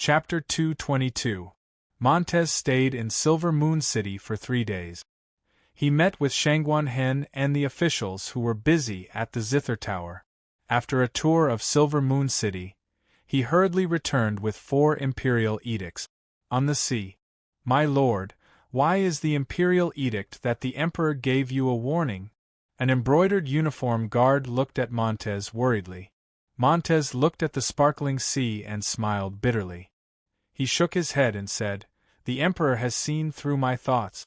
Chapter 222. Montez stayed in Silver Moon City for 3 days. He met with Shangguan Hen and the officials who were busy at the Zither Tower. After a tour of Silver Moon City, he hurriedly returned with 4 imperial edicts. On the sea. My lord, why is the imperial edict that the emperor gave you a warning? An embroidered uniform guard looked at Montez worriedly. Montez looked at the sparkling sea and smiled bitterly. He shook his head and said, "The emperor has seen through my thoughts.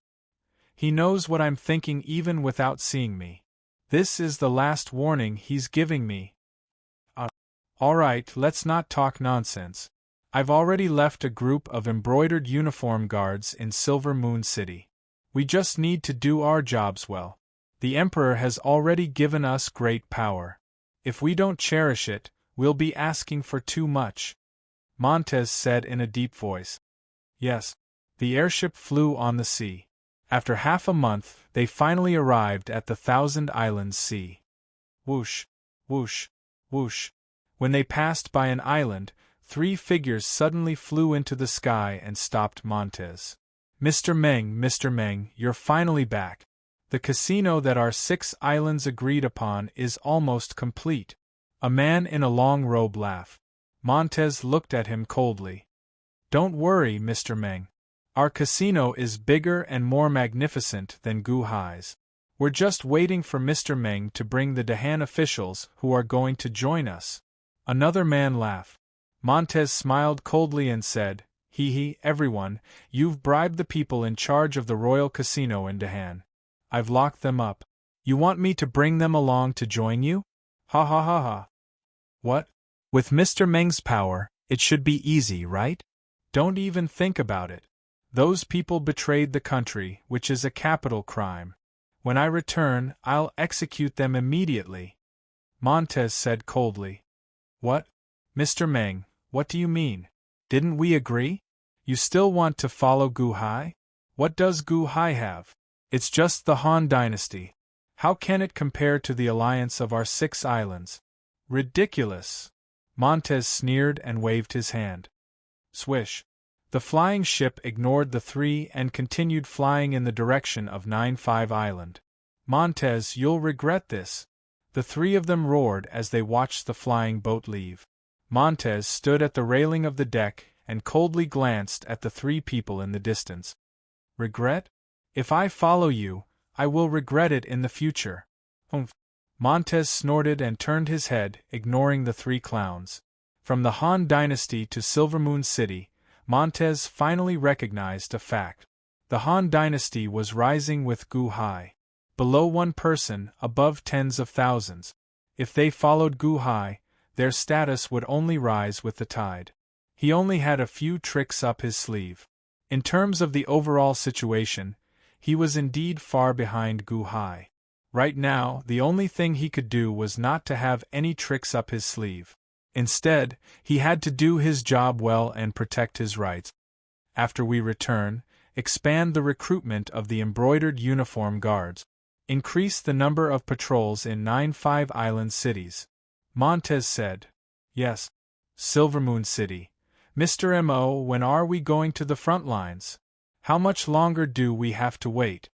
He knows what I'm thinking even without seeing me. This is the last warning he's giving me." All right, let's not talk nonsense. I've already left a group of embroidered uniform guards in Silver Moon City. We just need to do our jobs well. The emperor has already given us great power. If we don't cherish it, we'll be asking for too much. Montez said in a deep voice. Yes. The airship flew on the sea. After half a month, they finally arrived at the Thousand Islands Sea. Whoosh, whoosh, whoosh. When they passed by an island, 3 figures suddenly flew into the sky and stopped Montez. Mr. Meng, you're finally back. The casino that our 6 islands agreed upon is almost complete. A man in a long robe laughed. Montez looked at him coldly. Don't worry, Mr. Meng. Our casino is bigger and more magnificent than Gu Hai's. We're just waiting for Mr. Meng to bring the Dahan officials who are going to join us. Another man laughed. Montez smiled coldly and said, everyone, you've bribed the people in charge of the Royal Casino in Dahan. I've locked them up. You want me to bring them along to join you? Ha ha ha ha. What? With Mr. Meng's power, it should be easy, right? Don't even think about it. Those people betrayed the country, which is a capital crime. When I return, I'll execute them immediately. Montez said coldly. What? Mr. Meng, what do you mean? Didn't we agree? You still want to follow Gu Hai? What does Gu Hai have? It's just the Han dynasty. How can it compare to the alliance of our 6 islands? Ridiculous! Montez sneered and waved his hand. Swish! The flying ship ignored the 3 and continued flying in the direction of 9-5 Island. Montez, you'll regret this. The 3 of them roared as they watched the flying boat leave. Montez stood at the railing of the deck and coldly glanced at the 3 people in the distance. Regret? If I follow you, I will regret it in the future. Humph. Montez snorted and turned his head, ignoring the 3 clowns. From the Han dynasty to Silver Moon City, Montez finally recognized a fact. The Han dynasty was rising with Gu Hai. Below 1 person, above tens of thousands. If they followed Gu Hai, their status would only rise with the tide. He only had a few tricks up his sleeve. In terms of the overall situation, he was indeed far behind Gu Hai. Right now, the only thing he could do was not to have any tricks up his sleeve. Instead, he had to do his job well and protect his rights. After we return, expand the recruitment of the embroidered uniform guards. Increase the number of patrols in 9-5 island cities. Montez said. Yes. Silver Moon City. Mr. Mo, when are we going to the front lines? How much longer do we have to wait?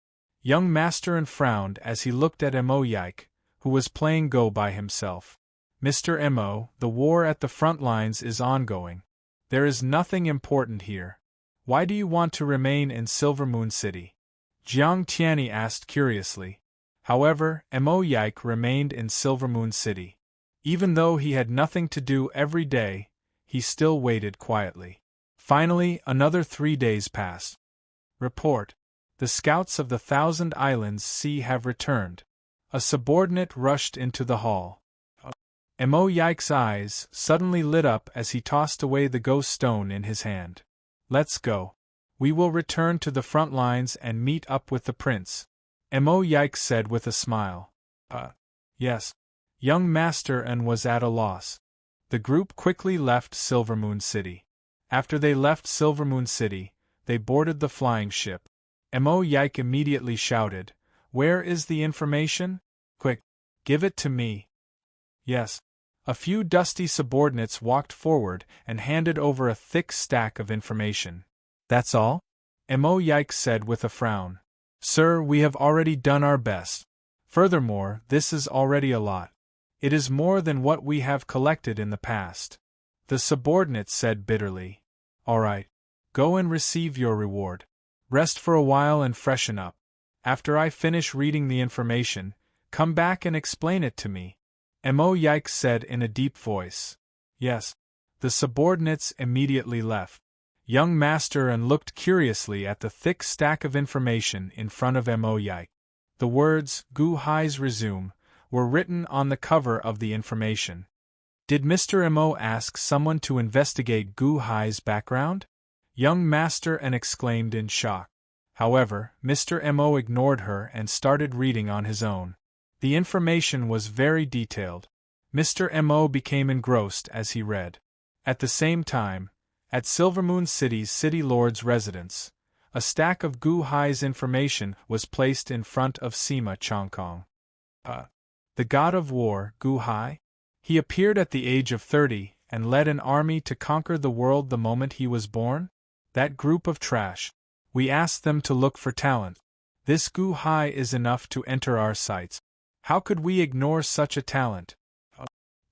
Young Master frowned as he looked at Mo Yike, who was playing Go by himself. Mr. Mo, the war at the front lines is ongoing. There is nothing important here. Why do you want to remain in Silver Moon City? Jiang Tianyi asked curiously. However, Mo Yike remained in Silver Moon City. Even though he had nothing to do every day, he still waited quietly. Finally, another 3 days passed. Report. The scouts of the Thousand Islands Sea have returned. A subordinate rushed into the hall. Mo Yike's eyes suddenly lit up as he tossed away the ghost stone in his hand. Let's go. We will return to the front lines and meet up with the prince. Mo Yike said with a smile. Yes. Young Master was at a loss. The group quickly left Silver Moon City. After they left Silver Moon City, they boarded the flying ship. Mo Yike immediately shouted, "Where is the information? Quick, give it to me." Yes. A few dusty subordinates walked forward and handed over a thick stack of information. That's all? Mo Yike said with a frown. Sir, we have already done our best. Furthermore, this is already a lot. It is more than what we have collected in the past. The subordinate said bitterly. All right. Go and receive your reward. Rest for a while and freshen up. After I finish reading the information, come back and explain it to me. Mo Yike said in a deep voice. Yes. The subordinates immediately left. Young Master and looked curiously at the thick stack of information in front of Mo Yike. The words, Gu Hai's resume, were written on the cover of the information. Did Mr. Mo ask someone to investigate Gu Hai's background? Young Master and exclaimed in shock. However, Mr. Mo ignored her and started reading on his own. The information was very detailed. Mr. Mo became engrossed as he read. At the same time, at Silvermoon City's City Lord's residence, a stack of Gu Hai's information was placed in front of Sima Changkong. The god of war, Gu Hai? He appeared at the age of 30 and led an army to conquer the world the moment he was born? That group of trash. We asked them to look for talent. This Gu Hai is enough to enter our sights. How could we ignore such a talent?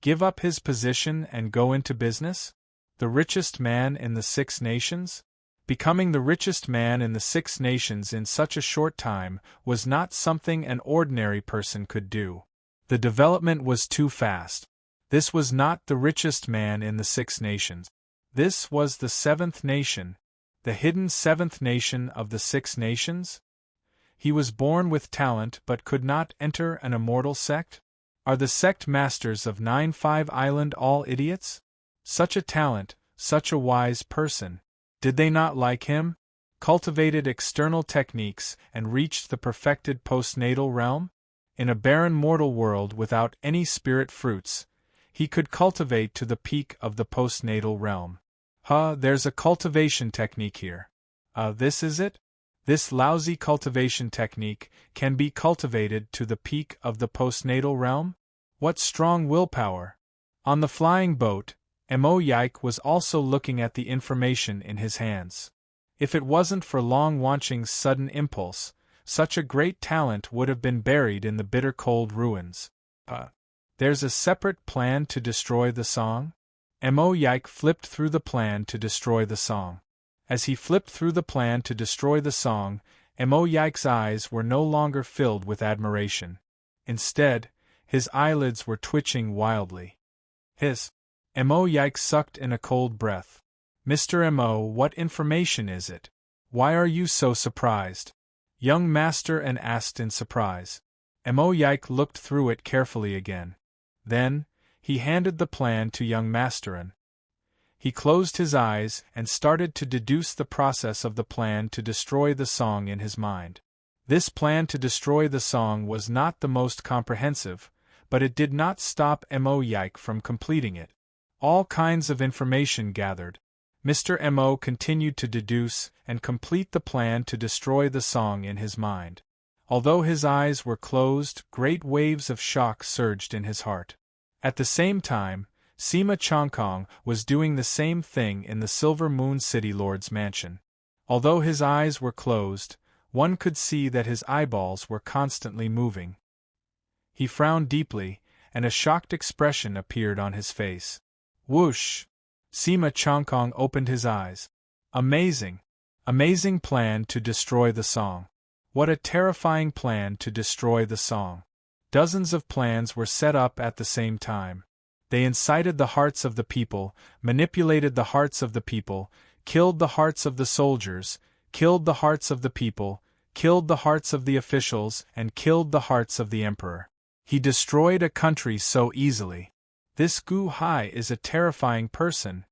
Give up his position and go into business? The richest man in the 6 nations? Becoming the richest man in the 6 nations in such a short time was not something an ordinary person could do. The development was too fast. This was not the richest man in the 6 nations. This was the 7th nation, the hidden 7th nation of the 6 nations? He was born with talent but could not enter an immortal sect? Are the sect masters of 9-5 Island all idiots? Such a talent, such a wise person. Did they not like him? Cultivated external techniques and reached the perfected postnatal realm? In a barren mortal world without any spirit fruits, he could cultivate to the peak of the postnatal realm. There's a cultivation technique here. This is it? This lousy cultivation technique can be cultivated to the peak of the postnatal realm? What strong willpower! On the flying boat, Mo Yike was also looking at the information in his hands. If it wasn't for Long Wanching's sudden impulse, such a great talent would have been buried in the bitter cold ruins. There's a separate plan to destroy the song? Mo Yike flipped through the plan to destroy the song. As he flipped through the plan to destroy the song, Mo Yike's eyes were no longer filled with admiration. Instead, his eyelids were twitching wildly. Mo Yike sucked in a cold breath. Mr. Mo, what information is it? Why are you so surprised? Young Master and asked in surprise. Mo Yike looked through it carefully again. Then, he handed the plan to young Masterin. He closed his eyes and started to deduce the process of the plan to destroy the song in his mind. This plan to destroy the song was not the most comprehensive, but it did not stop Mo Yike from completing it. All kinds of information gathered. Mr. Mo continued to deduce and complete the plan to destroy the song in his mind. Although his eyes were closed, great waves of shock surged in his heart. At the same time, Sima Changkong was doing the same thing in the Silver Moon City Lord's mansion. Although his eyes were closed, one could see that his eyeballs were constantly moving. He frowned deeply, and a shocked expression appeared on his face. Whoosh! Sima Changkong opened his eyes. Amazing! Amazing plan to destroy the song. What a terrifying plan to destroy the song. Dozens of plans were set up at the same time. They incited the hearts of the people, manipulated the hearts of the people, killed the hearts of the soldiers, killed the hearts of the people, killed the hearts of the officials, and killed the hearts of the emperor. He destroyed a country so easily. This Gu Hai is a terrifying person.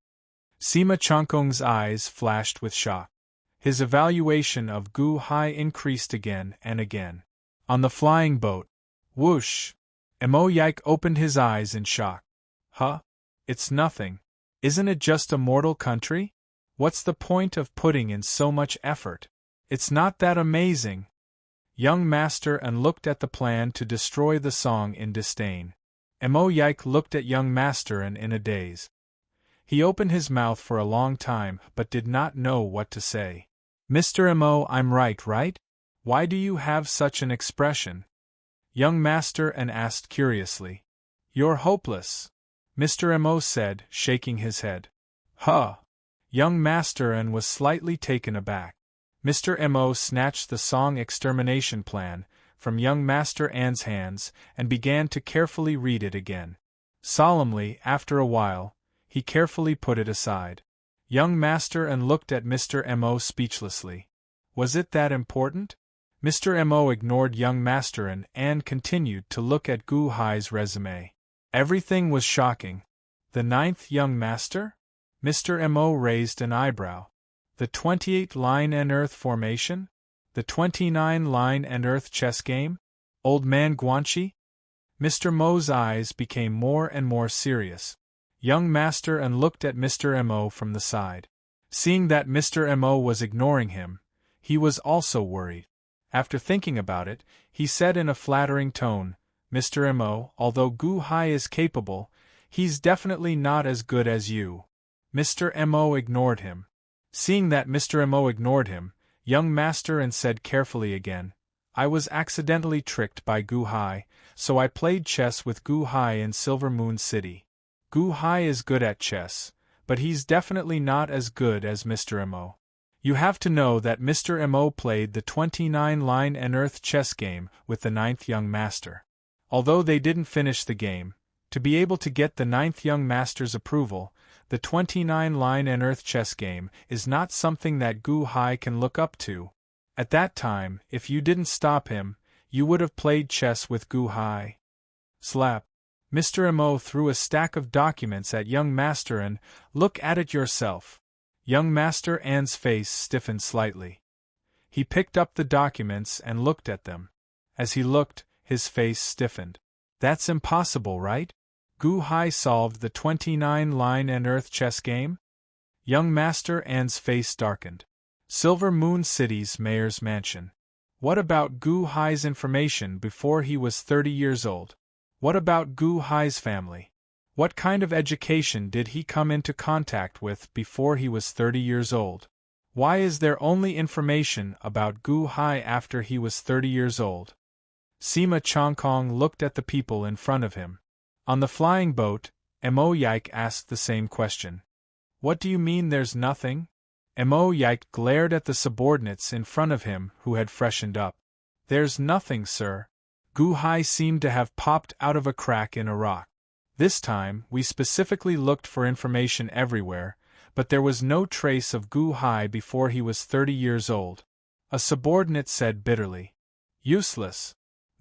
Sima Changkong's eyes flashed with shock. His evaluation of Gu Hai increased again and again. On the flying boat. Whoosh! Mo Yike opened his eyes in shock. It's nothing. Isn't it just a mortal country? What's the point of putting in so much effort? It's not that amazing. Young Master and looked at the plan to destroy the song in disdain. Mo Yike looked at young master and in a daze. He opened his mouth for a long time but did not know what to say. Mr. Mo, I'm right? Why do you have such an expression? Young master and asked curiously. You're hopeless, Mr. Mo said, shaking his head. Huh! Young master and was slightly taken aback. Mr. Mo snatched the song extermination plan from young master An's hands and began to carefully read it again. Solemnly, after a while, he carefully put it aside. Young master and looked at Mr. Mo speechlessly. Was it that important? Mr. Mo ignored young master and continued to look at Gu Hai's resume. Everything was shocking. The 9th young master? Mr. Mo raised an eyebrow. The 28-line and earth formation? The 29-line and earth chess game? Old man Guanxi? Mr. Mo's eyes became more and more serious. Young master and looked at Mr. Mo from the side. Seeing that Mr. Mo was ignoring him, he was also worried. After thinking about it, he said in a flattering tone, Mr. Mo, although Gu Hai is capable, he's definitely not as good as you. Mr. Mo ignored him. Seeing that Mr. Mo ignored him, young master and said carefully again, I was accidentally tricked by Gu Hai, so I played chess with Gu Hai in Silver Moon City. Gu Hai is good at chess, but he's definitely not as good as Mr. Mo. You have to know that Mr. Mo played the 29-line and earth chess game with the 9th young master. Although they didn't finish the game, to be able to get the 9th young master's approval, the 29-line and earth chess game is not something that Gu Hai can look up to. At that time, if you didn't stop him, you would have played chess with Gu Hai. Slap. Mr. Mo threw a stack of documents at young master and, look at it yourself. Young master An's face stiffened slightly. He picked up the documents and looked at them. As he looked, his face stiffened. That's impossible, right? Gu Hai solved the 29-line and earth chess game? Young master An's face darkened. Silver Moon City's mayor's mansion. What about Gu Hai's information before he was 30 years old? What about Gu Hai's family? What kind of education did he come into contact with before he was 30 years old? Why is there only information about Gu Hai after he was 30 years old? Sima Chongkong looked at the people in front of him. On the flying boat, Mo Yike asked the same question. What do you mean there's nothing? Mo Yike glared at the subordinates in front of him who had freshened up. There's nothing, sir. Gu Hai seemed to have popped out of a crack in a rock. This time, we specifically looked for information everywhere, but there was no trace of Gu Hai before he was 30 years old. A subordinate said bitterly. Useless.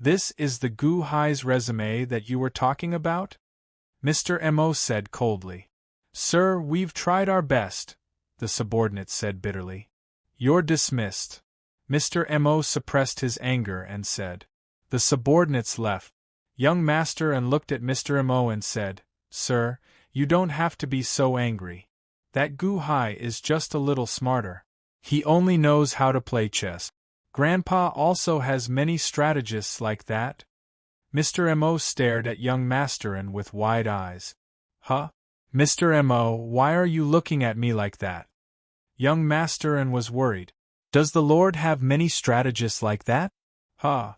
This is the Gu Hai's resume that you were talking about? Mr. Mo said coldly. Sir, we've tried our best, the subordinate said bitterly. You're dismissed. Mr. Mo suppressed his anger and said. The subordinates left. Young master and looked at Mr. Mo and said, Sir, you don't have to be so angry. That Gu Hai is just a little smarter. He only knows how to play chess. Grandpa also has many strategists like that. Mr. Mo stared at young master and with wide eyes. Huh? Mr. Mo, why are you looking at me like that? Young master and was worried. Does the Lord have many strategists like that? Huh?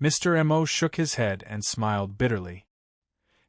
Mr. Mo shook his head and smiled bitterly.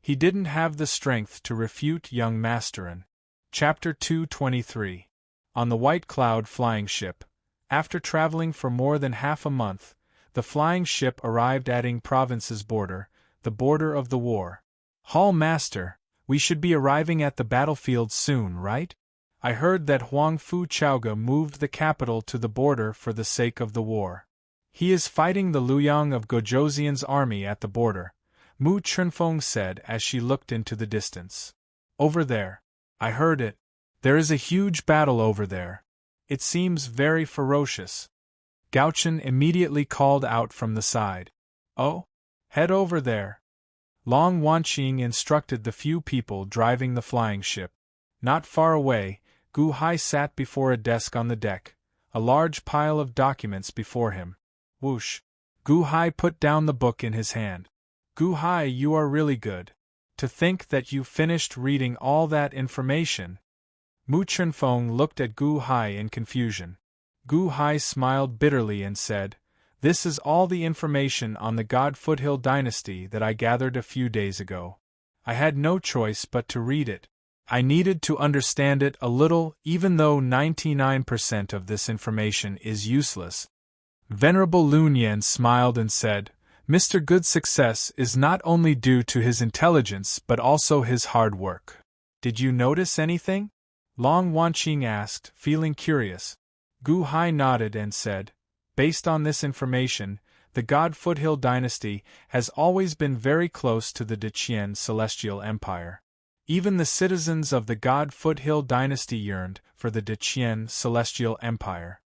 He didn't have the strength to refute young masterin. Chapter 223. On the White Cloud flying ship. After traveling for more than half a month, the flying ship arrived at Ying Province's border, the border of the war. Hall Master, we should be arriving at the battlefield soon, right? I heard that Huang Fu Chaoga moved the capital to the border for the sake of the war. He is fighting the Luyang of Gojoseon's army at the border, Mu Chunfeng said as she looked into the distance. Over there. I heard it. There is a huge battle over there. It seems very ferocious. Gao Chen immediately called out from the side. Oh? Head over there. Long Wanqing instructed the few people driving the flying ship. Not far away, Gu Hai sat before a desk on the deck, a large pile of documents before him. Whoosh! Gu Hai put down the book in his hand. Gu Hai, you are really good. To think that you finished reading all that information. Mu Chunfeng looked at Gu Hai in confusion. Gu Hai smiled bitterly and said, "This is all the information on the God Foothill dynasty that I gathered a few days ago. I had no choice but to read it. I needed to understand it a little, even though 99% of this information is useless." Venerable Lun Yan smiled and said, "Mr. Good's success is not only due to his intelligence but also his hard work. Did you notice anything?" Long Wanqing asked, feeling curious. Gu Hai nodded and said, "Based on this information, the God Foothill dynasty has always been very close to the Deqian Celestial Empire. Even the citizens of the God Foothill dynasty yearned for the Deqian Celestial Empire."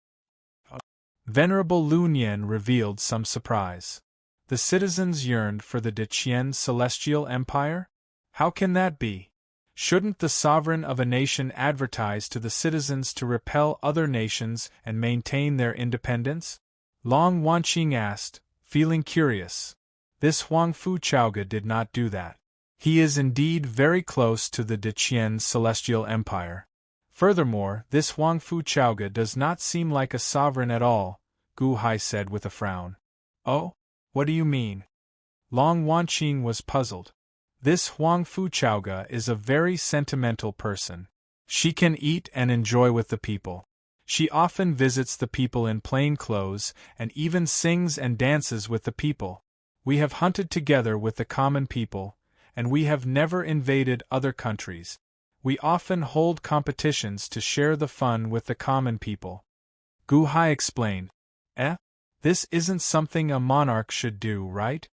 Venerable Lun Yan revealed some surprise. The citizens yearned for the Deqian Celestial Empire? How can that be? Shouldn't the sovereign of a nation advertise to the citizens to repel other nations and maintain their independence? Long Wanqing asked, feeling curious. This Huang Fu Chaoga did not do that. He is indeed very close to the Deqian Celestial Empire. Furthermore, this Huang Fu Chaoga does not seem like a sovereign at all, Gu Hai said with a frown. "Oh? What do you mean?" Long Wanqing was puzzled. This Huang Fu Chaoga is a very sentimental person. She can eat and enjoy with the people. She often visits the people in plain clothes and even sings and dances with the people. We have hunted together with the common people, and we have never invaded other countries. We often hold competitions to share the fun with the common people. Gu Hai explained. This isn't something a monarch should do, right?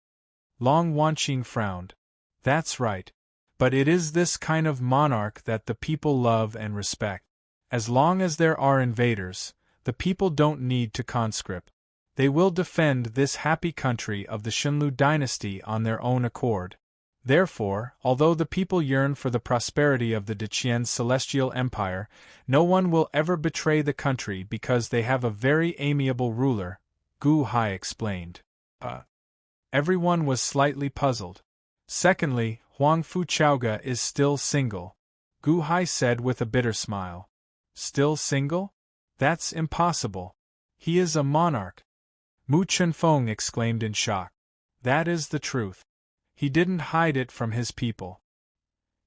Long Wanqing frowned. That's right. But it is this kind of monarch that the people love and respect. As long as there are invaders, the people don't need to conscript. They will defend this happy country of the Xunlu dynasty on their own accord. Therefore, although the people yearn for the prosperity of the Deqian Celestial Empire, no one will ever betray the country because they have a very amiable ruler, Gu Hai explained. Everyone was slightly puzzled. Secondly, Huang Fu Chaoga is still single, Gu Hai said with a bitter smile. Still single? That's impossible. He is a monarch. Mu Chunfeng exclaimed in shock. That is the truth. He didn't hide it from his people.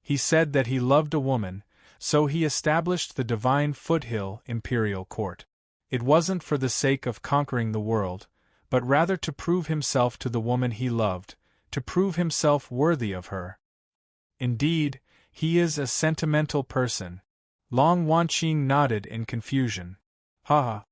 He said that he loved a woman, so he established the Divine Foothill Imperial Court. It wasn't for the sake of conquering the world, but rather to prove himself to the woman he loved, to prove himself worthy of her. Indeed, he is a sentimental person. Long Wanqing nodded in confusion. To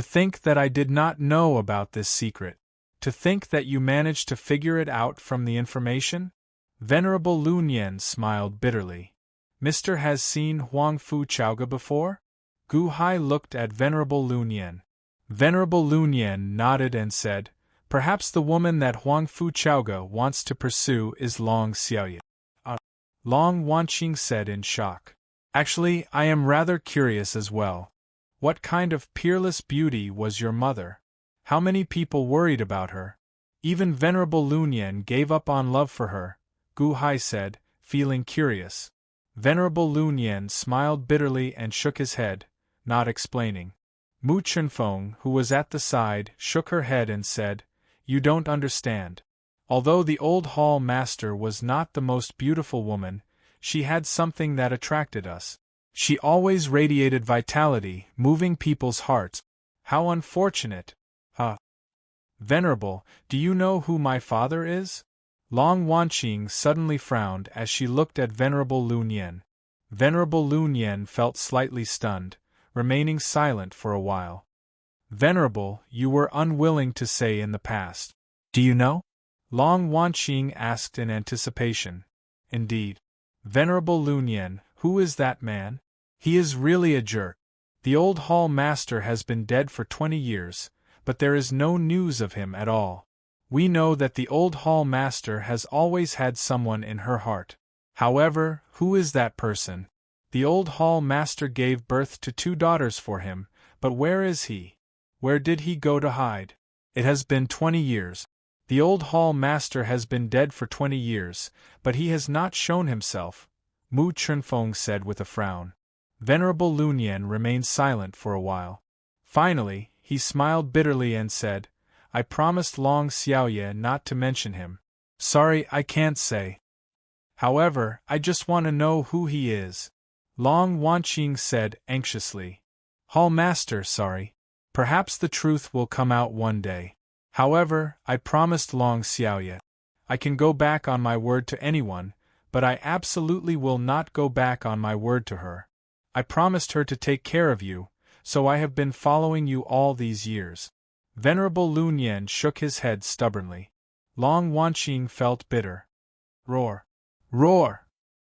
think that I did not know about this secret. To think that you managed to figure it out from the information? Venerable Lun Yan smiled bitterly. Mr. has seen Huang Fu Chaoga before? Gu Hai looked at Venerable Lun Yan. Venerable Lun Yan nodded and said, "Perhaps the woman that Huang Fu Chaoga wants to pursue is Long Xiaoye." Long Wanqing said in shock. "Actually, I am rather curious as well. What kind of peerless beauty was your mother? How many people worried about her? Even Venerable Lun Yan gave up on love for her," Gu Hai said, feeling curious. Venerable Lun Yan smiled bitterly and shook his head, not explaining. Mu Chunfeng, who was at the side, shook her head and said, "You don't understand. Although the old hall master was not the most beautiful woman, she had something that attracted us. She always radiated vitality, moving people's hearts. How unfortunate! Venerable, do you know who my father is?" Long Wanqing suddenly frowned as she looked at Venerable Lun Yan. Venerable Lun Yan felt slightly stunned, remaining silent for a while. "Venerable, you were unwilling to say in the past. Do you know?" Long Wanqing asked in anticipation. "Indeed. Venerable Lun Yan, who is that man? He is really a jerk. The old hall master has been dead for 20 years, but there is no news of him at all. We know that the old hall master has always had someone in her heart. However, who is that person? The old hall master gave birth to 2 daughters for him, but where is he? Where did he go to hide? It has been 20 years. The old hall master has been dead for 20 years, but he has not shown himself, Mu Chunfeng said with a frown. Venerable Lunyan remained silent for a while. Finally, he smiled bitterly and said, I promised Long Xiaoye not to mention him. Sorry, I can't say. However, I just want to know who he is. Long Wanqing said anxiously. Hall master, sorry. Perhaps the truth will come out one day. However, I promised Long Xiaoye. I can go back on my word to anyone, but I absolutely will not go back on my word to her. I promised her to take care of you, so I have been following you all these years. Venerable Lunyan shook his head stubbornly. Long Wanqing felt bitter. Roar! Roar!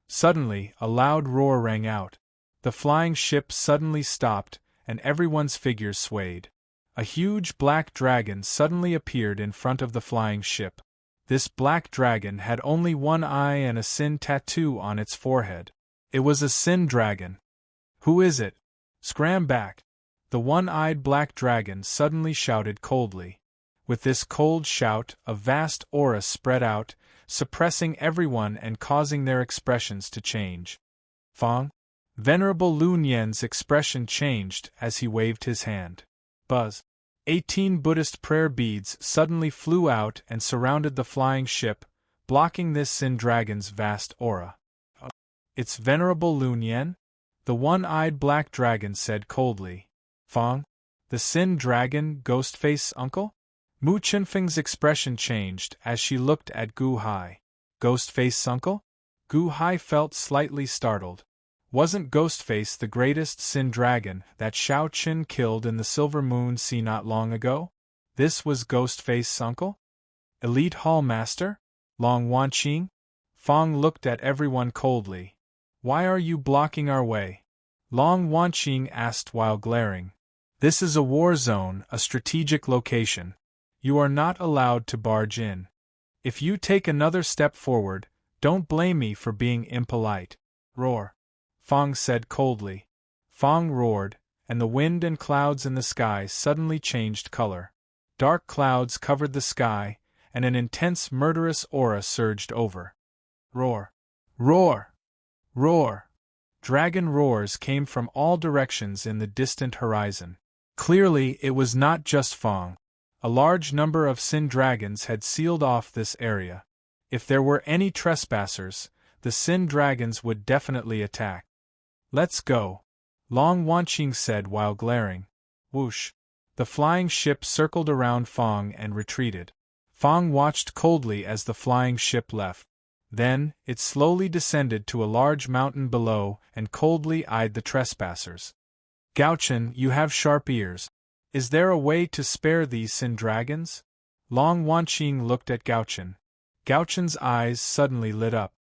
Suddenly, a loud roar rang out. The flying ship suddenly stopped, and everyone's figures swayed. A huge black dragon suddenly appeared in front of the flying ship. This black dragon had only one eye and a sin tattoo on its forehead. It was a sin dragon. Who is it? Scram back! The one-eyed black dragon suddenly shouted coldly. With this cold shout, a vast aura spread out, suppressing everyone and causing their expressions to change. Fong? Venerable Lunyan's expression changed as he waved his hand. Buzz. 18 Buddhist prayer beads suddenly flew out and surrounded the flying ship, blocking this Sin Dragon's vast aura. It's Venerable Lunyan? The one-eyed black dragon said coldly. Fong? The Sin Dragon, Ghostface uncle? Mu Chunfeng's expression changed as she looked at Gu Hai. Ghostface uncle? Gu Hai felt slightly startled. Wasn't Ghostface the greatest Sin Dragon that Xiao Qin killed in the Silver Moon Sea not long ago? This was Ghostface's uncle? Elite Hall Master? Long Wanqing? Fong looked at everyone coldly. Why are you blocking our way? Long Wanqing asked while glaring. This is a war zone, a strategic location. You are not allowed to barge in. If you take another step forward, don't blame me for being impolite. Roar. Fong said coldly. Fong roared, and the wind and clouds in the sky suddenly changed color. Dark clouds covered the sky, and an intense murderous aura surged over. Roar! Roar! Roar! Dragon roars came from all directions in the distant horizon. Clearly, it was not just Fong. A large number of Sin Dragons had sealed off this area. If there were any trespassers, the Sin Dragons would definitely attack. Let's go, Long Wanqing said while glaring. Whoosh! The flying ship circled around Fong and retreated. Fong watched coldly as the flying ship left. Then, it slowly descended to a large mountain below and coldly eyed the trespassers. Gaochen, you have sharp ears. Is there a way to spare these Sin Dragons? Long Wanqing looked at Gaochen. Gaochen's eyes suddenly lit up.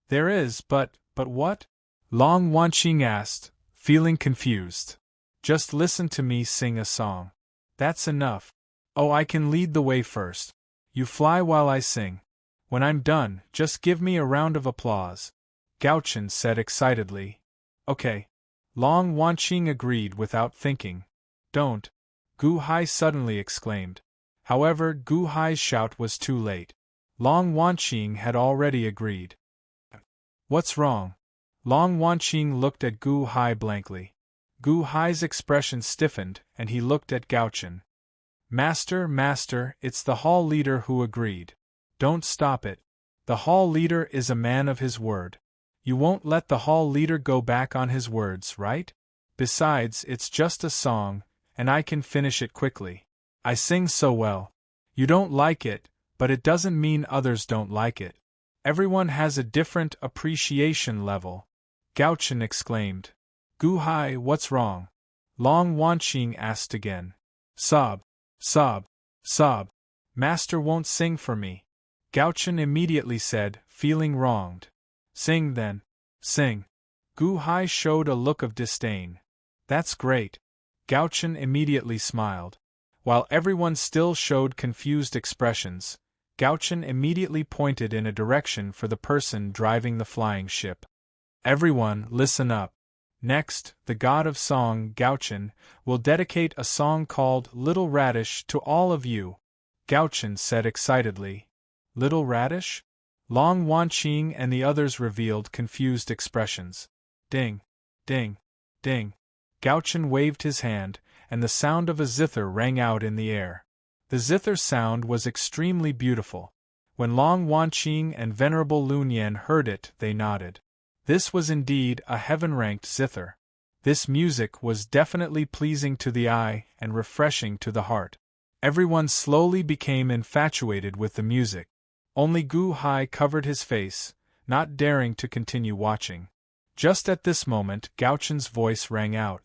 There is, but what? Long Wanqing asked, feeling confused. Just listen to me sing a song. That's enough. Oh, I can lead the way first. You fly while I sing. When I'm done, just give me a round of applause. Gaochen said excitedly. Okay. Long Wanqing agreed without thinking. Don't. Gu Hai suddenly exclaimed. However, Gu Hai's shout was too late. Long Wanqing had already agreed. What's wrong? Long Wanqing looked at Gu Hai blankly. Gu Hai's expression stiffened, and he looked at Gaochen. Master, it's the hall leader who agreed. Don't stop it. The hall leader is a man of his word. You won't let the hall leader go back on his words, right? Besides, it's just a song, and I can finish it quickly. I sing so well. You don't like it, but it doesn't mean others don't like it. Everyone has a different appreciation level. Gaochen exclaimed. Gu Hai, what's wrong? Long Wanqing asked again. Sob. Sob. Sob. Master won't sing for me. Gaochen immediately said, feeling wronged. Sing then. Sing. Gu Hai showed a look of disdain. That's great. Gaochen immediately smiled. While everyone still showed confused expressions, Gaochen immediately pointed in a direction for the person driving the flying ship. Everyone, listen up. Next, the god of song, Gaochen, will dedicate a song called Little Radish to all of you. Gao-chen said excitedly. Little radish? Long Wanqing and the others revealed confused expressions. Ding, ding, ding. Gao-chen waved his hand, and the sound of a zither rang out in the air. The zither sound was extremely beautiful. When Long Wanqing and Venerable Lunyan heard it, they nodded. This was indeed a heaven-ranked zither. This music was definitely pleasing to the eye and refreshing to the heart. Everyone slowly became infatuated with the music. Only Gu Hai covered his face, not daring to continue watching. Just at this moment, Gao-chen's voice rang out.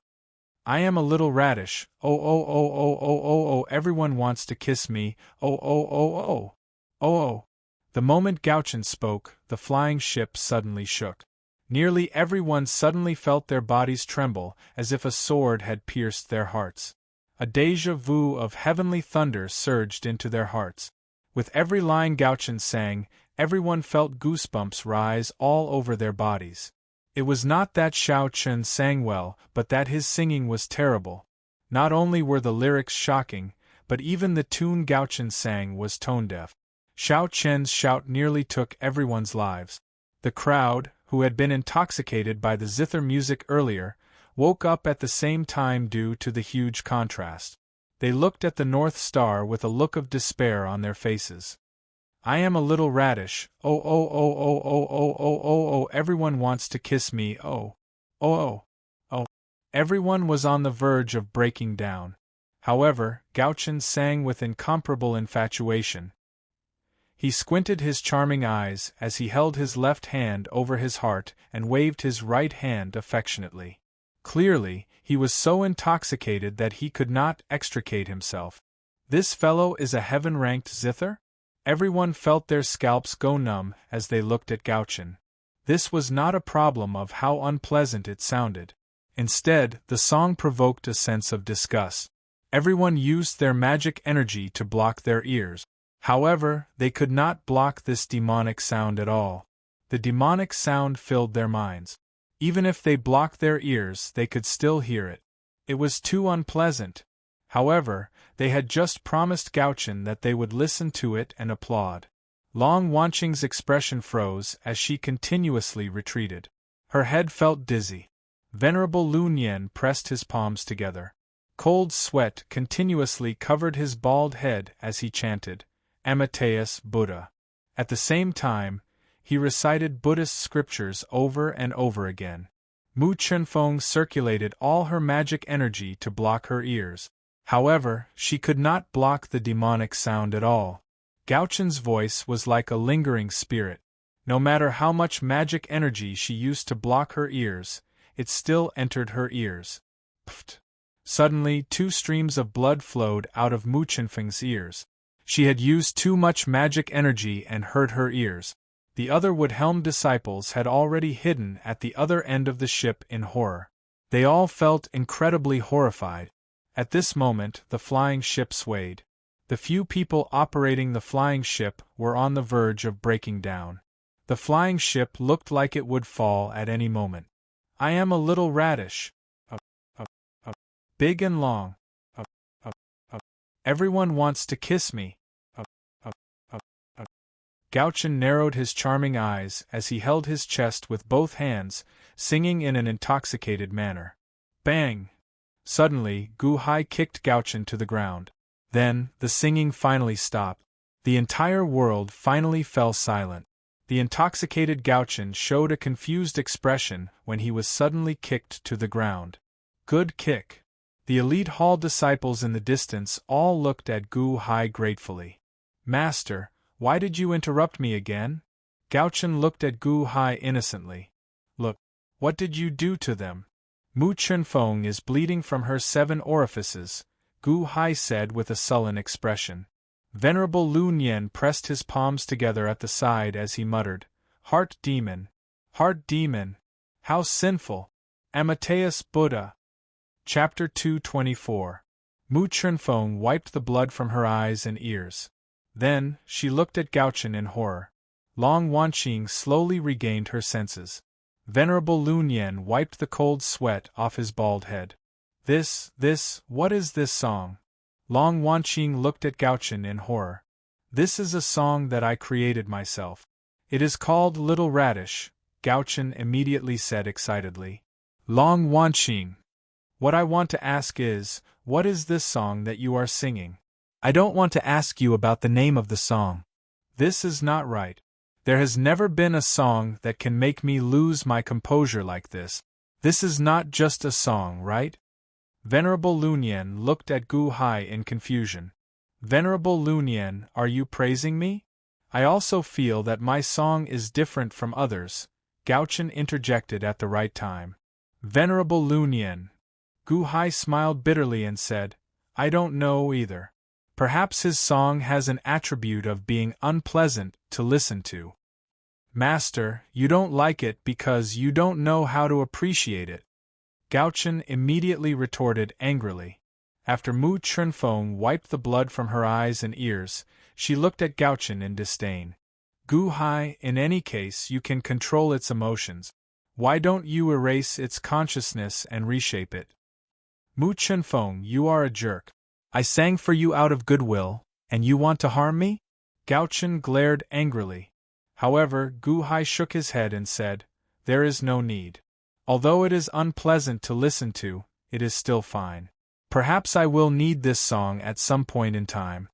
I am a little radish, oh, everyone wants to kiss me, oh. The moment Gao-chen spoke, the flying ship suddenly shook. Nearly everyone suddenly felt their bodies tremble, as if a sword had pierced their hearts. A déjà vu of heavenly thunder surged into their hearts. With every line Gao-chen sang, everyone felt goosebumps rise all over their bodies. It was not that Xiao Chen sang well, but that his singing was terrible. Not only were the lyrics shocking, but even the tune Gao-chen sang was tone-deaf. Xiao Chen's shout nearly took everyone's lives. The crowd, who had been intoxicated by the zither music earlier, woke up at the same time due to the huge contrast. They looked at the North Star with a look of despair on their faces. I am a little radish, oh, everyone wants to kiss me, oh. Everyone was on the verge of breaking down. However, Gao-chen sang with incomparable infatuation. He squinted his charming eyes as he held his left hand over his heart and waved his right hand affectionately. Clearly, he was so intoxicated that he could not extricate himself. This fellow is a heaven-ranked zither? Everyone felt their scalps go numb as they looked at Gao-chen. This was not a problem of how unpleasant it sounded. Instead, the song provoked a sense of disgust. Everyone used their magic energy to block their ears. However, they could not block this demonic sound at all. The demonic sound filled their minds. Even if they blocked their ears, they could still hear it. It was too unpleasant. However, they had just promised Gao-chen that they would listen to it and applaud. Long Wanqing's expression froze as she continuously retreated. Her head felt dizzy. Venerable Lunyan pressed his palms together. Cold sweat continuously covered his bald head as he chanted, Amateus Buddha. At the same time, he recited Buddhist scriptures over and over again. Mu Chunfeng circulated all her magic energy to block her ears. However, she could not block the demonic sound at all. Gao-chen's voice was like a lingering spirit. No matter how much magic energy she used to block her ears, it still entered her ears. Pft! Suddenly, 2 streams of blood flowed out of Mu Chunfeng's ears. She had used too much magic energy and hurt her ears. The other Wood-helmed disciples had already hidden at the other end of the ship in horror. They all felt incredibly horrified. At this moment, the flying ship swayed. The few people operating the flying ship were on the verge of breaking down. The flying ship looked like it would fall at any moment. I am a little radish. Big and long. Everyone wants to kiss me. Gao-chen narrowed his charming eyes as he held his chest with both hands, singing in an intoxicated manner. Bang! Suddenly, Gu Hai kicked Gao-chen to the ground. Then, the singing finally stopped. The entire world finally fell silent. The intoxicated Gao-chen showed a confused expression when he was suddenly kicked to the ground. Good kick. The elite hall disciples in the distance all looked at Gu Hai gratefully. Master, why did you interrupt me again? Gao-chen looked at Gu Hai innocently. Look, what did you do to them? Mu Chunfeng is bleeding from her 7 orifices, Gu Hai said with a sullen expression. Venerable Lunyan pressed his palms together at the side as he muttered, Heart demon! Heart demon! How sinful! Amateus Buddha! Chapter 224. Mu Chunfeng wiped the blood from her eyes and ears. Then, she looked at Gao-chen in horror. Long Wanqing slowly regained her senses. Venerable Lunyan wiped the cold sweat off his bald head. What is this song? Long Wanqing looked at Gaochen in horror. This is a song that I created myself. It is called Little Radish, Gaochen immediately said excitedly. Long Wanqing, what I want to ask is, what is this song that you are singing? I don't want to ask you about the name of the song. This is not right. There has never been a song that can make me lose my composure like this. This is not just a song, right? Venerable Lunyan looked at Gu Hai in confusion. Venerable Lunyan, are you praising me? I also feel that my song is different from others, Gaochen interjected at the right time. Venerable Lunyan. Gu Hai smiled bitterly and said, I don't know either. Perhaps his song has an attribute of being unpleasant to listen to. Master, you don't like it because you don't know how to appreciate it. Gaochen immediately retorted angrily. After Mu Chunfeng wiped the blood from her eyes and ears, she looked at Gaochen in disdain. Gu Hai, in any case you can control its emotions. Why don't you erase its consciousness and reshape it? Mu Chunfeng, you are a jerk. I sang for you out of goodwill, and you want to harm me? Gaochen glared angrily. However, Gu Hai shook his head and said, There is no need. Although it is unpleasant to listen to, it is still fine. Perhaps I will need this song at some point in time.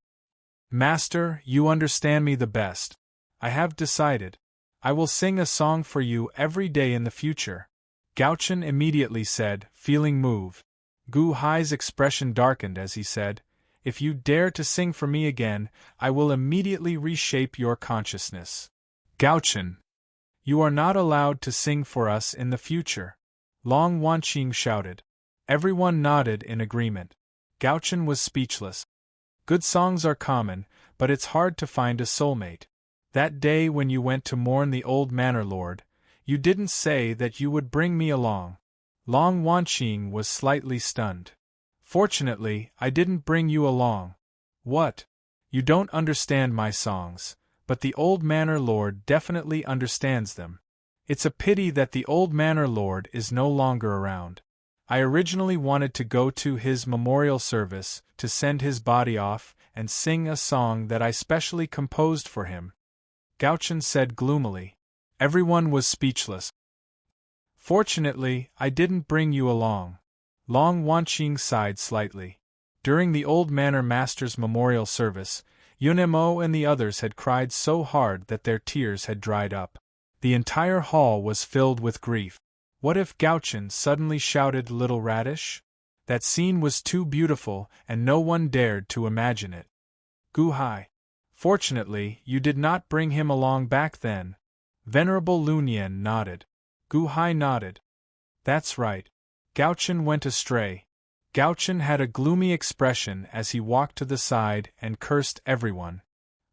Master, you understand me the best. I have decided. I will sing a song for you every day in the future. Gaochen immediately said, feeling moved. Gu Hai's expression darkened as he said, If you dare to sing for me again, I will immediately reshape your consciousness. Gaochen, you are not allowed to sing for us in the future. Long Wanqing shouted. Everyone nodded in agreement. Gaochen was speechless. Good songs are common, but it's hard to find a soulmate. That day when you went to mourn the old manor lord, you didn't say that you would bring me along. Long Wanqing was slightly stunned. Fortunately, I didn't bring you along. What? You don't understand my songs, but the old manor lord definitely understands them. It's a pity that the old manor lord is no longer around. I originally wanted to go to his memorial service, to send his body off, and sing a song that I specially composed for him. Gaochen said gloomily. Everyone was speechless. Fortunately, I didn't bring you along. Long Wanqing sighed slightly. During the old manor master's memorial service, Yunemo and the others had cried so hard that their tears had dried up. The entire hall was filled with grief. What if Gaochen suddenly shouted Little Radish? That scene was too beautiful, and no one dared to imagine it. Gu Hai. Fortunately, you did not bring him along back then. Venerable Lunyan nodded. Gu Hai nodded. That's right. Gaochen went astray. Gaochen had a gloomy expression as he walked to the side and cursed everyone.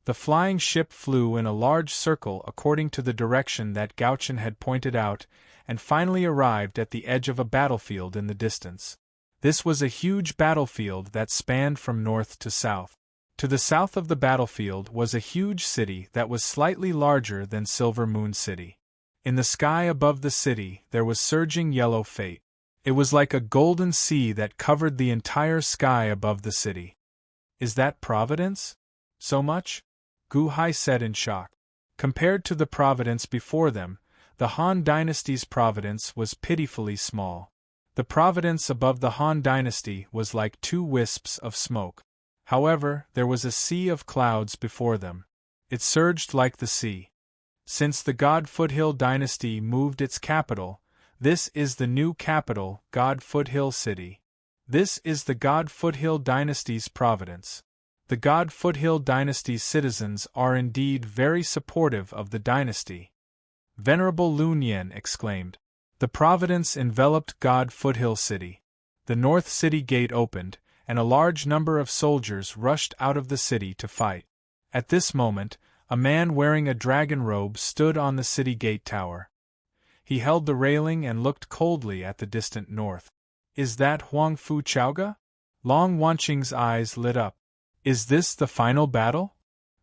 The flying ship flew in a large circle according to the direction that Gaochen had pointed out, and finally arrived at the edge of a battlefield in the distance. This was a huge battlefield that spanned from north to south. To the south of the battlefield was a huge city that was slightly larger than Silver Moon City. In the sky above the city there was surging yellow fate. It was like a golden sea that covered the entire sky above the city. Is that providence? So much? Gu Hai said in shock. Compared to the providence before them, the Han dynasty's providence was pitifully small. The providence above the Han dynasty was like 2 wisps of smoke. However, there was a sea of clouds before them. It surged like the sea. Since the God Foothill dynasty moved its capital, this is the new capital, God Foothill City. This is the God Foothill dynasty's providence. The God Foothill dynasty's citizens are indeed very supportive of the dynasty. Venerable Lunyan exclaimed. The providence enveloped God Foothill City. The North City gate opened, and a large number of soldiers rushed out of the city to fight. At this moment, a man wearing a dragon robe stood on the city gate tower. He held the railing and looked coldly at the distant north. Is that Huang Fu Chaoga? Long Wanqing's eyes lit up. Is this the final battle?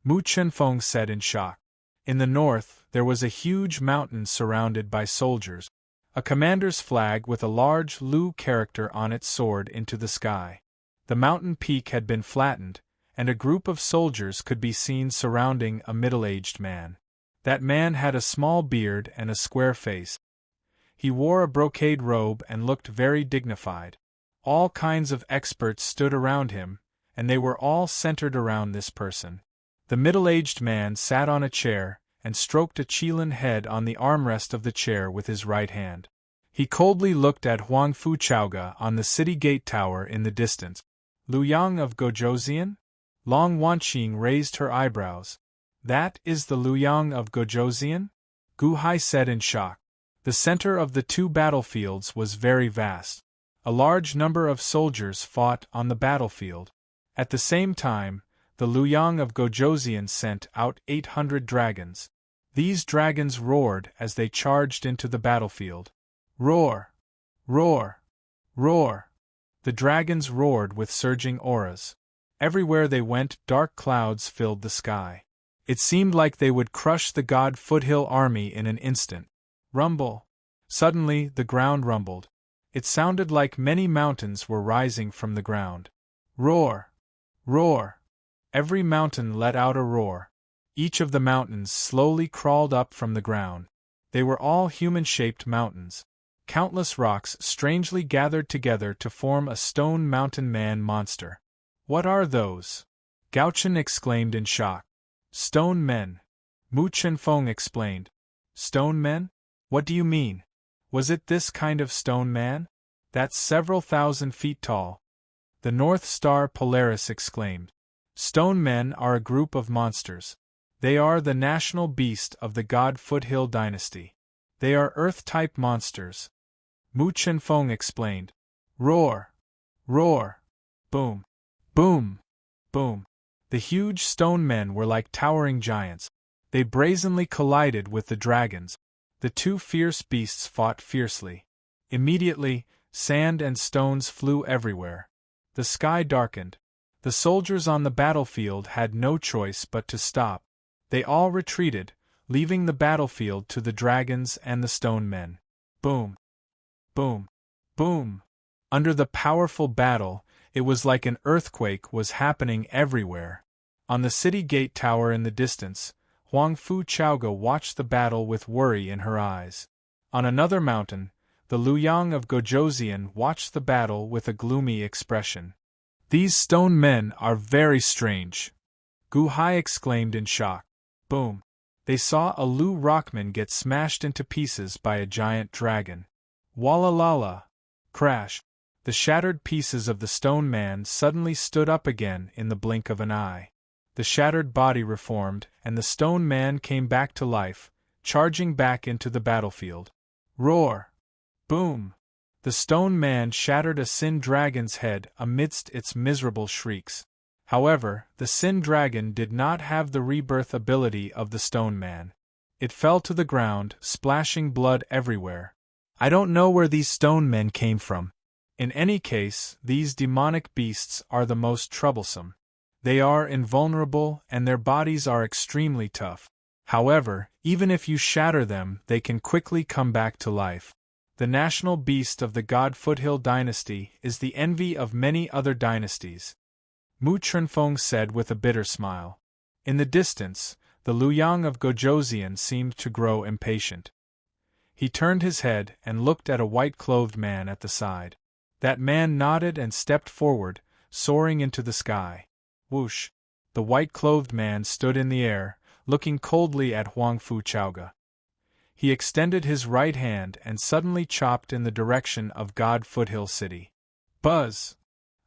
Mu Chunfeng said in shock. In the north, there was a huge mountain surrounded by soldiers. A commander's flag with a large Lu character on it soared into the sky. The mountain peak had been flattened, and a group of soldiers could be seen surrounding a middle-aged man. That man had a small beard and a square face. He wore a brocade robe and looked very dignified. All kinds of experts stood around him, and they were all centered around this person. The middle-aged man sat on a chair and stroked a Chilean head on the armrest of the chair with his right hand. He coldly looked at Huang Fuchauga on the city gate tower in the distance. Liu Yang of Gojoseon? Long Wanqing raised her eyebrows. That is the Liu Yang of Gojoseon? Gu Hai said in shock. The center of the two battlefields was very vast. A large number of soldiers fought on the battlefield. At the same time, the Liu Yang of Gojoseon sent out 800 dragons. These dragons roared as they charged into the battlefield. Roar! Roar! Roar! The dragons roared with surging auras. Everywhere they went, dark clouds filled the sky. It seemed like they would crush the God Foothill army in an instant. Rumble! Suddenly, the ground rumbled. It sounded like many mountains were rising from the ground. Roar! Roar! Every mountain let out a roar. Each of the mountains slowly crawled up from the ground. They were all human-shaped mountains. Countless rocks strangely gathered together to form a stone mountain man monster. What are those? Gao Chen exclaimed in shock. Stone men. Mu Chenfeng explained. Stone men? What do you mean? Was it this kind of stone man? That's several thousand feet tall. The North Star Polaris exclaimed. Stone men are a group of monsters. They are the national beast of the God Foothill dynasty. They are Earth-type monsters. Mu Chenfeng explained. Roar! Roar! Boom! Boom! Boom! The huge stone men were like towering giants. They brazenly collided with the dragons. The two fierce beasts fought fiercely. Immediately, sand and stones flew everywhere. The sky darkened. The soldiers on the battlefield had no choice but to stop. They all retreated, leaving the battlefield to the dragons and the stone men. Boom! Boom! Boom! Under the powerful battle, it was like an earthquake was happening everywhere. On the city gate tower in the distance, Huang Fuchauga watched the battle with worry in her eyes. On another mountain, the Liu Yang of Gojoseon watched the battle with a gloomy expression. These stone men are very strange. Gu Hai exclaimed in shock. Boom! They saw a Lu Rockman get smashed into pieces by a giant dragon. Walla-lala! Crash! The shattered pieces of the stone man suddenly stood up again in the blink of an eye. The shattered body reformed, and the stone man came back to life, charging back into the battlefield. Roar! Boom! The stone man shattered a Sin Dragon's head amidst its miserable shrieks. However, the Sin Dragon did not have the rebirth ability of the stone man. It fell to the ground, splashing blood everywhere. I don't know where these stone men came from. In any case, these demonic beasts are the most troublesome. They are invulnerable and their bodies are extremely tough. However, even if you shatter them, they can quickly come back to life. The national beast of the God Foothill dynasty is the envy of many other dynasties. Mu Chenfeng said with a bitter smile. In the distance, the Liu Yang of Gojoseon seemed to grow impatient. He turned his head and looked at a white-clothed man at the side. That man nodded and stepped forward, soaring into the sky. Whoosh! The white-clothed man stood in the air, looking coldly at Huang Fuchauga. He extended his right hand and suddenly chopped in the direction of God Foothill City. Buzz!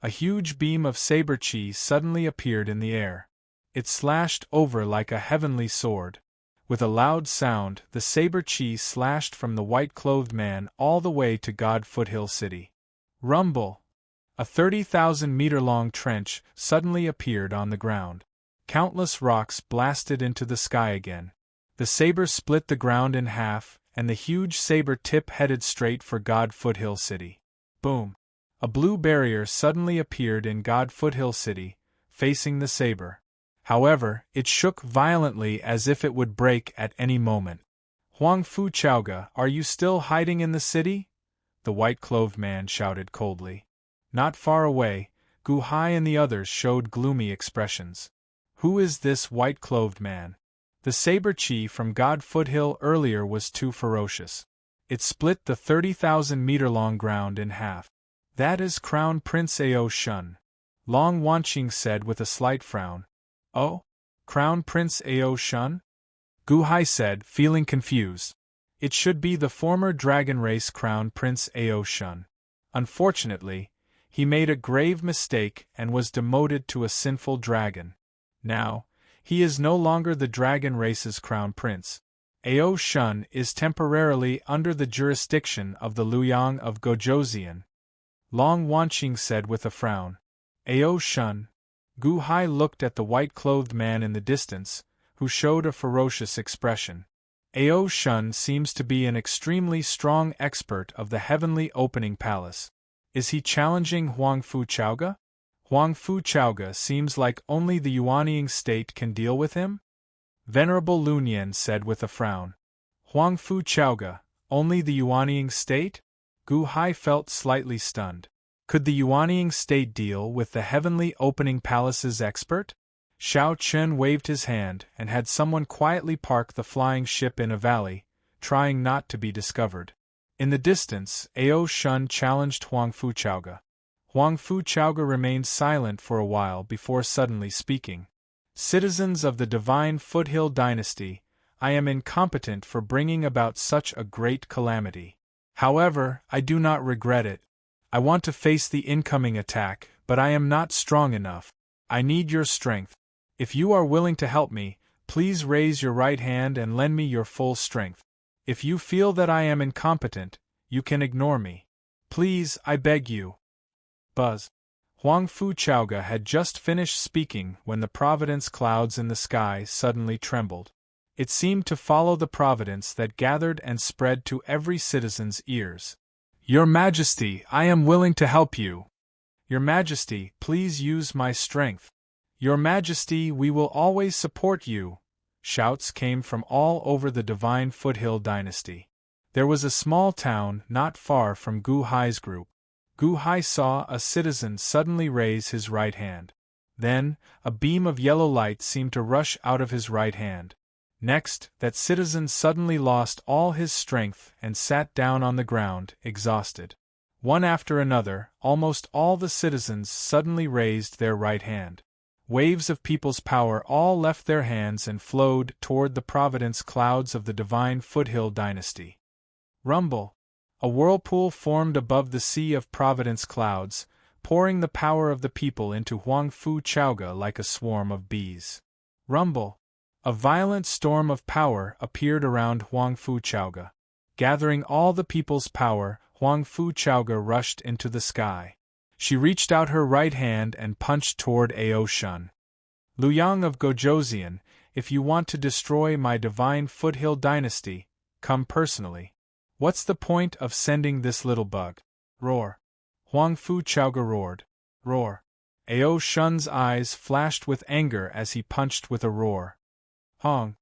A huge beam of saber chi suddenly appeared in the air. It slashed over like a heavenly sword. With a loud sound, the saber chi slashed from the white-clothed man all the way to God Foothill City. Rumble! A 30,000-meter-long trench suddenly appeared on the ground. Countless rocks blasted into the sky again. The saber split the ground in half, and the huge saber tip headed straight for God Foothill City. Boom! A blue barrier suddenly appeared in God Foothill City, facing the saber. However, it shook violently as if it would break at any moment. Huang Fuchauga, are you still hiding in the city? The white-clothed man shouted coldly. Not far away, Gu Hai and the others showed gloomy expressions. Who is this white-clothed man? The saber chi from God Foothill earlier was too ferocious. It split the 30,000-meter-long ground in half. That is Crown Prince Ao Shun, Long Wanqing said with a slight frown. Oh? Crown Prince Ao Shun? Gu Hai said, feeling confused. It should be the former dragon race Crown Prince Ao Shun. Unfortunately, he made a grave mistake and was demoted to a sinful dragon. Now, he is no longer the dragon race's crown prince. Ao Shun is temporarily under the jurisdiction of the Luoyang of Gojoseon. Long Wanqing said with a frown. Ao Shun. Gu Hai looked at the white-clothed man in the distance, who showed a ferocious expression. Ao Shun seems to be an extremely strong expert of the heavenly opening palace. Is he challenging Huang Fu Chaoga? Huang Fu Chaoga seems like only the Yuanying state can deal with him? Venerable Lunyan said with a frown. Huang Fu Chaoga, only the Yuanying state? Gu Hai felt slightly stunned. Could the Yuanying state deal with the heavenly opening palace's expert? Xiao Chen waved his hand and had someone quietly park the flying ship in a valley, trying not to be discovered. In the distance, Ao Shun challenged Huang Fu Chaoga. Huang Fu Chaoga remained silent for a while before suddenly speaking. Citizens of the Divine Foothill Dynasty, I am incompetent for bringing about such a great calamity. However, I do not regret it. I want to face the incoming attack, but I am not strong enough. I need your strength. If you are willing to help me, please raise your right hand and lend me your full strength. If you feel that I am incompetent, you can ignore me. Please, I beg you. Buzz. Huang Fu Chaoga had just finished speaking when the providence clouds in the sky suddenly trembled. It seemed to follow the providence that gathered and spread to every citizen's ears. Your Majesty, I am willing to help you. Your Majesty, please use my strength. Your Majesty, we will always support you. Shouts came from all over the Divine Foothill Dynasty. There was a small town not far from Gu Hai's group. Gu Hai saw a citizen suddenly raise his right hand. Then, a beam of yellow light seemed to rush out of his right hand. Next, that citizen suddenly lost all his strength and sat down on the ground, exhausted. One after another, almost all the citizens suddenly raised their right hand. Waves of people's power all left their hands and flowed toward the providence clouds of the Divine Foothill Dynasty. Rumble. A whirlpool formed above the sea of providence clouds, pouring the power of the people into Huang Fu Chaoga like a swarm of bees. Rumble. A violent storm of power appeared around Huang Fu Chaoga. Gathering all the people's power, Huang Fu Chaoga rushed into the sky. She reached out her right hand and punched toward Ao Shun. Luoyang of Gojoseon, if you want to destroy my Divine Foothill Dynasty, come personally. What's the point of sending this little bug? Roar. Huang Fu Chaoga roared. Roar. Ao Shun's eyes flashed with anger as he punched with a roar. Hong.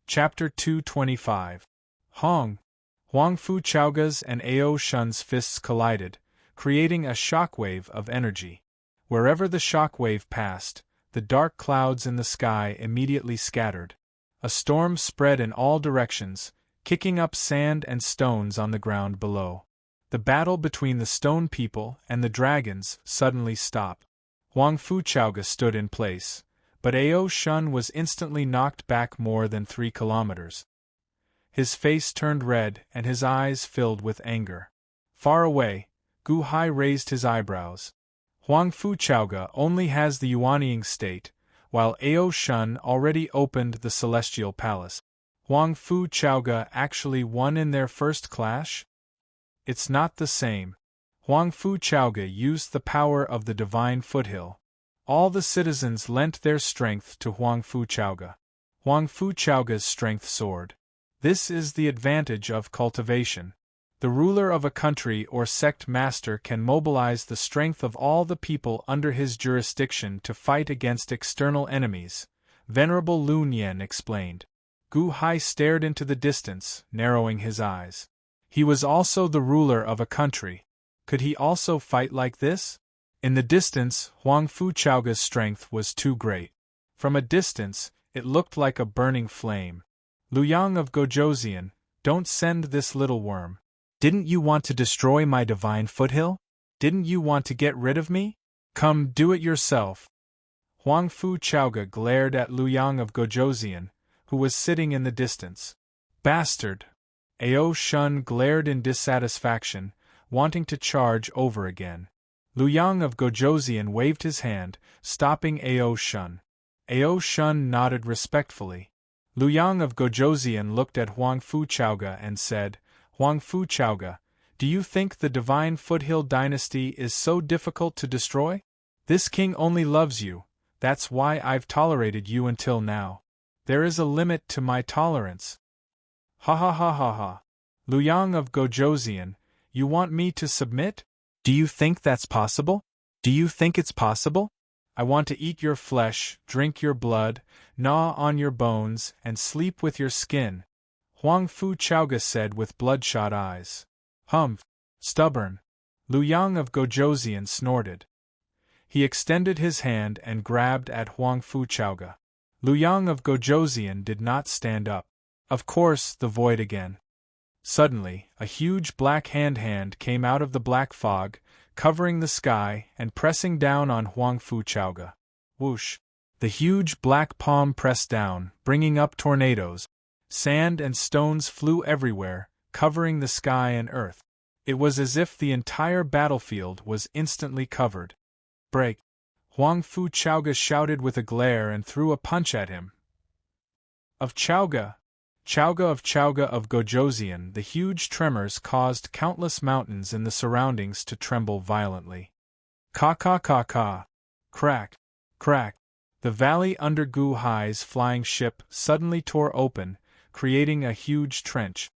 Chapter 225. Hong. Huang Fu Chaoga's and Ao Shun's fists collided, creating a shockwave of energy. Wherever the shockwave passed, the dark clouds in the sky immediately scattered. A storm spread in all directions, kicking up sand and stones on the ground below. The battle between the stone people and the dragons suddenly stopped. Huang Fu Chaoga stood in place, but Ao Shun was instantly knocked back more than 3 kilometers. His face turned red and his eyes filled with anger. Far away, Gu Hai raised his eyebrows. Huang Fu Chaoga only has the Yuanying state, while Ao Shun already opened the Celestial Palace. Huang Fu Chaoga actually won in their first clash? It's not the same. Huang Fu Chaoga used the power of the Divine Foothill. All the citizens lent their strength to Huang Fu Chaoga. Huang Fu Chaoga's strength soared. This is the advantage of cultivation. The ruler of a country or sect master can mobilize the strength of all the people under his jurisdiction to fight against external enemies, Venerable Lunyan explained. Gu Hai stared into the distance, narrowing his eyes. He was also the ruler of a country. Could he also fight like this? In the distance, Huang Fu Chaoga's strength was too great. From a distance, it looked like a burning flame. Luyang of Gojoseon, don't send this little worm. Didn't you want to destroy my divine foothill? Didn't you want to get rid of me? Come, do it yourself. Huang Fu Chaoga glared at Luyang of Gojoseon, who was sitting in the distance. Bastard! Ao Shun glared in dissatisfaction, wanting to charge over again. Luyang of Gojoseon waved his hand, stopping Ao Shun. Ao Shun nodded respectfully. Luyang of Gojoseon looked at Huang Fu Chaoga and said, Huang Fu Chaoga, do you think the divine foothill dynasty is so difficult to destroy? This king only loves you, that's why I've tolerated you until now. There is a limit to my tolerance. Ha ha ha ha ha. Luyang of Gojoseon, you want me to submit? Do you think that's possible? Do you think it's possible? I want to eat your flesh, drink your blood, gnaw on your bones, and sleep with your skin, Huang Fu Chaoga said with bloodshot eyes. Humph! Stubborn! Luyang of Gojoseon snorted. He extended his hand and grabbed at Huang Fu Chaoga. Luyang of Gojoseon did not stand up. Of course, the void again. Suddenly, a huge black hand came out of the black fog, covering the sky and pressing down on Huang Fu Chaoga. Whoosh! The huge black palm pressed down, bringing up tornadoes. Sand and stones flew everywhere, covering the sky and earth. It was as if the entire battlefield was instantly covered. Break! Huang Fu Chaoga shouted with a glare and threw a punch at him. Of Chaoga of Gojoseon, the huge tremors caused countless mountains in the surroundings to tremble violently. Ka. Crack. Crack. The valley under Gu Hai's flying ship suddenly tore open, creating a huge trench.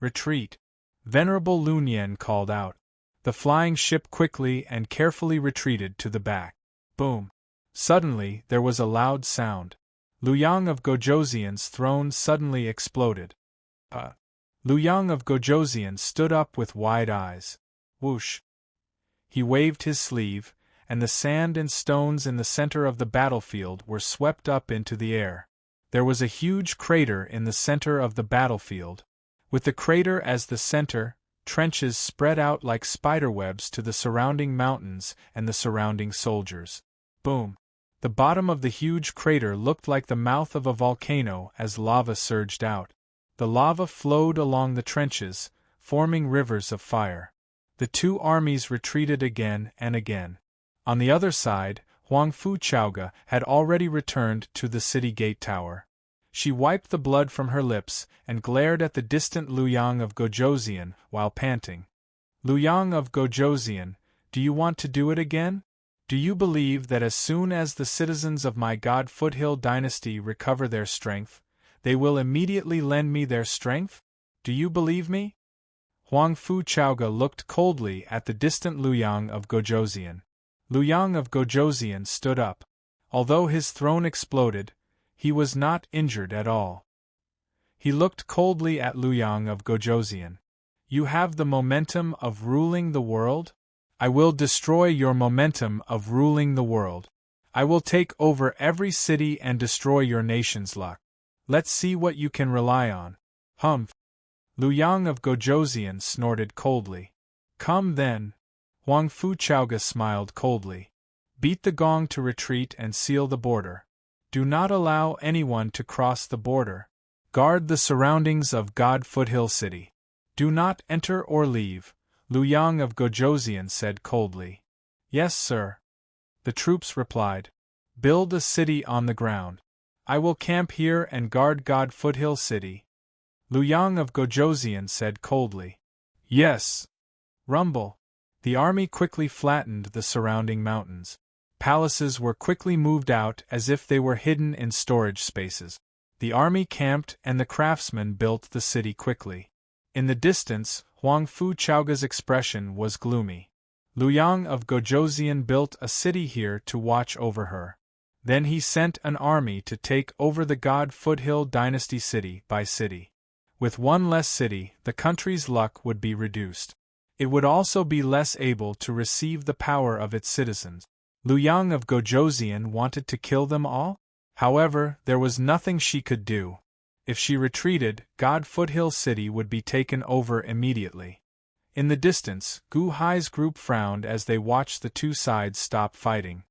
Retreat! Venerable Lunyan called out. The flying ship quickly and carefully retreated to the back. Boom! Suddenly, there was a loud sound. Luyang of Gojoseon's throne suddenly exploded. Luyang of Gojoseon stood up with wide eyes. Whoosh! He waved his sleeve, and the sand and stones in the center of the battlefield were swept up into the air. There was a huge crater in the center of the battlefield. With the crater as the center, trenches spread out like spiderwebs to the surrounding mountains and the surrounding soldiers. Boom! The bottom of the huge crater looked like the mouth of a volcano as lava surged out. The lava flowed along the trenches, forming rivers of fire. The two armies retreated again and again. On the other side, Huang Fu Chaoga had already returned to the city gate tower. She wiped the blood from her lips and glared at the distant Luyang of Gojoseon while panting. Luyang of Gojoseon, do you want to do it again? Do you believe that as soon as the citizens of my God Foothill dynasty recover their strength, they will immediately lend me their strength? Do you believe me? Huang Fu Chaoga looked coldly at the distant Luyang of Gojoseon. Luyang of Gojoseon stood up. Although his throne exploded, he was not injured at all. He looked coldly at Luyang of Gojoseon. You have the momentum of ruling the world? I will destroy your momentum of ruling the world. I will take over every city and destroy your nation's luck. Let's see what you can rely on. Humph! Luyang of Gojoseon snorted coldly. Come then. Huang Fu Chaoga smiled coldly. Beat the gong to retreat and seal the border. Do not allow anyone to cross the border. Guard the surroundings of God Foothill City. Do not enter or leave, Luyang of Gojoseon said coldly. Yes, sir. The troops replied. Build a city on the ground. I will camp here and guard God Foothill City. Luyang of Gojoseon said coldly. Yes. Rumble. The army quickly flattened the surrounding mountains. Palaces were quickly moved out as if they were hidden in storage spaces. The army camped and the craftsmen built the city quickly. In the distance, Huang Fu Chaoga's expression was gloomy. Luyang of Gojoseon built a city here to watch over her. Then he sent an army to take over the God Foothill dynasty city by city. With one less city, the country's luck would be reduced. It would also be less able to receive the power of its citizens. Liu Yang of Gojoseon wanted to kill them all? However, there was nothing she could do. If she retreated, God Foothill City would be taken over immediately. In the distance, Gu Hai's group frowned as they watched the two sides stop fighting.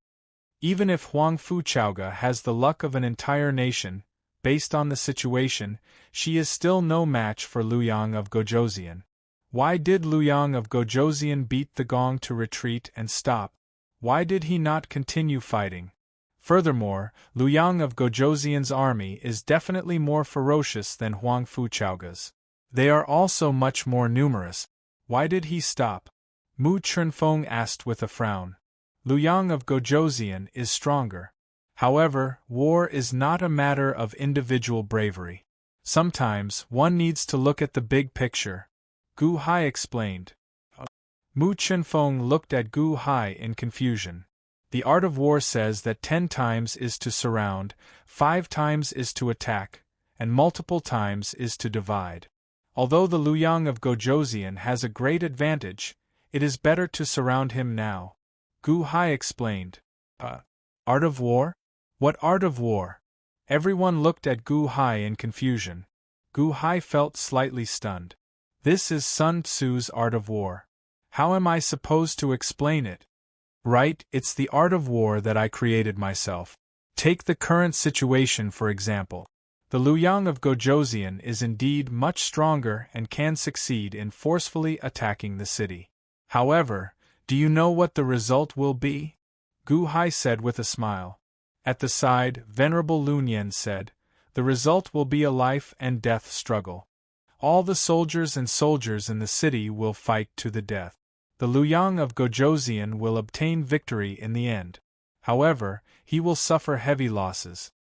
Even if Huang Fuchaoga has the luck of an entire nation, based on the situation, she is still no match for Liu Yang of Gojoseon. Why did Liu Yang of Gojoseon beat the gong to retreat and stop? Why did he not continue fighting? Furthermore, Liu Yang of Gojoseon's army is definitely more ferocious than Huang Fuchaoga's. They are also much more numerous. Why did he stop? Mu Chunfeng asked with a frown. Liu Yang of Gojoseon is stronger. However, war is not a matter of individual bravery. Sometimes, one needs to look at the big picture. Gu Hai explained. Mu Chunfeng looked at Gu Hai in confusion. The art of war says that 10 times is to surround, 5 times is to attack, and multiple times is to divide. Although the Liu Yang of Gojoseon has a great advantage, it is better to surround him now. Gu Hai explained. Art of war? What art of war? Everyone looked at Gu Hai in confusion. Gu Hai felt slightly stunned. This is Sun Tzu's art of war. How am I supposed to explain it? Right, it's the art of war that I created myself. Take the current situation for example. The Liu Yang of Gojoseon is indeed much stronger and can succeed in forcefully attacking the city. However, do you know what the result will be? Gu Hai said with a smile. At the side, Venerable Lun Yen said, the result will be a life and death struggle. All the soldiers and soldiers in the city will fight to the death. The Liu Yang of Gojoseon will obtain victory in the end. However, he will suffer heavy losses.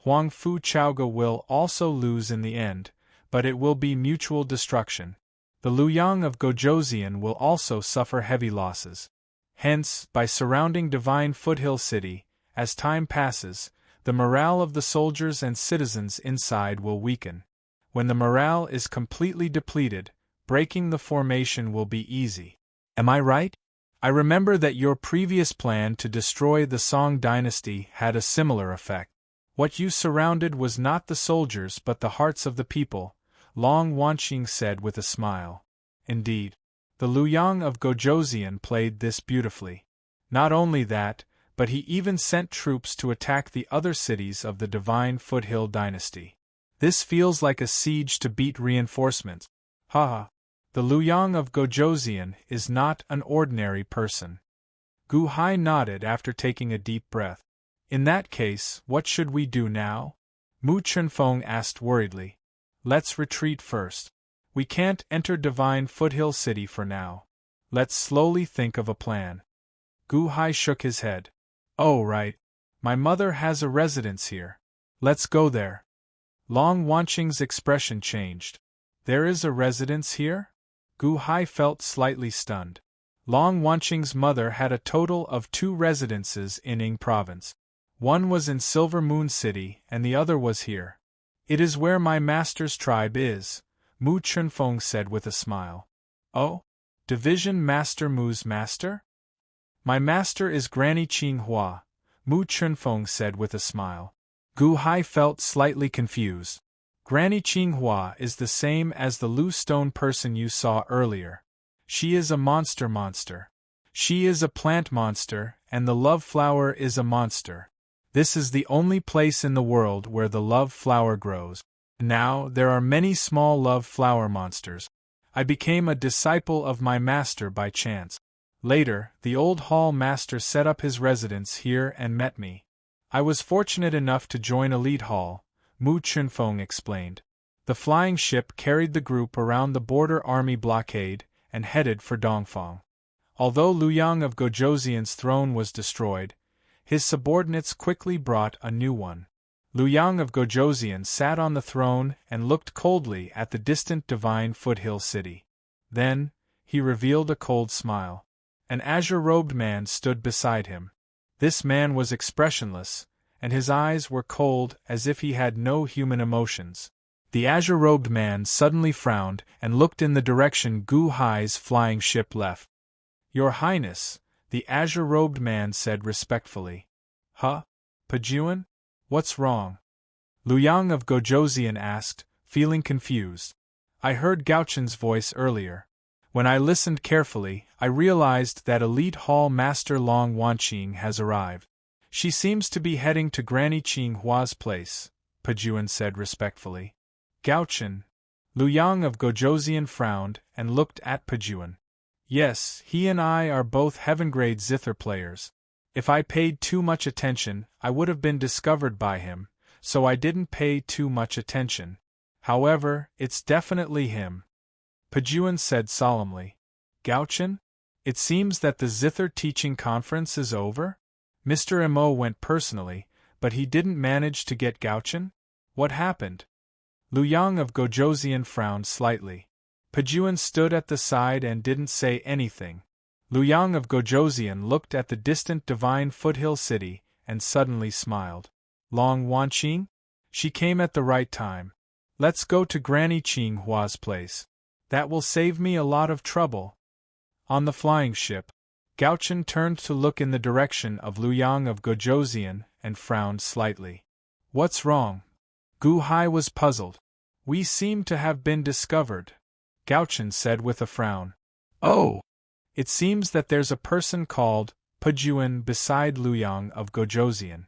Huang Fuchaoga will also lose in the end, but it will be mutual destruction. The Liu Yang of Gojoseon will also suffer heavy losses. Hence, by surrounding Divine Foothill City, as time passes, the morale of the soldiers and citizens inside will weaken. When the morale is completely depleted, breaking the formation will be easy. Am I right? I remember that your previous plan to destroy the Song dynasty had a similar effect. What you surrounded was not the soldiers but the hearts of the people, Long Wanqing said with a smile. Indeed. The Liu Yang of Gojoseon played this beautifully. Not only that, but he even sent troops to attack the other cities of the Divine Foothill dynasty. This feels like a siege to beat reinforcements. Haha. The Liu Yang of Gojoseon is not an ordinary person. Gu Hai nodded after taking a deep breath. In that case, what should we do now? Mu Chunfeng asked worriedly. Let's retreat first. We can't enter Divine Foothill City for now. Let's slowly think of a plan. Gu Hai shook his head. Oh right. My mother has a residence here. Let's go there. Long Wanqing's expression changed. There is a residence here? Gu Hai felt slightly stunned. Long Wanqing's mother had a total of 2 residences in Ying Province. One was in Silver Moon City and the other was here. It is where my master's tribe is, Mu Chunfeng said with a smile. Oh? Division Master Mu's master? My master is Granny Qinghua, Mu Chunfeng said with a smile. Gu Hai felt slightly confused. Granny Qinghua is the same as the Lu Stone person you saw earlier. She is a monster. She is a plant monster, and the love flower is a monster. This is the only place in the world where the love flower grows. Now, there are many small love flower monsters. I became a disciple of my master by chance. Later, the old hall master set up his residence here and met me. I was fortunate enough to join Elite Hall, Mu Chunfeng explained. The flying ship carried the group around the border army blockade and headed for Dongfang. Although Liu Yang of Gojoseon's throne was destroyed, his subordinates quickly brought a new one. Liu Yang of Gojoseon sat on the throne and looked coldly at the distant Divine Foothill City. Then, he revealed a cold smile. An azure-robed man stood beside him. This man was expressionless, and his eyes were cold as if he had no human emotions. The azure-robed man suddenly frowned and looked in the direction Gu Hai's flying ship left. Your Highness, the azure-robed man said respectfully. Huh? Pajuan? What's wrong? Luyang of Gojoseon asked, feeling confused. I heard Gauchen's voice earlier. When I listened carefully, I realized that Elite Hall Master Long Wanqing has arrived. She seems to be heading to Granny Qinghua's place, Pajuan said respectfully. Gauchen. Luyang of Gojoseon frowned and looked at Pajuan. Yes, he and I are both heaven-grade zither players. If I paid too much attention, I would have been discovered by him, so I didn't pay too much attention. However, it's definitely him. Pajuan said solemnly. Gauchen? It seems that the Zither teaching conference is over? Mr. Mo went personally, but he didn't manage to get Gauchen? What happened? Luyang of Gojoseon frowned slightly. Pajuan stood at the side and didn't say anything. Luyang of Gojoseon looked at the distant divine foothill city and suddenly smiled. Long Wanqing? She came at the right time. Let's go to Granny Qinghua's place. That will save me a lot of trouble. On the flying ship, Gauchen turned to look in the direction of Luyang of Gojoseon and frowned slightly. What's wrong? Gu Hai was puzzled. We seem to have been discovered, Gauchen said with a frown. Oh! It seems that there's a person called Pajuan beside Luyang of Gojoseon.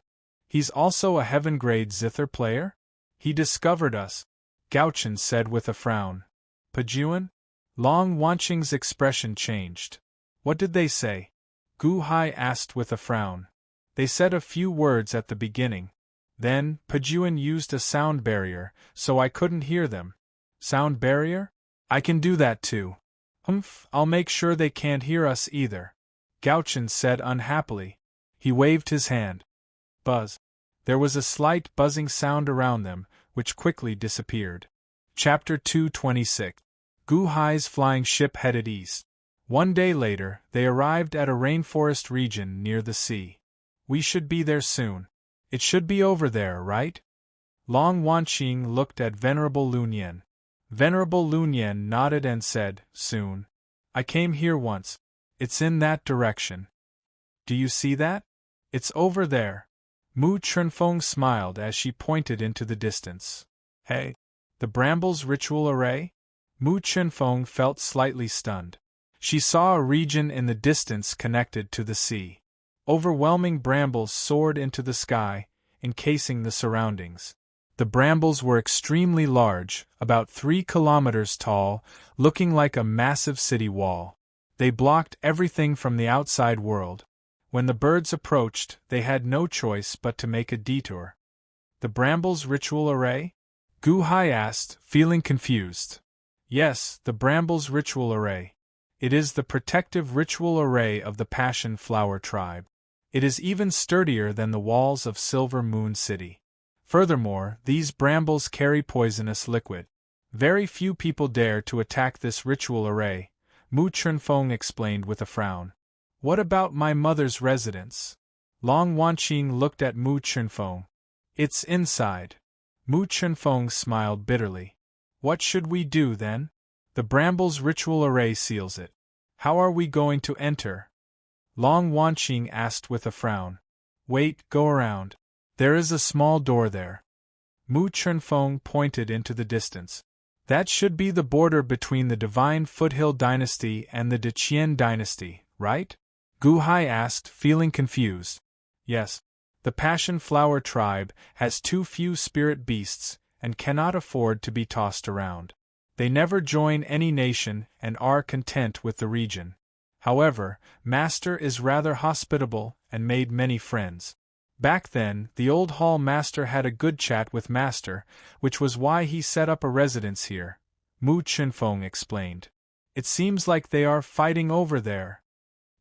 He's also a heaven-grade zither player? He discovered us, Gauchen said with a frown. Pajuan? Long Wanqing's expression changed. What did they say? Gu Hai asked with a frown. They said a few words at the beginning. Then, Pajuan used a sound barrier, so I couldn't hear them. Sound barrier? I can do that too. I'll make sure they can't hear us either, Gauchen said unhappily. He waved his hand. Buzz. There was a slight buzzing sound around them, which quickly disappeared. Chapter 226. Gu Hai's flying ship headed east. One day later, they arrived at a rainforest region near the sea. We should be there soon. It should be over there, right? Long Wanqing looked at Venerable Lunyan. Venerable Lunyan nodded and said, Soon. I came here once. It's in that direction. Do you see that? It's over there. Mu Chunfeng smiled as she pointed into the distance. Hey, the Brambles Ritual Array? Mu Chunfeng felt slightly stunned. She saw a region in the distance connected to the sea. Overwhelming brambles soared into the sky, encasing the surroundings. The brambles were extremely large, about 3 kilometers tall, looking like a massive city wall. They blocked everything from the outside world. When the birds approached, they had no choice but to make a detour. The Brambles Ritual Array? Gu Hai asked, feeling confused. Yes, the Brambles Ritual Array. It is the protective ritual array of the Passion Flower tribe. It is even sturdier than the walls of Silver Moon City. Furthermore, these brambles carry poisonous liquid. Very few people dare to attack this ritual array, Mu Chunfeng explained with a frown. What about my mother's residence? Long Wanqing looked at Mu Chunfeng. It's inside. Mu Chunfeng smiled bitterly. What should we do then? The brambles ritual array seals it. How are we going to enter? Long Wanqing asked with a frown. Wait, go around. There is a small door there. Mu Chunfeng pointed into the distance. That should be the border between the Divine Foothill Dynasty and the Deqian Dynasty, right? Gu Hai asked, feeling confused. Yes. The Passion Flower tribe has too few spirit beasts and cannot afford to be tossed around. They never join any nation and are content with the region. However, Master is rather hospitable and made many friends. Back then, the old hall master had a good chat with Master, which was why he set up a residence here, Mu Chunfeng explained. It seems like they are fighting over there,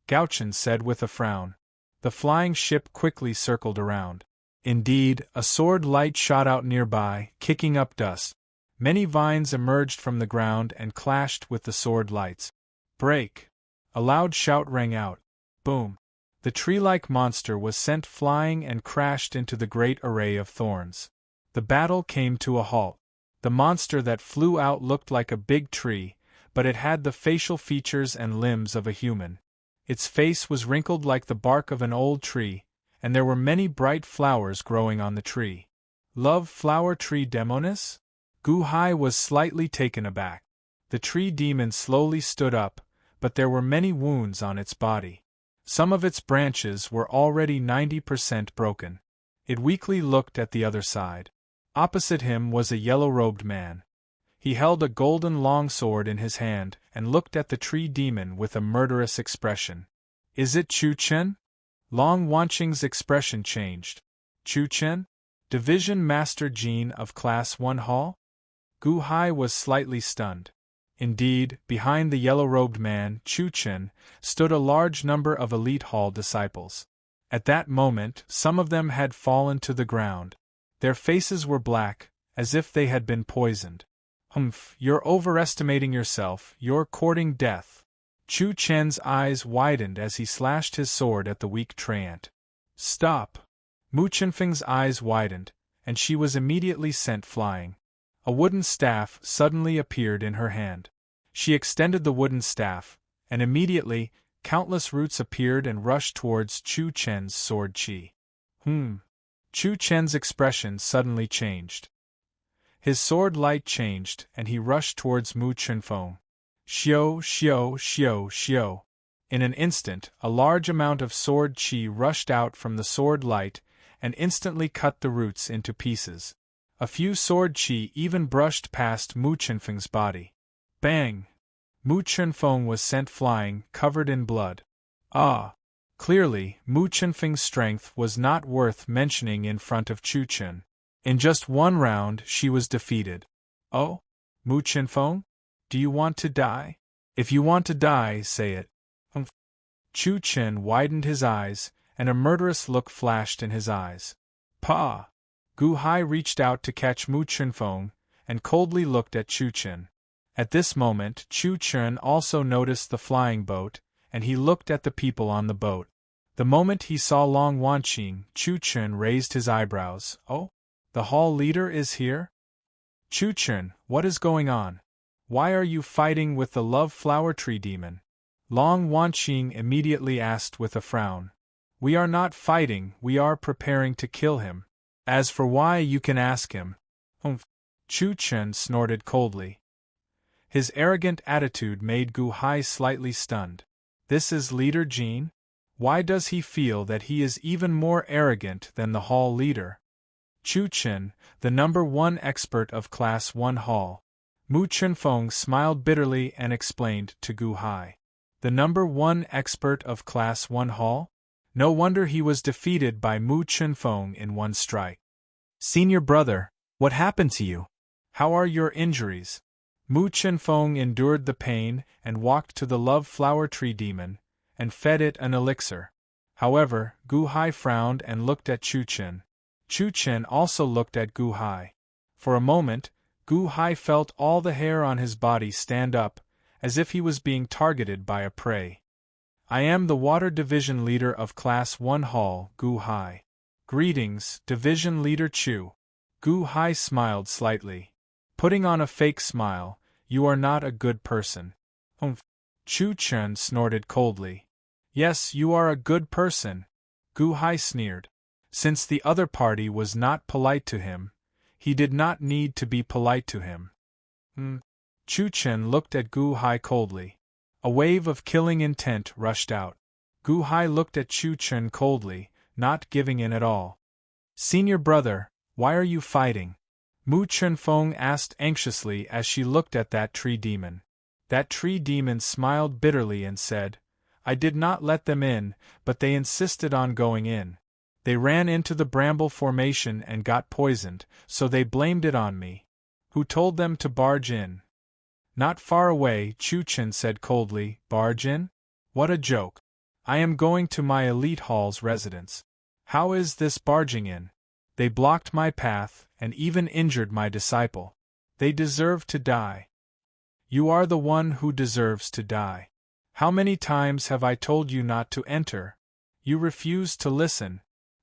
Gauchen said with a frown. The flying ship quickly circled around. Indeed, a sword light shot out nearby, kicking up dust. Many vines emerged from the ground and clashed with the sword lights. Break! A loud shout rang out. Boom! The tree-like monster was sent flying and crashed into the great array of thorns. The battle came to a halt. The monster that flew out looked like a big tree, but it had the facial features and limbs of a human. Its face was wrinkled like the bark of an old tree, and there were many bright flowers growing on the tree. Love flower tree demonis? Gu-hai was slightly taken aback. The tree demon slowly stood up, but there were many wounds on its body. Some of its branches were already 90% broken. It weakly looked at the other side. Opposite him was a yellow-robed man. He held a golden longsword in his hand and looked at the tree demon with a murderous expression. Is it Chu Chen? Long Wanqing's expression changed. Chu Chen? Division Master Jean of Class 1 Hall? Gu-hai was slightly stunned. Indeed, behind the yellow-robed man, Chu Chen, stood a large number of elite hall disciples. At that moment, some of them had fallen to the ground. Their faces were black, as if they had been poisoned. Humph, you're overestimating yourself, you're courting death. Chu Chen's eyes widened as he slashed his sword at the weak treant. Stop! Mu Chenfeng's eyes widened, and she was immediately sent flying. A wooden staff suddenly appeared in her hand. She extended the wooden staff, and immediately, countless roots appeared and rushed towards Chu Chen's sword chi. Chu Chen's expression suddenly changed. His sword light changed, and he rushed towards Mu Chenfeng. Xiao, xiao, xiao, xiao. In an instant, a large amount of sword chi rushed out from the sword light and instantly cut the roots into pieces. A few sword chi even brushed past Mu Chenfeng's body. Bang! Mu Chenfeng was sent flying, covered in blood. Ah! Clearly, Mu Chenfeng's strength was not worth mentioning in front of Chu Chen. In just one round, she was defeated. Oh? Mu Chenfeng? Do you want to die? If you want to die, say it. Chu Chen widened his eyes, and a murderous look flashed in his eyes. Pa! Gu-hai reached out to catch Mu Chenfeng, and coldly looked at Chu Chen. At this moment, Chu Chen also noticed the flying boat, and he looked at the people on the boat. The moment he saw Long Wanqing, Chu Chen raised his eyebrows. Oh? The hall leader is here? Chu Chen, what is going on? Why are you fighting with the love flower tree demon? Long Wanqing immediately asked with a frown. We are not fighting, we are preparing to kill him. As for why, you can ask him. Chu Chen snorted coldly. His arrogant attitude made Gu-hai slightly stunned. This is Leader Jean? Why does he feel that he is even more arrogant than the hall leader? Chu Chen, the #1 expert of Class 1 Hall. Mu Chenfeng smiled bitterly and explained to Gu-hai. The #1 expert of Class 1 Hall? No wonder he was defeated by Mu Chenfeng in one strike. Senior brother, what happened to you? How are your injuries? Mu Chenfeng endured the pain and walked to the love flower tree demon, and fed it an elixir. However, Gu-hai frowned and looked at Chu Chen. Chu Chen also looked at Gu-hai. For a moment, Gu-hai felt all the hair on his body stand up, as if he was being targeted by a prey. I am the Water Division Leader of Class 1 Hall, Gu-hai. Greetings, Division Leader Chu. Gu-hai smiled slightly. Putting on a fake smile, you are not a good person. Chu Chen snorted coldly. Yes, you are a good person. Gu-hai sneered. Since the other party was not polite to him, he did not need to be polite to him. Chu Chen looked at Gu-hai coldly. A wave of killing intent rushed out. Gu-hai looked at Chu Chen coldly, not giving in at all. Senior brother, why are you fighting? Mu Chenfeng asked anxiously as she looked at that tree demon. That tree demon smiled bitterly and said, I did not let them in, but they insisted on going in. They ran into the bramble formation and got poisoned, so they blamed it on me. Who told them to barge in? Not far away, Chu Chen said coldly, barge in? What a joke. I am going to my elite hall's residence. How is this barging in? They blocked my path, and even injured my disciple. They deserve to die. You are the one who deserves to die. How many times have I told you not to enter? You refuse to listen.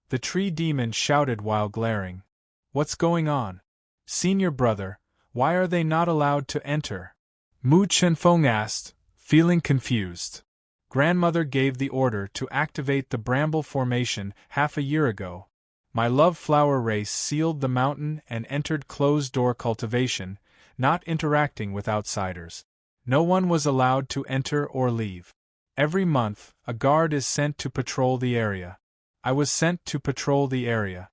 The tree demon shouted while glaring. What's going on? Senior brother, Why are they not allowed to enter? Mu Chenfeng asked, feeling confused. Grandmother gave the order to activate the bramble formation half a year ago. My love flower race sealed the mountain and entered closed-door cultivation, not interacting with outsiders. No one was allowed to enter or leave. Every month, a guard is sent to patrol the area. I was sent to patrol the area.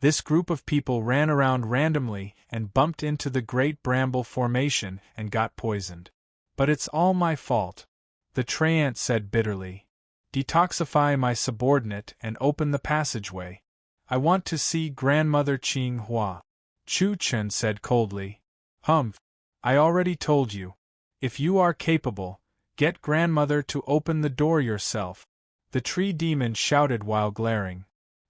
This group of people ran around randomly and bumped into the Great Bramble Formation and got poisoned. But it's all my fault, the treant said bitterly. Detoxify my subordinate and open the passageway. I want to see Grandmother Qing Hua. Chu Chen said coldly. Humph. I already told you. If you are capable, get Grandmother to open the door yourself. The tree demon shouted while glaring.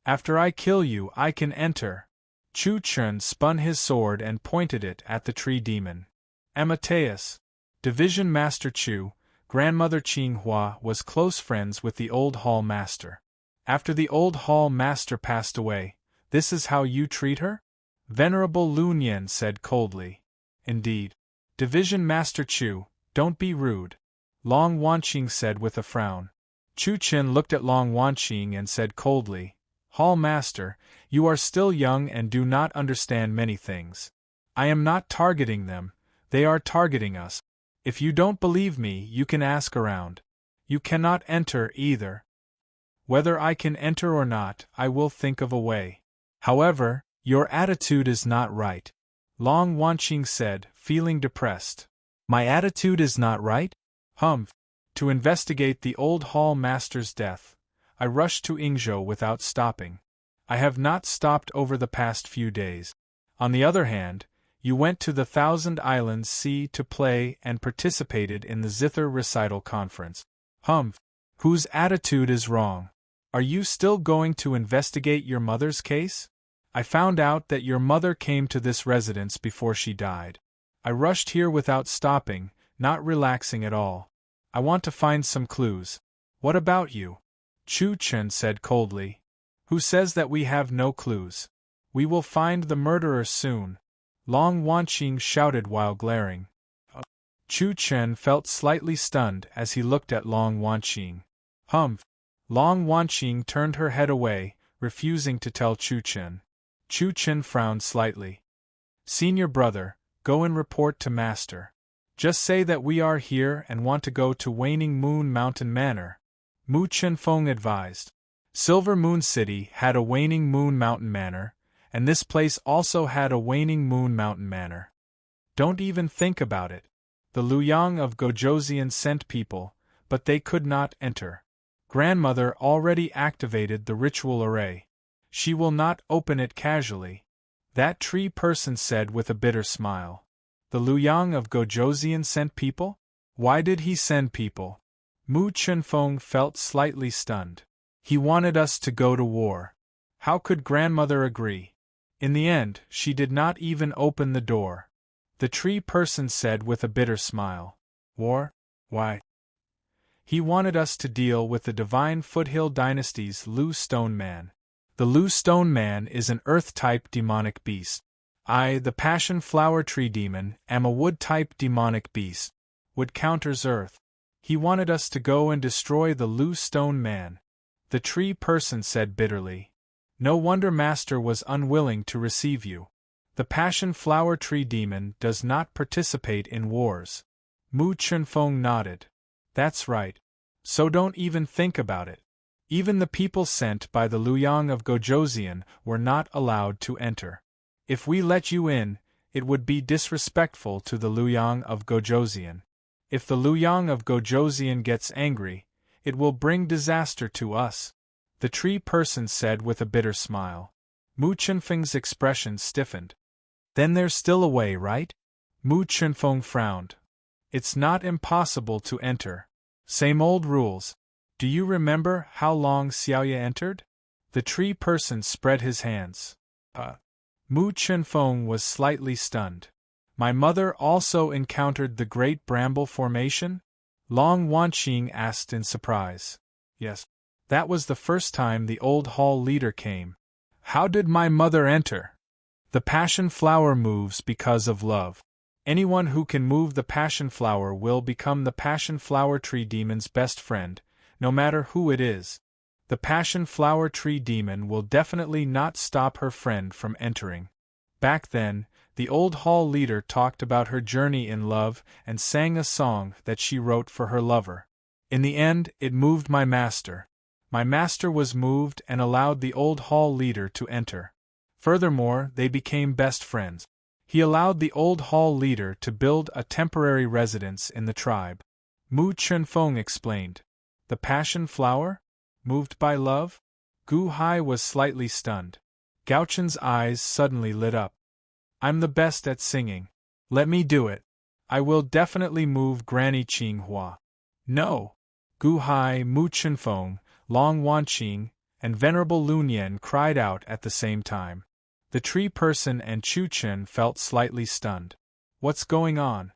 After I kill you, I can enter. Chu Chen spun his sword and pointed it at the tree demon. Amateus. Division Master Chu, Grandmother Qing Hua was close friends with the old hall master. After the old hall master passed away, this is how you treat her? Venerable Lu Nian said coldly. Indeed. Division Master Chu, don't be rude. Long Wanqing said with a frown. Chu Chen looked at Long Wanqing and said coldly, Hall Master, you are still young and do not understand many things. I am not targeting them, they are targeting us. If you don't believe me, you can ask around. You cannot enter either. Whether I can enter or not, I will think of a way. However, your attitude is not right. Long Wanqing said, feeling depressed. My attitude is not right? Humph. To investigate the old hall master's death, I rushed to Yingzhou without stopping. I have not stopped over the past few days. On the other hand, you went to the Thousand Islands Sea to play and participated in the Zither recital conference. Humph. Whose attitude is wrong? Are you still going to investigate your mother's case? I found out that your mother came to this residence before she died. I rushed here without stopping, not relaxing at all. I want to find some clues. What about you? Chu Chen said coldly. Who says that we have no clues? We will find the murderer soon. Long Wanqing shouted while glaring. Chu Chen felt slightly stunned as he looked at Long Wanqing. Humph. Long Wanqing turned her head away, refusing to tell Chu Chen. Chu Chen frowned slightly. Senior brother, go and report to Master. Just say that we are here and want to go to Waning Moon Mountain Manor. Mu Chenfeng advised. Silver Moon City had a Waning Moon Mountain Manor, and this place also had a Waning Moon Mountain Manor. Don't even think about it. The Luyang of Gojoseon sent people, but they could not enter. Grandmother already activated the ritual array. She will not open it casually. That tree person said with a bitter smile. The Luyang of Gojoseon sent people? Why did he send people? Mu Chenfeng felt slightly stunned. He wanted us to go to war. How could Grandmother agree? In the end, she did not even open the door. The tree person said with a bitter smile. War? Why? He wanted us to deal with the Divine Foothill Dynasty's Lu Stone Man. The Lu Stone Man is an Earth-type demonic beast. I, the Passion Flower Tree Demon, am a Wood-type demonic beast. Wood counters Earth. He wanted us to go and destroy the Lu Stone Man. The tree person said bitterly. No wonder Master was unwilling to receive you. The Passion Flower Tree Demon does not participate in wars. Mu Chenfeng nodded. That's right. So don't even think about it. Even the people sent by the Luyang of Gojoseon were not allowed to enter. If we let you in, it would be disrespectful to the Luyang of Gojoseon. If the Luyang of Gojoseon gets angry, it will bring disaster to us. The tree person said with a bitter smile. Mu Chenfeng's expression stiffened. Then there's still a way, right? Mu Chenfeng frowned. It's not impossible to enter. Same old rules. Do you remember how long Xiaoye entered? The tree person spread his hands. Mu Chenfeng was slightly stunned. My mother also encountered the Great Bramble Formation? Long Wanqing asked in surprise. Yes. That was the first time the old hall leader came. How did my mother enter? The passion flower moves because of love. Anyone who can move the passion flower will become the passion flower tree demon's best friend, no matter who it is. The passion flower tree demon will definitely not stop her friend from entering. Back then, the old hall leader talked about her journey in love and sang a song that she wrote for her lover. In the end, it moved my master. My master was moved and allowed the old hall leader to enter. Furthermore, they became best friends. He allowed the old hall leader to build a temporary residence in the tribe. Mu Chunfeng explained. The passion flower? Moved by love? Gu Hai was slightly stunned. Gao-chen's eyes suddenly lit up. I'm the best at singing. Let me do it. I will definitely move Granny Qinghua. No! Gu Hai, Mu Chunfeng, Long Wanqing, and Venerable Lunyan cried out at the same time. The tree person and Chu Chen felt slightly stunned. What's going on?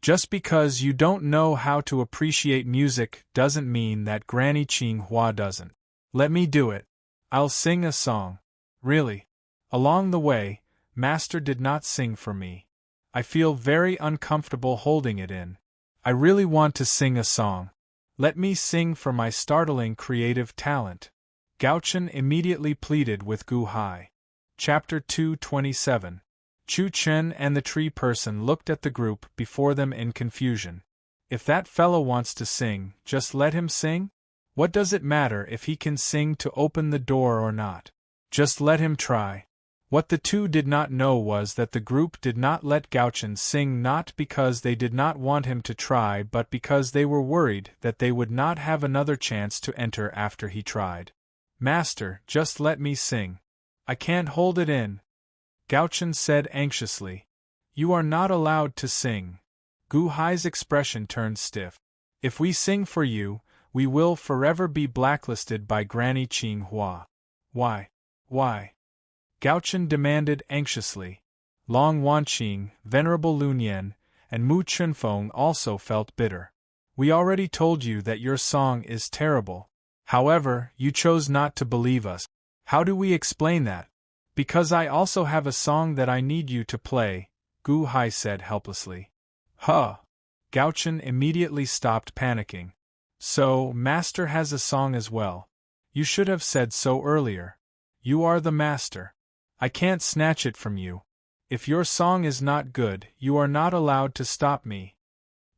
Just because you don't know how to appreciate music doesn't mean that Granny Qinghua doesn't. Let me do it. I'll sing a song. Really? Along the way, Master did not sing for me. I feel very uncomfortable holding it in. I really want to sing a song. Let me sing for my startling creative talent. Gao-chen immediately pleaded with Gu Hai. Chapter 227. Chu Chen and the tree person looked at the group before them in confusion. If that fellow wants to sing, just let him sing? What does it matter if he can sing to open the door or not? Just let him try. What the two did not know was that the group did not let Gao-chen sing not because they did not want him to try but because they were worried that they would not have another chance to enter after he tried. Master, just let me sing. I can't hold it in. Gao-chen said anxiously. You are not allowed to sing. Gu Hai's expression turned stiff. If we sing for you, we will forever be blacklisted by Granny Qinghua. Why? Why? Gao-chen demanded anxiously. Long Wanqing, Venerable Lunyan, and Mu Chunfeng also felt bitter. We already told you that your song is terrible. However, you chose not to believe us. How do we explain that? Because I also have a song that I need you to play, Gu Hai said helplessly. Huh! Gao-chen immediately stopped panicking. So, Master has a song as well. You should have said so earlier. You are the master. I can't snatch it from you. If your song is not good, you are not allowed to stop me.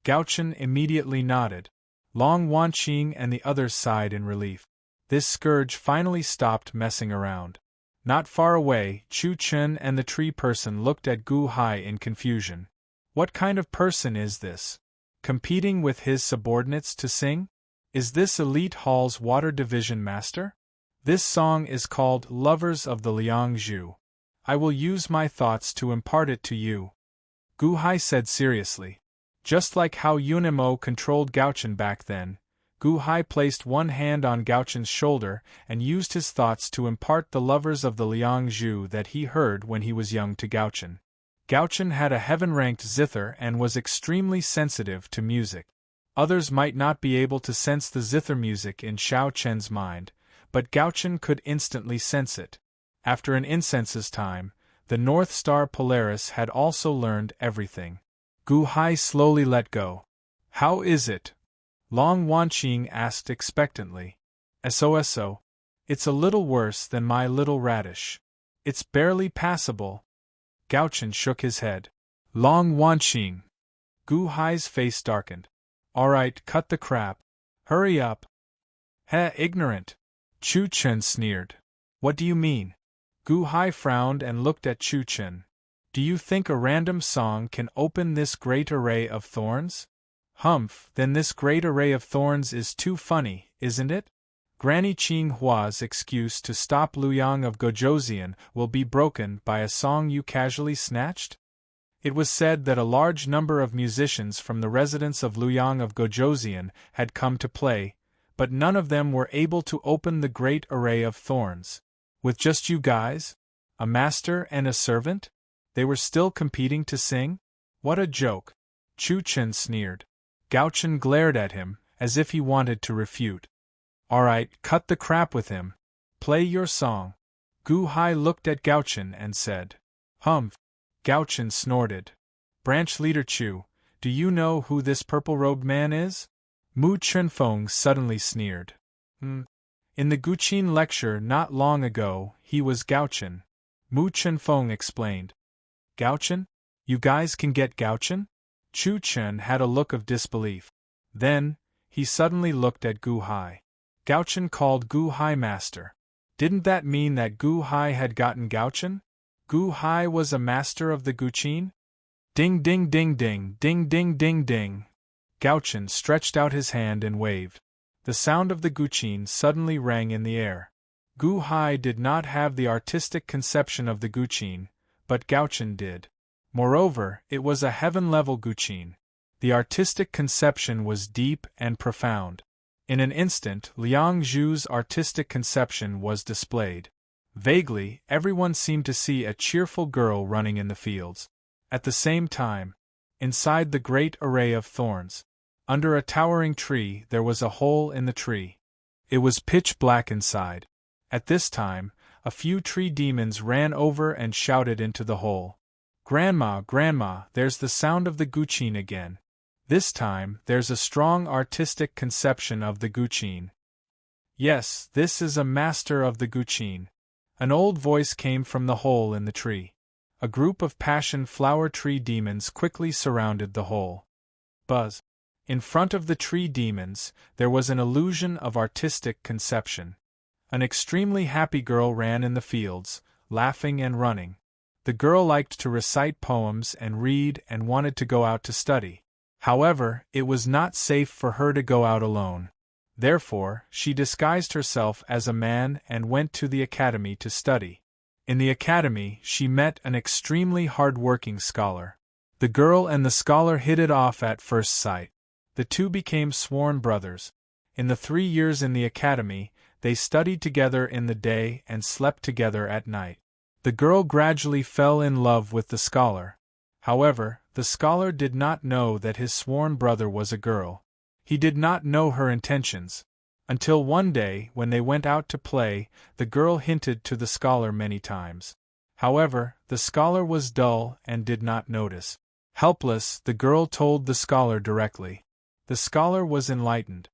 Gao-chen immediately nodded. Long Wanqing and the others sighed in relief. This scourge finally stopped messing around. Not far away, Chu Chen and the tree person looked at Gu Hai in confusion. What kind of person is this? Competing with his subordinates to sing? Is this Elite Hall's Water Division Master? This song is called Lovers of the Liangzhu. I will use my thoughts to impart it to you. Gu Hai said seriously. Just like how Yunimo controlled Gao-chen back then, Gu Hai placed one hand on Gao-chen's shoulder and used his thoughts to impart the lovers of the Liangzhu that he heard when he was young to Gao-chen. Gao-chen had a heaven-ranked zither and was extremely sensitive to music. Others might not be able to sense the zither music in Xiao Chen's mind, but Gao-chen could instantly sense it. After an incense's time, the North Star Polaris had also learned everything. Gu Hai slowly let go. How is it? Long Wanqing asked expectantly. So. It's a little worse than my little radish. It's barely passable. Gao-chen shook his head. Long Wanqing. Gu Hai's face darkened. Alright, cut the crap. Hurry up. Heh, ignorant. Chu Chen sneered. What do you mean? Gu Hai frowned and looked at Chu Chen. Do you think a random song can open this great array of thorns? Humph, then this great array of thorns is too funny, isn't it? Granny Qinghua's excuse to stop Luyang of Gojoseon will be broken by a song you casually snatched? It was said that a large number of musicians from the residence of Luyang of Gojoseon had come to play, but none of them were able to open the great array of thorns. With just you guys? A master and a servant? They were still competing to sing? What a joke! Chu Chen sneered. Gao-chen glared at him, as if he wanted to refute. Alright, cut the crap with him. Play your song. Gu Hai looked at Gao-chen and said. Humph. Gao-chen snorted. Branch Leader Chu, do you know who this purple-robed man is? Mu Chunfeng suddenly sneered. In the Guqin lecture not long ago, he was Gaochen. Mu Chunfeng explained. Gaochen? You guys can get Gaochen? Chu Chen had a look of disbelief. Then, he suddenly looked at Gu Hai. Gaochen called Gu Hai master. Didn't that mean that Gu Hai had gotten Gaochen? Gu Hai was a master of the Guqin? Ding ding ding ding ding ding ding ding. Gaochen stretched out his hand and waved. The sound of the Guqin suddenly rang in the air. Gu Hai did not have the artistic conception of the Guqin, but Gaochen did. Moreover, it was a heaven-level Guqin. The artistic conception was deep and profound. In an instant, Liang Zhu's artistic conception was displayed. Vaguely, everyone seemed to see a cheerful girl running in the fields. At the same time, inside the great array of thorns, under a towering tree, there was a hole in the tree. It was pitch black inside. At this time, a few tree demons ran over and shouted into the hole. Grandma, Grandma, there's the sound of the Guqin again. This time, there's a strong artistic conception of the Guqin. Yes, this is a master of the Guqin. An old voice came from the hole in the tree. A group of passion flower tree demons quickly surrounded the hole. Buzz. In front of the tree demons, there was an illusion of artistic conception. An extremely happy girl ran in the fields, laughing and running. The girl liked to recite poems and read and wanted to go out to study. However, it was not safe for her to go out alone. Therefore, she disguised herself as a man and went to the academy to study. In the academy, she met an extremely hard-working scholar. The girl and the scholar hit it off at first sight. The two became sworn brothers. In the 3 years in the academy, they studied together in the day and slept together at night. The girl gradually fell in love with the scholar. However, the scholar did not know that his sworn brother was a girl. He did not know her intentions. Until one day, when they went out to play, the girl hinted to the scholar many times. However, the scholar was dull and did not notice. Helpless, the girl told the scholar directly. The scholar was enlightened.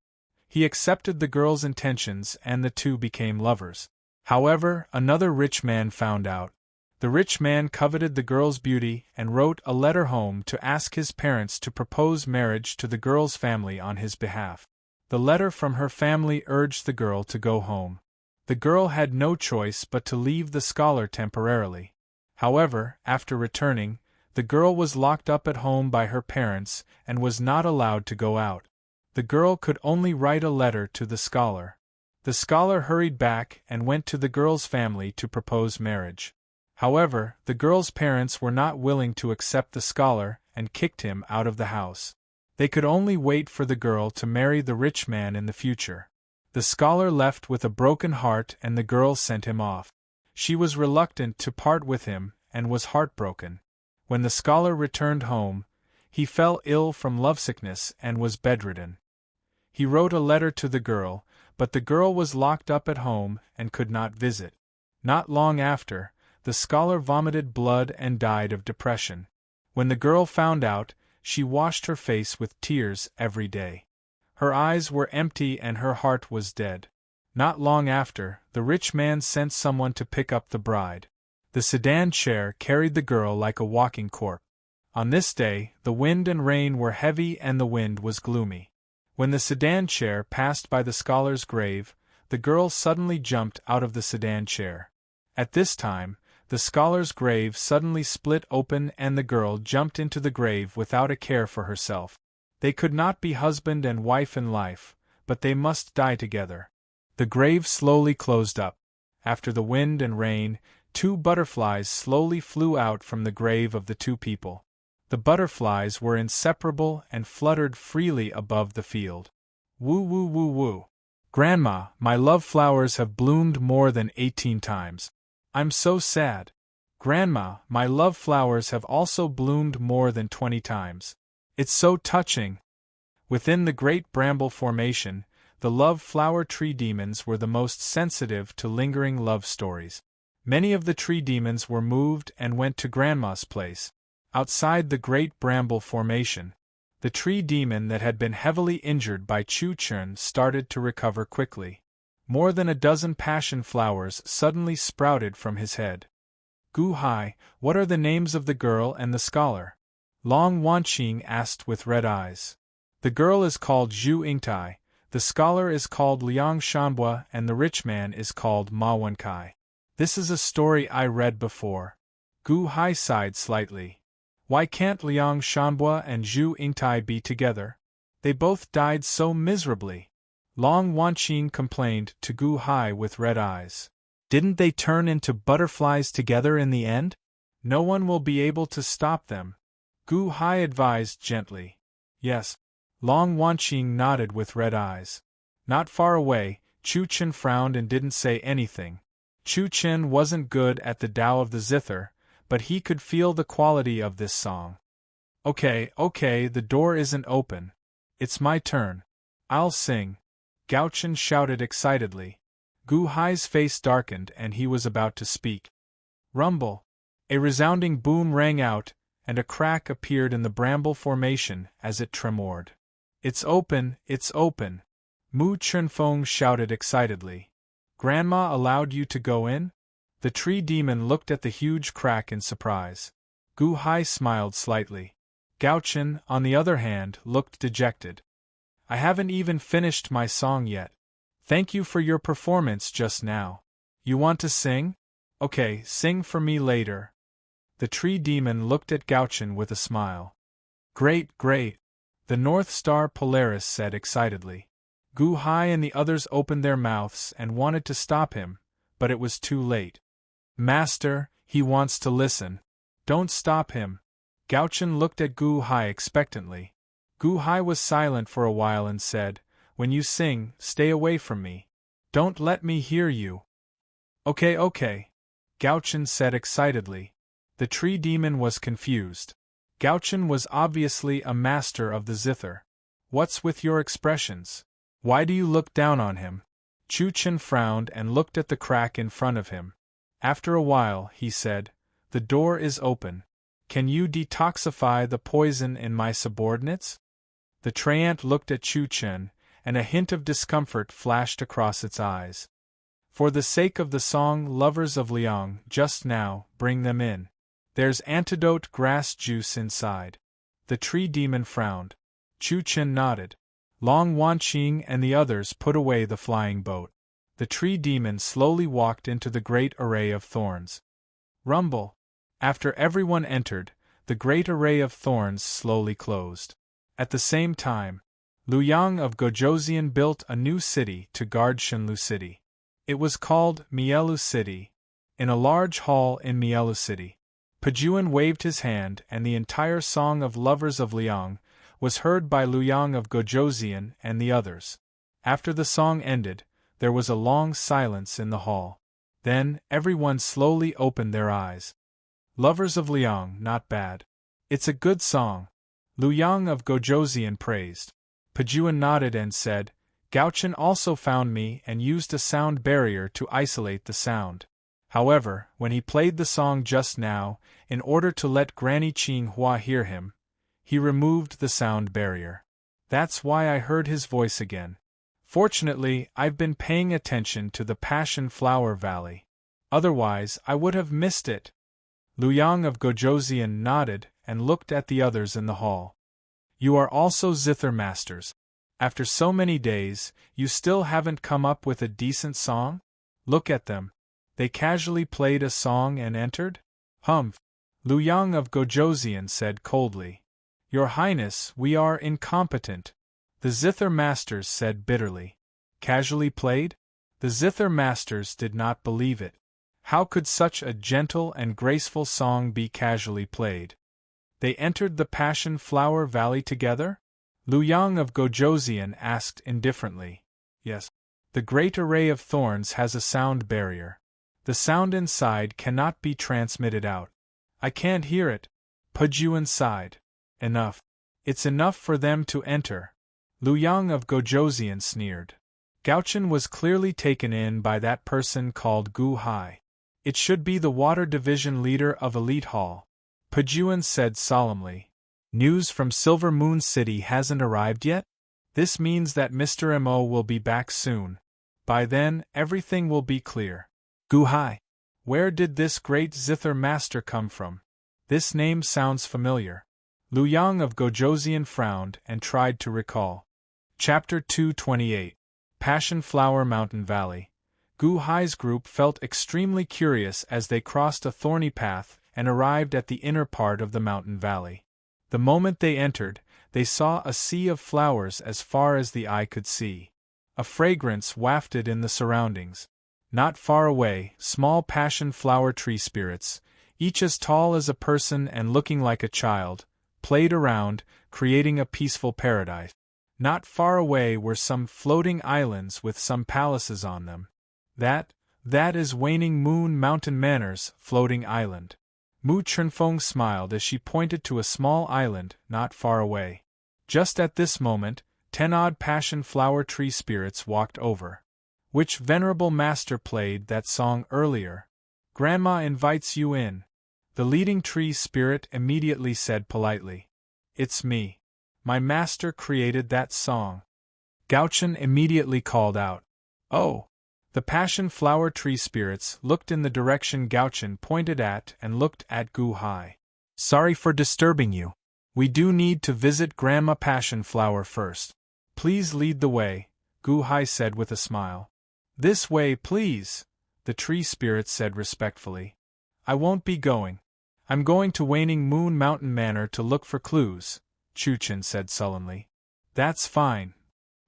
He accepted the girl's intentions and the two became lovers. However, another rich man found out. The rich man coveted the girl's beauty and wrote a letter home to ask his parents to propose marriage to the girl's family on his behalf. The letter from her family urged the girl to go home. The girl had no choice but to leave the scholar temporarily. However, after returning, the girl was locked up at home by her parents and was not allowed to go out. The girl could only write a letter to the scholar. The scholar hurried back and went to the girl's family to propose marriage. However, the girl's parents were not willing to accept the scholar and kicked him out of the house. They could only wait for the girl to marry the rich man in the future. The scholar left with a broken heart and the girl sent him off. She was reluctant to part with him and was heartbroken. When the scholar returned home, he fell ill from lovesickness and was bedridden. He wrote a letter to the girl, but the girl was locked up at home and could not visit. Not long after, the scholar vomited blood and died of depression. When the girl found out, she washed her face with tears every day. Her eyes were empty and her heart was dead. Not long after, the rich man sent someone to pick up the bride. The sedan chair carried the girl like a walking corpse. On this day, the wind and rain were heavy and the wind was gloomy. When the sedan chair passed by the scholar's grave, the girl suddenly jumped out of the sedan chair. At this time, the scholar's grave suddenly split open and the girl jumped into the grave without a care for herself. They could not be husband and wife in life, but they must die together. The grave slowly closed up. After the wind and rain, 2 butterflies slowly flew out from the grave of the 2 people. The butterflies were inseparable and fluttered freely above the field. Woo woo woo woo. Grandma, my love flowers have bloomed more than 18 times. I'm so sad. Grandma, my love flowers have also bloomed more than 20 times. It's so touching. Within the great bramble formation, the love flower tree demons were the most sensitive to lingering love stories. Many of the tree demons were moved and went to Grandma's place. Outside the great bramble formation, the tree demon that had been heavily injured by Chu Chun started to recover quickly. More than a dozen passion flowers suddenly sprouted from his head. Gu Hai, what are the names of the girl and the scholar? Long Wanqing asked with red eyes. The girl is called Zhu Yingtai, the scholar is called Liang Shanbua, and the rich man is called Ma Wenkai. This is a story I read before. Gu Hai sighed slightly. Why can't Liang Shanbua and Zhu Yingtai be together? They both died so miserably. Long Wanqing complained to Gu Hai with red eyes. Didn't they turn into butterflies together in the end? No one will be able to stop them. Gu Hai advised gently. Yes. Long Wanqing nodded with red eyes. Not far away, Chu Chen frowned and didn't say anything. Chu Chen wasn't good at the Tao of the Zither, but he could feel the quality of this song. Okay, the door isn't open. It's my turn. I'll sing. Gao Chen shouted excitedly. Gu Hai's face darkened and he was about to speak. Rumble! A resounding boom rang out, and a crack appeared in the bramble formation as it tremored. It's open, it's open! Mu Chunfeng shouted excitedly. Grandma allowed you to go in? The tree demon looked at the huge crack in surprise. Gu Hai smiled slightly. Gao Chen, on the other hand, looked dejected. I haven't even finished my song yet. Thank you for your performance just now. You want to sing? Okay, sing for me later. The tree demon looked at Gao Chen with a smile. Great! The North Star Polaris said excitedly. Gu Hai and the others opened their mouths and wanted to stop him, but it was too late. Master, he wants to listen. Don't stop him. Gao Chen looked at Gu Hai expectantly. Gu Hai was silent for a while and said, When you sing, stay away from me. Don't let me hear you. Okay. Gao Chen said excitedly. The tree demon was confused. Gao Chen was obviously a master of the zither. What's with your expressions? Why do you look down on him? Chu Chen frowned and looked at the crack in front of him. After a while, he said, The door is open. Can you detoxify the poison in my subordinates? The treant looked at Chu Chen, and a hint of discomfort flashed across its eyes. For the sake of the song Lovers of Liang, just now, bring them in. There's antidote grass juice inside. The tree demon frowned. Chu Chen nodded. Long Wanqing and the others put away the flying boat. The tree demon slowly walked into the great array of thorns. Rumble! After everyone entered, the great array of thorns slowly closed. At the same time, Liu Yang of Gojoseon built a new city to guard Shenlu City. It was called Mielu City. In a large hall in Mielu City, Pajuan waved his hand and the entire song of Lovers of Liang was heard by Liu Yang of Gojoseon and the others. After the song ended, there was a long silence in the hall. Then, everyone slowly opened their eyes. Lovers of Liang, not bad. It's a good song. Liu Yang of Gojoseon praised. Pajuan nodded and said, Gao Chen also found me and used a sound barrier to isolate the sound. However, when he played the song just now, in order to let Granny Qing Hua hear him, he removed the sound barrier. That's why I heard his voice again. Fortunately, I've been paying attention to the Passion Flower Valley. Otherwise, I would have missed it. Liu Yang of Gojoseon nodded and looked at the others in the hall. You are also zither masters. After so many days, you still haven't come up with a decent song? Look at them. They casually played a song and entered? Humph! Liu Yang of Gojoseon said coldly. Your Highness, we are incompetent. The zither masters said bitterly. Casually played? The zither masters did not believe it. How could such a gentle and graceful song be casually played? They entered the Passion Flower Valley together? Liu Yang of Gojoseon asked indifferently. Yes. The great array of thorns has a sound barrier. The sound inside cannot be transmitted out. I can't hear it. Pajuan sighed. Enough. It's enough for them to enter. Liu Yang of Gojoseon sneered. Gao Chen was clearly taken in by that person called Gu Hai. It should be the water division leader of Elite Hall. Pajuan said solemnly. News from Silver Moon City hasn't arrived yet? This means that Mr. Mo will be back soon. By then, everything will be clear. Guhai. Where did this great Zither master come from? This name sounds familiar. Lu Yang of Gojoseon frowned and tried to recall. Chapter 228. Passion Flower Mountain Valley. Gu Hai's group felt extremely curious as they crossed a thorny path and arrived at the inner part of the mountain valley. The moment they entered, they saw a sea of flowers as far as the eye could see. A fragrance wafted in the surroundings. Not far away, small passion flower tree spirits, each as tall as a person and looking like a child, played around, creating a peaceful paradise. Not far away were some floating islands with some palaces on them. That is Waning Moon Mountain Manor's floating island. Mu Chunfeng smiled as she pointed to a small island not far away. Just at this moment, 10-odd passion flower tree spirits walked over. Which venerable master played that song earlier? Grandma invites you in. The leading tree spirit immediately said politely. It's me. My master created that song. Gauchen immediately called out. Oh! The passion flower tree spirits looked in the direction Gauchen pointed at and looked at Gu Hai. Sorry for disturbing you. We do need to visit Grandma Passion Flower first. Please lead the way, Gu Hai said with a smile. This way, please, the tree spirit said respectfully. I won't be going. I'm going to Waning Moon Mountain Manor to look for clues, Chuchen said sullenly. That's fine.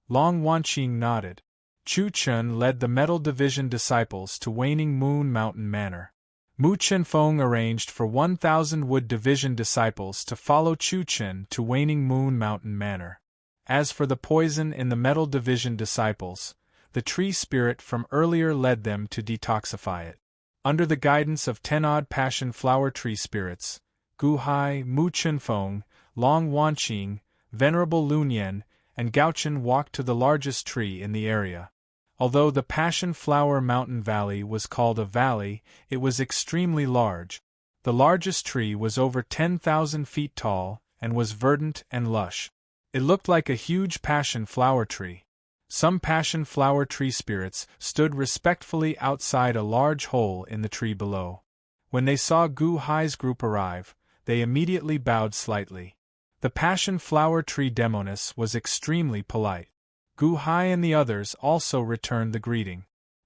Long Wanqing nodded. Chuchen led the Metal Division disciples to Waning Moon Mountain Manor. Mu Chenfeng arranged for 1,000 Wood Division disciples to follow Chuchen to Waning Moon Mountain Manor. As for the poison in the Metal Division disciples, the tree spirit from earlier led them to detoxify it. Under the guidance of 10-odd passion flower tree spirits, Gu Hai, Mu Chenfeng, Long Wanqing, Venerable Lunyan, and Gauchen walked to the largest tree in the area. Although the Passion Flower Mountain Valley was called a valley, it was extremely large. The largest tree was over 10,000 feet tall and was verdant and lush. It looked like a huge passion flower tree. Some passion flower tree spirits stood respectfully outside a large hole in the tree below. When they saw Gu Hai's group arrive, they immediately bowed slightly. The passion flower tree demoness was extremely polite. Gu Hai and the others also returned the greeting.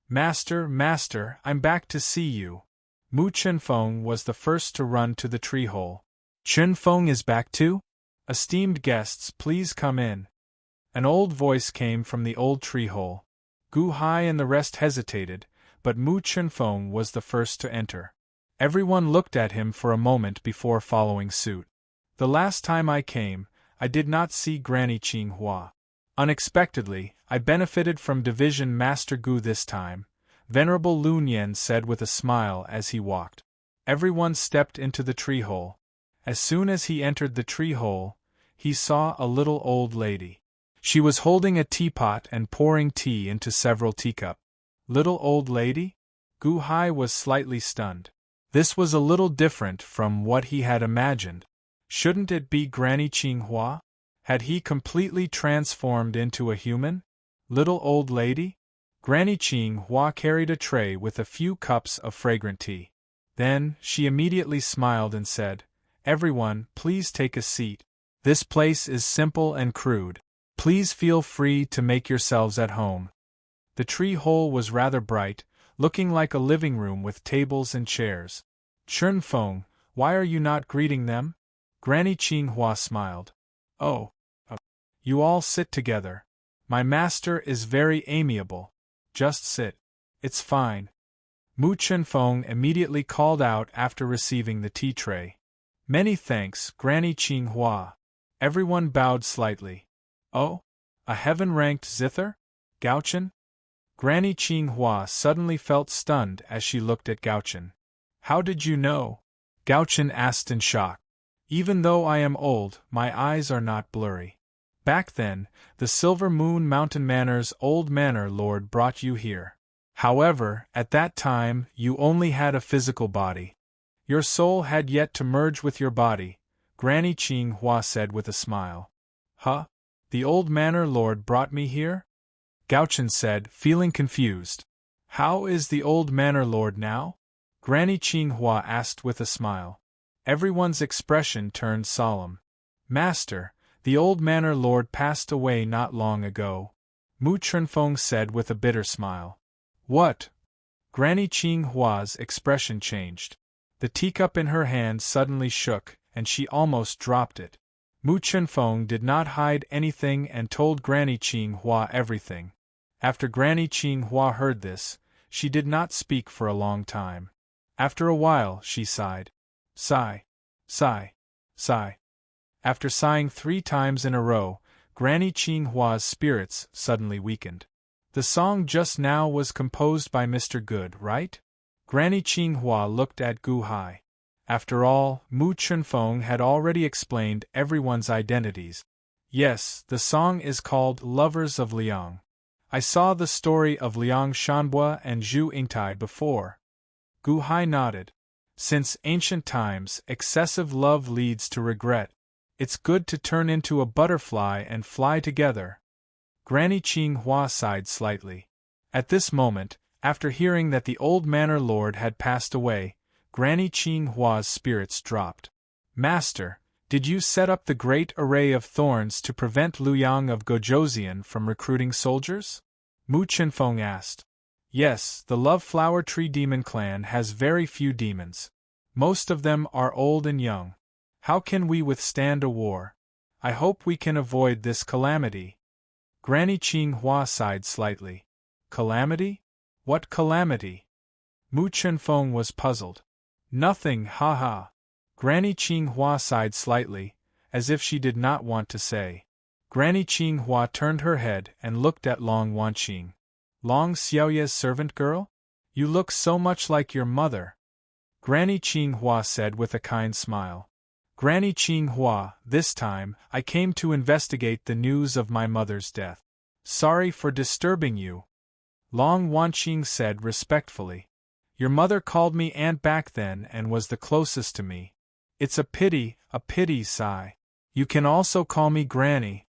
Master, I'm back to see you. Mu Chenfeng was the first to run to the tree hole. Chenfeng is back too? Esteemed guests, please come in. An old voice came from the old tree hole. Gu Hai and the rest hesitated, but Mu Chenfeng was the first to enter. Everyone looked at him for a moment before following suit. The last time I came, I did not see Granny Qinghua. Unexpectedly, I benefited from Division Master Gu this time, Venerable Lunyan said with a smile as he walked. Everyone stepped into the tree hole. As soon as he entered the tree hole, he saw a little old lady. She was holding a teapot and pouring tea into several teacups. Little old lady? Gu Hai was slightly stunned. This was a little different from what he had imagined. Shouldn't it be Granny Qinghua? Had he completely transformed into a human? Little old lady? Granny Qinghua carried a tray with a few cups of fragrant tea. Then, she immediately smiled and said, Everyone, please take a seat. This place is simple and crude. Please feel free to make yourselves at home. The tree hole was rather bright, looking like a living room with tables and chairs. Chunfeng, why are you not greeting them? Granny Qinghua smiled. Oh. You all sit together. My master is very amiable. Just sit. It's fine. Mu Chenfeng immediately called out after receiving the tea tray. Many thanks, Granny Qinghua. Everyone bowed slightly. Oh? A heaven-ranked zither? Gauchen? Granny Qinghua suddenly felt stunned as she looked at Gauchen. How did you know? Gauchen asked in shock. Even though I am old, my eyes are not blurry. Back then, the Silver Moon Mountain Manor's old manor lord brought you here. However, at that time, you only had a physical body. Your soul had yet to merge with your body, Granny Ching Hua said with a smile. Huh? The old manor lord brought me here? Gauchen said, feeling confused. How is the old manor lord now? Granny Ching Hua asked with a smile. Everyone's expression turned solemn. Master, the old manor lord passed away not long ago, Mu Chunfeng said with a bitter smile. What? Granny Ching Hua's expression changed. The teacup in her hand suddenly shook, and she almost dropped it. Mu Chunfeng did not hide anything and told Granny Ching Hua everything. After Granny Ching Hua heard this, she did not speak for a long time. After a while, she sighed. Sigh. Sigh. Sigh. After sighing 3 times in a row, Granny Ching Hua's spirits suddenly weakened. The song just now was composed by Mr. Good, right? Granny Ching Hua looked at Gu Hai. After all, Mu Chunfeng had already explained everyone's identities. Yes, the song is called Lovers of Liang. I saw the story of Liang Shanbua and Zhu Yingtai before. Gu Hai nodded. Since ancient times, excessive love leads to regret. It's good to turn into a butterfly and fly together. Granny Ching Hua sighed slightly. At this moment, after hearing that the old manor lord had passed away, Granny Ching Hua's spirits dropped. Master, did you set up the great array of thorns to prevent Liu Yang of Gojoseon from recruiting soldiers? Mu Chunfeng asked. Yes, the Love Flower Tree Demon Clan has very few demons. Most of them are old and young. How can we withstand a war? I hope we can avoid this calamity. Granny Ching Hua sighed slightly. Calamity? What calamity? Mu Chunfeng was puzzled. Nothing, ha. Granny Ching Hua sighed slightly, as if she did not want to say. Granny Ching Hua turned her head and looked at Long Wanqing. Long Xiaoye's servant girl? You look so much like your mother. Granny Ching Hua said with a kind smile. Granny Ching Hua, this time, I came to investigate the news of my mother's death. Sorry for disturbing you. Long Wanqing said respectfully. Your mother called me aunt back then and was the closest to me. It's a pity, sigh. You can also call me Granny.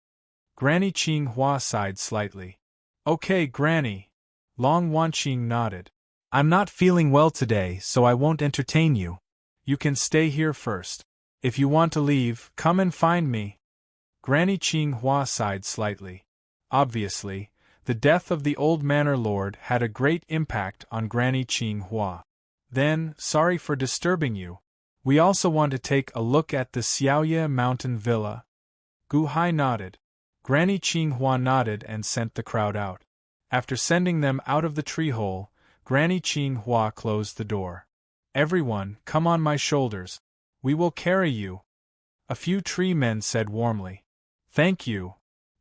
Granny Ching Hua sighed slightly. Okay, Granny. Long Wanqing nodded. I'm not feeling well today, so I won't entertain you. You can stay here first. If you want to leave, come and find me. Granny Ching Hua sighed slightly. Obviously, the death of the old manor lord had a great impact on Granny Ching Hua. Then, sorry for disturbing you. We also want to take a look at the Xiaoye Mountain Villa. Gu Hai nodded. Granny Ching Hua nodded and sent the crowd out. After sending them out of the tree hole, Granny Ching Hua closed the door. Everyone, come on my shoulders. We will carry you. A few tree men said warmly. Thank you.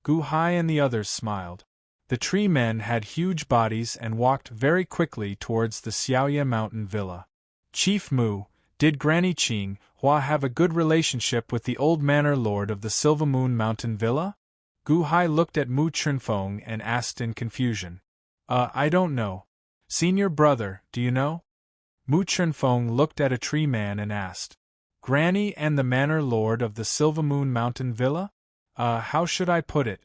Gu Hai and the others smiled. The tree men had huge bodies and walked very quickly towards the Xiaoye Mountain Villa. Chief Mu, did Granny Ching Hua have a good relationship with the old manor lord of the Silver Moon Mountain Villa? Gu Hai looked at Mu Chunfeng and asked in confusion. I don't know. Senior brother, do you know? Mu Chunfeng looked at a tree man and asked. Granny and the manor lord of the Silver Moon Mountain Villa? How should I put it?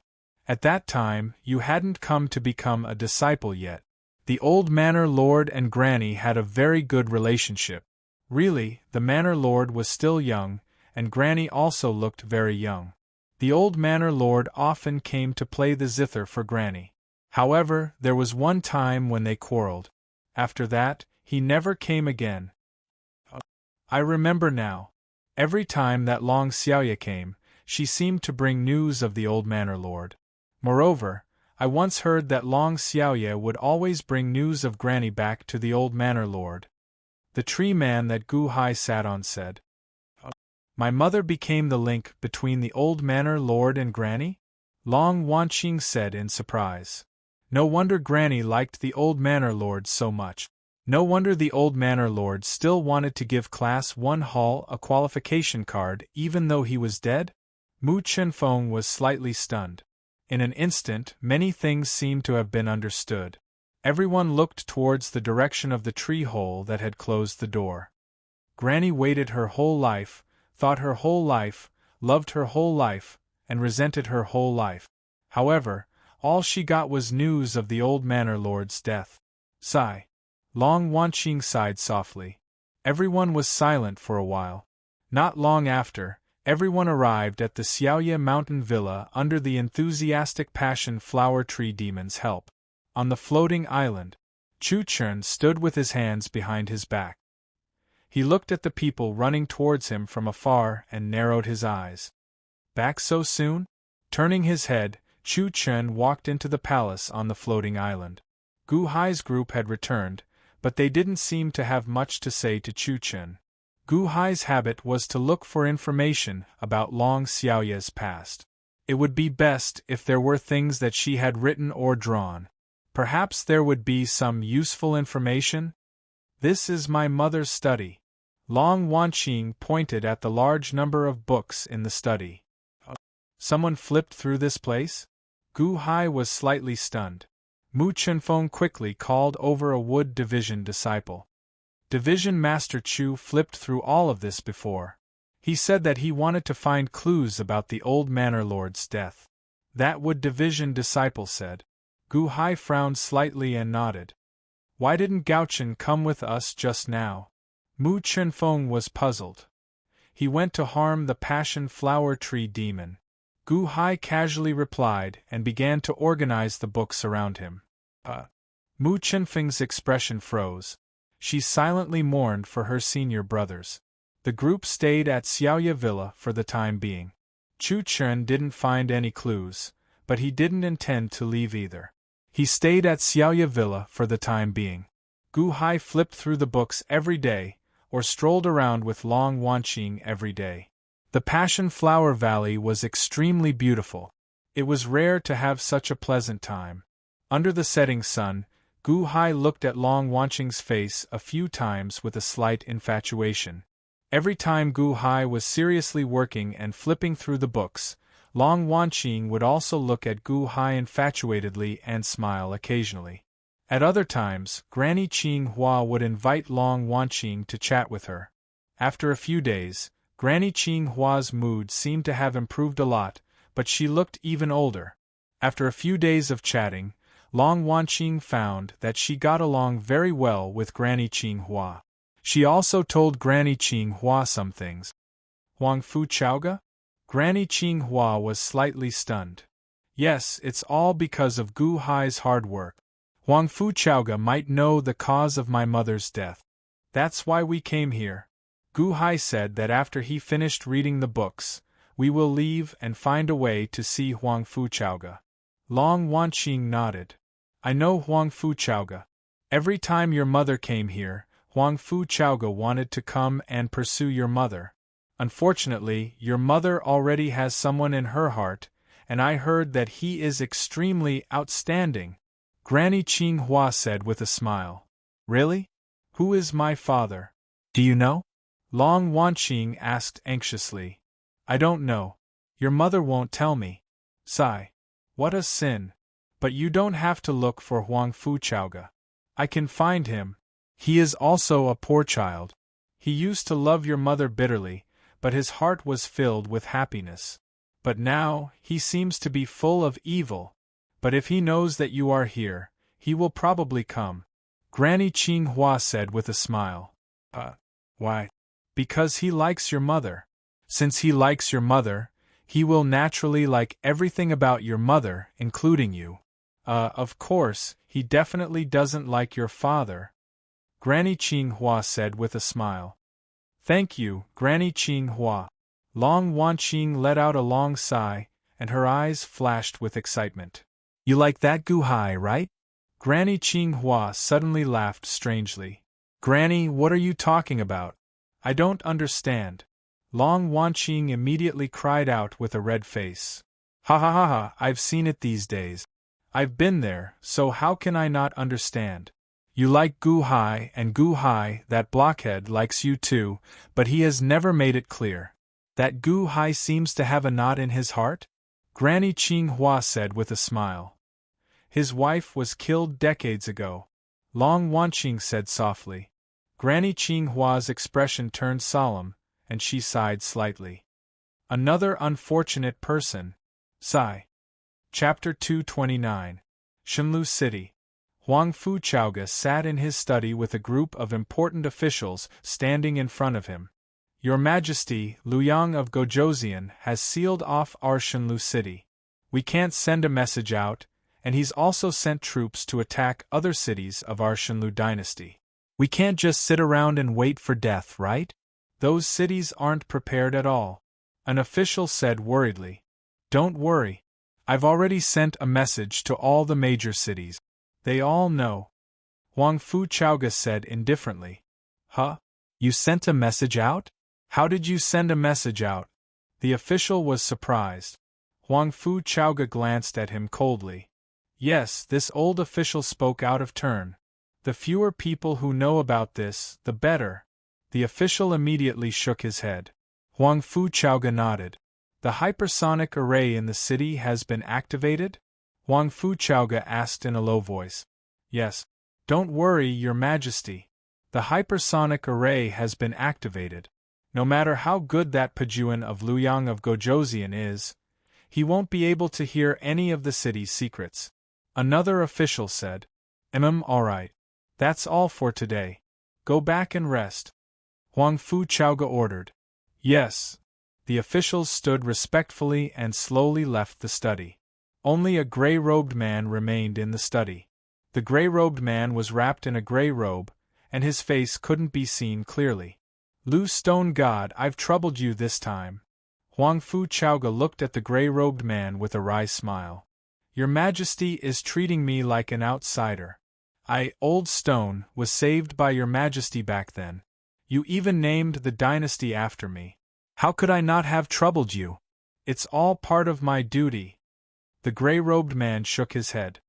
At that time, you hadn't come to become a disciple yet. The old manor lord and Granny had a very good relationship. Really, the manor lord was still young, and Granny also looked very young. The old manor lord often came to play the zither for Granny. However, there was one time when they quarreled. After that, he never came again. I remember now. Every time that Long Xiaoye came, she seemed to bring news of the old manor lord. Moreover, I once heard that Long Xiaoye would always bring news of Granny back to the old manor lord. The tree man that Gu Hai sat on said. My mother became the link between the old manor lord and Granny? Long Wanqing said in surprise. No wonder Granny liked the old manor lord so much. No wonder the old manor lord still wanted to give Class 1 Hall a qualification card even though he was dead? Mu Chunfeng was slightly stunned. In an instant, many things seemed to have been understood. Everyone looked towards the direction of the tree hole that had closed the door. Granny waited her whole life, thought her whole life, loved her whole life, and resented her whole life. However, all she got was news of the old manor lord's death. Sigh. Long Wanqing sighed softly. Everyone was silent for a while. Not long after, everyone arrived at the Xiaoye mountain villa under the enthusiastic passion flower tree demon's help. On the floating island, Chu Chun stood with his hands behind his back. He looked at the people running towards him from afar and narrowed his eyes. Back so soon? Turning his head, Chu Chun walked into the palace on the floating island. Gu Hai's group had returned, but they didn't seem to have much to say to Chu Chun. Gu Hai's habit was to look for information about Long Xiaoye's past. It would be best if there were things that she had written or drawn. Perhaps there would be some useful information? This is my mother's study. Long Wanqing pointed at the large number of books in the study. Someone flipped through this place? Gu Hai was slightly stunned. Mu Chenfeng quickly called over a Wood Division disciple. Division Master Chu flipped through all of this before. He said that he wanted to find clues about the old manor lord's death. That Wood Division disciple said. Gu Hai frowned slightly and nodded. Why didn't Gaochen come with us just now? Mu Chenfeng was puzzled. He went to harm the passion flower tree demon. Gu Hai casually replied and began to organize the books around him. Mu Chenfeng's expression froze. She silently mourned for her senior brothers. The group stayed at Xiaoye Villa for the time being. Chu Chun didn't find any clues, but he didn't intend to leave either. He stayed at Xiaoye Villa for the time being. Gu Hai flipped through the books every day, or strolled around with Long Wanqing every day. The Passion Flower Valley was extremely beautiful. It was rare to have such a pleasant time. Under the setting sun, Gu Hai looked at Long Wanqing's face a few times with a slight infatuation. Every time Gu Hai was seriously working and flipping through the books, Long Wanqing would also look at Gu Hai infatuatedly and smile occasionally. At other times, Granny Qing Hua would invite Long Wanqing to chat with her. After a few days, Granny Qing Hua's mood seemed to have improved a lot, but she looked even older. After a few days of chatting, Long Wanqing found that she got along very well with Granny Qing Hua. She also told Granny Qing Hua some things. Huang Fu Chaoga? Granny Qing Hua was slightly stunned. Yes, it's all because of Gu Hai's hard work. Huang Fu Chaoga might know the cause of my mother's death. That's why we came here. Gu Hai said that after he finished reading the books, we will leave and find a way to see Huang Fu Chaoga. Long Wanqing nodded. I know Huang Fu Chaoga. Every time your mother came here, Huang Fu Chaoga wanted to come and pursue your mother. Unfortunately, your mother already has someone in her heart, and I heard that he is extremely outstanding. Granny Qing Hua said with a smile. Really? Who is my father? Do you know? Long Wanqing asked anxiously. I don't know. Your mother won't tell me. Sigh. What a sin. But you don't have to look for Huang Fu Chaoga. I can find him. He is also a poor child. He used to love your mother bitterly, but his heart was filled with happiness. But now, he seems to be full of evil. But if he knows that you are here, he will probably come. Granny Qing Hua said with a smile. Why? Because he likes your mother. Since he likes your mother, he will naturally like everything about your mother, including you. Of course, he definitely doesn't like your father. Granny Qing Hua said with a smile. Thank you, Granny Qing Hua. Long Wanqing let out a long sigh, and her eyes flashed with excitement. You like that Gu Hai, right? Granny Qing Hua suddenly laughed strangely. Granny, what are you talking about? I don't understand. Long Wanqing immediately cried out with a red face. Ha ha ha ha, I've seen it these days. I've been there, so how can I not understand? You like Gu Hai, and Gu Hai, that blockhead, likes you too, but he has never made it clear. That Gu Hai seems to have a knot in his heart? Granny Qing Hua said with a smile. His wife was killed decades ago. Long Wanqing said softly. Granny Qinghua's expression turned solemn, and she sighed slightly. Another unfortunate person. Sigh. Chapter 229. Shenlu City. Huang Fu Chaoga sat in his study with a group of important officials standing in front of him. Your Majesty, Luyang of Gojoseon has sealed off our Shenlu City. We can't send a message out, and he's also sent troops to attack other cities of our Shenlu dynasty. We can't just sit around and wait for death, right? Those cities aren't prepared at all. An official said worriedly. Don't worry. I've already sent a message to all the major cities. They all know. Huang Fu Chaoga said indifferently. Huh? You sent a message out? How did you send a message out? The official was surprised. Huang Fu Chaoga glanced at him coldly. Yes, this old official spoke out of turn. The fewer people who know about this, the better. The official immediately shook his head. Huang Fu Chaoga nodded. The hypersonic array in the city has been activated? Huang Fu Chaoga asked in a low voice. Yes. Don't worry, Your Majesty. The hypersonic array has been activated. No matter how good that Pajuan of Luyang of Gojoseon is, he won't be able to hear any of the city's secrets. Another official said. Alright. That's all for today. Go back and rest. Huang Fu Chaoga ordered. Yes. The officials stood respectfully and slowly left the study. Only a gray-robed man remained in the study. The gray-robed man was wrapped in a gray robe, and his face couldn't be seen clearly. Lu Stone God, I've troubled you this time. Huang Fu Chaoga looked at the gray-robed man with a wry smile. Your Majesty is treating me like an outsider. Old Stone, was saved by Your Majesty back then. You even named the dynasty after me. How could I not have troubled you? It's all part of my duty. The gray-robed man shook his head.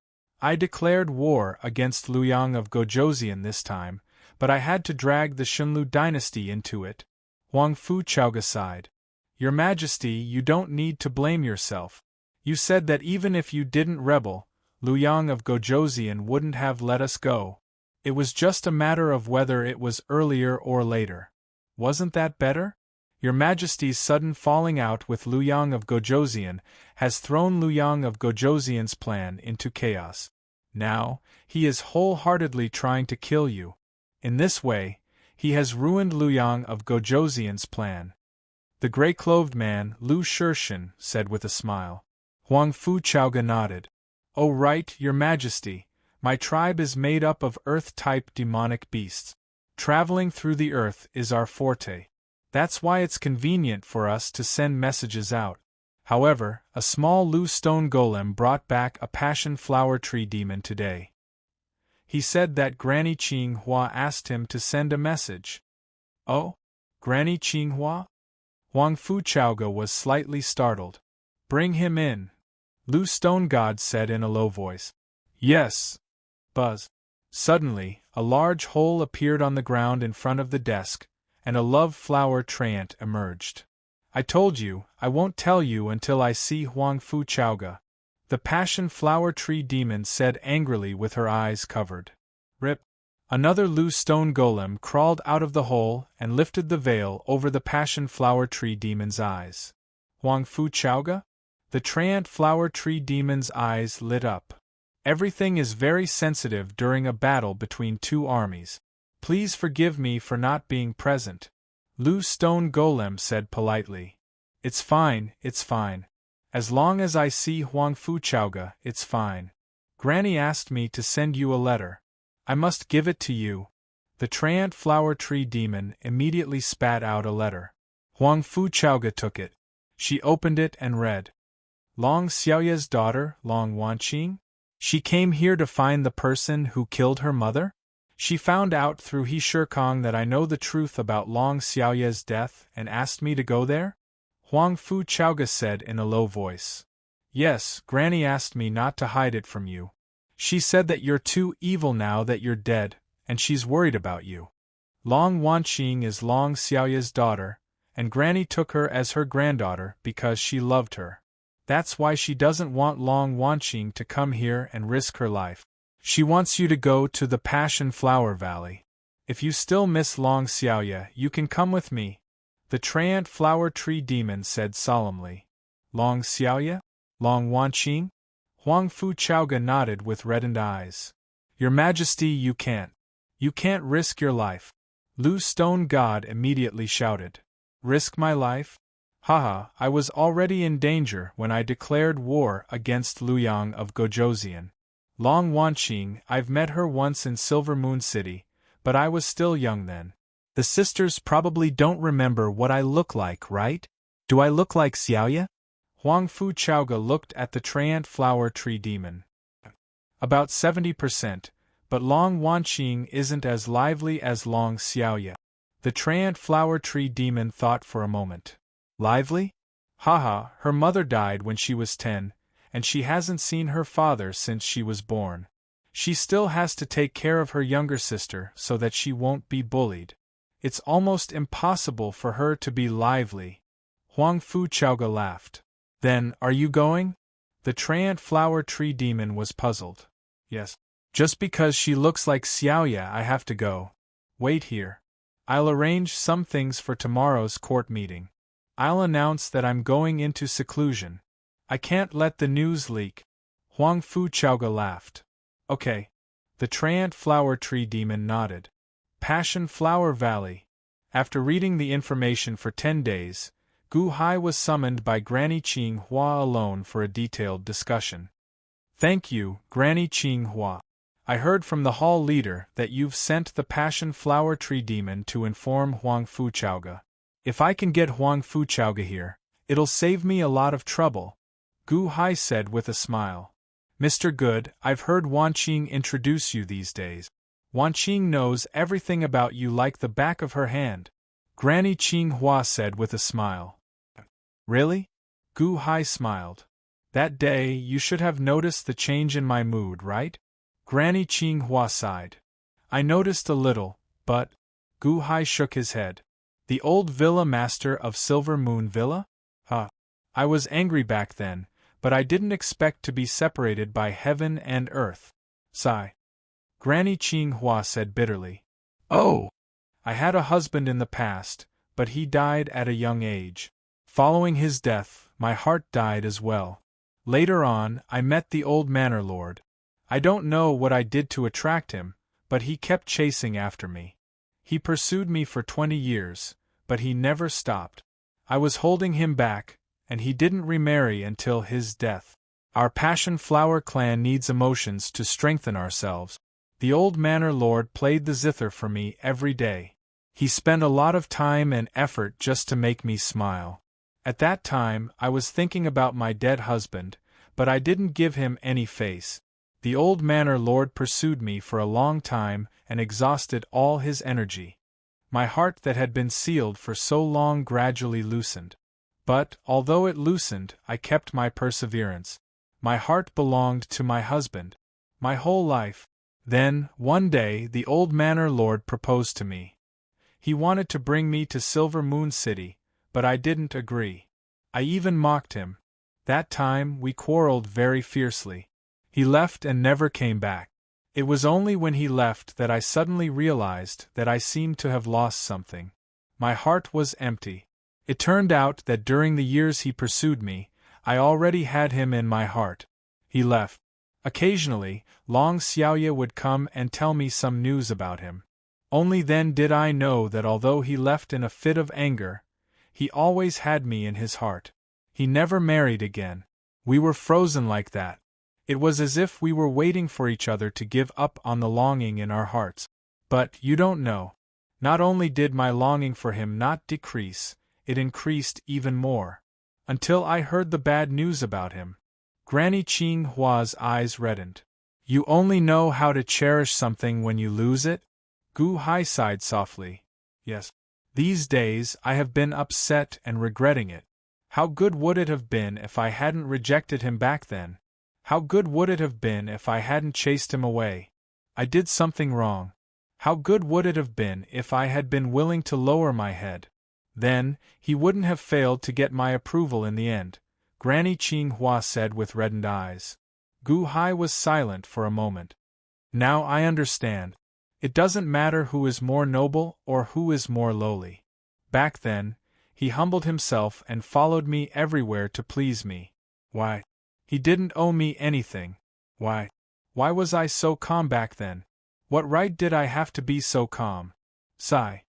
I declared war against Luyang of Gojoseon this time, but I had to drag the Shenlu dynasty into it. Huang Fu Chaoga sighed. Your Majesty, you don't need to blame yourself. You said that even if you didn't rebel, Luyang of Gojoseon wouldn't have let us go. It was just a matter of whether it was earlier or later. Wasn't that better? Your Majesty's sudden falling out with Luyang of Gojoseon has thrown Luyang of Gojoseon's plan into chaos. Now, he is wholeheartedly trying to kill you. In this way, he has ruined Luyang of Gojoseon's plan. The gray-clothed man, Lu Shirshin, said with a smile. Huang Fu Chaoga nodded. Oh right, Your Majesty, my tribe is made up of earth-type demonic beasts. Traveling through the earth is our forte. That's why it's convenient for us to send messages out. However, a small Lu stone golem brought back a passion flower tree demon today. He said that Granny Qinghua asked him to send a message. Oh? Granny Qinghua? Huang Fu Chaoga was slightly startled. Bring him in. Lu Stone God said in a low voice. Yes. Buzz. Suddenly, a large hole appeared on the ground in front of the desk, and a love flower treant emerged. I told you, I won't tell you until I see Huang Fu Chaoga. The passion flower tree demon said angrily with her eyes covered. Rip. Another Lu stone golem crawled out of the hole and lifted the veil over the passion flower tree demon's eyes. Huang Fu Chaoga? The treant flower tree demon's eyes lit up. Everything is very sensitive during a battle between two armies. Please forgive me for not being present. Lu Stone Golem said politely. It's fine, it's fine. As long as I see Huang Fu Chaoga, it's fine. Granny asked me to send you a letter. I must give it to you. The treant flower tree demon immediately spat out a letter. Huang Fu Chaoga took it. She opened it and read. Long Xiaoye's daughter, Long Wanqing? She came here to find the person who killed her mother? She found out through He Shikong that I know the truth about Long Xiaoye's death and asked me to go there? Huang Fu Chaoga said in a low voice. Yes, Granny asked me not to hide it from you. She said that you're too evil now that you're dead, and she's worried about you. Long Wanqing is Long Xiaoye's daughter, and Granny took her as her granddaughter because she loved her. That's why she doesn't want Long Wanqing to come here and risk her life. She wants you to go to the Passion Flower Valley. If you still miss Long Xiaoya, you can come with me, the Treant Flower Tree Demon said solemnly. Long Xiaoya? Long Wanqing? Huang Fu Chaoga nodded with reddened eyes. Your Majesty, you can't. You can't risk your life. Lu Stone God immediately shouted. Risk my life? Haha, I was already in danger when I declared war against Luyang of Gojoseon. Long Wanqing, I've met her once in Silver Moon City, but I was still young then. The sisters probably don't remember what I look like, right? Do I look like Xiaoya? Huang Fu Chaoga looked at the Treant Flower Tree Demon. About 70%, but Long Wanqing isn't as lively as Long Xiaoya. The Treant Flower Tree Demon thought for a moment. Lively? Haha, her mother died when she was 10, and she hasn't seen her father since she was born. She still has to take care of her younger sister so that she won't be bullied. It's almost impossible for her to be lively. Huang Fu Chaoga laughed. Then, are you going? The Treant Flower Tree Demon was puzzled. Yes. Just because she looks like Xiaoya, I have to go. Wait here. I'll arrange some things for tomorrow's court meeting. I'll announce that I'm going into seclusion. I can't let the news leak. Huang Fu Chaoga laughed. Okay. The Treant Flower Tree Demon nodded. Passion Flower Valley. After reading the information for 10 days, Gu Hai was summoned by Granny Qing Hua alone for a detailed discussion. Thank you, Granny Qing Hua. I heard from the hall leader that you've sent the Passion Flower Tree Demon to inform Huang Fu Chaoga. If I can get Huang Fu Chaoga here, it'll save me a lot of trouble, Gu Hai said with a smile. Mr. Good, I've heard Wanqing introduce you these days. Wanqing knows everything about you like the back of her hand, Granny Qing Hua said with a smile. Really? Gu Hai smiled. That day you should have noticed the change in my mood, right? Granny Qing Hua sighed. I noticed a little, but... Gu Hai shook his head. The old villa master of Silver Moon Villa? I was angry back then, but I didn't expect to be separated by heaven and earth. Sigh. Granny Qing Hua said bitterly. Oh! I had a husband in the past, but he died at a young age. Following his death, my heart died as well. Later on, I met the old manor lord. I don't know what I did to attract him, but he kept chasing after me. He pursued me for 20 years, but he never stopped. I was holding him back, and he didn't remarry until his death. Our Passion Flower clan needs emotions to strengthen ourselves. The old manor lord played the zither for me every day. He spent a lot of time and effort just to make me smile. At that time, I was thinking about my dead husband, but I didn't give him any face. The old manor lord pursued me for a long time and exhausted all his energy. My heart that had been sealed for so long gradually loosened. But, although it loosened, I kept my perseverance. My heart belonged to my husband. My whole life. Then, one day, the old manor lord proposed to me. He wanted to bring me to Silver Moon City, but I didn't agree. I even mocked him. That time, we quarreled very fiercely. He left and never came back. It was only when he left that I suddenly realized that I seemed to have lost something. My heart was empty. It turned out that during the years he pursued me, I already had him in my heart. He left. Occasionally, Long Xiaoya would come and tell me some news about him. Only then did I know that although he left in a fit of anger, he always had me in his heart. He never married again. We were frozen like that. It was as if we were waiting for each other to give up on the longing in our hearts. But, you don't know. Not only did my longing for him not decrease, it increased even more. Until I heard the bad news about him. Granny Qing Hua's eyes reddened. You only know how to cherish something when you lose it? Gu Hai sighed softly. Yes. These days I have been upset and regretting it. How good would it have been if I hadn't rejected him back then? How good would it have been if I hadn't chased him away? I did something wrong. How good would it have been if I had been willing to lower my head? Then, he wouldn't have failed to get my approval in the end, Granny Qing Hua said with reddened eyes. Gu Hai was silent for a moment. Now I understand. It doesn't matter who is more noble or who is more lowly. Back then, he humbled himself and followed me everywhere to please me. Why? He didn't owe me anything. Why? Why was I so calm back then? What right did I have to be so calm? Sigh.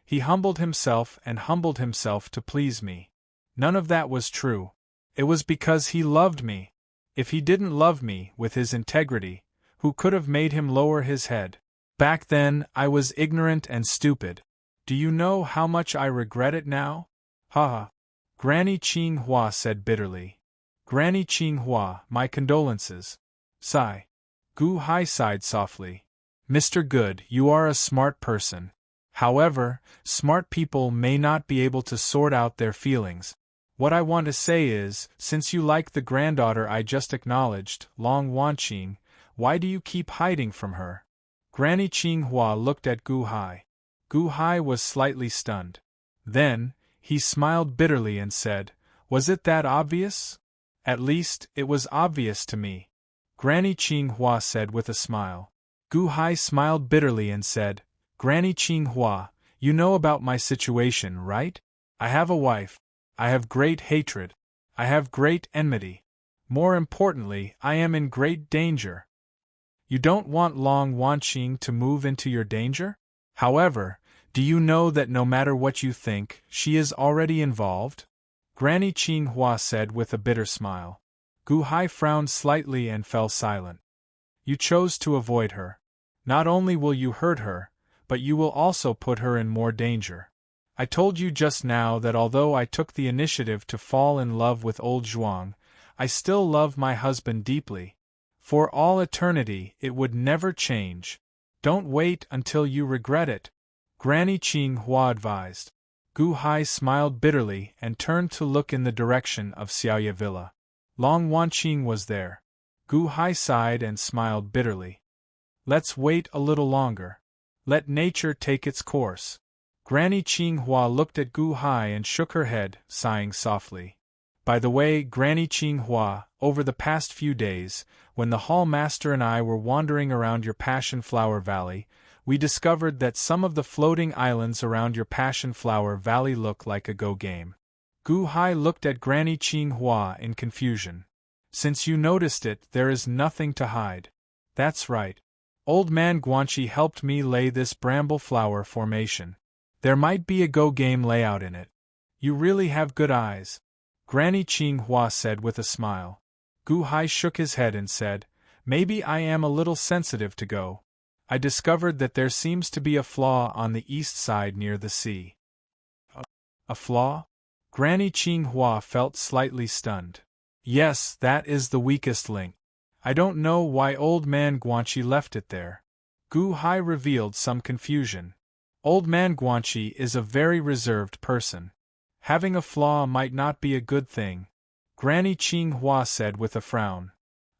He humbled himself to please me. None of that was true. It was because he loved me. If he didn't love me with his integrity, who could have made him lower his head? Back then, I was ignorant and stupid. Do you know how much I regret it now? Ha ha. Granny Qing Hua said bitterly. Granny Qing Hua, my condolences. Sigh. Gu Hai sighed softly. Mr. Good, you are a smart person. However, smart people may not be able to sort out their feelings. What I want to say is, since you like the granddaughter I just acknowledged, Long Wanqing, why do you keep hiding from her? Granny Qing Hua looked at Gu Hai. Gu Hai was slightly stunned. Then, he smiled bitterly and said, Was it that obvious? At least, it was obvious to me. Granny Qing Hua said with a smile. Gu Hai smiled bitterly and said, Granny Qing Hua, you know about my situation, right? I have a wife. I have great hatred. I have great enmity. More importantly, I am in great danger. You don't want Long Wanqing to move into your danger? However, do you know that no matter what you think, she is already involved? Granny Qing Hua said with a bitter smile. Gu Hai frowned slightly and fell silent. You chose to avoid her. Not only will you hurt her, but you will also put her in more danger. I told you just now that although I took the initiative to fall in love with old Zhuang, I still love my husband deeply. For all eternity it would never change. Don't wait until you regret it. Granny Qing Hua advised. Gu Hai smiled bitterly and turned to look in the direction of Xiaoye Villa. Long Wanqing was there. Gu Hai sighed and smiled bitterly. Let's wait a little longer. Let nature take its course. Granny Qing Hua looked at Gu Hai and shook her head, sighing softly. By the way, Granny Qing Hua, over the past few days, when the hall master and I were wandering around your Passion Flower Valley, we discovered that some of the floating islands around your Passion Flower Valley look like a go game. Gu Hai looked at Granny Qing Hua in confusion. Since you noticed it, there is nothing to hide. That's right. Old Man Guanxi helped me lay this bramble flower formation. There might be a go game layout in it. You really have good eyes. Granny Qing Hua said with a smile. Gu Hai shook his head and said, Maybe I am a little sensitive to go. I discovered that there seems to be a flaw on the east side near the sea. A flaw? Granny Qing Hua felt slightly stunned. Yes, that is the weakest link. I don't know why Old Man Guanxi left it there. Gu Hai revealed some confusion. Old Man Guanxi is a very reserved person. Having a flaw might not be a good thing. Granny Qing Hua said with a frown.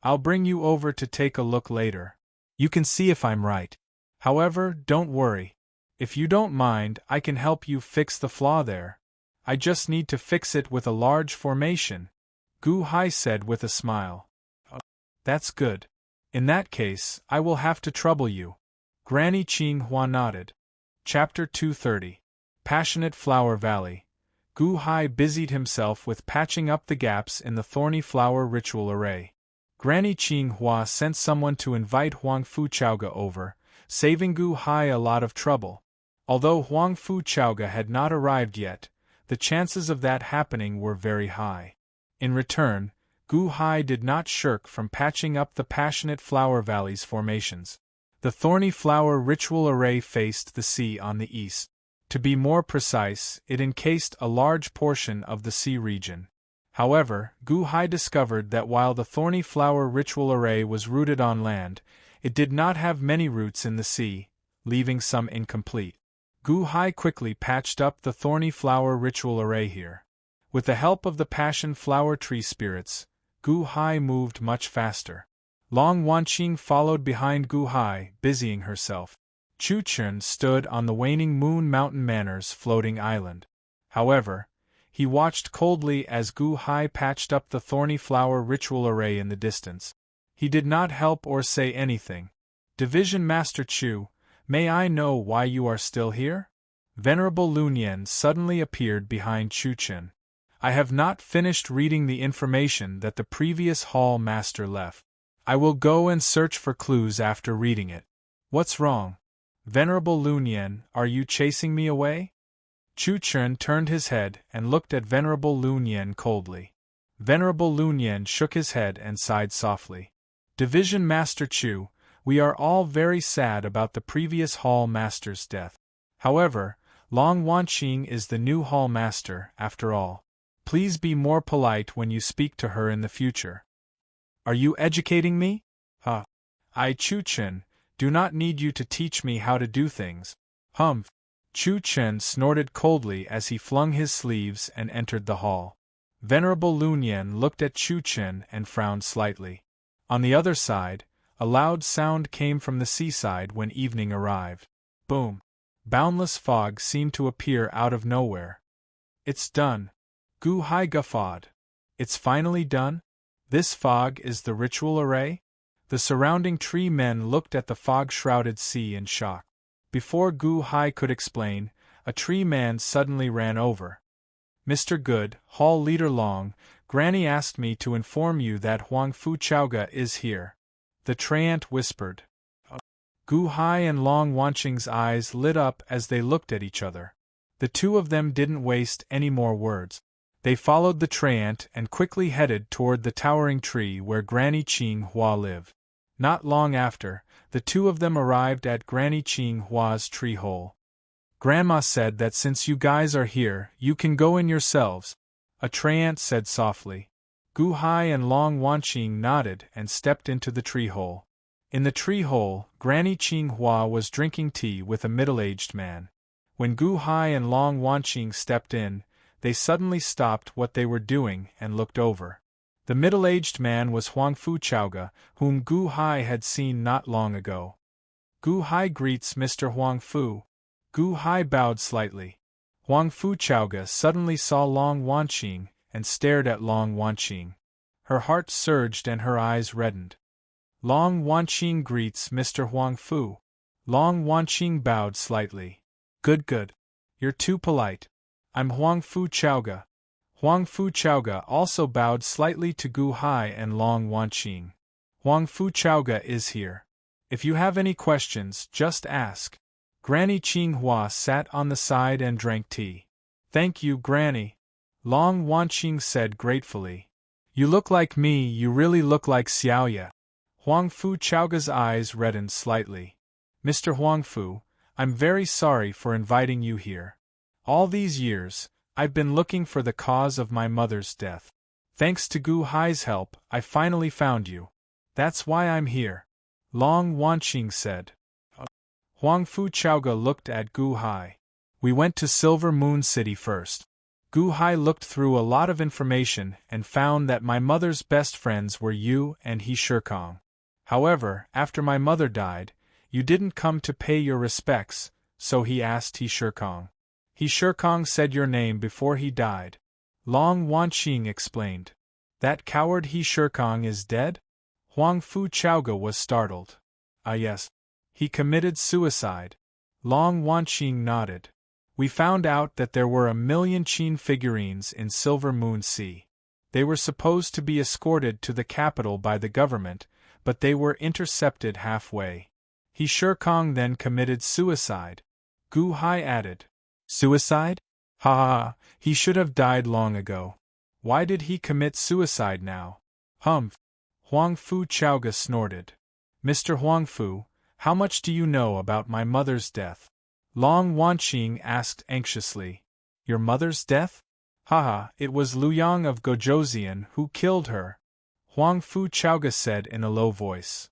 I'll bring you over to take a look later. You can see if I'm right. However, don't worry. If you don't mind, I can help you fix the flaw there. I just need to fix it with a large formation. Gu Hai said with a smile. That's good. In that case, I will have to trouble you. Granny Qing Hua nodded. Chapter 230. Passionate Flower Valley. Gu Hai busied himself with patching up the gaps in the thorny flower ritual array. Granny Qing Hua sent someone to invite Huang Fu Chaoga over, saving Gu Hai a lot of trouble. Although Huang Fu Chaoga had not arrived yet, the chances of that happening were very high. In return, Gu Hai did not shirk from patching up the Passionate Flower Valley's formations. The thorny flower ritual array faced the sea on the east. To be more precise, it encased a large portion of the sea region. However, Gu Hai discovered that while the thorny flower ritual array was rooted on land, it did not have many roots in the sea, leaving some incomplete. Gu Hai quickly patched up the thorny flower ritual array here. With the help of the passion flower tree spirits, Gu Hai moved much faster. Long Wanqing followed behind Gu Hai, busying herself. Chu Chun stood on the waning Moon Mountain Manor's floating island. However, he watched coldly as Gu Hai patched up the thorny flower ritual array in the distance. He did not help or say anything. Division Master Chu, May I know why you are still here? Venerable Lunyan suddenly appeared behind Chuchen. I have not finished reading the information that the previous hall master left. I will go and search for clues after reading it. What's wrong? Venerable Lunyan, are you chasing me away? Chuchen turned his head and looked at Venerable Lunyan coldly. Venerable Lunyan shook his head and sighed softly. Division Master Chu, we are all very sad about the previous hall master's death. However, Long Wanqing is the new hall master, after all. Please be more polite when you speak to her in the future. Are you educating me? I, Chuchen, do not need you to teach me how to do things. Humph. Chuchen snorted coldly as he flung his sleeves and entered the hall. Venerable Lunyan looked at Chuchen and frowned slightly. On the other side, a loud sound came from the seaside when evening arrived. Boom! Boundless fog seemed to appear out of nowhere. It's done. Gu Hai guffawed. It's finally done? This fog is the ritual array? The surrounding tree men looked at the fog-shrouded sea in shock. Before Gu Hai could explain, a tree man suddenly ran over. Mr. Good, Hall Leader Long, Granny asked me to inform you that Huang Fu Chaoga is here. The treant whispered. Gu Hai and Long Wanqing's eyes lit up as they looked at each other. The two of them didn't waste any more words. They followed the treant and quickly headed toward the towering tree where Granny Qing Hua lived. Not long after, the two of them arrived at Granny Qing Hua's tree hole. Grandma said that since you guys are here, you can go in yourselves, a treant said softly. Gu Hai and Long Wanqing nodded and stepped into the tree hole. In the tree hole, Granny Qing Hua was drinking tea with a middle-aged man. When Gu Hai and Long Wanqing stepped in, they suddenly stopped what they were doing and looked over. The middle-aged man was Huang Fu Chaoga, whom Gu Hai had seen not long ago. Gu Hai greets Mr. Huang Fu. Gu Hai bowed slightly. Huang Fu Chaoga suddenly saw Long Wanqing and stared at Long Wanqing. Her heart surged and her eyes reddened. Long Wanqing greets Mr. Huang Fu. Long Wanqing bowed slightly. Good. You're too polite. I'm Huang Fu Chaoga. Huang Fu Chaoga also bowed slightly to Gu Hai and Long Wanqing. Huang Fu Chaoga is here. If you have any questions, just ask. Granny Qing Hua sat on the side and drank tea. Thank you, Granny. Long Wanqing said gratefully. You look like me, you really look like Xiaoya. Huang Fu Chaoga's eyes reddened slightly. Mr. Huang Fu, I'm very sorry for inviting you here. All these years, I've been looking for the cause of my mother's death. Thanks to Gu Hai's help, I finally found you. That's why I'm here. Long Wanqing said. Huang Fu Chaoga looked at Gu Hai. We went to Silver Moon City first. Gu Hai looked through a lot of information and found that my mother's best friends were you and He Shikong. However, after my mother died, you didn't come to pay your respects, so he asked He Shikong. He Shikong said your name before he died. Long Wanqing explained. That coward He Shikong is dead? Huang Fu Chaoga was startled. Ah yes. He committed suicide. Long Wanqing nodded. We found out that there were 1,000,000 Qin figurines in Silver Moon Sea. They were supposed to be escorted to the capital by the government, but they were intercepted halfway. He Shikong then committed suicide. Gu Hai added. Suicide? Ha! He should have died long ago. Why did he commit suicide now? Humph! Huang Fu Chaoga snorted. Mr. Huang Fu, how much do you know about my mother's death? Long Wanqing asked anxiously. Your mother's death? It was Luyang of Gojoseon who killed her. Huang Fu Chaoga said in a low voice.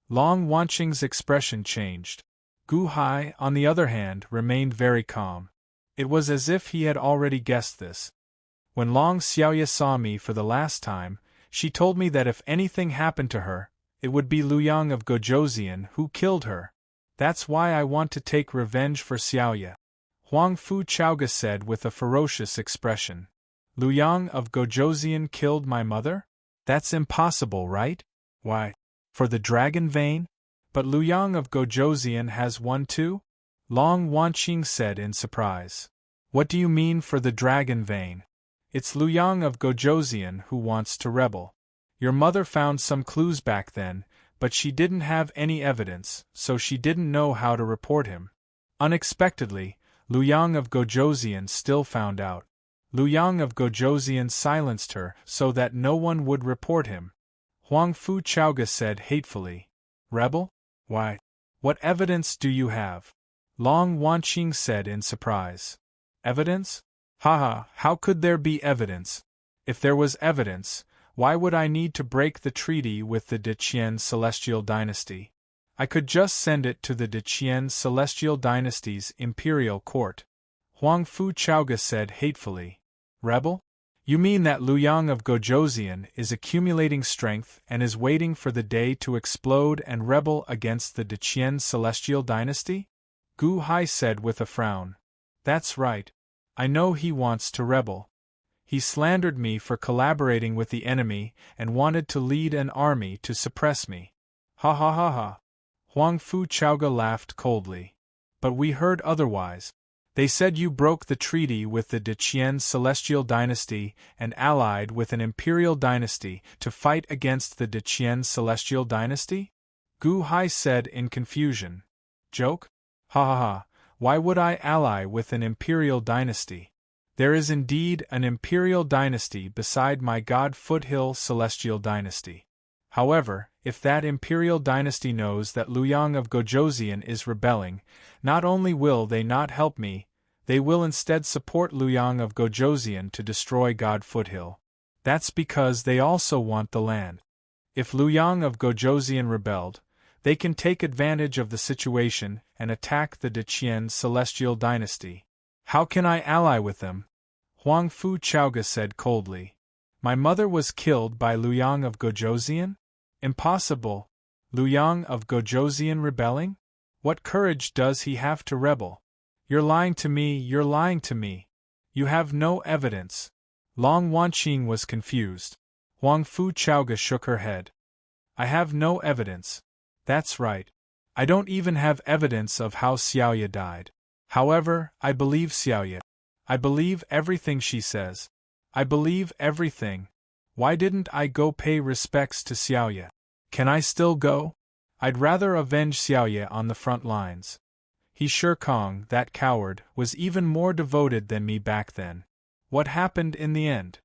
Long Wanqing's expression changed. Gu Hai, on the other hand, remained very calm. It was as if he had already guessed this. When Long Xiaoya saw me for the last time, she told me that if anything happened to her, it would be Luyang of Gojoseon who killed her. That's why I want to take revenge for Xiaoya. Huang Fu Chaoga said with a ferocious expression. Luyang of Gojoseon killed my mother? That's impossible, right? Why? For the dragon vein? But Liu Yang of Gojoseon has one too? Long Wanqing said in surprise. What do you mean for the dragon vein? It's Liu Yang of Gojoseon who wants to rebel. Your mother found some clues back then, but she didn't have any evidence, so she didn't know how to report him. Unexpectedly, Liu Yang of Gojoseon still found out. Liu Yang of Gojoseon silenced her so that no one would report him. Huang Fu Chaoga said hatefully. Rebel? Why? What evidence do you have? Long Wanqing said in surprise. Evidence? Haha, how could there be evidence? If there was evidence, why would I need to break the treaty with the Deqian Celestial Dynasty? I could just send it to the Deqian Celestial Dynasty's imperial court. Huang Fu Chaoga said hatefully. Rebel? You mean that Liu Yang of Gojoseon is accumulating strength and is waiting for the day to explode and rebel against the Deqian Celestial Dynasty? Gu Hai said with a frown. That's right. I know he wants to rebel. He slandered me for collaborating with the enemy and wanted to lead an army to suppress me. Ha ha ha ha. Huang Fu Chaoga laughed coldly. But we heard otherwise. They said you broke the treaty with the Deqian Celestial Dynasty and allied with an imperial dynasty to fight against the Deqian Celestial Dynasty? Gu Hai said in confusion. Joke? Ha ha ha, why would I ally with an imperial dynasty? There is indeed an imperial dynasty beside my god Foothill Celestial Dynasty. However, if that imperial dynasty knows that Liu Yang of Gojoseon is rebelling, not only will they not help me, they will instead support Liu Yang of Gojoseon to destroy God Foothill. That's because they also want the land. If Liu Yang of Gojoseon rebelled, they can take advantage of the situation and attack the Deqian Celestial Dynasty. How can I ally with them? Huang Fu Chaoga said coldly. My mother was killed by Liu Yang of Gojoseon? Impossible. Liu Yang of Gojoseon rebelling? What courage does he have to rebel? You're lying to me, you're lying to me. You have no evidence. Long Wanqing was confused. Huang Fu Chaoga shook her head. I have no evidence. That's right. I don't even have evidence of how Xiaoye died. However, I believe Xiaoye. I believe everything she says. I believe everything. Why didn't I go pay respects to Xiaoye? Can I still go? I'd rather avenge Xiaoye on the front lines. He Shikong, that coward, was even more devoted than me back then. What happened in the end?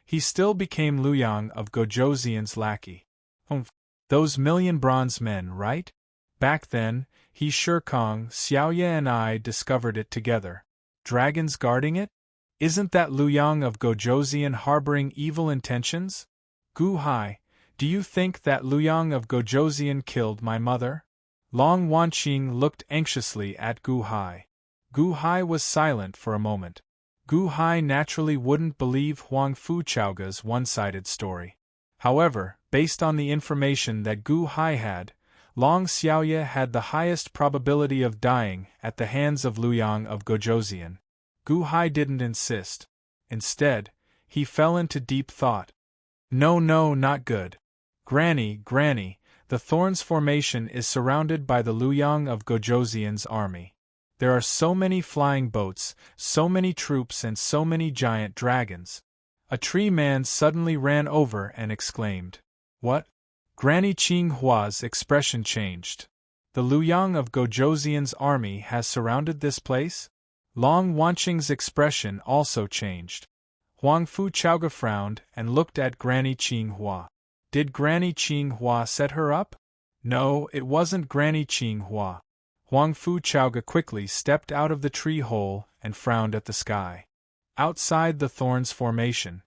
He still became Liu Yang of Gojoseon's lackey. Those million bronze men, right? Back then, he Shikong, Xiaoye and I discovered it together. Dragons guarding it? Isn't that Liu Yang of Gojoseon harboring evil intentions? Gu Hai, do you think that Liu Yang of Gojoseon killed my mother? Long Wanqing looked anxiously at Gu Hai. Gu Hai was silent for a moment. Gu Hai naturally wouldn't believe Huang Fu Chaoga's one-sided story. However, based on the information that Gu Hai had, Long Xiaoye had the highest probability of dying at the hands of Liu Yang of Gojoseon. Gu Hai didn't insist. Instead, he fell into deep thought. No, not good. Granny, the Thorns Formation is surrounded by the Liu Yang of Gojoseon's army. There are so many flying boats, so many troops and so many giant dragons. A tree man suddenly ran over and exclaimed. What? Granny Qinghua's expression changed. The Liu Yang of Gojoseon's army has surrounded this place? Long Wanqing's expression also changed. Huang Fu Chaoga frowned and looked at Granny Qinghua. Did Granny Qinghua set her up? No, it wasn't Granny Qinghua. Huang Fu Chaoga quickly stepped out of the tree hole and frowned at the sky. Outside the Thorns Formation,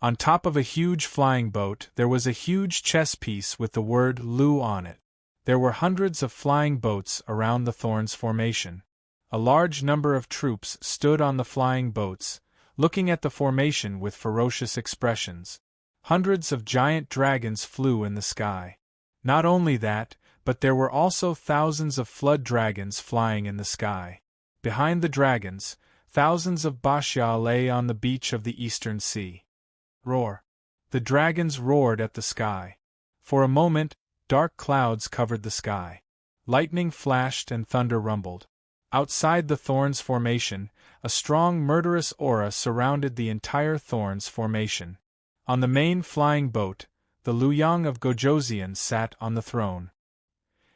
on top of a huge flying boat, there was a huge chess piece with the word Lu on it. There were hundreds of flying boats around the Thorns Formation. A large number of troops stood on the flying boats, looking at the formation with ferocious expressions. Hundreds of giant dragons flew in the sky. Not only that, but there were also thousands of flood dragons flying in the sky. Behind the dragons, thousands of Bashya lay on the beach of the eastern sea. Roar! The dragons roared at the sky. For a moment, dark clouds covered the sky. Lightning flashed and thunder rumbled. Outside the Thorns formation, a strong murderous aura surrounded the entire Thorns formation. On the main flying boat, the Luyang of Gojoseon sat on the throne.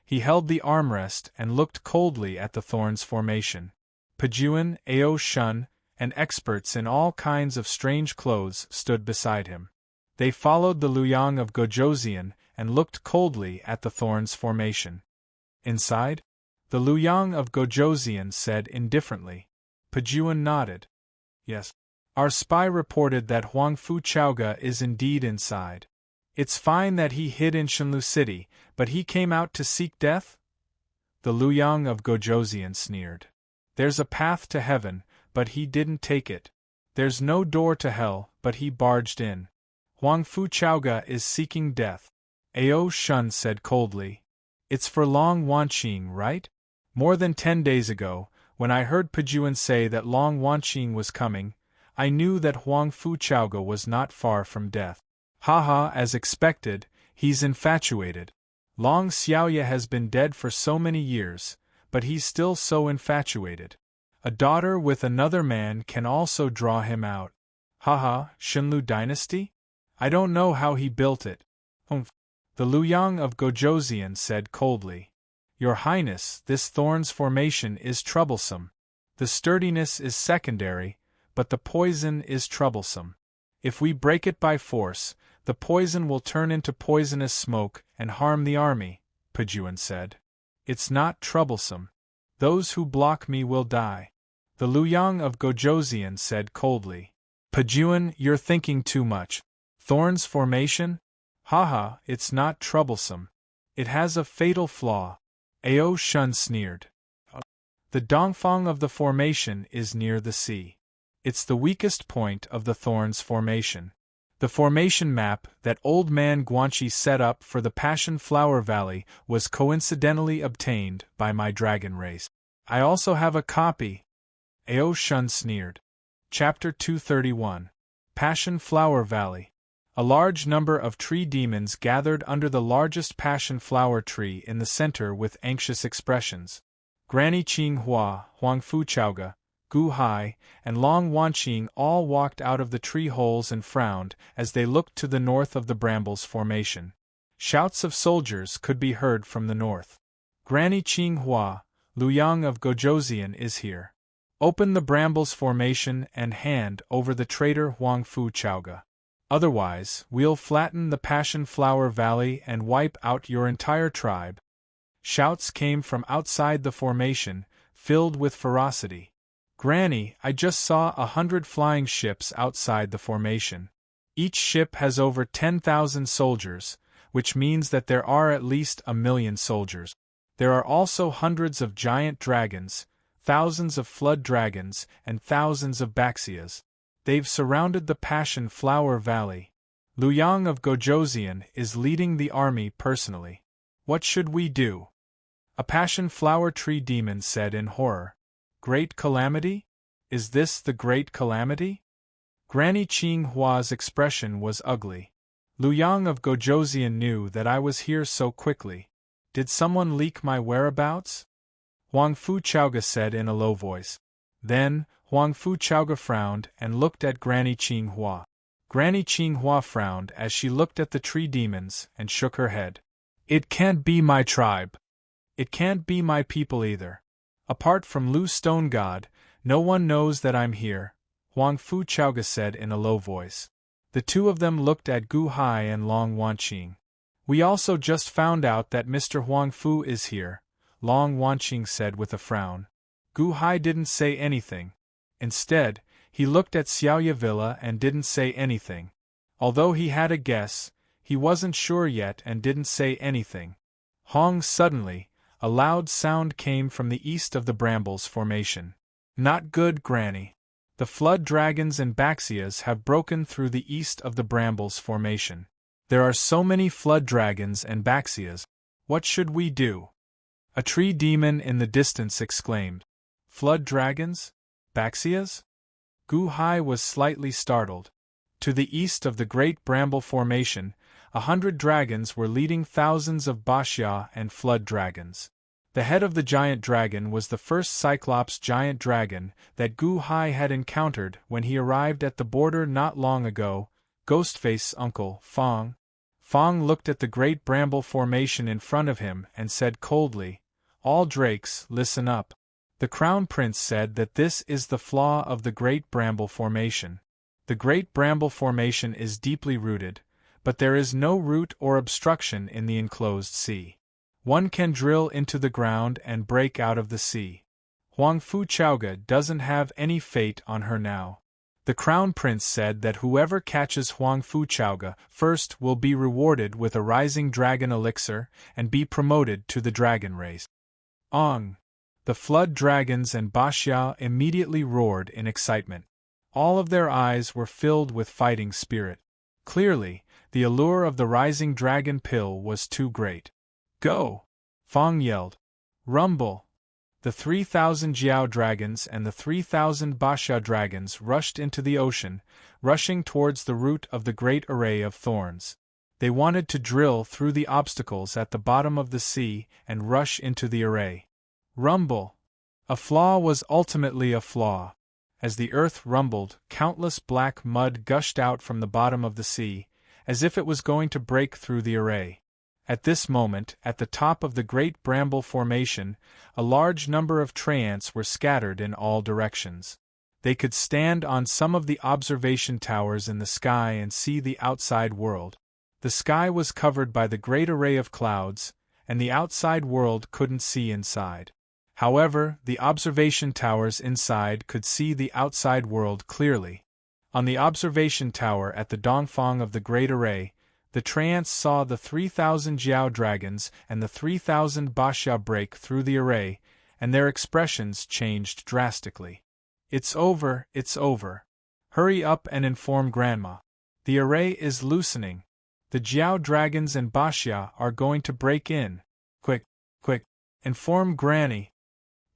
He held the armrest and looked coldly at the Thorns formation. Pajuan, Ao Shun, and experts in all kinds of strange clothes stood beside him. They followed the Luyang of Gojoseon and looked coldly at the Thorns formation. Inside? The Luyang of Gojoseon said indifferently. Pajuan nodded. Yes. Our spy reported that Huangfu Chaoga is indeed inside. It's fine that he hid in Shenlu City, but he came out to seek death? The Luyang of Gojoseon sneered. There's a path to heaven, but he didn't take it. There's no door to hell, but he barged in. Huangfu Chaoga is seeking death. Ao Shun said coldly. It's for Long Wanqing, right? More than 10 days ago, when I heard Pajuan say that Long Wanqing was coming, I knew that Huangfu Chaoga was not far from death. Haha, as expected, he's infatuated. Long Xiaoya has been dead for so many years, but he's still so infatuated. A daughter with another man can also draw him out. Haha, Shenlu dynasty? I don't know how he built it. Humph. The Luyang of Gojoseon said coldly. Your Highness, this Thorns formation is troublesome. The sturdiness is secondary, but the poison is troublesome. If we break it by force, the poison will turn into poisonous smoke and harm the army, Pajuan said. It's not troublesome. Those who block me will die. The Luyang of Gojoseon said coldly. Pajuan, you're thinking too much. Thorns formation? Haha, it's not troublesome. It has a fatal flaw. Ao Shun sneered. The Dongfang of the formation is near the sea. It's the weakest point of the Thorns formation. The formation map that Old Man Guanxi set up for the Passion Flower Valley was coincidentally obtained by my dragon race. I also have a copy. Ao Shun sneered. Chapter 231. Passion Flower Valley. A large number of tree demons gathered under the largest passion flower tree in the center with anxious expressions. Granny Qinghua, Huangfu Chaoga, Gu Hai, and Long Wanqing all walked out of the tree holes and frowned as they looked to the north of the brambles formation. Shouts of soldiers could be heard from the north. Granny Qinghua, Luyang of Gojoseon is here. Open the brambles formation and hand over the traitor Huangfu Chaoga. Otherwise, we'll flatten the Passion Flower Valley and wipe out your entire tribe. Shouts came from outside the formation, filled with ferocity. Granny, I just saw 100 flying ships outside the formation. Each ship has over 10,000 soldiers, which means that there are at least 1 million soldiers. There are also hundreds of giant dragons, thousands of flood dragons, and thousands of Baxias. They've surrounded the Passion Flower Valley. Luyang of Gojoseon is leading the army personally. What should we do? A Passion Flower Tree demon said in horror. Great calamity? Is this the great calamity? Granny Qinghua's expression was ugly. Luyang of Gojoseon knew that I was here so quickly. Did someone leak my whereabouts? Huangfu Chaoga said in a low voice. Then, Huangfu Chaoga frowned and looked at Granny Qinghua. Granny Qinghua frowned as she looked at the tree demons and shook her head. It can't be my tribe. It can't be my people either. Apart from Lu Stone God, no one knows that I'm here, Huangfu Chaoga said in a low voice. The two of them looked at Gu Hai and Long Wanqing. We also just found out that Mr. Huangfu is here, Long Wanqing said with a frown. Gu Hai didn't say anything. Instead, he looked at Xiaoya Villa and didn't say anything. Although he had a guess, he wasn't sure yet and didn't say anything. Hong suddenly, a loud sound came from the east of the brambles formation. Not good, Granny. The flood dragons and Baxias have broken through the east of the brambles formation. There are so many flood dragons and Baxias. What should we do? A tree demon in the distance exclaimed. Flood dragons? Baxias? Gu Hai was slightly startled. To the east of the great bramble formation, 100 dragons were leading thousands of Bashya and flood dragons. The head of the giant dragon was the first Cyclops giant dragon that Gu Hai had encountered when he arrived at the border not long ago. Ghostface's uncle, Fong. Fong looked at the great bramble formation in front of him and said coldly, "All drakes, listen up." The Crown Prince said that this is the flaw of the Great Bramble Formation. The Great Bramble Formation is deeply rooted, but there is no root or obstruction in the enclosed sea. One can drill into the ground and break out of the sea. Huang Fu Chaoga doesn't have any fate on her now. The Crown Prince said that whoever catches Huang Fu Chaoga first will be rewarded with a rising dragon elixir and be promoted to the dragon race. Ong! The flood dragons and Bashya immediately roared in excitement. All of their eyes were filled with fighting spirit. Clearly, the allure of the rising dragon pill was too great. "Go!" Fong yelled. "Rumble!" The 3,000 Jiao dragons and the 3,000 Bashya dragons rushed into the ocean, rushing towards the root of the great array of thorns. They wanted to drill through the obstacles at the bottom of the sea and rush into the array. Rumble! A flaw was ultimately a flaw. As the earth rumbled, countless black mud gushed out from the bottom of the sea, as if it was going to break through the array. At this moment, at the top of the Great Bramble Formation, a large number of treants were scattered in all directions. They could stand on some of the observation towers in the sky and see the outside world. The sky was covered by the great array of clouds, and the outside world couldn't see inside. However, the observation towers inside could see the outside world clearly. On the observation tower at the Dongfang of the Great Array, the treants saw the 3,000 Jiao dragons and the 3,000 Bashya break through the array, and their expressions changed drastically. "It's over, it's over. Hurry up and inform Grandma. The array is loosening. The Jiao dragons and Bashya are going to break in. Quick, quick, inform Granny."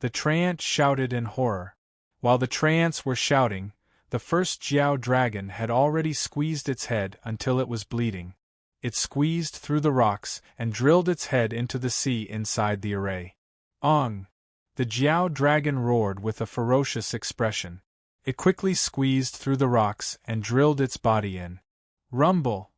The treants shouted in horror. While the treants were shouting, the first Jiao dragon had already squeezed its head until it was bleeding. It squeezed through the rocks and drilled its head into the sea inside the array. Ong! The Jiao dragon roared with a ferocious expression. It quickly squeezed through the rocks and drilled its body in. Rumble!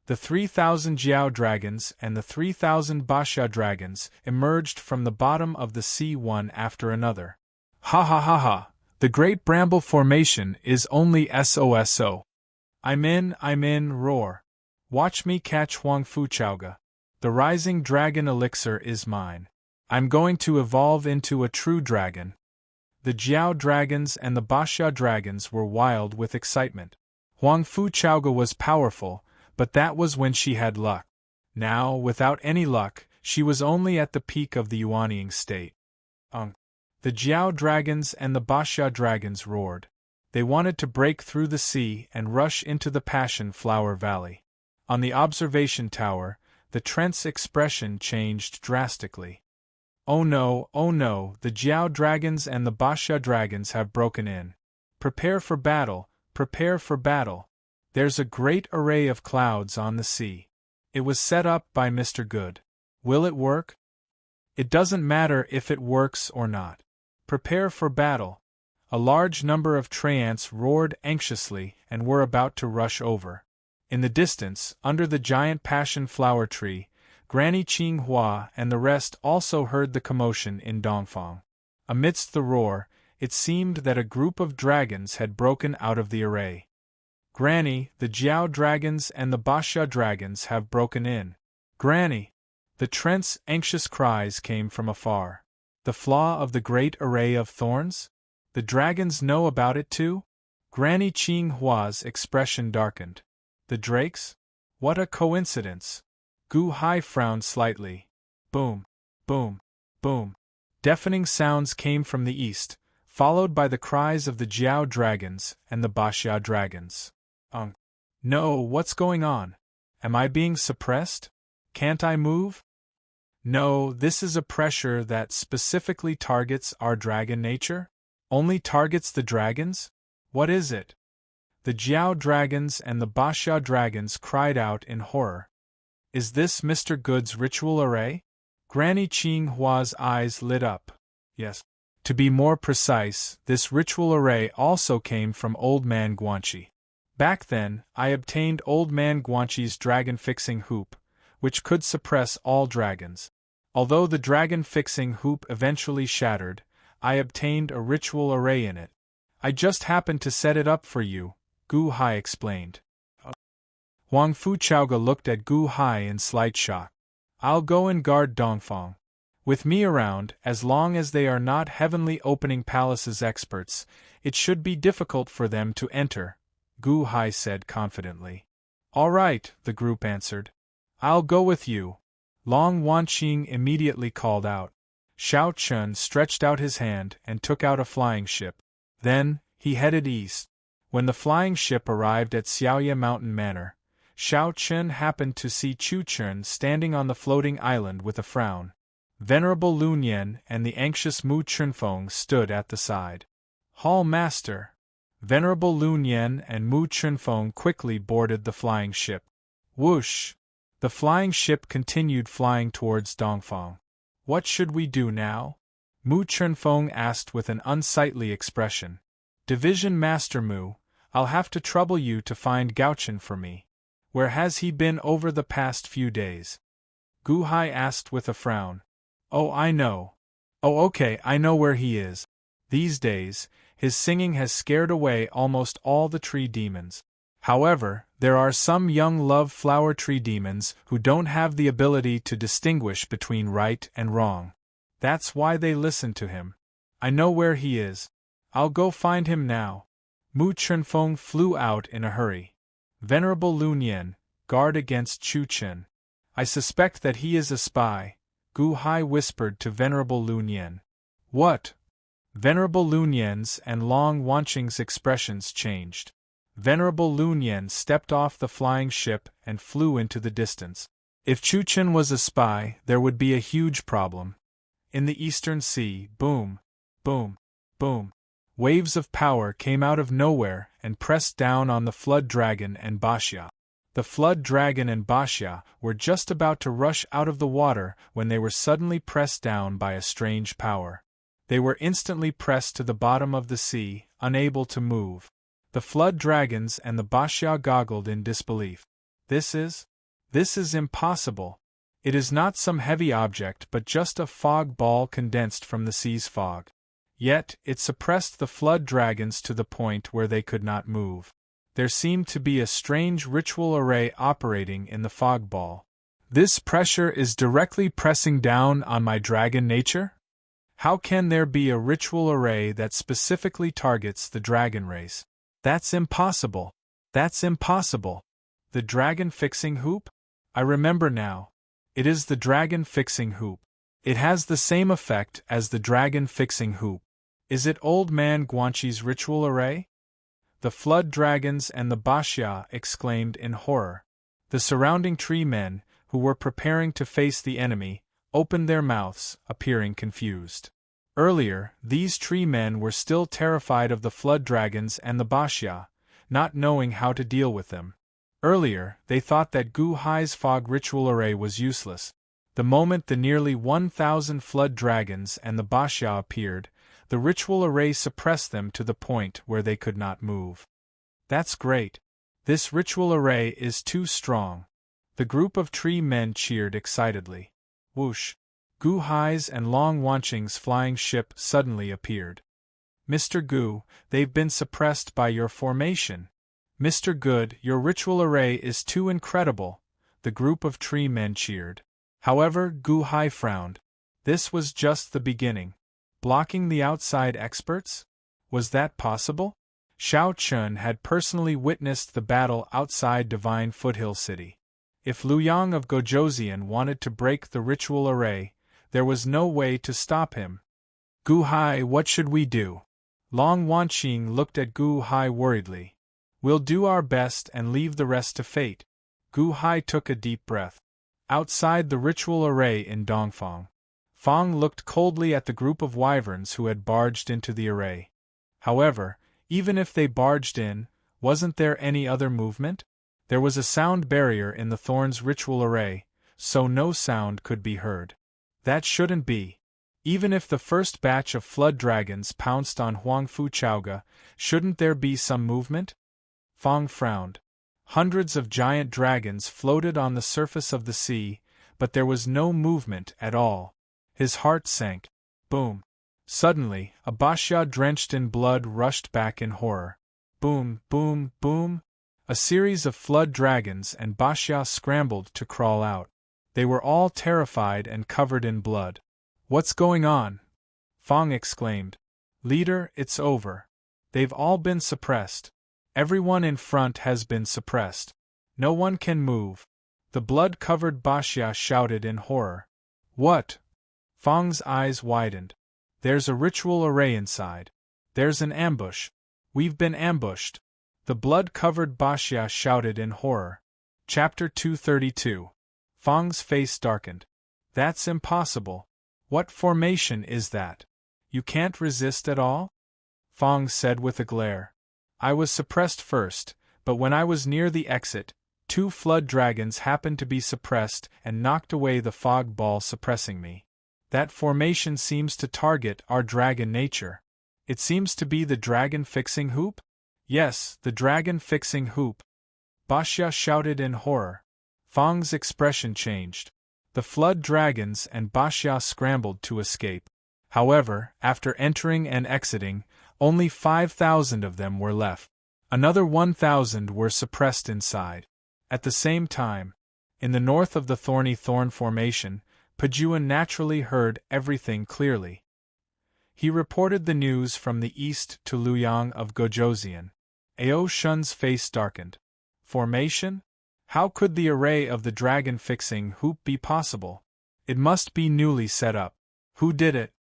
The 3,000 Jiao dragons and the 3,000 Bashya dragons emerged from the bottom of the sea one after another. "Ha ha ha ha! The Great Bramble Formation is only SOSO. I'm in, roar. Watch me catch Huang Fu Chaoga. The rising dragon elixir is mine. I'm going to evolve into a true dragon." The Jiao dragons and the Bashya dragons were wild with excitement. Huang Fu Chaoga was powerful, but that was when she had luck. Now, without any luck, she was only at the peak of the Yuanying state. The Jiao dragons and the Bashya dragons roared. They wanted to break through the sea and rush into the Passion Flower Valley. On the observation tower, the treant's expression changed drastically. Oh no, the Jiao dragons and the Bashya dragons have broken in. Prepare for battle, prepare for battle. There's a great array of clouds on the sea. It was set up by Mr. Good. Will it work? It doesn't matter if it works or not. Prepare for battle. A large number of treants roared anxiously and were about to rush over. In the distance, under the giant passion flower tree, Granny Qing Hua and the rest also heard the commotion in Dongfang. Amidst the roar, it seemed that a group of dragons had broken out of the array. "Granny, the Jiao dragons and the Bashya dragons have broken in. Granny!" The treant's anxious cries came from afar. "The flaw of the great array of thorns? The dragons know about it too?" Granny Qing Hua's expression darkened. "The drakes? What a coincidence!" Gu Hai frowned slightly. Boom, boom, boom. Deafening sounds came from the east, followed by the cries of the Jiao dragons and the Bashya dragons. No, what's going on? Am I being suppressed? Can't I move? No, this is a pressure that specifically targets our dragon nature? Only targets the dragons? What is it? The Jiao dragons and the Bashya dragons cried out in horror. Is this Mr. Good's ritual array? Granny Qing Hua's eyes lit up. Yes. To be more precise, this ritual array also came from Old Man Guanxi. Back then, I obtained Old Man Guanxi's dragon-fixing hoop, which could suppress all dragons. Although the dragon-fixing hoop eventually shattered, I obtained a ritual array in it. I just happened to set it up for you, Gu Hai explained. Huang Fuchaoga looked at Gu Hai in slight shock. I'll go and guard Dongfang. With me around, as long as they are not Heavenly Opening Palaces experts, it should be difficult for them to enter, Gu Hai said confidently. All right, the group answered. I'll go with you. Long Wanqing immediately called out. Xiao Chun stretched out his hand and took out a flying ship. Then, he headed east. When the flying ship arrived at Xiaoya Mountain Manor, Xiao Chun happened to see Chu Chun standing on the floating island with a frown. Venerable Lun Yen and the anxious Mu Chunfeng stood at the side. Hall Master. Venerable Lun Yen and Mu Chunfeng quickly boarded the flying ship. Whoosh! The flying ship continued flying towards Dongfang. What should we do now? Mu Chunfeng asked with an unsightly expression. Division Master Mu, I'll have to trouble you to find Gaochen for me. Where has he been over the past few days? Gu Hai asked with a frown. Oh, I know. Oh, okay, I know where he is. These days, his singing has scared away almost all the tree demons. However, there are some young love flower tree demons who don't have the ability to distinguish between right and wrong. That's why they listen to him. I know where he is. I'll go find him now. Mu Chunfeng flew out in a hurry. Venerable Lun Yen, guard against Chu Chen. I suspect that he is a spy, Gu Hai whispered to Venerable Lun Yen. What? Venerable Lun Yen's and Long Wanqing's expressions changed. Venerable Lun Yen stepped off the flying ship and flew into the distance. If Chu Chen was a spy, there would be a huge problem. In the Eastern Sea, boom, boom, boom. Waves of power came out of nowhere and pressed down on the Flood Dragon and Baxia. The Flood Dragon and Baxia were just about to rush out of the water when they were suddenly pressed down by a strange power. They were instantly pressed to the bottom of the sea, unable to move. The Flood Dragons and the Baxia goggled in disbelief. This is impossible. It is not some heavy object but just a fog ball condensed from the sea's fog. Yet, it suppressed the Flood Dragons to the point where they could not move. There seemed to be a strange ritual array operating in the fog ball. This pressure is directly pressing down on my dragon nature? How can there be a ritual array that specifically targets the dragon race? That's impossible. That's impossible. The dragon-fixing hoop? I remember now. It is the dragon-fixing hoop. It has the same effect as the dragon-fixing hoop. Is it Old Man Guanxi's ritual array? The Flood Dragons and the Baxia exclaimed in horror. The surrounding tree men, who were preparing to face the enemy, opened their mouths, appearing confused. Earlier, these tree men were still terrified of the Flood Dragons and the Baxia, not knowing how to deal with them. Earlier, they thought that Gu Hai's fog ritual array was useless. The moment the nearly 1,000 Flood Dragons and the Baxia appeared, the ritual array suppressed them to the point where they could not move. That's great. This ritual array is too strong. The group of tree men cheered excitedly. Whoosh! Gu Hai's and Long Wanqing's flying ship suddenly appeared. Mr. Gu, they've been suppressed by your formation. Mr. Good, your ritual array is too incredible, the group of tree men cheered. However, Gu Hai frowned. This was just the beginning. Blocking the outside experts? Was that possible? Xiao Chun had personally witnessed the battle outside Divine Foothill City. If Liu Yang of Gojoseon wanted to break the ritual array, there was no way to stop him. Gu Hai, what should we do? Long Wanqing looked at Gu Hai worriedly. We'll do our best and leave the rest to fate. Gu Hai took a deep breath. Outside the ritual array in Dongfang, Fang looked coldly at the group of wyverns who had barged into the array. However, even if they barged in, wasn't there any other movement? There was a sound barrier in the thorn's ritual array, so no sound could be heard. That shouldn't be. Even if the first batch of flood dragons pounced on Huangfu Chaoga, shouldn't there be some movement? Fang frowned. Hundreds of giant dragons floated on the surface of the sea, but there was no movement at all. His heart sank. Boom. Suddenly, a Baxia drenched in blood rushed back in horror. Boom, boom, boom. A series of flood dragons and Baxia scrambled to crawl out. They were all terrified and covered in blood. What's going on? Fang exclaimed. Leader, it's over. They've all been suppressed. Everyone in front has been suppressed. No one can move. The blood-covered Baxia shouted in horror. What? Fang's eyes widened. There's a ritual array inside. There's an ambush. We've been ambushed. The blood-covered Baxia shouted in horror. Chapter 232. Fang's face darkened. That's impossible. What formation is that? You can't resist at all? Fang said with a glare. I was suppressed first, but when I was near the exit, 2 flood dragons happened to be suppressed and knocked away the fog ball suppressing me. That formation seems to target our dragon nature. It seems to be the dragon-fixing hoop? Yes, the dragon-fixing hoop. Baxia shouted in horror. Fang's expression changed. The flood dragons and Baxia scrambled to escape. However, after entering and exiting, only 5,000 of them were left. Another 1,000 were suppressed inside. At the same time, in the north of the thorny thorn formation, Pajuan naturally heard everything clearly. He reported the news from the east to Luyang of Gojoseon. Ao Shun's face darkened. Formation? How could the array of the dragon-fixing hoop be possible? It must be newly set up. Who did it?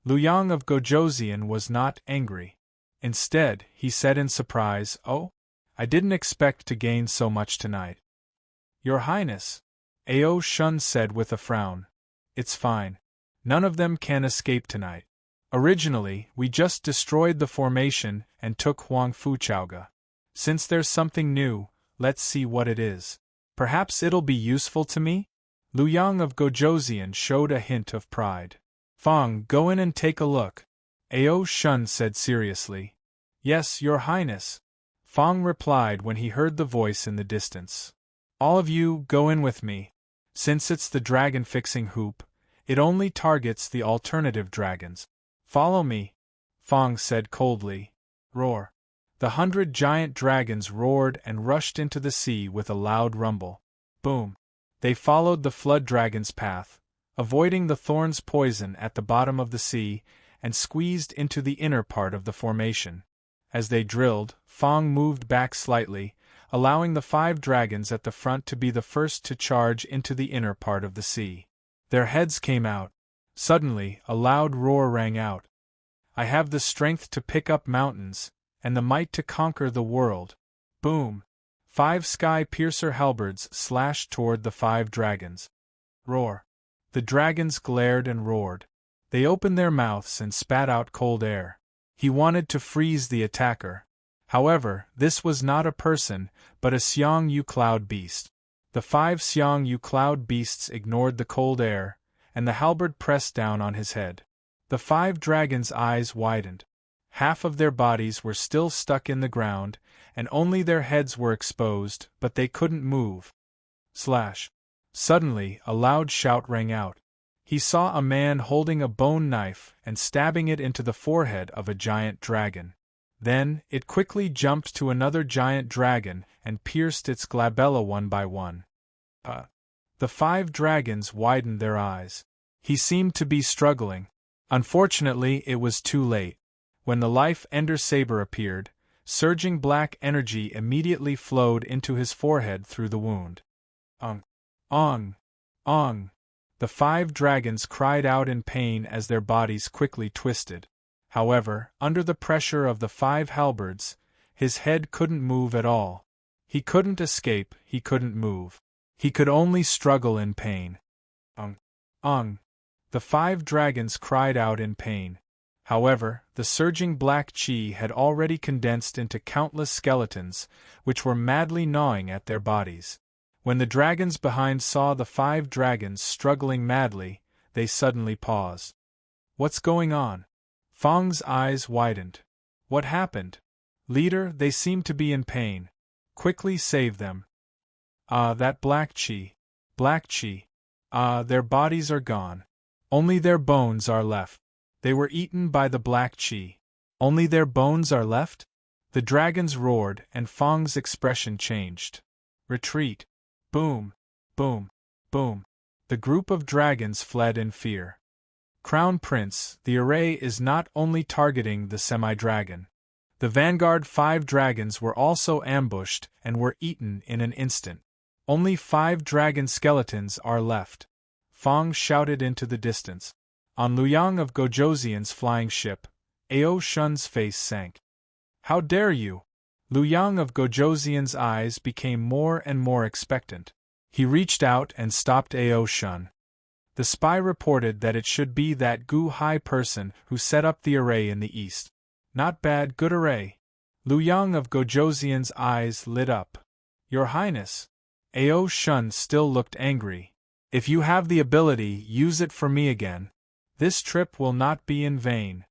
Luyang of Gojoseon was not angry. Instead, he said in surprise, Oh? I didn't expect to gain so much tonight. Your Highness, Ao Shun said with a frown. It's fine. None of them can escape tonight. Originally, we just destroyed the formation and took Huangfu Chaoga. Since there's something new, let's see what it is. Perhaps it'll be useful to me? Luyang of Gojoseon showed a hint of pride. Fang, go in and take a look. Ao Shun said seriously. Yes, Your Highness. Fang replied when he heard the voice in the distance. All of you, go in with me. Since it's the dragon-fixing hoop, it only targets the alternative dragons. Follow me, Fang said coldly. Roar. The 100 giant dragons roared and rushed into the sea with a loud rumble. Boom. They followed the flood dragon's path, avoiding the thorn's poison at the bottom of the sea, and squeezed into the inner part of the formation. As they drilled, Fang moved back slightly, allowing the 5 dragons at the front to be the first to charge into the inner part of the sea. Their heads came out. Suddenly, a loud roar rang out. I have the strength to pick up mountains, and the might to conquer the world. Boom! 5 sky-piercer halberds slashed toward the 5 dragons. Roar! The dragons glared and roared. They opened their mouths and spat out cold air. He wanted to freeze the attacker. However, this was not a person, but a Xiang Yu cloud beast. The 5 Xiang Yu cloud beasts ignored the cold air, and the halberd pressed down on his head. The 5 dragons' eyes widened. Half of their bodies were still stuck in the ground, and only their heads were exposed, but they couldn't move. Slash. Suddenly, a loud shout rang out. He saw a man holding a bone knife and stabbing it into the forehead of a giant dragon. Then, it quickly jumped to another giant dragon and pierced its glabella one by one. The 5 dragons widened their eyes. He seemed to be struggling. Unfortunately, it was too late. When the life ender saber appeared, surging black energy immediately flowed into his forehead through the wound. Ong! Ong! The 5 dragons cried out in pain as their bodies quickly twisted. However, under the pressure of the 5 halberds, his head couldn't move at all. He couldn't escape, he couldn't move. He could only struggle in pain. Ong! The 5 dragons cried out in pain. However, the surging black chi had already condensed into countless skeletons, which were madly gnawing at their bodies. When the dragons behind saw the 5 dragons struggling madly, they suddenly paused. What's going on? Fang's eyes widened. What happened? Leader, they seem to be in pain. Quickly save them. Ah, that black chi. Black chi. Ah, their bodies are gone. Only their bones are left. They were eaten by the black chi. Only their bones are left? The dragons roared, and Fang's expression changed. Retreat. Boom. Boom. Boom. The group of dragons fled in fear. Crown Prince, the array is not only targeting the semi-dragon. The vanguard 5 dragons were also ambushed and were eaten in an instant. Only 5 dragon skeletons are left. Fang shouted into the distance. On Luyang of Gojoseon's flying ship, Ao Shun's face sank. How dare you? Luyang of Gojoseon's eyes became more and more expectant. He reached out and stopped Ao Shun. The spy reported that it should be that Gu Hai person who set up the array in the east. Not bad, good array. Luyang of Gojoseon's eyes lit up. Your Highness. Ao Shun still looked angry. If you have the ability, use it for me again. This trip will not be in vain.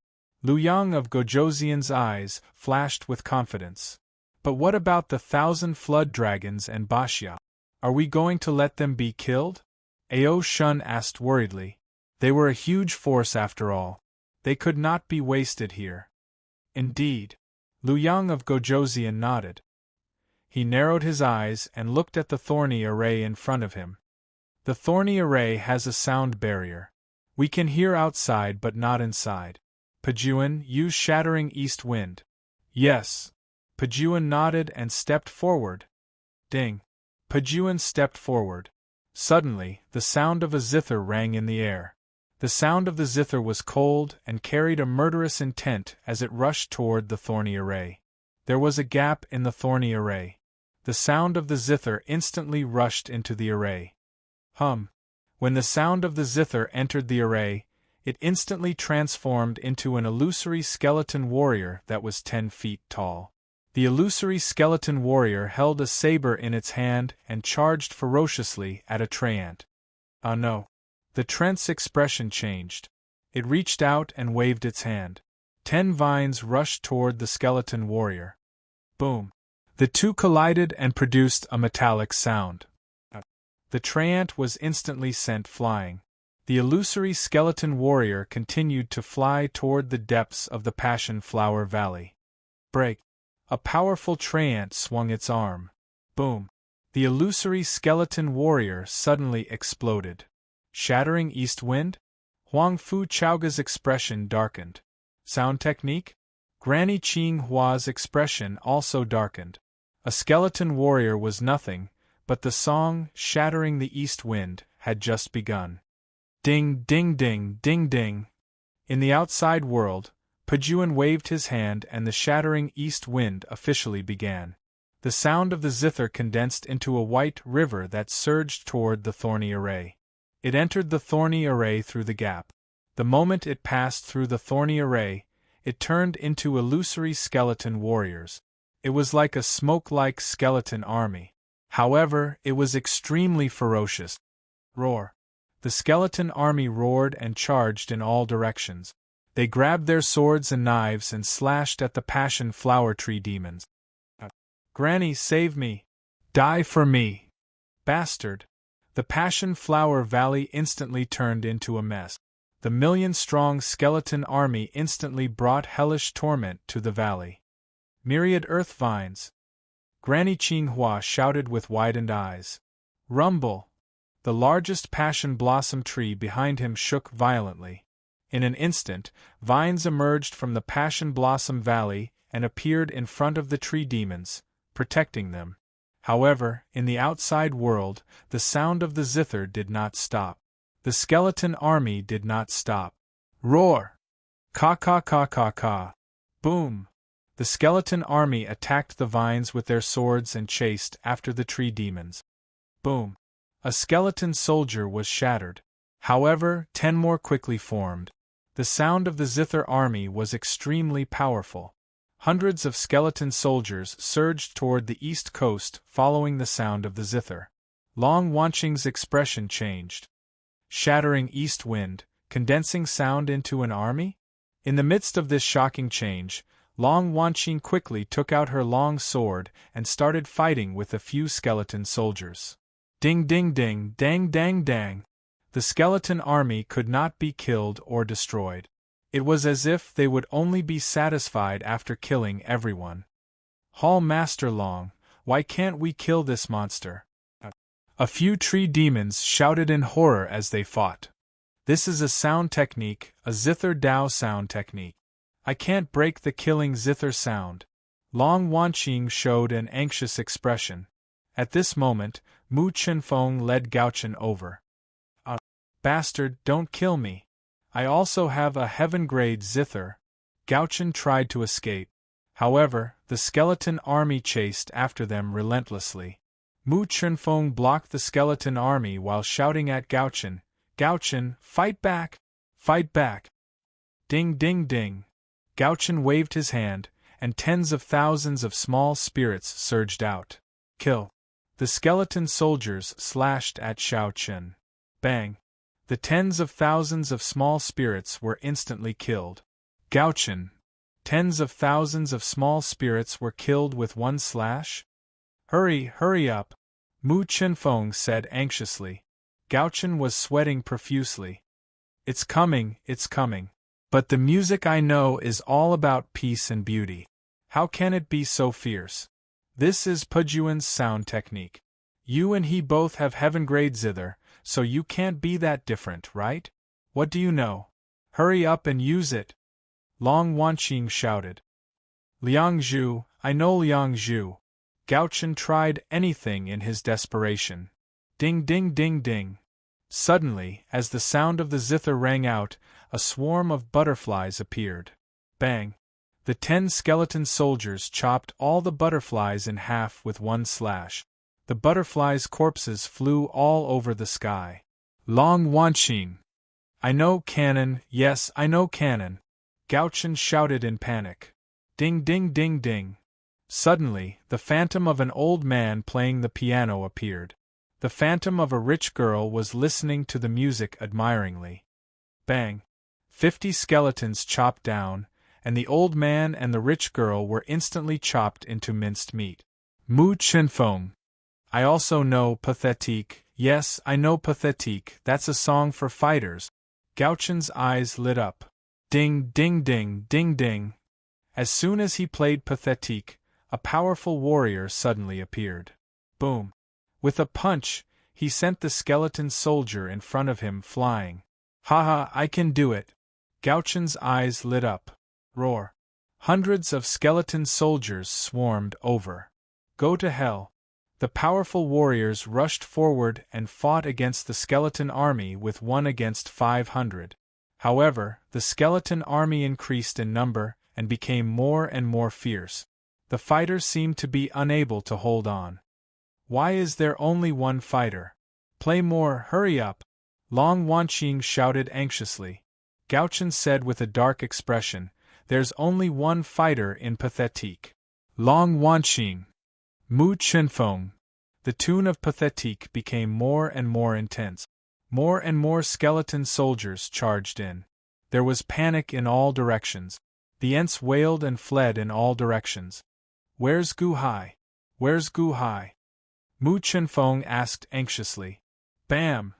Luyang of Gojoseon's eyes flashed with confidence. But what about the 1,000 flood dragons and Bashya? Are we going to let them be killed? Ao Shun asked worriedly. They were a huge force after all. They could not be wasted here. Indeed. Luyang of Gojoseon nodded. He narrowed his eyes and looked at the thorny array in front of him. The thorny array has a sound barrier. We can hear outside but not inside. Pajuan, use shattering east wind. Yes. Pajuan nodded and stepped forward. Ding. Pajuan stepped forward. Suddenly, the sound of a zither rang in the air. The sound of the zither was cold and carried a murderous intent as it rushed toward the thorny array. There was a gap in the thorny array. The sound of the zither instantly rushed into the array. Hum. When the sound of the zither entered the array, it instantly transformed into an illusory skeleton warrior that was 10 feet tall. The illusory skeleton warrior held a saber in its hand and charged ferociously at a treant. Ah no. The treant's expression changed. It reached out and waved its hand. 10 vines rushed toward the skeleton warrior. Boom. The two collided and produced a metallic sound. The treant was instantly sent flying. The illusory skeleton warrior continued to fly toward the depths of the Passion Flower Valley. Break. A powerful treant swung its arm. Boom. The illusory skeleton warrior suddenly exploded. Shattering east wind? Huang Fu Chaoga's expression darkened. Sound technique? Granny Qing Hua's expression also darkened. A skeleton warrior was nothing, but the song, Shattering the East Wind, had just begun. Ding, ding, ding, ding, ding. In the outside world, Pajuan waved his hand and the Shattering East Wind officially began. The sound of the zither condensed into a white river that surged toward the thorny array. It entered the thorny array through the gap. The moment it passed through the thorny array, it turned into illusory skeleton warriors. It was like a smoke-like skeleton army. However, it was extremely ferocious. Roar. The skeleton army roared and charged in all directions. They grabbed their swords and knives and slashed at the passion flower tree demons. Granny, save me! Die for me! Bastard! The Passion Flower Valley instantly turned into a mess. The million-strong skeleton army instantly brought hellish torment to the valley. Myriad earth vines! Granny Qinghua shouted with widened eyes. Rumble! The largest passion blossom tree behind him shook violently. In an instant, vines emerged from the Passion Blossom Valley and appeared in front of the tree demons, protecting them. However, in the outside world, the sound of the zither did not stop. The skeleton army did not stop. Roar! Ka-ka-ka-ka-ka! Boom! The skeleton army attacked the vines with their swords and chased after the tree demons. Boom! A skeleton soldier was shattered. However, 10 more quickly formed. The sound of the Zither army was extremely powerful. Hundreds of skeleton soldiers surged toward the east coast following the sound of the zither. Long Wanqing's expression changed. Shattering east wind, condensing sound into an army? In the midst of this shocking change, Long Wanqing quickly took out her long sword and started fighting with a few skeleton soldiers. Ding ding ding, dang dang dang. The skeleton army could not be killed or destroyed. It was as if they would only be satisfied after killing everyone. Hall Master Long, why can't we kill this monster? A few tree demons shouted in horror as they fought. This is a sound technique, a Zither Dao sound technique. I can't break the killing Zither sound. Long Wanqing showed an anxious expression. At this moment, Mu Chenfeng led Gaochen over. Bastard, don't kill me. I also have a heaven-grade zither. Gaochen tried to escape. However, the skeleton army chased after them relentlessly. Mu Chenfeng blocked the skeleton army while shouting at Gaochen, "Gaochen, fight back! Fight back!" Ding ding ding. Gaochen waved his hand, and tens of thousands of small spirits surged out. Kill! The skeleton soldiers slashed at Xiao Chen. Bang! The tens of thousands of small spirits were instantly killed. Gaochen! Tens of thousands of small spirits were killed with one slash? Hurry up! Mu Chenfeng said anxiously. Gaochen was sweating profusely. It's coming. But the music I know is all about peace and beauty. How can it be so fierce? This is Pujuan's sound technique. You and he both have heaven-grade zither, so you can't be that different, right? What do you know? Hurry up and use it! Long Wanqing shouted. Liang Zhu, I know Liang Zhu. Gaochen tried anything in his desperation. Ding ding ding ding. Suddenly, as the sound of the zither rang out, a swarm of butterflies appeared. Bang! The 10 skeleton soldiers chopped all the butterflies in half with one slash. The butterflies' corpses flew all over the sky. Long Wanqing! I know cannon, yes, I know cannon! Gaochen shouted in panic. Ding ding ding ding! Suddenly, the phantom of an old man playing the piano appeared. The phantom of a rich girl was listening to the music admiringly. Bang! 50 skeletons chopped down, and the old man and the rich girl were instantly chopped into minced meat. Mu Chenfeng! I also know Pathétique, yes, I know Pathétique, that's a song for fighters. Gaochen's eyes lit up. Ding ding ding ding ding! As soon as he played Pathétique, a powerful warrior suddenly appeared. Boom! With a punch, he sent the skeleton soldier in front of him flying. Haha, I can do it! Gaochen's eyes lit up. Roar! Hundreds of skeleton soldiers swarmed over. Go to hell! The powerful warriors rushed forward and fought against the skeleton army with 1 against 500. However, the skeleton army increased in number and became more and more fierce. The fighters seemed to be unable to hold on. Why is there only one fighter? Play more, hurry up! Long Wanqing shouted anxiously. Gaochen said with a dark expression, there's only one fighter in Pathétique. Long Wanqing! Mu Chenfeng! The tune of Pathétique became more and more intense. More and more skeleton soldiers charged in. There was panic in all directions. The Ents wailed and fled in all directions. Where's Gu Hai? Where's Gu Hai? Mu Chenfeng asked anxiously. Bam!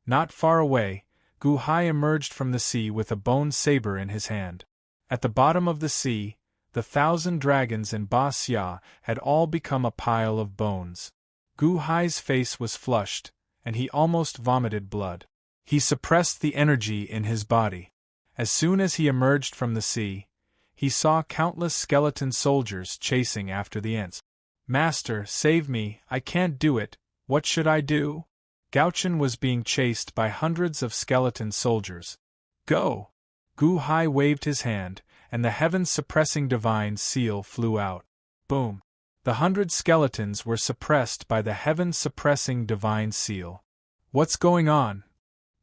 Not far away, Gu Hai emerged from the sea with a bone saber in his hand. At the bottom of the sea, the 1,000 dragons in Ba Xia had all become a pile of bones. Gu Hai's face was flushed, and he almost vomited blood. He suppressed the energy in his body. As soon as he emerged from the sea, he saw countless skeleton soldiers chasing after the Ents. Master, save me, I can't do it, what should I do? Gaochen was being chased by hundreds of skeleton soldiers. Go! Gu Hai waved his hand, and the heaven-suppressing divine seal flew out. Boom! The 100 skeletons were suppressed by the heaven-suppressing divine seal. What's going on?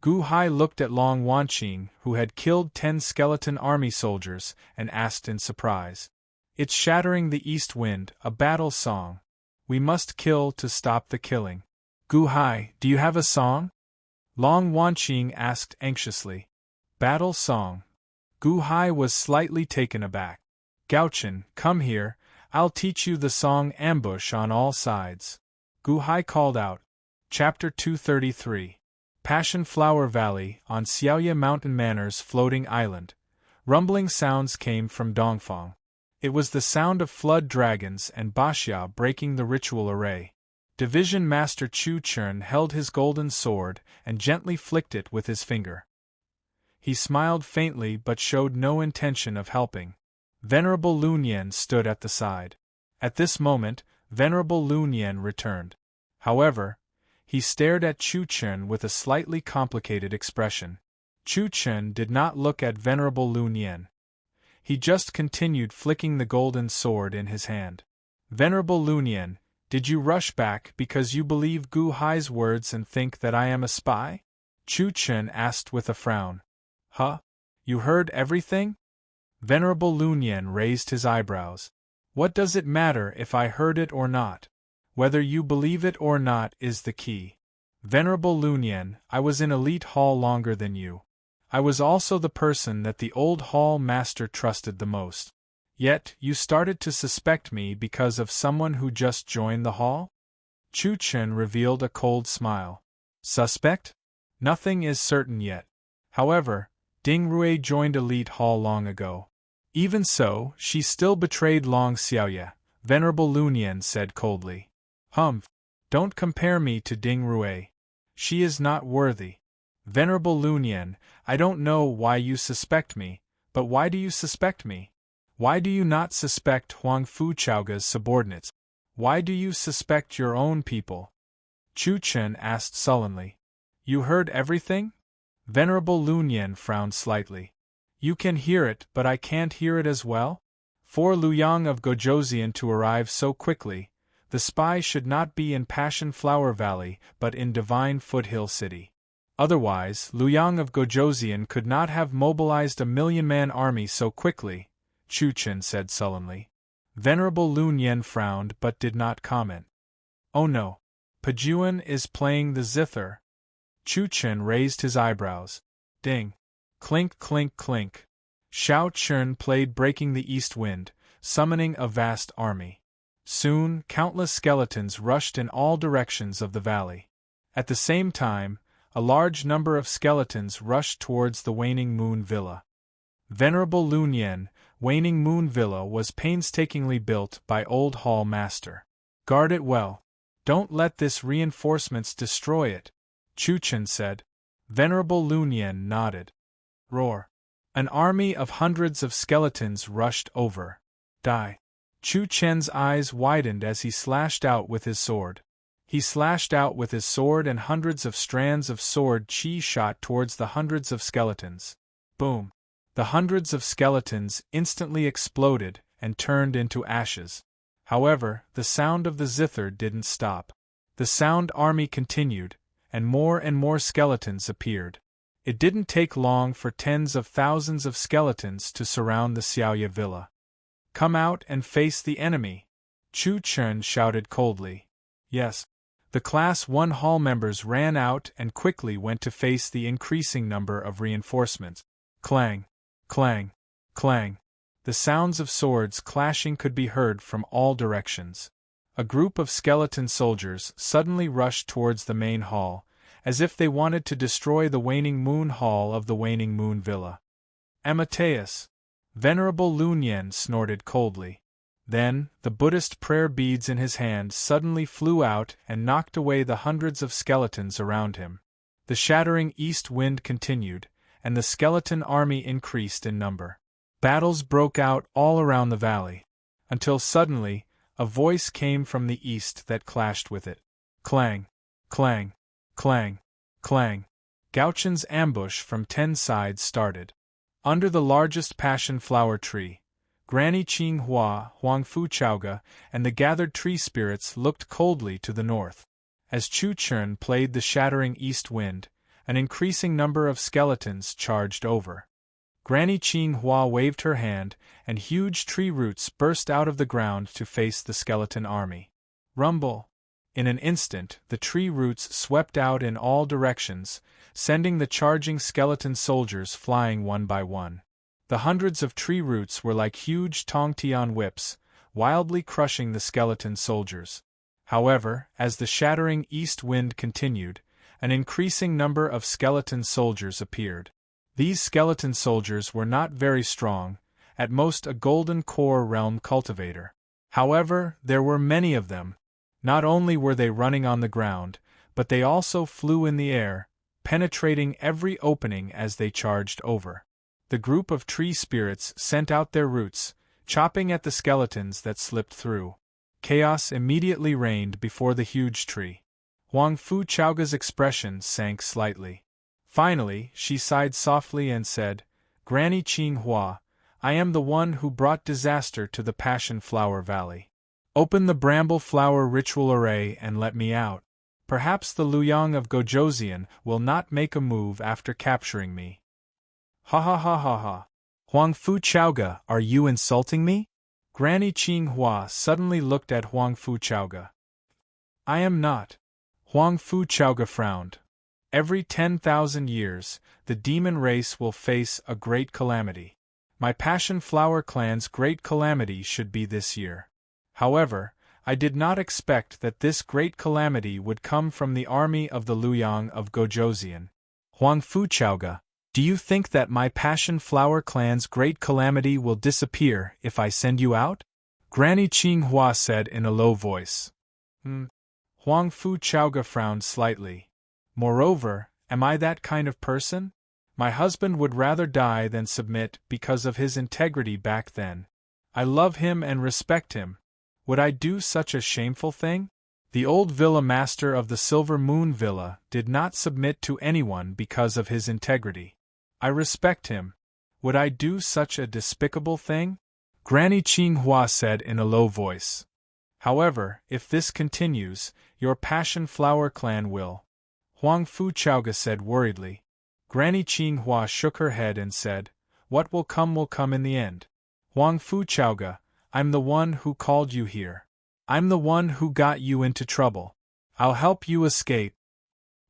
Gu Hai looked at Long Wanqing, who had killed 10 skeleton army soldiers, and asked in surprise. It's shattering the east wind, a battle song. We must kill to stop the killing. Gu Hai, do you have a song? Long Wanqing asked anxiously. Battle song. Gu Hai was slightly taken aback. Gauchen, come here, I'll teach you the song Ambush on All Sides. Gu Hai called out. Chapter 233. Passion Flower Valley, on Xiaoye Mountain Manor's floating island. Rumbling sounds came from Dongfang. It was the sound of flood dragons and Baxia breaking the ritual array. Division Master Chu Chern held his golden sword and gently flicked it with his finger. He smiled faintly but showed no intention of helping. Venerable Lun Yen stood at the side. At this moment, Venerable Lun Yen returned. However, he stared at Chu Chern with a slightly complicated expression. Chu Chern did not look at Venerable Lun Yen. He just continued flicking the golden sword in his hand. Venerable Lun Yen, did you rush back because you believe Gu Hai's words and think that I am a spy? Chu Chern asked with a frown. Huh? You heard everything? Venerable Lun Yen raised his eyebrows. What does it matter if I heard it or not? Whether you believe it or not is the key. Venerable Lun Yen, I was in Elite Hall longer than you. I was also the person that the old hall master trusted the most. Yet, you started to suspect me because of someone who just joined the hall? Chu Chern revealed a cold smile. Suspect? Nothing is certain yet. However, Ding Rui joined Elite Hall long ago. Even so, she still betrayed Long Xiaoye, Venerable Lun Yen said coldly. Humph! Don't compare me to Ding Rui. She is not worthy. Venerable Lun Yen, I don't know why you suspect me, but why do you suspect me? Why do you not suspect Huang Fuchaoga's subordinates? Why do you suspect your own people? Chu Chern asked sullenly. You heard everything? Venerable Lun Yen frowned slightly. You can hear it, but I can't hear it as well? For Luyang of Gojoseon to arrive so quickly, the spy should not be in Passion Flower Valley but in Divine Foothill City. Otherwise, Luyang of Gojoseon could not have mobilized a 1,000,000-man army so quickly, Chu Chern said sullenly. Venerable Lun Yen frowned but did not comment. Oh no. Pajuan is playing the zither. Chu Chern raised his eyebrows. Ding. Clink clink clink. Shao Chern played Breaking the East Wind, summoning a vast army. Soon, countless skeletons rushed in all directions of the valley. At the same time, a large number of skeletons rushed towards the Waning Moon Villa. Venerable Lun Yen, Waning Moon Villa was painstakingly built by Old Hall Master. Guard it well. Don't let this reinforcements destroy it, Chu Chern said. Venerable Lun Yen nodded. Roar. An army of hundreds of skeletons rushed over. Die. Chu Chen's eyes widened as he slashed out with his sword. He slashed out with his sword and hundreds of strands of sword chi shot towards the hundreds of skeletons. Boom. The hundreds of skeletons instantly exploded and turned into ashes. However, the sound of the zither didn't stop. The sound army continued, and more skeletons appeared. It didn't take long for tens of thousands of skeletons to surround the Xiaoye villa. Come out and face the enemy, Chu Chern shouted coldly. Yes. The Class 1 hall members ran out and quickly went to face the increasing number of reinforcements. Clang, clang, clang. The sounds of swords clashing could be heard from all directions. A group of skeleton soldiers suddenly rushed towards the main hall, as if they wanted to destroy the Waning Moon Hall of the Waning Moon Villa. Amateus! Venerable Lun Yen snorted coldly. Then, the Buddhist prayer beads in his hand suddenly flew out and knocked away the hundreds of skeletons around him. The shattering east wind continued, and the skeleton army increased in number. Battles broke out all around the valley, until suddenly, a voice came from the east that clashed with it. Clang, clang, clang, clang. Gauchen's ambush from 10 sides started. Under the largest passion flower tree, Granny Qinghua, Huang Fuchaoga, and the gathered tree spirits looked coldly to the north. As Chu Chern played the shattering east wind, an increasing number of skeletons charged over. Granny Qinghua waved her hand, and huge tree roots burst out of the ground to face the skeleton army. Rumble! In an instant, the tree roots swept out in all directions, sending the charging skeleton soldiers flying one by one. The hundreds of tree roots were like huge tongtian whips, wildly crushing the skeleton soldiers. However, as the shattering east wind continued, an increasing number of skeleton soldiers appeared. These skeleton soldiers were not very strong, at most a golden core realm cultivator. However, there were many of them. Not only were they running on the ground, but they also flew in the air, penetrating every opening as they charged over. The group of tree spirits sent out their roots, chopping at the skeletons that slipped through. Chaos immediately reigned before the huge tree. Huang Fu Chaoga's expression sank slightly. Finally, she sighed softly and said, "Granny Qinghua, I am the one who brought disaster to the Passion Flower Valley. Open the Bramble Flower Ritual Array and let me out. Perhaps the Luoyang of Gojoseon will not make a move after capturing me." Ha ha ha ha ha. Huang Fu Chaoga, are you insulting me? Granny Qinghua suddenly looked at Huang Fu Chaoga. I am not. Huang Fu Chaoga frowned. Every 10,000 years, the demon race will face a great calamity. My Passion Flower clan's great calamity should be this year. However, I did not expect that this great calamity would come from the army of the Luoyang of Gojoseon. Huang Fu Chaoga, do you think that my Passion Flower clan's great calamity will disappear if I send you out? Granny Qinghua said in a low voice. Huang Fu Chaoga frowned slightly. Moreover, am I that kind of person? My husband would rather die than submit because of his integrity back then. I love him and respect him. Would I do such a shameful thing? The old villa master of the Silver Moon Villa did not submit to anyone because of his integrity. I respect him. Would I do such a despicable thing? Granny Qinghua said in a low voice. However, if this continues, your Passion Flower clan will. Huang Fu Chaoga said worriedly. Granny Qinghua shook her head and said, what will come in the end. Huang Fu Chaoga, I'm the one who called you here. I'm the one who got you into trouble. I'll help you escape.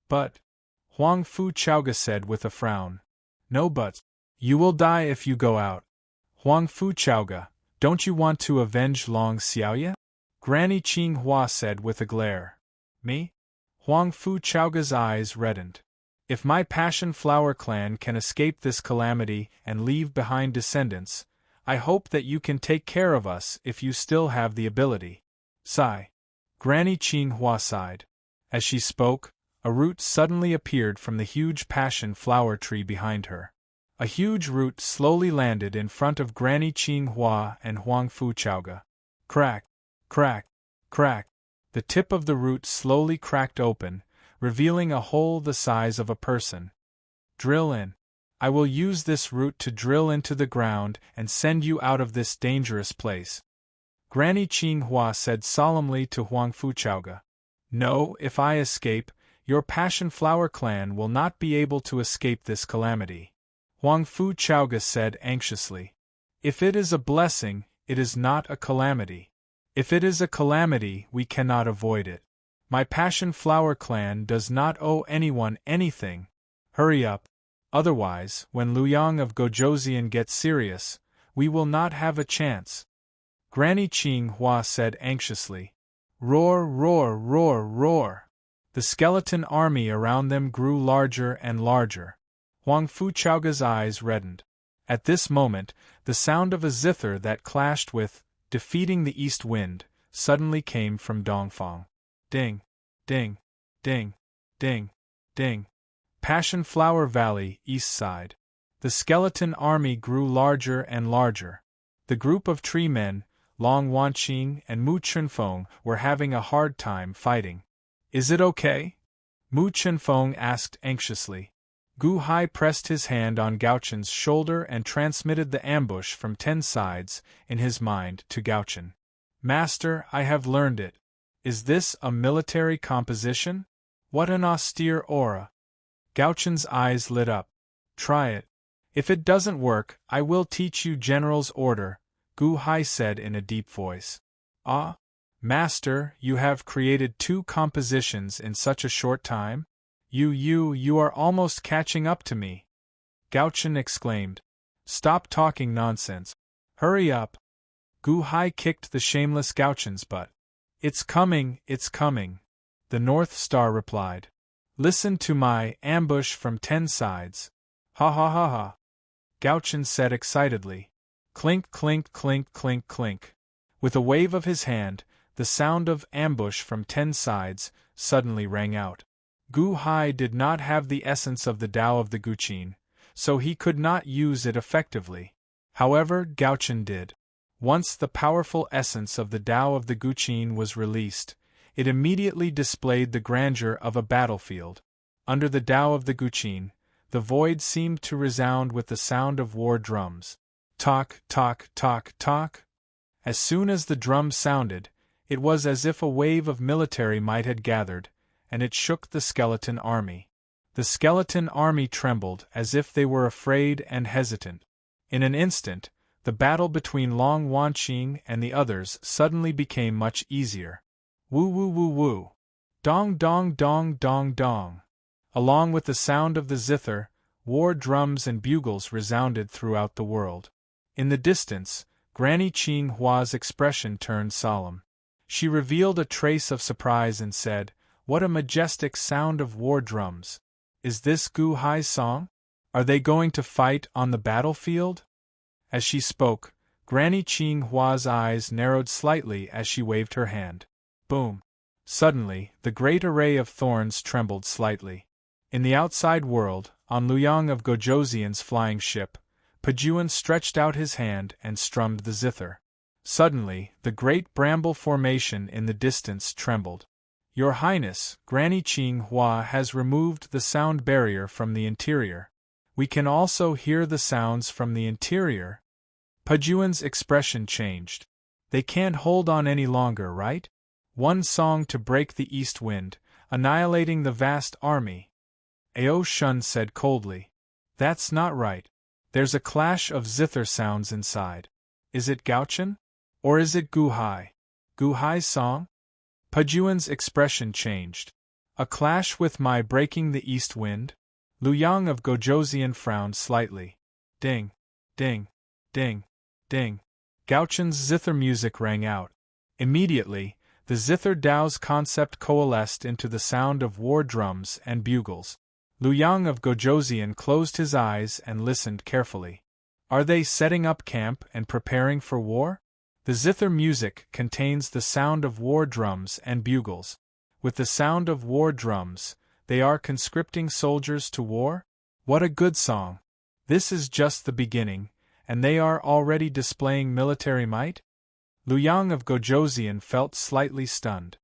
But, Huang Fu Chaoga said with a frown. No buts. You will die if you go out. Huang Fu Chaoga, don't you want to avenge Long Xiaoya? Granny Qinghua said with a glare. Me? Huang Fu Chaoga's eyes reddened. If my Passion Flower clan can escape this calamity and leave behind descendants, I hope that you can take care of us if you still have the ability. Sigh. Granny Qinghua sighed. As she spoke, a root suddenly appeared from the huge Passion Flower tree behind her. A huge root slowly landed in front of Granny Qinghua and Huang Fu Chaoga. Crack, crack, crack. The tip of the root slowly cracked open, revealing a hole the size of a person. Drill in. I will use this root to drill into the ground and send you out of this dangerous place. Granny Qinghua said solemnly to Huang Fu Chaoga. No, if I escape, your Passion Flower clan will not be able to escape this calamity. Huang Fu Chaoga said anxiously. If it is a blessing, it is not a calamity. If it is a calamity, we cannot avoid it. My Passion Flower clan does not owe anyone anything. Hurry up. Otherwise, when Luoyang of Gojoseon gets serious, we will not have a chance. Granny Qinghua said anxiously. Roar, roar, roar, roar. The skeleton army around them grew larger and larger. Huang Fu Chaoga's eyes reddened. At this moment, the sound of a zither that clashed with, defeating the east wind, suddenly came from Dongfang. Ding, ding, ding, ding, ding. Passion Flower Valley, east side. The skeleton army grew larger and larger. The group of tree men, Long Wanqing and Mu Chunfeng, were having a hard time fighting. Is it okay? Mu Chunfeng asked anxiously. Gu Hai pressed his hand on Gao-chen's shoulder and transmitted the ambush from 10 sides, in his mind, to Gao-chen. Master, I have learned it. Is this a military composition? What an austere aura! Gauchen's eyes lit up. Try it. If it doesn't work, I will teach you General's order, Gu Hai said in a deep voice. Ah? Master, you have created 2 compositions in such a short time? You are almost catching up to me. Gauchen exclaimed. Stop talking nonsense. Hurry up. Gu Hai kicked the shameless Gauchen's butt. It's coming, the North Star replied. Listen to my ambush from 10 sides. Ha ha ha ha. Gauchen said excitedly. Clink, clink, clink, clink, clink. With a wave of his hand, the sound of ambush from 10 sides suddenly rang out. Gu Hai did not have the essence of the Tao of the Guqin, so he could not use it effectively. However, Gauchen did. Once the powerful essence of the Tao of the Guqin was released, it immediately displayed the grandeur of a battlefield. Under the Tao of the Guqin, the void seemed to resound with the sound of war drums. Talk, talk, talk, talk. As soon as the drums sounded, it was as if a wave of military might had gathered, and it shook the skeleton army. The skeleton army trembled as if they were afraid and hesitant. In an instant, the battle between Long Wanqing and the others suddenly became much easier. Woo woo woo woo. Dong dong dong dong dong. Along with the sound of the zither, war drums and bugles resounded throughout the world. In the distance, Granny Qing Hua's expression turned solemn. She revealed a trace of surprise and said, What a majestic sound of war drums! Is this Gu Hai's song? Are they going to fight on the battlefield? As she spoke, Granny Qing Hua's eyes narrowed slightly as she waved her hand. Boom! Suddenly, the great array of thorns trembled slightly. In the outside world, on Luyang of Gojoseon's flying ship, Pajuan stretched out his hand and strummed the zither. Suddenly, the great bramble formation in the distance trembled. Your Highness, Granny Qing Hua has removed the sound barrier from the interior. We can also hear the sounds from the interior. Pajuan's expression changed. They can't hold on any longer, right? One song to break the east wind, annihilating the vast army. Ao Shun said coldly. That's not right. There's a clash of zither sounds inside. Is it Gauchen? Or is it Gu Hai? Gu Hai's song? Pajuan's expression changed. A clash with my breaking the east wind? Luyang of Gojoseon frowned slightly. Ding, ding, ding, ding. Gauchen's zither music rang out. Immediately, the zither Dao's concept coalesced into the sound of war drums and bugles. Luyang of Gojoseon closed his eyes and listened carefully. Are they setting up camp and preparing for war? The zither music contains the sound of war drums and bugles. With the sound of war drums, they are conscripting soldiers to war? What a good song! This is just the beginning, and they are already displaying military might? Luyang of Gojoseon felt slightly stunned.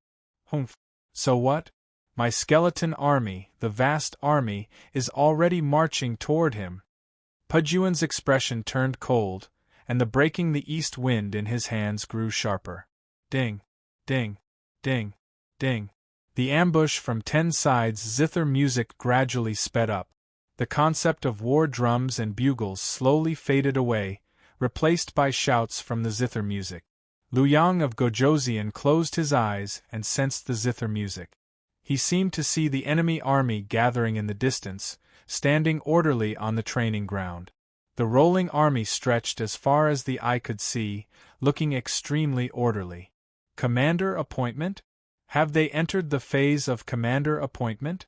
Humph. So what? My skeleton army, the vast army, is already marching toward him. Pajuan's expression turned cold, and the breaking the east wind in his hands grew sharper. Ding, ding, ding, ding. The ambush from 10 sides zither music gradually sped up. The concept of war drums and bugles slowly faded away, replaced by shouts from the zither music. Luyang of Gojoseon closed his eyes and sensed the zither music. He seemed to see the enemy army gathering in the distance, standing orderly on the training ground. The rolling army stretched as far as the eye could see, looking extremely orderly. Commander appointment? Have they entered the phase of commander appointment?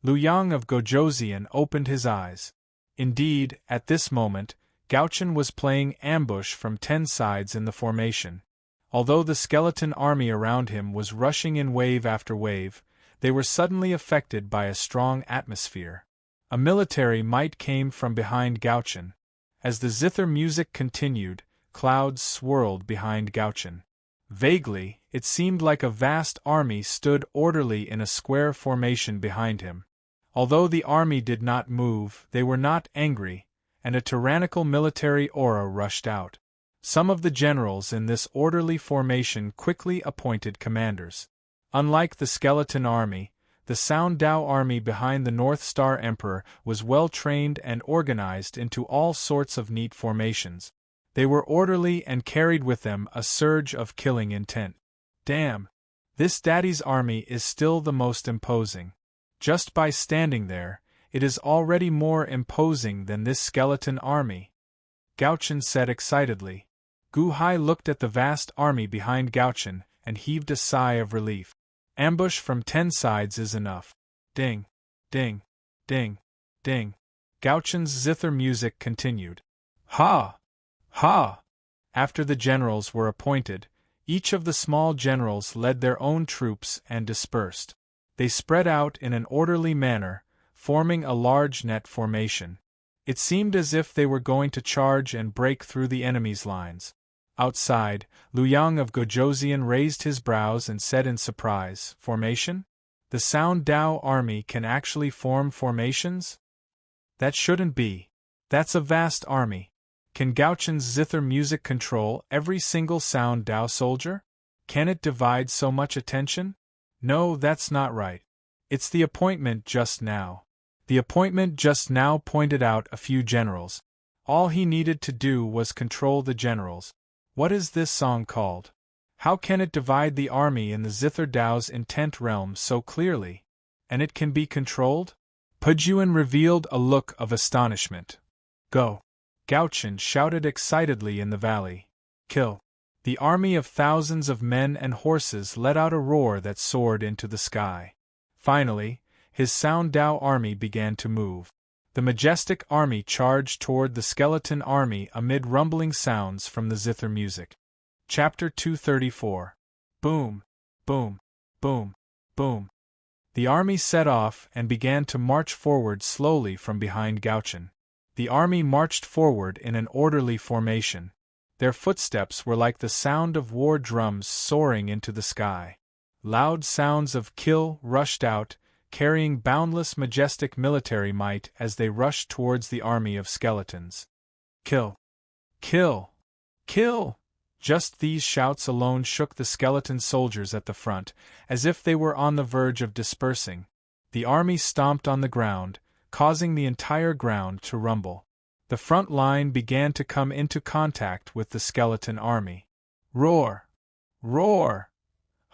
Luyang of Gojoseon opened his eyes. Indeed, at this moment, Gauchen was playing ambush from 10 sides in the formation. Although the skeleton army around him was rushing in wave after wave, they were suddenly affected by a strong atmosphere. A military might came from behind Gauchen. As the zither music continued, clouds swirled behind Gauchen. Vaguely, it seemed like a vast army stood orderly in a square formation behind him. Although the army did not move, they were not angry, and a tyrannical military aura rushed out. Some of the generals in this orderly formation quickly appointed commanders. Unlike the skeleton army, The Sound Dao army behind the North Star Emperor was well trained and organized into all sorts of neat formations. They were orderly and carried with them a surge of killing intent. Damn! This daddy's army is still the most imposing. Just by standing there, it is already more imposing than this skeleton army, Gauchen said excitedly. Gu Hai looked at the vast army behind Gauchen and heaved a sigh of relief. Ambush from 10 sides is enough. Ding, ding, ding, ding. Gauchen's zither music continued. Ha! Ha! After the generals were appointed, each of the small generals led their own troops and dispersed. They spread out in an orderly manner, forming a large net formation. It seemed as if they were going to charge and break through the enemy's lines. Outside, Liu Yang of Gojoseon raised his brows and said in surprise, "Formation? The Sound Dao army can actually form formations? That shouldn't be. That's a vast army. Can Gauchen's zither music control every single Sound Dao soldier? Can it divide so much attention? No, that's not right. It's the appointment just now." The appointment just now pointed out a few generals. All he needed to do was control the generals. What is this song called? How can it divide the army in the Zither Dao's intent realm so clearly? And it can be controlled? Pujuan revealed a look of astonishment. Go! Gauchen shouted excitedly in the valley. Kill! The army of thousands of men and horses let out a roar that soared into the sky. Finally, his Sound Dao army began to move. The majestic army charged toward the skeleton army amid rumbling sounds from the zither music. Chapter 234. Boom, boom, boom, boom. The army set off and began to march forward slowly from behind Gauchen. The army marched forward in an orderly formation. Their footsteps were like the sound of war drums soaring into the sky. Loud sounds of kill rushed out, carrying boundless majestic military might as they rushed towards the army of skeletons. Kill! Kill! Kill! Just these shouts alone shook the skeleton soldiers at the front, as if they were on the verge of dispersing. The army stomped on the ground, causing the entire ground to rumble. The front line began to come into contact with the skeleton army. Roar! Roar!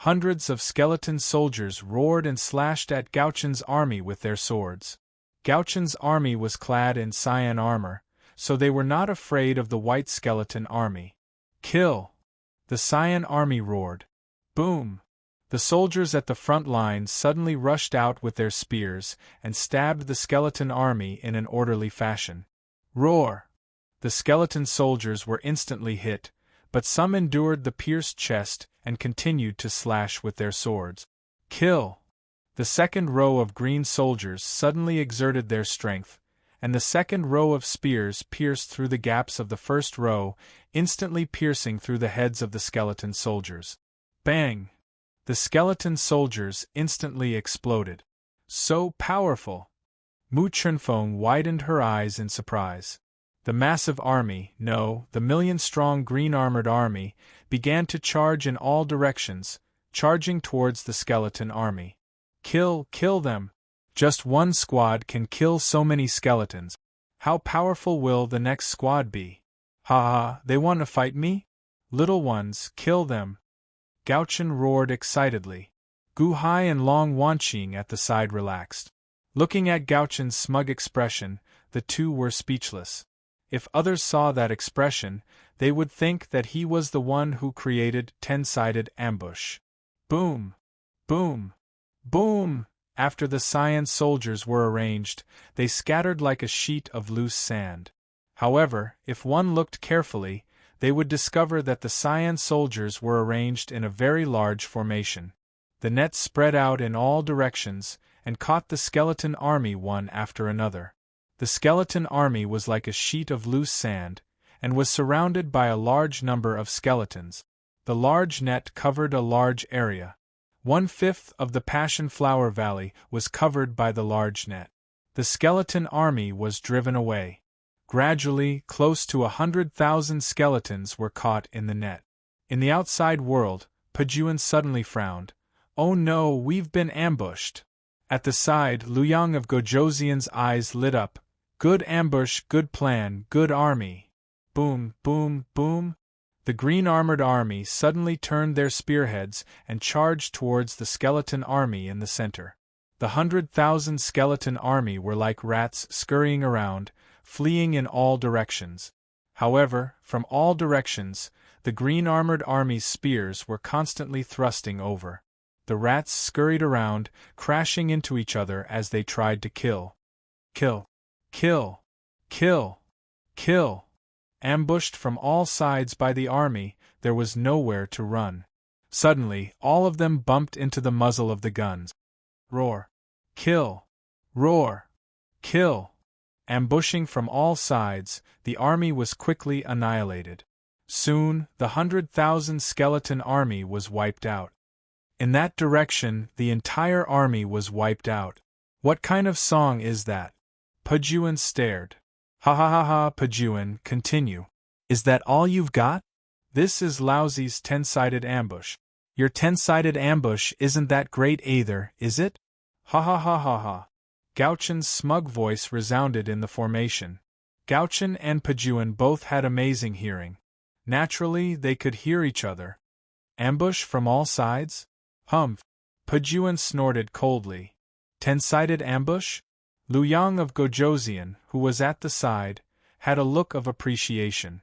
Hundreds of skeleton soldiers roared and slashed at Gauchen's army with their swords. Gauchen's army was clad in cyan armor, so they were not afraid of the white skeleton army. Kill! The cyan army roared. Boom! The soldiers at the front line suddenly rushed out with their spears and stabbed the skeleton army in an orderly fashion. Roar! The skeleton soldiers were instantly hit, but some endured the pierced chest and continued to slash with their swords. Kill! The second row of green soldiers suddenly exerted their strength, and the second row of spears pierced through the gaps of the first row, instantly piercing through the heads of the skeleton soldiers. Bang! The skeleton soldiers instantly exploded. So powerful! Mu Chunfeng widened her eyes in surprise. The massive army, no, the million-strong green-armored army, began to charge in all directions, charging towards the skeleton army. Kill them! Just one squad can kill so many skeletons. How powerful will the next squad be? Ha ha, they want to fight me? Little ones, kill them! Gauchen roared excitedly. Gu Hai and Long Wanqing at the side relaxed. Looking at Gauchen's smug expression, the two were speechless. If others saw that expression, they would think that he was the one who created 10-sided ambush. Boom! Boom! Boom! After the cyan soldiers were arranged, they scattered like a sheet of loose sand. However, if one looked carefully, they would discover that the cyan soldiers were arranged in a very large formation. The net spread out in all directions, and caught the skeleton army one after another. The skeleton army was like a sheet of loose sand, and was surrounded by a large number of skeletons. The large net covered a large area. 1/5 of the Passion Flower Valley was covered by the large net. The skeleton army was driven away. Gradually, close to 100,000 skeletons were caught in the net. In the outside world, Pujuan suddenly frowned. Oh no, we've been ambushed. At the side, Luyang of Gojoseon's eyes lit up. Good ambush, good plan, good army. Boom, boom, boom. The green-armored army suddenly turned their spearheads and charged towards the skeleton army in the center. The 100,000 skeleton army were like rats scurrying around, fleeing in all directions. However, from all directions, the green-armored army's spears were constantly thrusting over. The rats scurried around, crashing into each other as they tried to kill. Kill. Kill. Kill. Kill. Ambushed from all sides by the army, there was nowhere to run. Suddenly, all of them bumped into the muzzle of the guns. Roar. Kill. Roar. Kill. Ambushing from all sides, the army was quickly annihilated. Soon, the 100,000 skeleton army was wiped out. In that direction, the entire army was wiped out. What kind of song is that? Pajuan stared. Ha ha ha ha, Pajuan, continue. Is that all you've got? This is Laozi's 10-sided ambush. Your 10-sided ambush isn't that great either, is it? Ha ha ha ha ha. Gauchen's smug voice resounded in the formation. Gauchen and Pajuan both had amazing hearing. Naturally, they could hear each other. Ambush from all sides? Humph. Pajuan snorted coldly. 10-sided ambush? Luyang of Gojoseon, who was at the side, had a look of appreciation.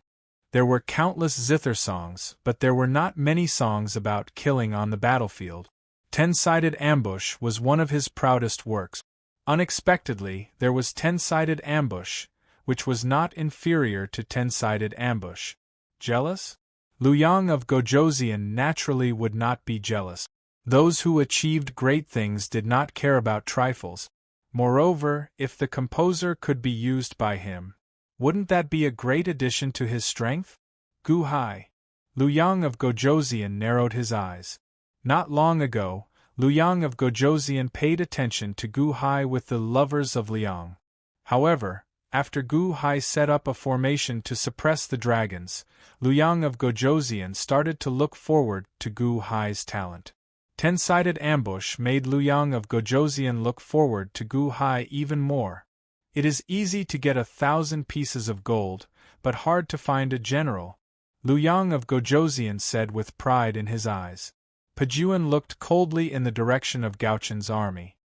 There were countless zither songs, but there were not many songs about killing on the battlefield. 10-sided ambush was one of his proudest works. Unexpectedly, there was 10-sided ambush, which was not inferior to 10-sided ambush. Jealous? Luyang of Gojoseon naturally would not be jealous. Those who achieved great things did not care about trifles. Moreover, if the composer could be used by him, wouldn't that be a great addition to his strength? Gu Hai. Luyang of Gojoseon narrowed his eyes. Not long ago, Luyang of Gojoseon paid attention to Gu Hai with the lovers of Liang. However, after Gu Hai set up a formation to suppress the dragons, Luyang of Gojoseon started to look forward to Gu Hai's talent. 10-sided ambush made Luyang of Gojoseon look forward to Gu Hai even more. It is easy to get 1,000 pieces of gold, but hard to find a general, Luyang of Gojoseon said with pride in his eyes. Pajuan looked coldly in the direction of Gauchen's army.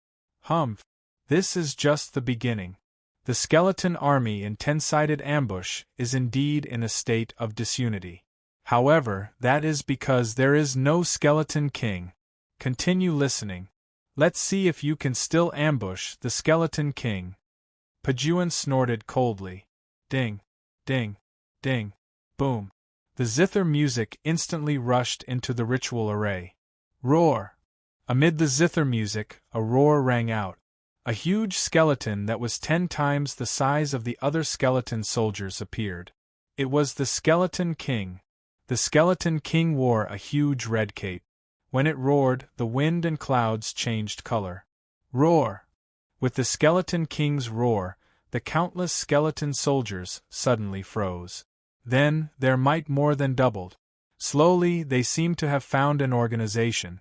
Humph. This is just the beginning. The skeleton army in 10-sided ambush is indeed in a state of disunity. However, that is because there is no skeleton king. Continue listening. Let's see if you can still ambush the skeleton king. Pajuan snorted coldly. Ding, ding, ding, boom. The zither music instantly rushed into the ritual array. Roar! Amid the zither music, a roar rang out. A huge skeleton that was 10 times the size of the other skeleton soldiers appeared. It was the Skeleton King. The Skeleton King wore a huge red cape. When it roared, the wind and clouds changed color. Roar! With the Skeleton King's roar, the countless skeleton soldiers suddenly froze. Then, their might more than doubled. Slowly, they seemed to have found an organization.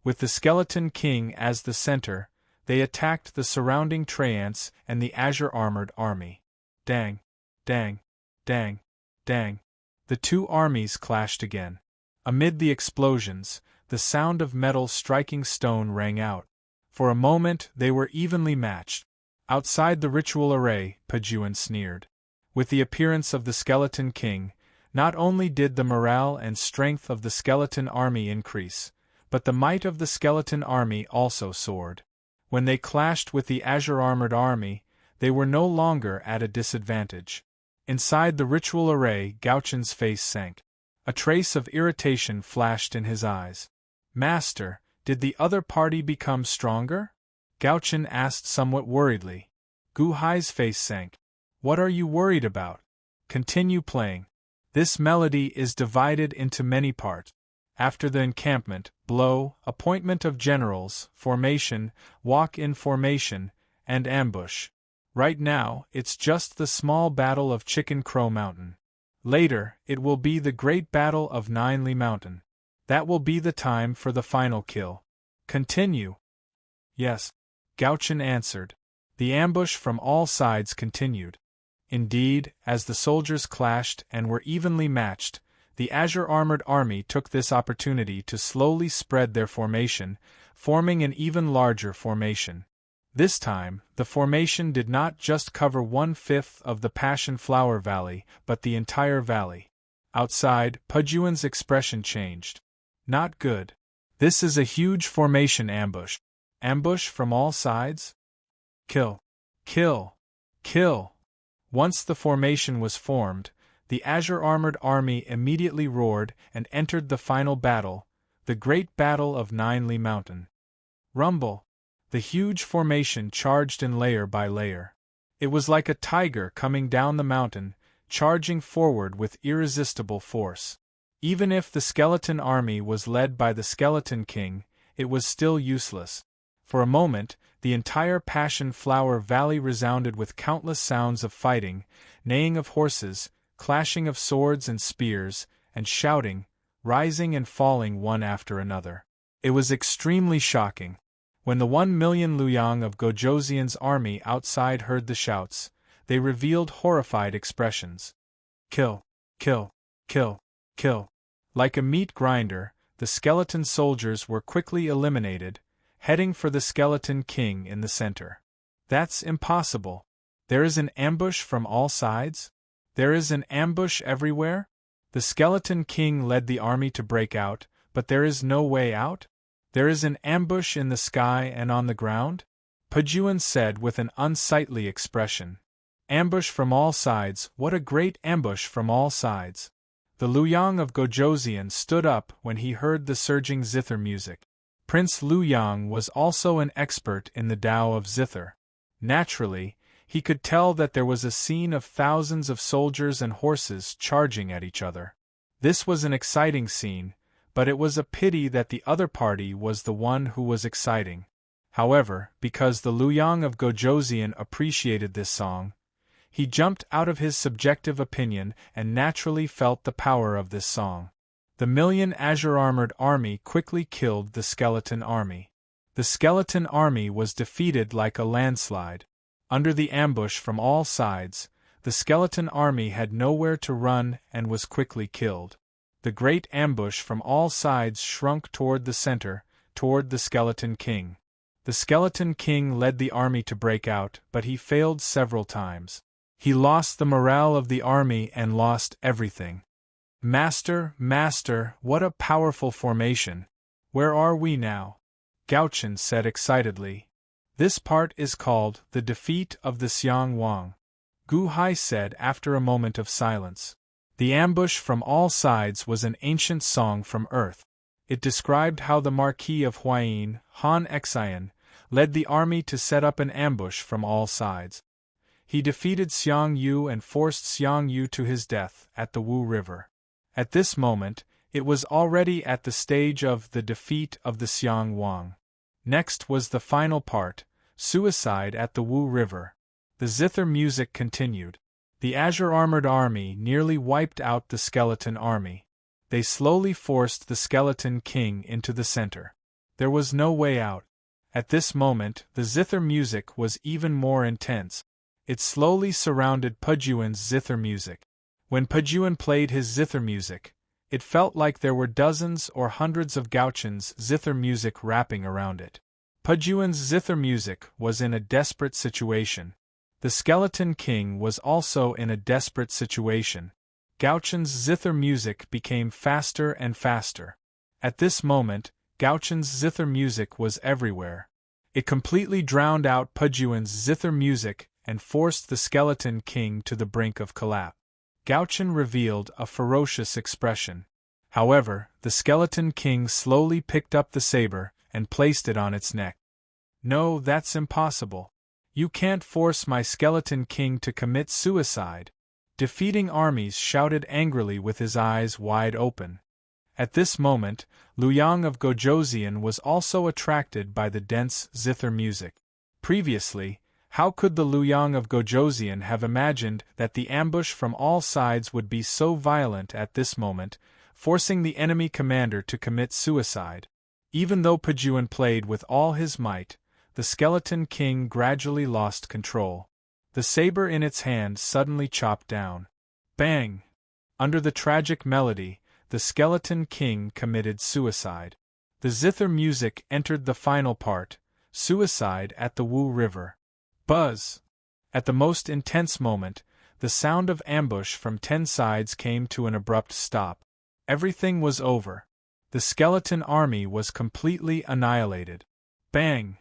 With the Skeleton King as the center, they attacked the surrounding Traiants and the azure-armored army. Dang! Dang! Dang! Dang! The two armies clashed again. Amid the explosions, the sound of metal striking stone rang out. For a moment, they were evenly matched. Outside the ritual array, Pajuan sneered. With the appearance of the Skeleton King, not only did the morale and strength of the skeleton army increase, but the might of the skeleton army also soared. When they clashed with the azure-armored army, they were no longer at a disadvantage. Inside the ritual array, Gauchen's face sank. A trace of irritation flashed in his eyes. Master, did the other party become stronger? Gauchen asked somewhat worriedly. Gu Hai's face sank. What are you worried about? Continue playing. This melody is divided into many parts. After the encampment, blow, appointment of generals, formation, walk-in formation, and ambush. Right now, it's just the small battle of Chicken Crow Mountain. Later, it will be the great battle of Ninely Mountain. That will be the time for the final kill. Continue. Yes. Gauchen answered. The ambush from all sides continued. Indeed, as the soldiers clashed and were evenly matched, the azure-armored army took this opportunity to slowly spread their formation, forming an even larger formation. This time, the formation did not just cover 1/5 of the Passion Flower Valley, but the entire valley. Outside, Pujuan's expression changed. Not good. This is a huge formation ambush. Ambush from all sides? Kill. Kill. Kill. Once the formation was formed, the azure-armored army immediately roared and entered the final battle, the Great Battle of Ninely Mountain. Rumble. The huge formation charged in layer by layer. It was like a tiger coming down the mountain, charging forward with irresistible force. Even if the skeleton army was led by the Skeleton King, it was still useless. For a moment, the entire Passion Flower Valley resounded with countless sounds of fighting, neighing of horses, clashing of swords and spears, and shouting, rising and falling one after another. It was extremely shocking. When the 1,000,000 Luyang of Gojoseon's army outside heard the shouts, they revealed horrified expressions. Kill, kill, kill, kill. Like a meat grinder, the skeleton soldiers were quickly eliminated, heading for the Skeleton King in the center. That's impossible. There is an ambush from all sides? There is an ambush everywhere? The Skeleton King led the army to break out, but there is no way out? There is an ambush in the sky and on the ground? Pujuan said with an unsightly expression. Ambush from all sides, what a great ambush from all sides. The Luyang of Gojoseon stood up when he heard the surging zither music. Prince Luyang was also an expert in the Tao of zither. Naturally, he could tell that there was a scene of thousands of soldiers and horses charging at each other. This was an exciting scene, but it was a pity that the other party was the one who was exciting. However, because the Luyang of Gojoseon appreciated this song, he jumped out of his subjective opinion and naturally felt the power of this song. The 1,000,000 azure-armored army quickly killed the skeleton army. The skeleton army was defeated like a landslide. Under the ambush from all sides, the skeleton army had nowhere to run and was quickly killed. The great ambush from all sides shrunk toward the center, toward the Skeleton King. The Skeleton King led the army to break out, but he failed several times. He lost the morale of the army and lost everything. Master, master, what a powerful formation! Where are we now? Gauchen said excitedly. This part is called the defeat of the Xiang Wang. Gu Hai said after a moment of silence. The ambush from all sides was an ancient song from Earth. It described how the Marquis of Huayin, Han Xian, led the army to set up an ambush from all sides. He defeated Xiang Yu and forced Xiang Yu to his death at the Wu River. At this moment, it was already at the stage of the defeat of the Xiang Wang. Next was the final part, suicide at the Wu River. The zither music continued. The azure-armored army nearly wiped out the skeleton army. They slowly forced the Skeleton King into the center. There was no way out. At this moment, the zither music was even more intense. It slowly surrounded Pujuan's zither music. When Pujuan played his zither music, it felt like there were dozens or hundreds of Gauchen's zither music wrapping around it. Pujuan's zither music was in a desperate situation. The Skeleton King was also in a desperate situation. Gauchen's zither music became faster and faster. At this moment, Gauchen's zither music was everywhere. It completely drowned out Pujuan's zither music and forced the Skeleton King to the brink of collapse. Gauchen revealed a ferocious expression. However, the Skeleton King slowly picked up the saber and placed it on its neck. No, that's impossible. You can't force my Skeleton King to commit suicide. Defeating armies shouted angrily with his eyes wide open. At this moment, Luyang of Gojoseon was also attracted by the dense zither music. Previously, how could the Luyang of Gojoseon have imagined that the ambush from all sides would be so violent at this moment, forcing the enemy commander to commit suicide? Even though Pujuan played with all his might, the Skeleton King gradually lost control. The saber in its hand suddenly chopped down. Bang! Under the tragic melody, the Skeleton King committed suicide. The zither music entered the final part, suicide at the Wu River. Buzz! At the most intense moment, the sound of ambush from 10 sides came to an abrupt stop. Everything was over. The skeleton army was completely annihilated. Bang!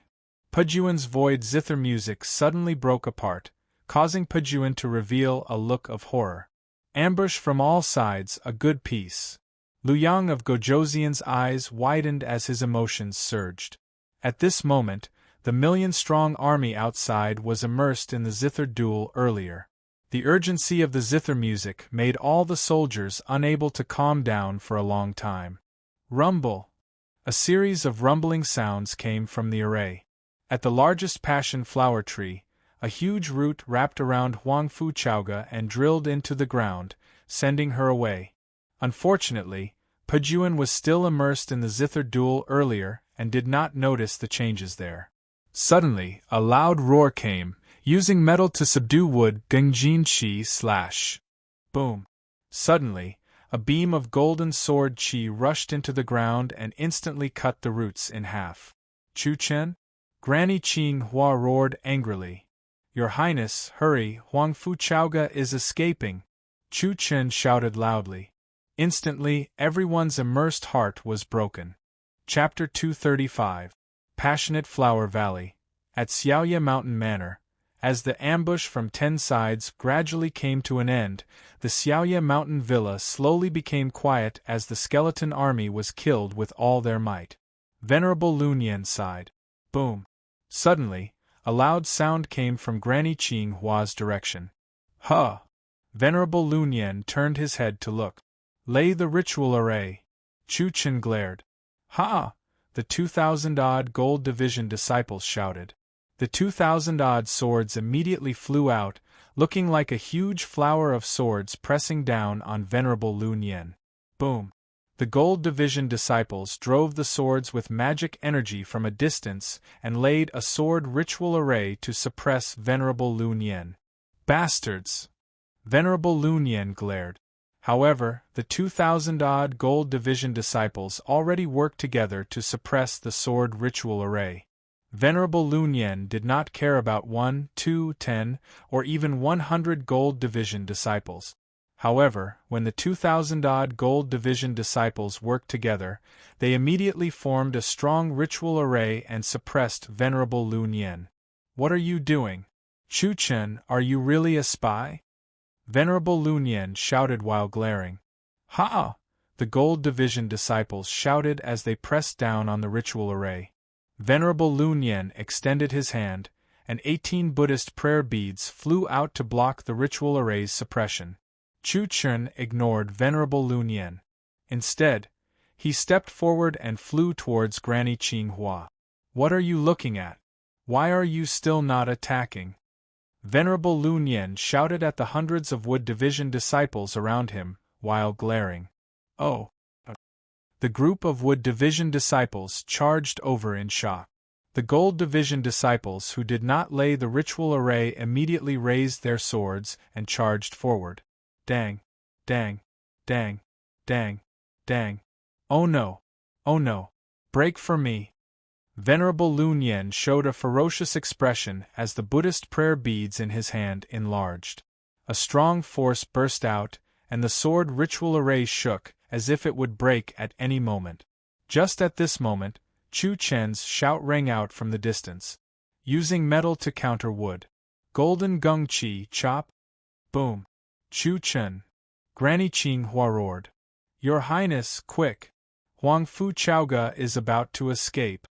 Pujuan's void zither music suddenly broke apart, causing Pujuan to reveal a look of horror. Ambush from all sides, a good piece. Luyang of Gojoseon's eyes widened as his emotions surged. At this moment, the million-strong army outside was immersed in the zither duel earlier. The urgency of the zither music made all the soldiers unable to calm down for a long time. Rumble! A series of rumbling sounds came from the array. At the largest passion flower tree, a huge root wrapped around Huang Fu Chaoga and drilled into the ground, sending her away. Unfortunately, Pujuan was still immersed in the zither duel earlier and did not notice the changes there. Suddenly, a loud roar came, using metal to subdue wood. Gengjin Chi slash. Boom. Suddenly, a beam of golden sword chi rushed into the ground and instantly cut the roots in half. Chu Chen? Granny Qing Hua roared angrily. Your Highness, hurry, Huang Fu Chaoga is escaping. Chu Chen shouted loudly. Instantly, everyone's immersed heart was broken. Chapter 235. Passionate Flower Valley. At Xiaoye Mountain Manor, as the ambush from 10 sides gradually came to an end, the Xiaoye Mountain Villa slowly became quiet as the skeleton army was killed with all their might. Venerable Lunyan sighed. Boom. Suddenly, a loud sound came from Granny Qing Hua's direction. Huh! Venerable Lunyan turned his head to look. Lay the ritual array. Chu Chen glared. Ha! The 2,000-odd Gold Division disciples shouted. The 2,000-odd swords immediately flew out, looking like a huge flower of swords pressing down on Venerable Lunyan. Boom! The Gold Division disciples drove the swords with magic energy from a distance and laid a sword ritual array to suppress Venerable Lunyan. Bastards! Venerable Lunyan glared. However, the 2,000-odd Gold Division disciples already worked together to suppress the sword ritual array. Venerable Lunyan did not care about 1, 2, 10, or even 100 Gold Division disciples. However, when the 2,000-odd Gold Division disciples worked together, they immediately formed a strong ritual array and suppressed Venerable Lunyan. What are you doing? Chu Chen, are you really a spy? Venerable Lunyan shouted while glaring. Ha! The Gold Division disciples shouted as they pressed down on the ritual array. Venerable Lunyan extended his hand, and 18 Buddhist prayer beads flew out to block the ritual array's suppression. Chu Chen ignored Venerable Lunyan. Instead, he stepped forward and flew towards Granny Qing Hua. What are you looking at? Why are you still not attacking? Venerable Lunyan shouted at the hundreds of Wood Division disciples around him, while glaring. Oh! The group of Wood Division disciples charged over in shock. The Gold Division disciples who did not lay the ritual array immediately raised their swords and charged forward. Dang! Dang! Dang! Dang! Dang! Oh no! Oh no! Break for me! Venerable Lunyan showed a ferocious expression as the Buddhist prayer beads in his hand enlarged. A strong force burst out, and the sword ritual array shook, as if it would break at any moment. Just at this moment, Chu Chen's shout rang out from the distance. Using metal to counter wood. Golden Gung Chi chop! Boom! Chu Chen! Granny Qing Hua roared. Your Highness, quick! Huang Fu Chaoga is about to escape.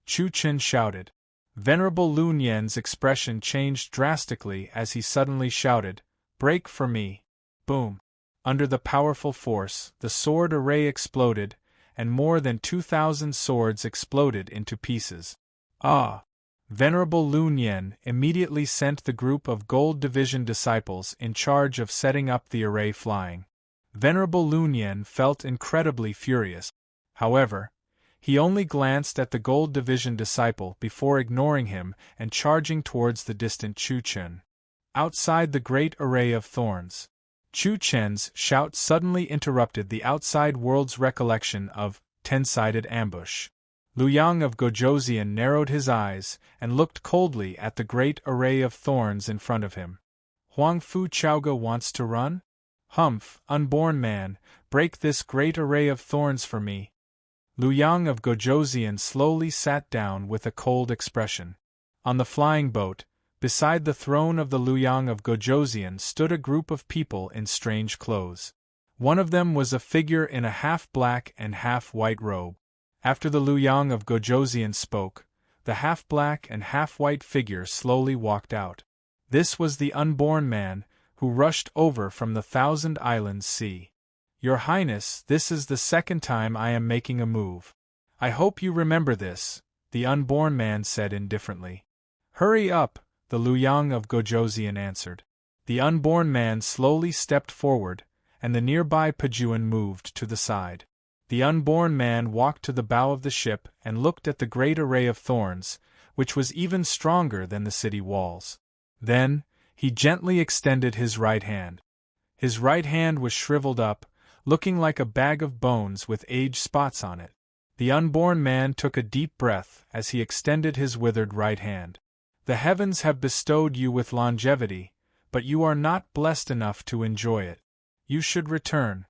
Chu Chen shouted. Venerable Lunyan's expression changed drastically as he suddenly shouted, Break for me! Boom! Under the powerful force, the sword array exploded, and more than 2,000 swords exploded into pieces. Ah! Venerable Lunyan immediately sent the group of Gold Division disciples in charge of setting up the array flying. Venerable Lunyan felt incredibly furious. However, He only glanced at the Gold Division disciple before ignoring him and charging towards the distant Chu Chen. Outside the great array of thorns. Chu Chen's shout suddenly interrupted the outside world's recollection of ten-sided ambush. Liu Yang of Gojoseon narrowed his eyes and looked coldly at the great array of thorns in front of him. Huang Fu Chaoge wants to run? Humph, unborn man, break this great array of thorns for me. Liu Yang of Gojoseon slowly sat down with a cold expression. On the flying boat, beside the throne of the Liu Yang of Gojoseon stood a group of people in strange clothes. One of them was a figure in a half-black and half-white robe. After the Liu Yang of Gojoseon spoke, the half-black and half-white figure slowly walked out. This was the unborn man, who rushed over from the Thousand Islands Sea. Your Highness, this is the second time I am making a move. I hope you remember this, the unborn man said indifferently. Hurry up, the Liu Yang of Gojoseon answered. The unborn man slowly stepped forward, and the nearby Pejuan moved to the side. The unborn man walked to the bow of the ship and looked at the great array of thorns, which was even stronger than the city walls. Then, he gently extended his right hand. His right hand was shriveled up, looking like a bag of bones with age spots on it. The unborn man took a deep breath as he extended his withered right hand. The heavens have bestowed you with longevity, but you are not blessed enough to enjoy it. You should return,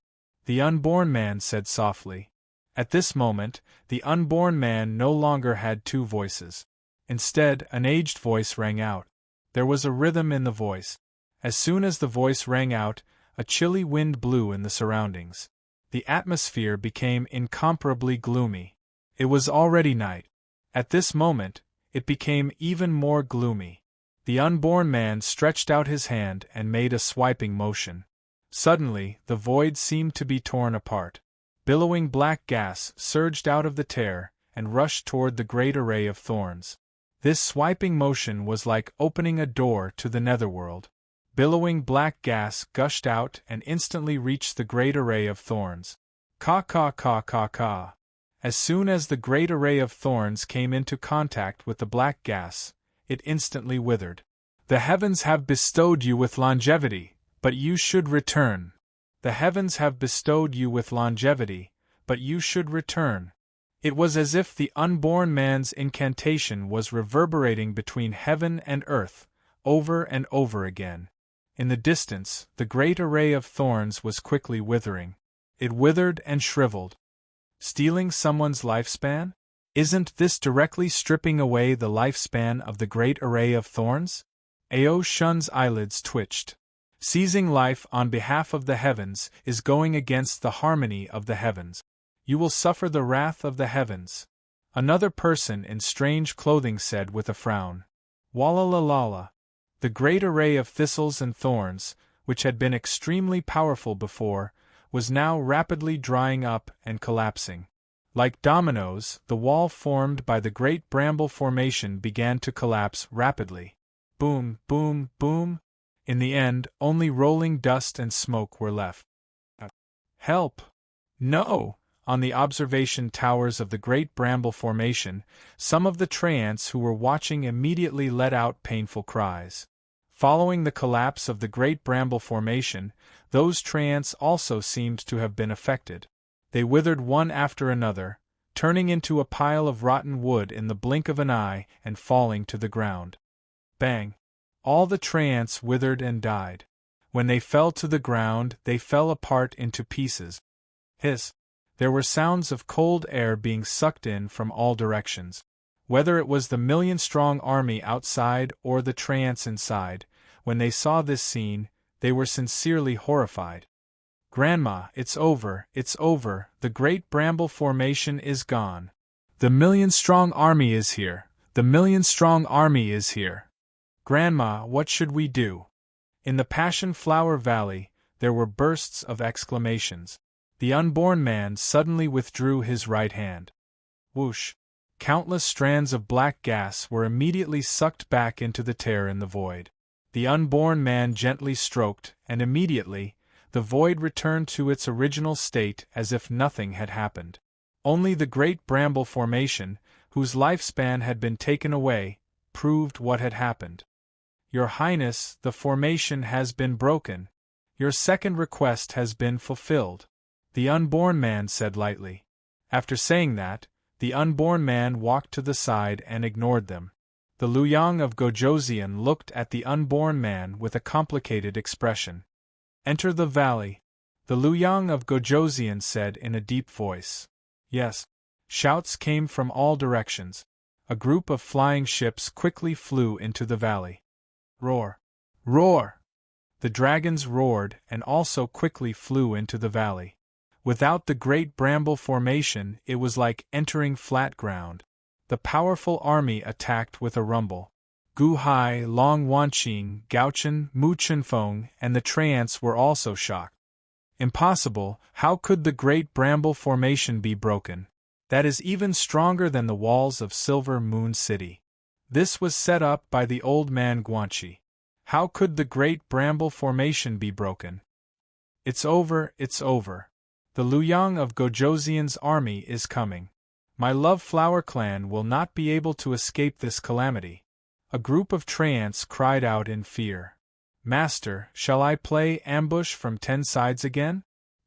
the unborn man said softly. At this moment, the unborn man no longer had two voices. Instead, an aged voice rang out. There was a rhythm in the voice. As soon as the voice rang out, a chilly wind blew in the surroundings. The atmosphere became incomparably gloomy. It was already night. At this moment, it became even more gloomy. The unborn man stretched out his hand and made a swiping motion. Suddenly, the void seemed to be torn apart. Billowing black gas surged out of the tear and rushed toward the great array of thorns. This swiping motion was like opening a door to the netherworld. Billowing black gas gushed out and instantly reached the great array of thorns. Ka ka ka ka ka. As soon as the great array of thorns came into contact with the black gas, it instantly withered. The heavens have bestowed you with longevity, but you should return. The heavens have bestowed you with longevity, but you should return. It was as if the unborn man's incantation was reverberating between heaven and earth, over and over again. In the distance, the great array of thorns was quickly withering. It withered and shriveled. Stealing someone's lifespan? Isn't this directly stripping away the lifespan of the great array of thorns? Ao Shun's eyelids twitched. Seizing life on behalf of the heavens is going against the harmony of the heavens. You will suffer the wrath of the heavens. Another person in strange clothing said with a frown. Walla-la-la-la. The great array of thistles and thorns, which had been extremely powerful before, was now rapidly drying up and collapsing. Like dominoes, the wall formed by the great bramble formation began to collapse rapidly. Boom, boom, boom. In the end, only rolling dust and smoke were left. Help! No! On the observation towers of the great bramble formation, some of the treants who were watching immediately let out painful cries. Following the collapse of the great bramble formation, those treants also seemed to have been affected. They withered one after another, turning into a pile of rotten wood in the blink of an eye and falling to the ground. Bang! All the treants withered and died. When they fell to the ground, they fell apart into pieces. Hiss! There were sounds of cold air being sucked in from all directions. Whether it was the million-strong army outside or the treants inside, when they saw this scene, they were sincerely horrified. Grandma, it's over, the great bramble formation is gone. The million-strong army is here, the million-strong army is here. Grandma, what should we do? In the Passion Flower Valley, there were bursts of exclamations. The unborn man suddenly withdrew his right hand. Whoosh! Countless strands of black gas were immediately sucked back into the tear in the void. The unborn man gently stroked, and immediately, the void returned to its original state as if nothing had happened. Only the great bramble formation, whose lifespan had been taken away, proved what had happened. Your Highness, the formation has been broken. Your second request has been fulfilled, the unborn man said lightly. After saying that, the unborn man walked to the side and ignored them. The Luyang of Gojoseon looked at the unborn man with a complicated expression. Enter the valley, the Luyang of Gojoseon said in a deep voice. Yes. Shouts came from all directions. A group of flying ships quickly flew into the valley. Roar! Roar! The dragons roared and also quickly flew into the valley. Without the great bramble formation, it was like entering flat ground. The powerful army attacked with a rumble. Gu Hai, Long Wanqing, Gao-chen, Mu Chenfeng, and the Treants were also shocked. Impossible, how could the great bramble formation be broken? That is even stronger than the walls of Silver Moon City. This was set up by the old man Guanxi. How could the great bramble formation be broken? It's over, it's over. The Luyang of Gojoseon's army is coming. My Love Flower clan will not be able to escape this calamity. A group of Treants cried out in fear. Master, shall I play ambush from 10 sides again?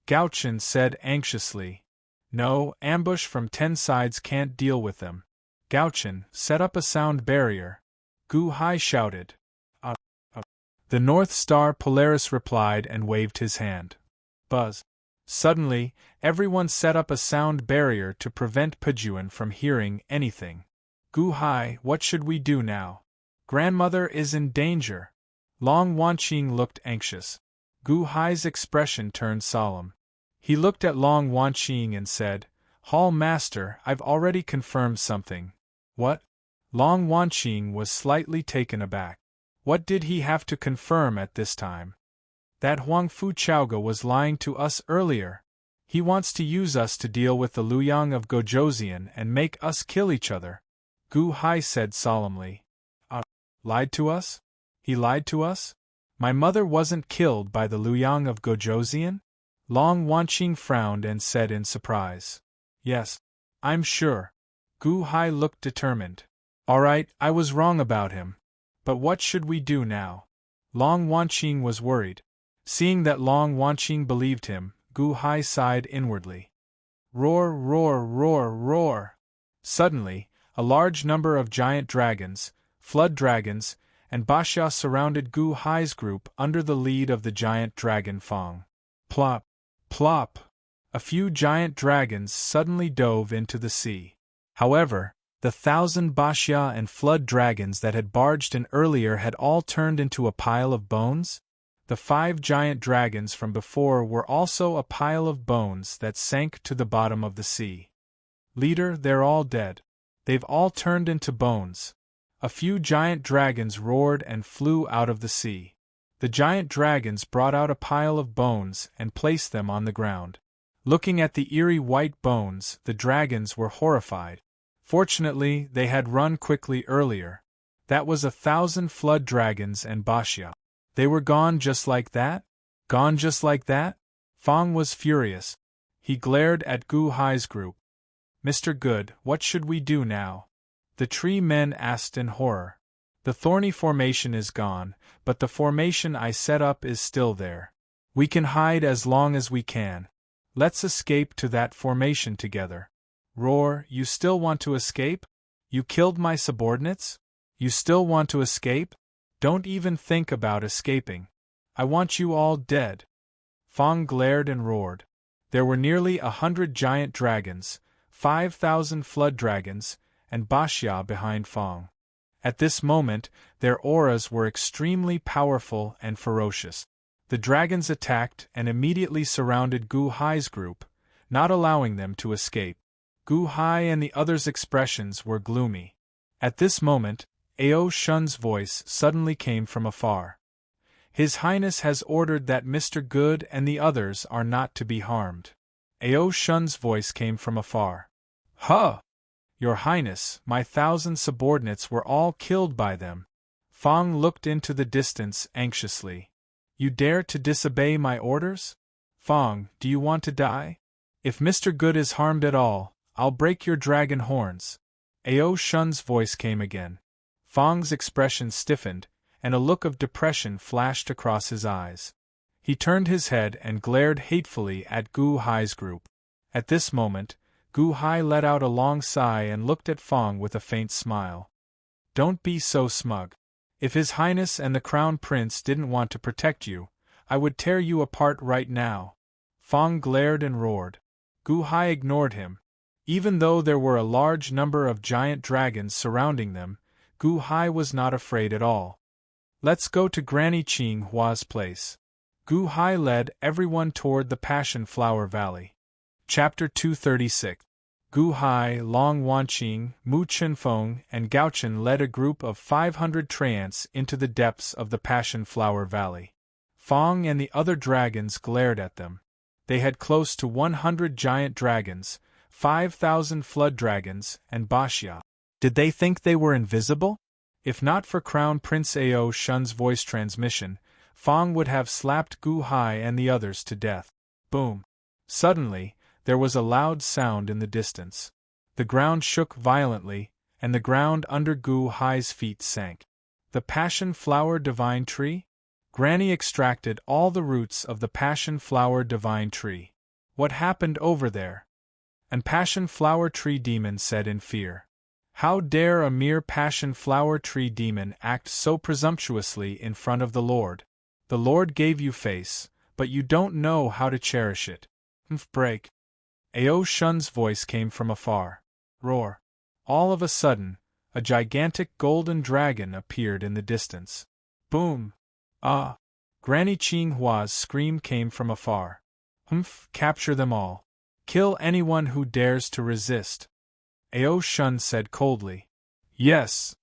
Gao-chen said anxiously. No, ambush from 10 sides can't deal with them. Gao-chen, set up a sound barrier. Gu Hai shouted. The North Star Polaris replied and waved his hand. Buzz. Suddenly, everyone set up a sound barrier to prevent Pejuan from hearing anything. Gu Hai, what should we do now? Grandmother is in danger. Long Wanqing looked anxious. Gu Hai's expression turned solemn. He looked at Long Wanqing and said, Hall Master, I've already confirmed something. What? Long Wanqing was slightly taken aback. What did he have to confirm at this time? That Huang Fu Chaoga was lying to us earlier. He wants to use us to deal with the Luyang of Gojoseon and make us kill each other. Gu Hai said solemnly. Lied to us? He lied to us? My mother wasn't killed by the Luyang of Gojoseon? Long Wanqing frowned and said in surprise. Yes, I'm sure. Gu Hai looked determined. All right, I was wrong about him. But what should we do now? Long Wanqing was worried. Seeing that Long Wanqing believed him, Gu Hai sighed inwardly. Roar, roar, roar, roar! Suddenly, a large number of giant dragons, flood dragons, and Baxia surrounded Gu Hai's group under the lead of the giant dragon Fang. Plop! Plop! A few giant dragons suddenly dove into the sea. However, the 1,000 Baxia and flood dragons that had barged in earlier had all turned into a pile of bones? The 5 giant dragons from before were also a pile of bones that sank to the bottom of the sea. Leader, they're all dead. They've all turned into bones. A few giant dragons roared and flew out of the sea. The giant dragons brought out a pile of bones and placed them on the ground. Looking at the eerie white bones, the dragons were horrified. Fortunately, they had run quickly earlier. That was 1,000 flood dragons and Baxia. They were gone just like that? Gone just like that? Fang was furious. He glared at Gu Hai's group. Mr. Good, what should we do now? The tree men asked in horror. The thorny formation is gone, but the formation I set up is still there. We can hide as long as we can. Let's escape to that formation together. Roar, you still want to escape? You killed my subordinates? You still want to escape? Don't even think about escaping. I want you all dead. Fang glared and roared. There were nearly 100 giant dragons, 5,000 flood dragons, and Baxia behind Fang. At this moment, their auras were extremely powerful and ferocious. The dragons attacked and immediately surrounded Gu Hai's group, not allowing them to escape. Gu Hai and the others' expressions were gloomy. At this moment, Ao Shun's voice suddenly came from afar. His Highness has ordered that Mr. Good and the others are not to be harmed. Ao Shun's voice came from afar. Huh! Your Highness, my 1,000 subordinates were all killed by them. Fang looked into the distance anxiously. You dare to disobey my orders? Fang, do you want to die? If Mr. Good is harmed at all, I'll break your dragon horns. Ao Shun's voice came again. Fang's expression stiffened, and a look of depression flashed across his eyes. He turned his head and glared hatefully at Gu Hai's group. At this moment, Gu Hai let out a long sigh and looked at Fang with a faint smile. Don't be so smug. If His Highness and the Crown Prince didn't want to protect you, I would tear you apart right now. Fang glared and roared. Gu Hai ignored him. Even though there were a large number of giant dragons surrounding them, Gu Hai was not afraid at all. Let's go to Granny Qing Hua's place. Gu Hai led everyone toward the Passion Flower Valley. Chapter 236. Gu Hai, Long Wanqing, Mu Chenfeng, and Gao Chen led a group of 500 treants into the depths of the Passion Flower Valley. Fang and the other dragons glared at them. They had close to 100 giant dragons, 5,000 flood dragons, and Baxia. Did they think they were invisible? If not for Crown Prince Ao Shun's voice transmission, Fang would have slapped Gu Hai and the others to death. Boom! Suddenly, there was a loud sound in the distance. The ground shook violently, and the ground under Gu Hai's feet sank. The Passion Flower Divine Tree? Granny extracted all the roots of the Passion Flower Divine Tree. What happened over there? And Passion Flower Tree Demon said in fear. How dare a mere Passion Flower Tree Demon act so presumptuously in front of the Lord? The Lord gave you face, but you don't know how to cherish it. Break. Ao Shun's voice came from afar. Roar. All of a sudden, a gigantic golden dragon appeared in the distance. Boom. Ah! Granny Qing Hua's scream came from afar. Capture them all. Kill anyone who dares to resist. Ao Shun said coldly. Yes.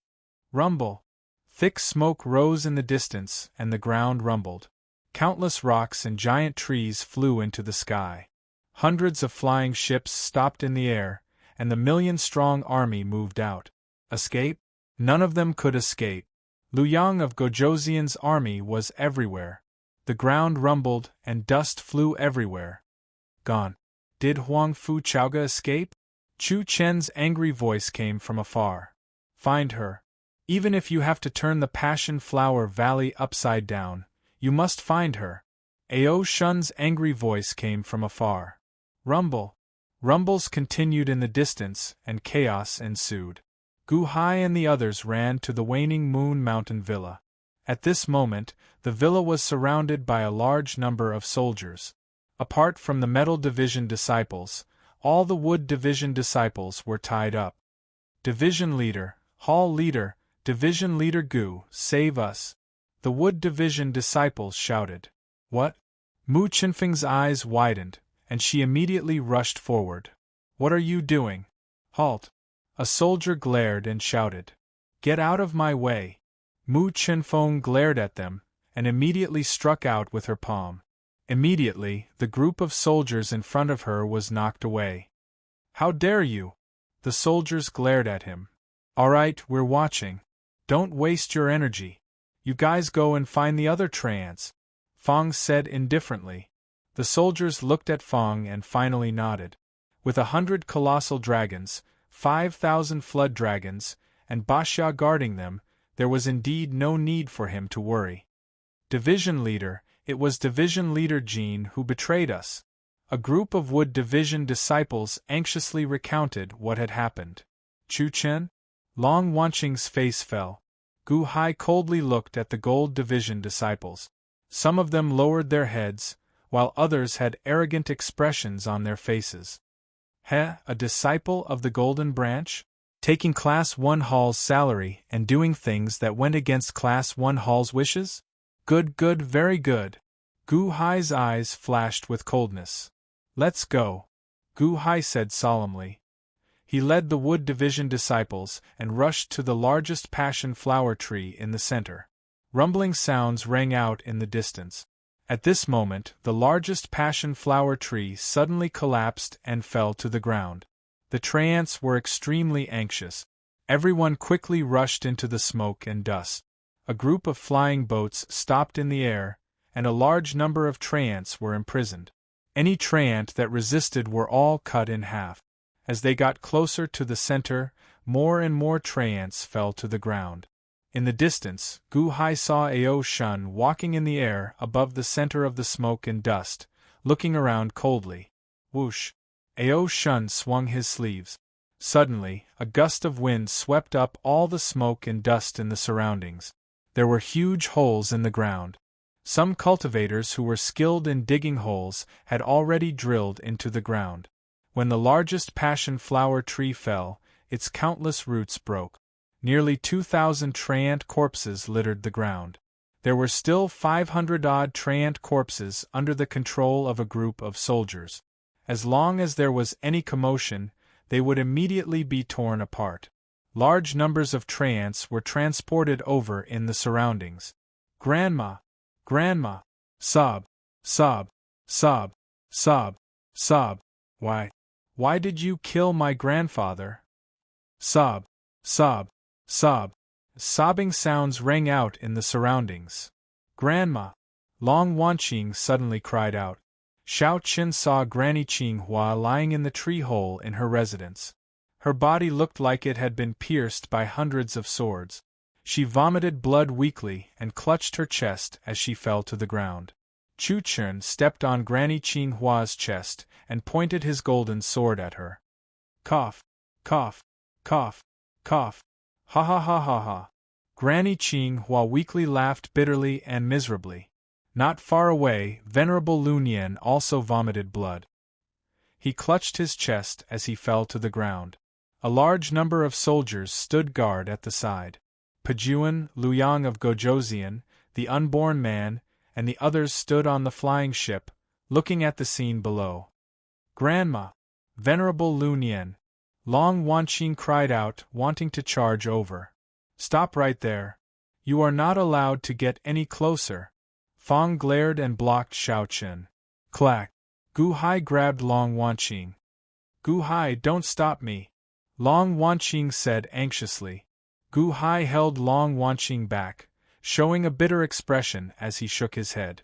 Rumble. Thick smoke rose in the distance, and the ground rumbled. Countless rocks and giant trees flew into the sky. Hundreds of flying ships stopped in the air, and the million-strong army moved out. Escape? None of them could escape. Liu Yang of Gojoseon's army was everywhere. The ground rumbled, and dust flew everywhere. Gone. Did Huang Fu Chaoga escape? Chu Chen's angry voice came from afar. Find her. Even if you have to turn the Passion Flower Valley upside down, you must find her. Ao Shun's angry voice came from afar. Rumble. Rumbles continued in the distance, and chaos ensued. Gu Hai and the others ran to the Waning Moon Mountain Villa. At this moment, the villa was surrounded by a large number of soldiers. Apart from the Metal Division disciples, all the Wood Division disciples were tied up. Division Leader, Hall Leader, Division Leader Gu, save us! The Wood Division disciples shouted. What? Mu Chenfeng's eyes widened, and she immediately rushed forward. What are you doing? Halt! A soldier glared and shouted. Get out of my way! Mu Chenfeng glared at them, and immediately struck out with her palm. Immediately, the group of soldiers in front of her was knocked away. How dare you? The soldiers glared at him. All right, we're watching. Don't waste your energy. You guys go and find the other treants, Fang said indifferently. The soldiers looked at Fang and finally nodded. With 100 colossal dragons, 5,000 flood dragons, and Baxia guarding them, there was indeed no need for him to worry. Division Leader, it was Division Leader Jean who betrayed us. A group of Wood Division disciples anxiously recounted what had happened. Chu Chen? Long Wanqing's face fell. Gu Hai coldly looked at the Gold Division disciples. Some of them lowered their heads, while others had arrogant expressions on their faces. A disciple of the Golden Branch? Taking Class 1 Hall's salary and doing things that went against Class 1 Hall's wishes? Good, very good. Gu Hai's eyes flashed with coldness. Let's go, Gu Hai said solemnly. He led the Wood Division disciples and rushed to the largest passion flower tree in the center. Rumbling sounds rang out in the distance. At this moment, the largest passion flower tree suddenly collapsed and fell to the ground. The treants were extremely anxious. Everyone quickly rushed into the smoke and dust. A group of flying boats stopped in the air, and a large number of treants were imprisoned. Any treant that resisted were all cut in half. As they got closer to the center, more and more treants fell to the ground. In the distance, Gu Hai saw Ao Shun walking in the air above the center of the smoke and dust, looking around coldly. Whoosh! Ao Shun swung his sleeves. Suddenly, a gust of wind swept up all the smoke and dust in the surroundings. There were huge holes in the ground. Some cultivators who were skilled in digging holes had already drilled into the ground. When the largest passion flower tree fell, its countless roots broke. Nearly 2,000 treant corpses littered the ground. There were still 500-odd treant corpses under the control of a group of soldiers. As long as there was any commotion, they would immediately be torn apart. Large numbers of treants were transported over in the surroundings. Grandma! Grandma! Sob! Sob! Sob! Sob! Sob! Why did you kill my grandfather? Sob! Sob! Sob! Sobbing sounds rang out in the surroundings. Grandma! Long Wanqing suddenly cried out. Xiao Qin saw Granny Qinghua lying in the tree hole in her residence. Her body looked like it had been pierced by hundreds of swords. She vomited blood weakly and clutched her chest as she fell to the ground. Chu Chun stepped on Granny Qinghua's chest and pointed his golden sword at her. Cough! Cough! Cough! Cough! Ha ha ha ha ha! Granny Qinghua weakly laughed bitterly and miserably. Not far away, Venerable Lunyan also vomited blood. He clutched his chest as he fell to the ground. A large number of soldiers stood guard at the side. Pajuan, Luyang of Gojoseon, the unborn man, and the others stood on the flying ship, looking at the scene below. Grandma! Venerable Lunyan! Long Wanqing cried out, wanting to charge over. Stop right there. You are not allowed to get any closer. Fong glared and blocked Xiao Qin. Clack! Gu Hai grabbed Long Wanqing. Gu Hai, don't stop me! Long Wanqing said anxiously. Gu Hai held Long Wanqing back, showing a bitter expression as he shook his head.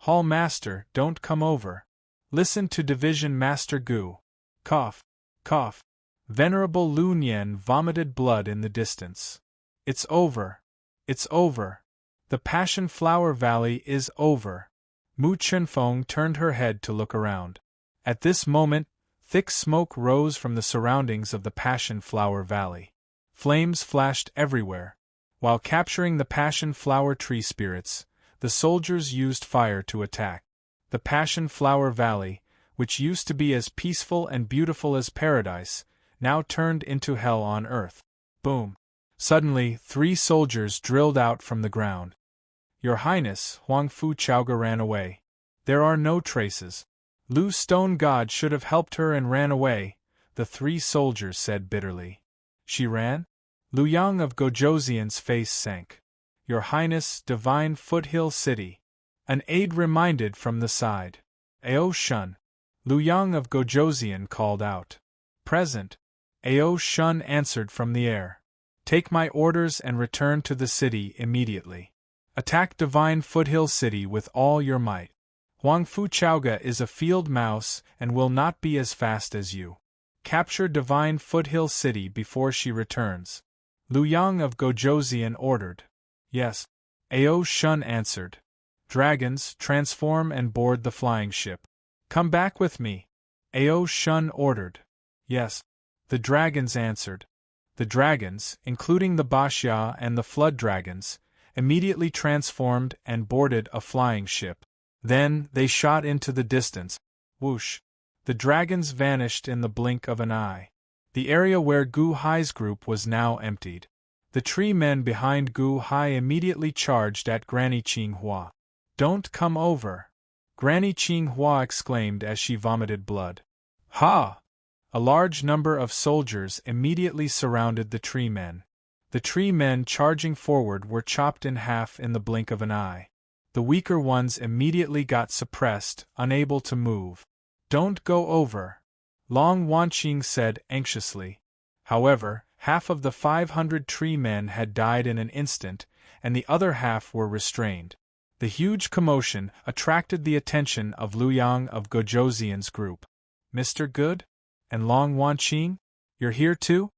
Hall Master, don't come over. Listen to Division Master Gu. Cough! Cough! Venerable Lunyan vomited blood in the distance. It's over. It's over. The Passion Flower Valley is over. Mu Chunfeng turned her head to look around. At this moment, thick smoke rose from the surroundings of the Passion Flower Valley. Flames flashed everywhere. While capturing the Passion Flower Tree spirits, the soldiers used fire to attack. The Passion Flower Valley, which used to be as peaceful and beautiful as paradise, now turned into hell on earth. Boom! Suddenly, 3 soldiers drilled out from the ground. Your Highness, Huang Fu Chaoga ran away. There are no traces. Lu Stone God should have helped her and ran away, the 3 soldiers said bitterly. She ran? Lu Yang of Gojoseon's face sank. Your Highness, Divine Foothill City. An aide reminded from the side. Ao Shun. Lu Yang of Gojoseon called out. Present. Ao Shun answered from the air. Take my orders and return to the city immediately. Attack Divine Foothill City with all your might. Huang Fu Chaoga is a field mouse and will not be as fast as you. Capture Divine Foothill City before she returns. Lu Yang of Gojoseon ordered. Yes. Ao Shun answered. Dragons, transform and board the flying ship. Come back with me. Ao Shun ordered. Yes. The dragons answered. The dragons, including the Bashya and the flood dragons, immediately transformed and boarded a flying ship. Then, they shot into the distance. Whoosh! The dragons vanished in the blink of an eye. The area where Gu Hai's group was now emptied. The tree men behind Gu Hai immediately charged at Granny Qinghua. Don't come over! Granny Qinghua exclaimed as she vomited blood. Ha! A large number of soldiers immediately surrounded the tree men. The tree men charging forward were chopped in half in the blink of an eye. The weaker ones immediately got suppressed, unable to move. Don't go over, Long Wanqing said anxiously. However, half of the 500 tree men had died in an instant, and the other half were restrained. The huge commotion attracted the attention of Lu Yang of Gojoseon's group. Mr. Good? And Long Wanqing? You're here too?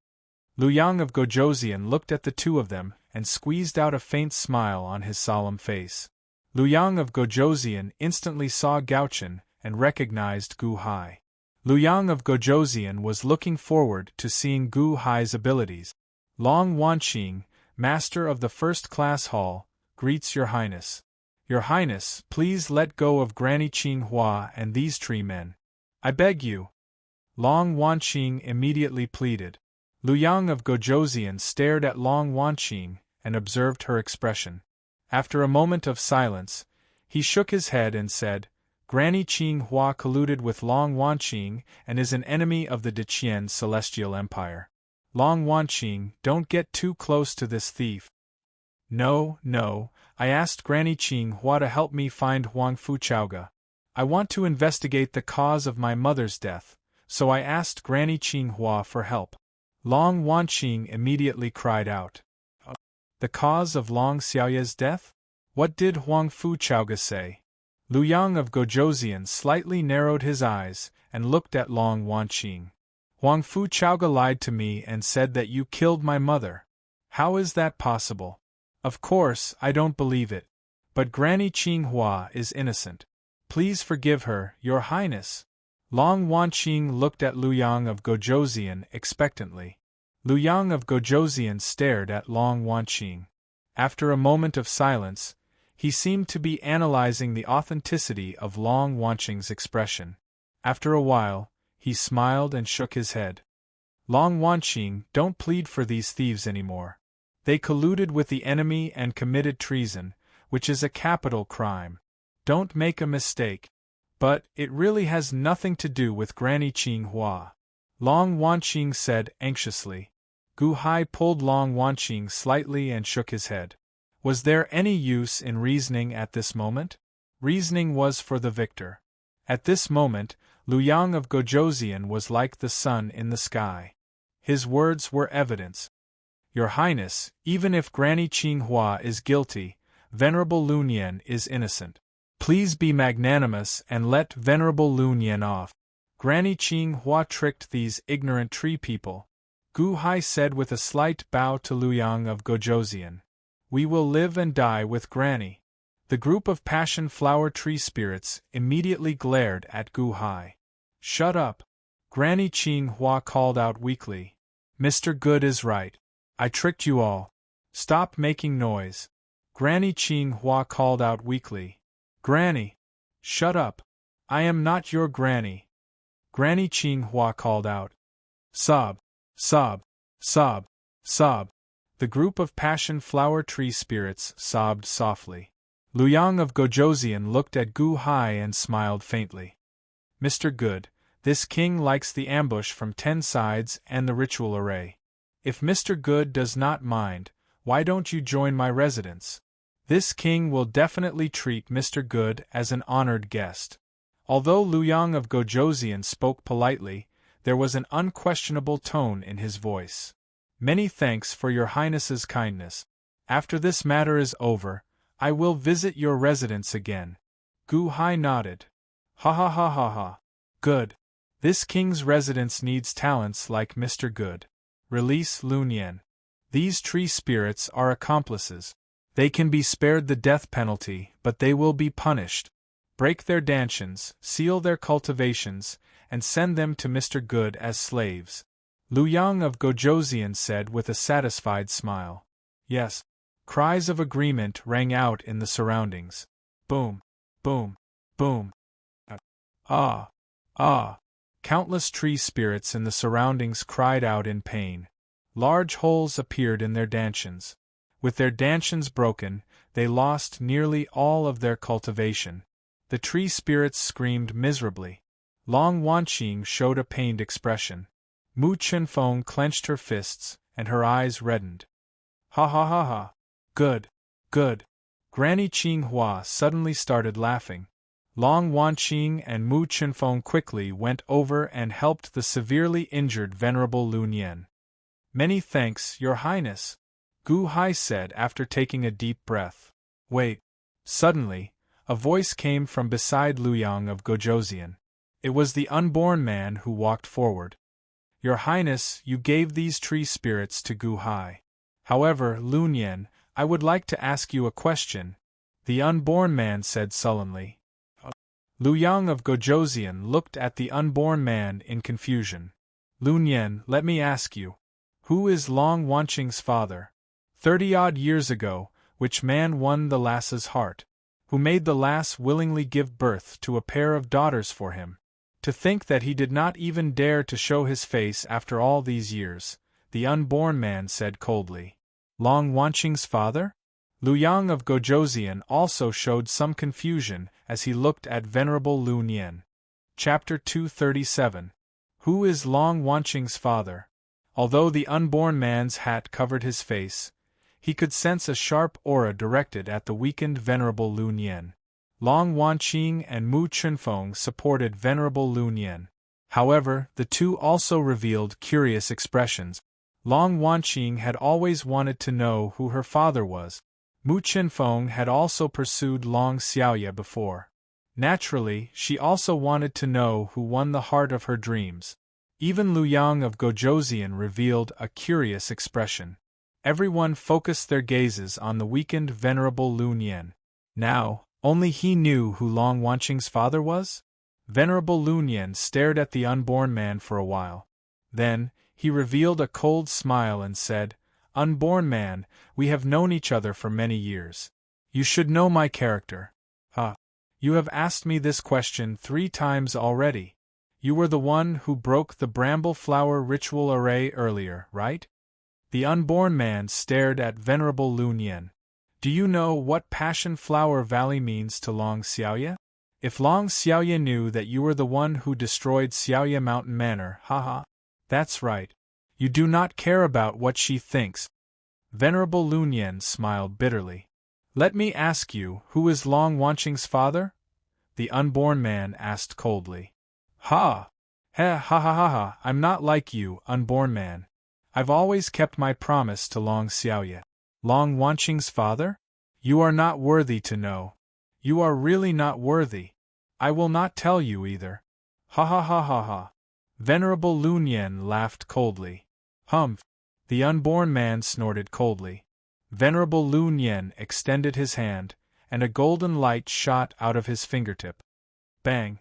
Lu Yang of Gojoseon looked at the two of them and squeezed out a faint smile on his solemn face. Lu Yang of Gojoseon instantly saw Gauchen and recognized Gu Hai. Lu Yang of Gojoseon was looking forward to seeing Gu Hai's abilities. Long Wanqing, Master of the First Class Hall, greets Your Highness. Your Highness, please let go of Granny Qinghua and these tree men. I beg you. Long Wanqing immediately pleaded. Lu Yang of Gojoseon stared at Long Wanqing and observed her expression. After a moment of silence, he shook his head and said, Granny Qinghua colluded with Long Wanqing and is an enemy of the Deqian Celestial Empire. Long Wanqing, don't get too close to this thief. No, I asked Granny Qinghua to help me find Huang Fuchaoga. I want to investigate the cause of my mother's death, so I asked Granny Qinghua for help. Long Wanqing immediately cried out. The cause of Long Xiaoye's death? What did Huang Fuchaoga say? Lu Yang of Gojoseon slightly narrowed his eyes and looked at Long Wanqing. Huang Fuchaoga lied to me and said that you killed my mother. How is that possible? Of course, I don't believe it. But Granny Qinghua is innocent. Please forgive her, Your Highness. Long Wanqing looked at Lu Yang of Gojoseon expectantly. Lu Yang of Gojoseon stared at Long Wanqing. After a moment of silence, he seemed to be analyzing the authenticity of Long Wanqing's expression. After a while, he smiled and shook his head. Long Wanqing, don't plead for these thieves anymore. They colluded with the enemy and committed treason, which is a capital crime. Don't make a mistake. But it really has nothing to do with Granny Qinghua. Long Wanqing said anxiously. Gu Hai pulled Long Wanqing slightly and shook his head. Was there any use in reasoning at this moment? Reasoning was for the victor. At this moment, Lu Yang of Gojoseon was like the sun in the sky. His words were evidence. Your Highness, even if Granny Qinghua is guilty, Venerable Lunyan is innocent. Please be magnanimous and let Venerable Lunyan off. Granny Qinghua tricked these ignorant tree people. Gu Hai said with a slight bow to Lu Yang of Gojoseon. We will live and die with Granny. The group of passion flower tree spirits immediately glared at Gu Hai. Shut up. Granny Qinghua called out weakly. Mr. Good is right. I tricked you all. Stop making noise. Granny Qinghua called out weakly. Granny! Shut up! I am not your granny! Granny Qinghua called out. Sob! Sob! Sob! Sob! The group of passion flower tree spirits sobbed softly. Lu Yang of Gojoseon looked at Gu Hai and smiled faintly. Mr. Good, this king likes the ambush from 10 sides and the ritual array. If Mr. Good does not mind, why don't you join my residence? This king will definitely treat Mr. Good as an honored guest. Although Lu Yang of Gojoseon spoke politely, there was an unquestionable tone in his voice. Many thanks for your Highness's kindness. After this matter is over, I will visit your residence again. Gu Hai nodded. Ha ha ha ha ha. Good. This king's residence needs talents like Mr. Good. Release Lunyan. These tree spirits are accomplices. They can be spared the death penalty, but they will be punished. Break their dantians, seal their cultivations, and send them to Mr. Good as slaves. Lu Yang of Gojoseon said with a satisfied smile. Yes. Cries of agreement rang out in the surroundings. Boom, boom, boom. Ah, ah. Countless tree spirits in the surroundings cried out in pain. Large holes appeared in their dantians. With their dantians broken, they lost nearly all of their cultivation. The tree spirits screamed miserably. Long Wanqing showed a pained expression. Mu Chenfeng clenched her fists, and her eyes reddened. Ha ha ha ha. Good, good. Granny Qinghua suddenly started laughing. Long Wanqing and Mu Chenfeng quickly went over and helped the severely injured Venerable Lunyan. Many thanks, Your Highness, Gu Hai said after taking a deep breath. Wait. Suddenly, a voice came from beside Lu Yang of Gojoseon. It was the unborn man who walked forward. Your Highness, you gave these tree spirits to Gu Hai. However, Lunyan, I would like to ask you a question, the unborn man said sullenly. Lu Yang of Gojoseon looked at the unborn man in confusion. Lunyan, let me ask you. Who is Long Wanqing's father? 30-odd years ago, which man won the lass's heart? Who made the lass willingly give birth to a pair of daughters for him? To think that he did not even dare to show his face after all these years, the unborn man said coldly. Long Wanqing's father? Lu Yang of Gojoseon also showed some confusion as he looked at Venerable Lu Nian. Chapter 237. Who is Long Wanqing's father? Although the unborn man's hat covered his face, he could sense a sharp aura directed at the weakened Venerable Lu Nian. Long Wanqing and Mu Chunfeng supported Venerable Lu Nian. However, the two also revealed curious expressions. Long Wanqing had always wanted to know who her father was. Mu Chunfeng had also pursued Long Xiaoye before. Naturally, she also wanted to know who won the heart of her dreams. Even Lu Yang of Gojoseon revealed a curious expression. Everyone focused their gazes on the weakened Venerable Lu Nian. Now, only he knew who Long Wanqing's father was? Venerable Lu Nian stared at the unborn man for a while. Then, he revealed a cold smile and said, Unborn man, we have known each other for many years. You should know my character. You have asked me this question 3 times already. You were the one who broke the bramble flower ritual array earlier, right? The unborn man stared at Venerable Lu Nian. Do you know what Passion Flower Valley means to Long Xiaoye? If Long Xiaoye knew that you were the one who destroyed Xiaoye Mountain Manor, haha. That's right. You do not care about what she thinks. Venerable Lu Nian smiled bitterly. Let me ask you, who is Long Wanqing's father? The unborn man asked coldly. Ha! Ha ha ha ha ha, I'm not like you, unborn man. I've always kept my promise to Long Xiaoye. Long Wanqing's father? You are not worthy to know. You are really not worthy. I will not tell you either. Ha ha ha ha ha. Venerable Lu Nian laughed coldly. Humph! The unborn man snorted coldly. Venerable Lu Nian extended his hand, and a golden light shot out of his fingertip. Bang!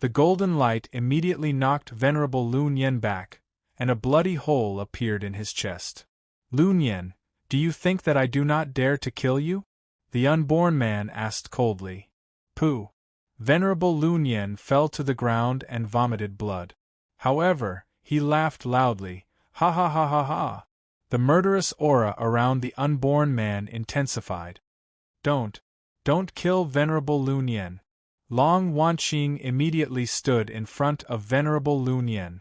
The golden light immediately knocked Venerable Lu Nian back, and a bloody hole appeared in his chest. Lu Nian, do you think that I do not dare to kill you? The unborn man asked coldly. Pooh! Venerable Lu Nian fell to the ground and vomited blood. However, he laughed loudly. Ha ha ha ha ha! The murderous aura around the unborn man intensified. Don't kill Venerable Lu Nian. Long Wanqing immediately stood in front of Venerable Lu Nian.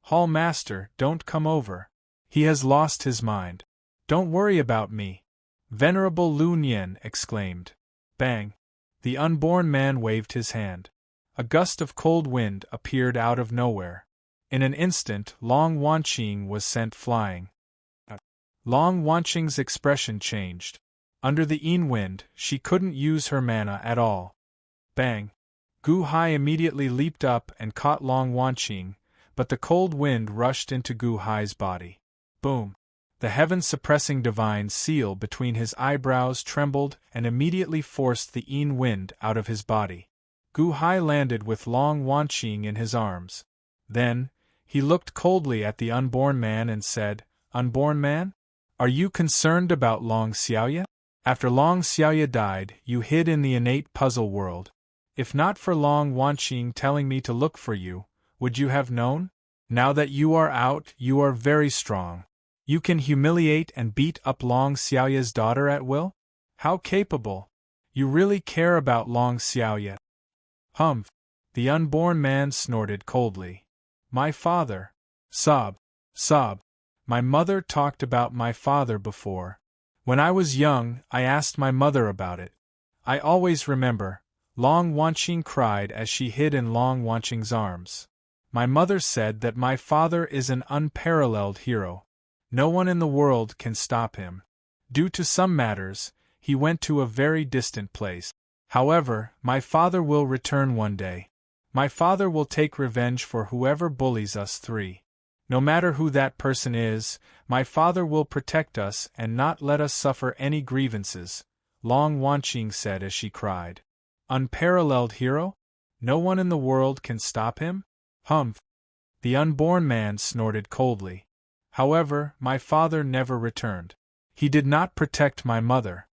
Hall Master, don't come over. He has lost his mind. Don't worry about me. Venerable Lu Nian exclaimed. Bang! The unborn man waved his hand. A gust of cold wind appeared out of nowhere. In an instant, Long Wanqing was sent flying. Long Wanqing's expression changed. Under the Yin wind, she couldn't use her mana at all. Bang! Gu Hai immediately leaped up and caught Long Wanqing, but the cold wind rushed into Gu Hai's body. Boom! The heaven-suppressing divine seal between his eyebrows trembled and immediately forced the Yin wind out of his body. Gu Hai landed with Long Wanqing in his arms. Then, he looked coldly at the unborn man and said, Unborn man? Are you concerned about Long Xiaoye? After Long Xiaoye died, you hid in the innate puzzle world. If not for Long Wanqing telling me to look for you, would you have known? Now that you are out, you are very strong. You can humiliate and beat up Long Xiaoye's daughter at will? How capable! You really care about Long Xiaoye. Humph! The unborn man snorted coldly. My father. Sob. Sob. My mother talked about my father before. When I was young, I asked my mother about it. I always remember. Long Wanqing cried as she hid in Long Wanqing's arms. My mother said that my father is an unparalleled hero. No one in the world can stop him. Due to some matters, he went to a very distant place. However, my father will return one day. My father will take revenge for whoever bullies us 3. No matter who that person is, my father will protect us and not let us suffer any grievances, Long Wanqing said as she cried. Unparalleled hero? No one in the world can stop him? Humph! The unborn man snorted coldly. However, my father never returned. He did not protect my mother.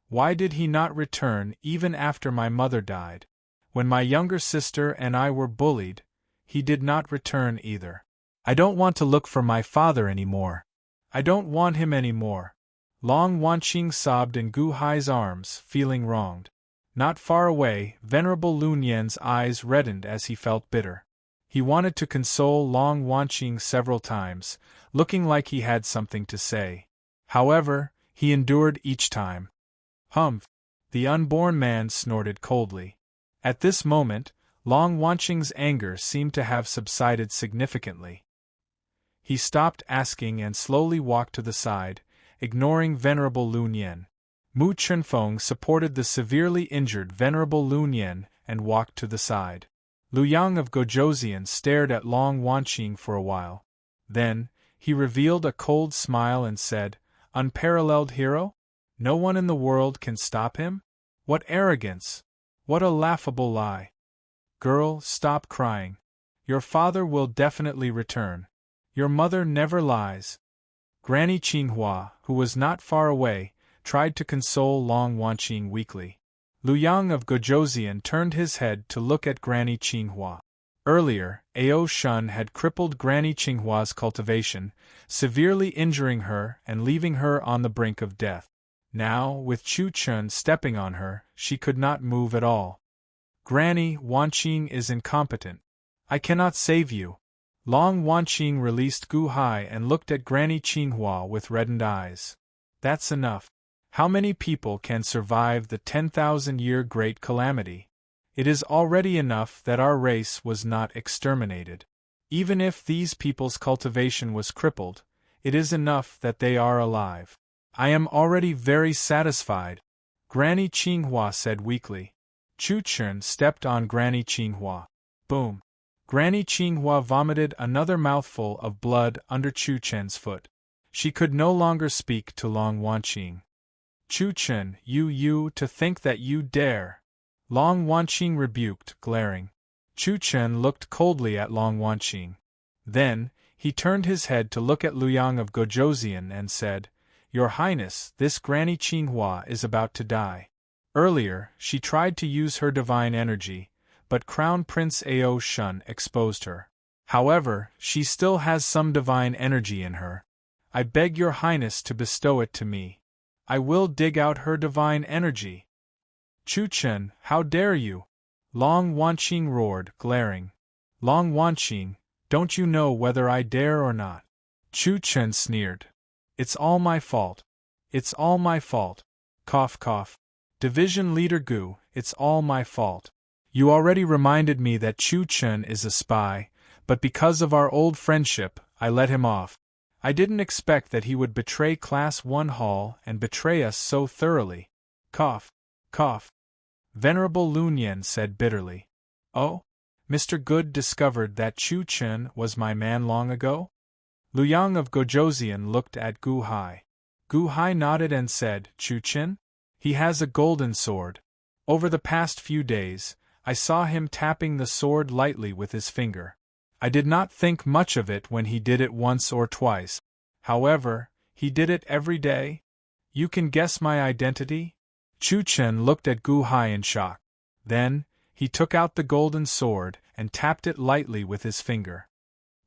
Why did he not return even after my mother died? When my younger sister and I were bullied, he did not return either. I don't want to look for my father anymore. I don't want him anymore. Long Wanqing sobbed in Gu Hai's arms, feeling wronged. Not far away, Venerable Lun Yan's eyes reddened as he felt bitter. He wanted to console Long Wanqing several times, looking like he had something to say. However, he endured each time. Humph! The unborn man snorted coldly. At this moment, Long Wanqing's anger seemed to have subsided significantly. He stopped asking and slowly walked to the side, ignoring Venerable Lun Yan. Mu Chunfeng supported the severely injured Venerable Lun Yan and walked to the side. Liu Yang of Gojoseon stared at Long Wanqing for a while. Then, he revealed a cold smile and said, Unparalleled hero? No one in the world can stop him? What arrogance! What a laughable lie! Girl, stop crying. Your father will definitely return. Your mother never lies. Granny Qinghua, who was not far away, tried to console Long Wanqing weakly. Liu Yang of Gojoseon turned his head to look at Granny Qinghua. Earlier, Ao Shun had crippled Granny Qinghua's cultivation, severely injuring her and leaving her on the brink of death. Now, with Chu Chun stepping on her, she could not move at all. Granny, Wanqing is incompetent. I cannot save you. Long Wanqing released Gu Hai and looked at Granny Qinghua with reddened eyes. That's enough. How many people can survive the 10,000-year great calamity? It is already enough that our race was not exterminated. Even if these people's cultivation was crippled, it is enough that they are alive. I am already very satisfied, Granny Qinghua said weakly. Chu Chun stepped on Granny Qinghua. Boom! Granny Qinghua vomited another mouthful of blood under Chu Chen's foot. She could no longer speak to Long Wanqing. Chu Chen, you to think that you dare! Long Wanqing rebuked, glaring. Chu Chen looked coldly at Long Wanqing. Then, he turned his head to look at Liu Yang of Gojoseon and said, Your Highness, this Granny Qinghua is about to die. Earlier, she tried to use her divine energy, but Crown Prince Ao Shun exposed her. However, she still has some divine energy in her. I beg your Highness to bestow it to me. I will dig out her divine energy. Chu Chen, how dare you? Long Wanqing roared, glaring. Long Wanqing, don't you know whether I dare or not? Chu Chen sneered. It's all my fault. It's all my fault. Cough cough. Division Leader Gu, it's all my fault. You already reminded me that Chu Chen is a spy, but because of our old friendship, I let him off. I didn't expect that he would betray Class 1 Hall and betray us so thoroughly. Cough. Cough. Venerable Lun Yan said bitterly. Oh? Mr. Good discovered that Chu Chen was my man long ago? Liu Yang of Gojoseon looked at Gu Hai. Gu Hai nodded and said, Chu Chen? He has a golden sword. Over the past few days, I saw him tapping the sword lightly with his finger. I did not think much of it when he did it once or twice. However, he did it every day. You can guess my identity? Chu Chen looked at Gu Hai in shock. Then, he took out the golden sword and tapped it lightly with his finger.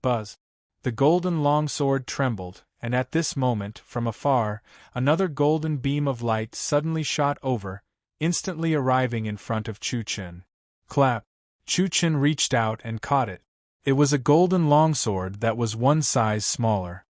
Buzz! The golden longsword trembled, and at this moment, from afar, another golden beam of light suddenly shot over, instantly arriving in front of Chu Chen. Clap! Chu Chen reached out and caught it. It was a golden longsword that was one size smaller.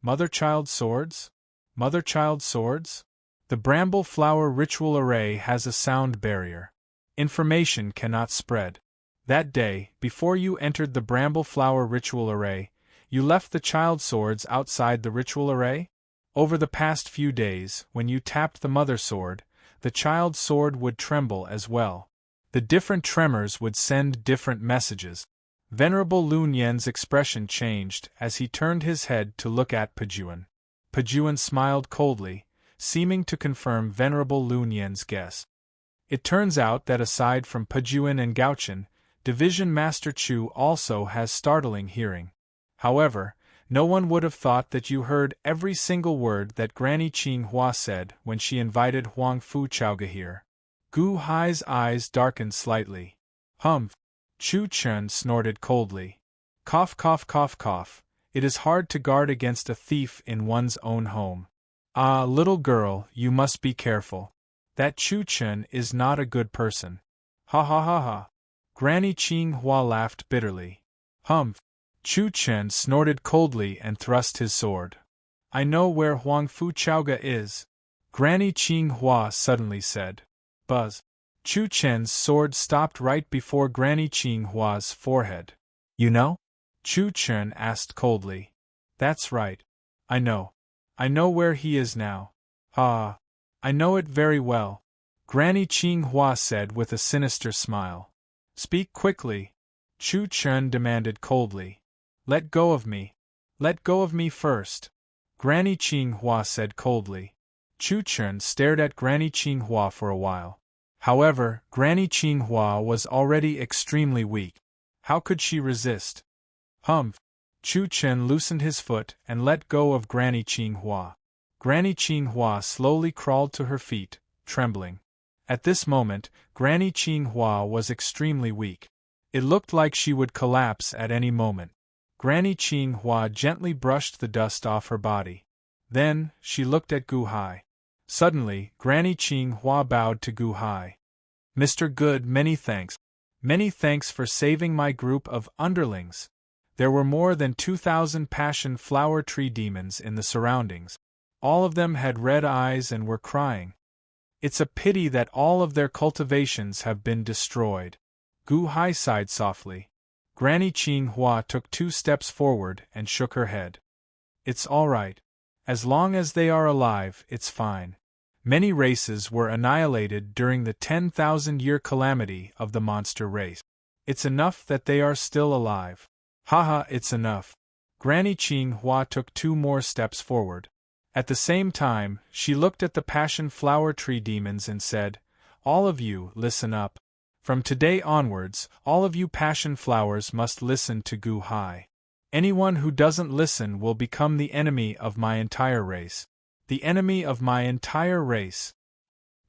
Mother-child swords? Mother-child swords? The bramble flower ritual array has a sound barrier. Information cannot spread. That day, before you entered the bramble flower ritual array, you left the child swords outside the ritual array? Over the past few days, when you tapped the mother sword, the child sword would tremble as well. The different tremors would send different messages. Venerable Lun Yen's expression changed as he turned his head to look at Pajuan. Pajuan smiled coldly, seeming to confirm Venerable Lun Yen's guess. It turns out that aside from Pajuan and Gaochen, Division Master Chu also has startling hearing. However, no one would have thought that you heard every single word that Granny Qinghua said when she invited Huang Fu Chaoga here. Gu Hai's eyes darkened slightly. Humph! Chu Chen snorted coldly. Cough, cough, cough, cough. It is hard to guard against a thief in one's own home. Ah, little girl, you must be careful. That Chu Chen is not a good person. Ha ha ha ha. Granny Qinghua laughed bitterly. Humph! Chu Chen snorted coldly and thrust his sword. I know where Huang Fu Chaoga is, Granny Qinghua suddenly said. Buzz! Chu Chen's sword stopped right before Granny Qinghua's forehead. You know? Chu Chen asked coldly. That's right. I know. I know where he is now. Ah, I know it very well, Granny Qinghua said with a sinister smile. Speak quickly, Chu Chen demanded coldly. Let go of me. Let go of me first, Granny Qinghua said coldly. Chu Chen stared at Granny Qinghua for a while. However, Granny Qinghua was already extremely weak. How could she resist? Humph! Chu Chen loosened his foot and let go of Granny Qinghua. Granny Qinghua slowly crawled to her feet, trembling. At this moment, Granny Qinghua was extremely weak. It looked like she would collapse at any moment. Granny Qinghua gently brushed the dust off her body. Then, she looked at Gu Hai. Suddenly, Granny Qinghua bowed to Gu Hai. Mr. Good, many thanks. Many thanks for saving my group of underlings. There were more than 2,000 passion flower tree demons in the surroundings. All of them had red eyes and were crying. It's a pity that all of their cultivations have been destroyed. Gu Hai sighed softly. Granny Qinghua took 2 steps forward and shook her head. It's all right. As long as they are alive, it's fine. Many races were annihilated during the 10,000-year calamity of the monster race. It's enough that they are still alive. Haha, it's enough. Granny Qinghua took 2 more steps forward. At the same time, she looked at the passion flower tree demons and said, All of you, listen up. From today onwards, all of you passion flowers must listen to Gu Hai. Anyone who doesn't listen will become the enemy of my entire race. The enemy of my entire race.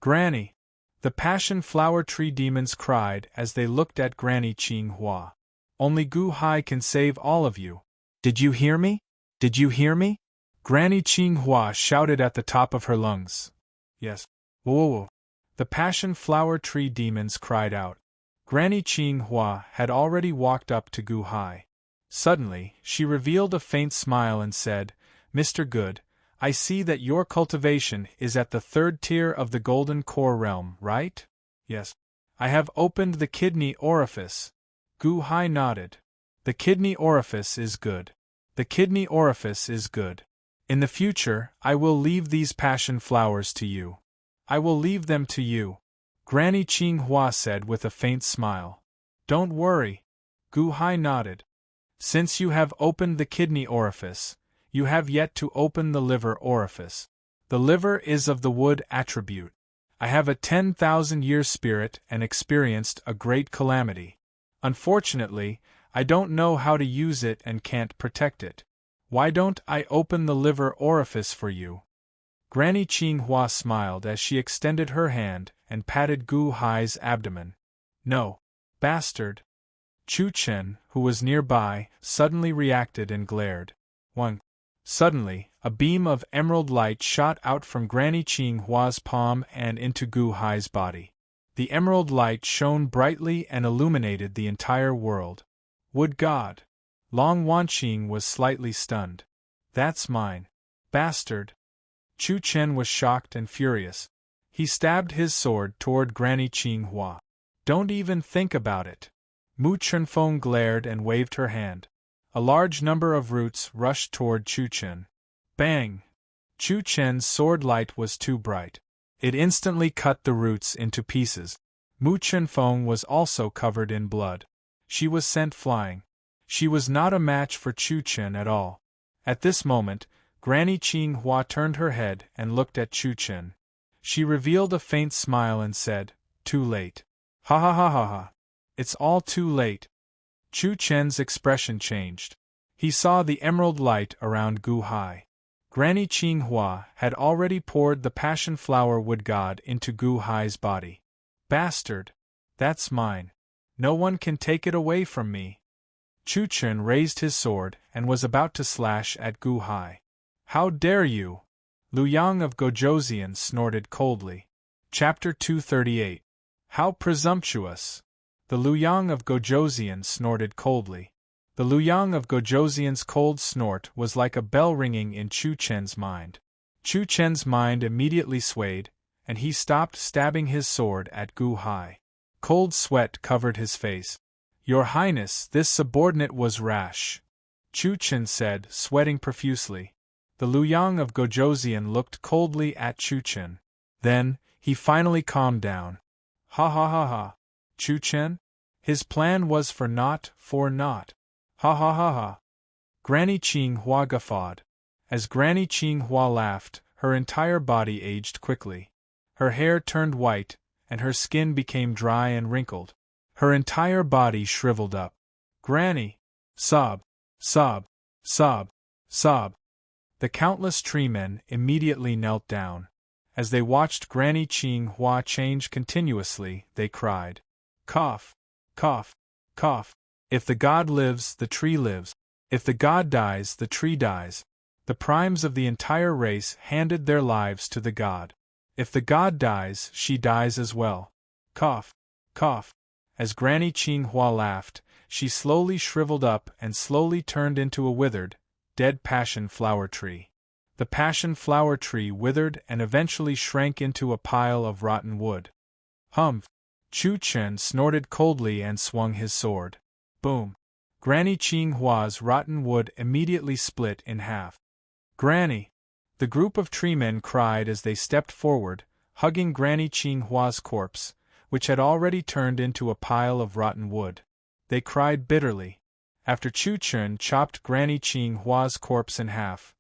Granny! The passion flower tree demons cried as they looked at Granny Qinghua. Only Gu Hai can save all of you. Did you hear me? Did you hear me? Granny Qinghua shouted at the top of her lungs. Yes. Whoa. The passion flower tree demons cried out. Granny Qinghua had already walked up to Gu Hai. Suddenly, she revealed a faint smile and said, Mr. Good, I see that your cultivation is at the 3rd tier of the Golden Core realm, right? Yes. I have opened the kidney orifice. Gu Hai nodded. The kidney orifice is good. The kidney orifice is good. In the future, I will leave these passion flowers to you. I will leave them to you, Granny Qinghua said with a faint smile. Don't worry. Gu Hai nodded. Since you have opened the kidney orifice, you have yet to open the liver orifice. The liver is of the wood attribute. I have a 10,000-year spirit and experienced a great calamity. Unfortunately, I don't know how to use it and can't protect it. Why don't I open the liver orifice for you? Granny Qinghua smiled as she extended her hand and patted Gu Hai's abdomen. No, bastard. Chu Chen, who was nearby, suddenly reacted and glared. One. Suddenly, a beam of emerald light shot out from Granny Qinghua's palm and into Gu Hai's body. The emerald light shone brightly and illuminated the entire world. Would God! Long Wanqing was slightly stunned. That's mine. Bastard! Chu Chen was shocked and furious. He stabbed his sword toward Granny Qinghua. Don't even think about it. Mu Chunfeng glared and waved her hand. A large number of roots rushed toward Chu Chen. Bang! Chu Chen's sword light was too bright. It instantly cut the roots into pieces. Mu Chunfeng was also covered in blood. She was sent flying. She was not a match for Chu Chen at all. At this moment, Granny Qing Hua turned her head and looked at Chu Chen. She revealed a faint smile and said, "Too late. Ha ha ha ha ha. It's all too late." Chu Chen's expression changed. He saw the emerald light around Gu Hai. Granny Qing Hua had already poured the passion flower wood god into Gu Hai's body. "Bastard! That's mine. No one can take it away from me." Chu Chen raised his sword and was about to slash at Gu Hai. "How dare you!" Liu Yang of Gojoseon snorted coldly. Chapter 238. How presumptuous! The Liu Yang of Gojoseon snorted coldly. The Liu Yang of Gojoseon's cold snort was like a bell ringing in Chu Chen's mind. Chu Chen's mind immediately swayed, and he stopped stabbing his sword at Gu Hai. Cold sweat covered his face. "Your Highness, this subordinate was rash," Chu Chen said, sweating profusely. The Liu Yang of Gojoseon looked coldly at Chu Chen. Then, he finally calmed down. "Ha ha ha ha. Chu Chen? His plan was for naught. Ha ha ha ha." Granny Qing Hua guffawed. As Granny Qing Hua laughed, her entire body aged quickly. Her hair turned white, and her skin became dry and wrinkled. Her entire body shriveled up. "Granny!" Sob, sob, sob, sob. The countless treemen immediately knelt down. As they watched Granny Qing Hua change continuously, they cried, "Cough, cough, cough. If the god lives, the tree lives. If the god dies, the tree dies." The primes of the entire race handed their lives to the god. If the god dies, she dies as well. Cough, cough. As Granny Qing Hua laughed, she slowly shriveled up and slowly turned into a withered, dead passion flower tree. The passion flower tree withered and eventually shrank into a pile of rotten wood. "Humph!" Chu Chen snorted coldly and swung his sword. Boom! Granny Qing Hua's rotten wood immediately split in half. "Granny!" The group of treemen cried as they stepped forward, hugging Granny Qing Hua's corpse, which had already turned into a pile of rotten wood. They cried bitterly. After Chu Chen chopped Granny Qing Hua's corpse in half,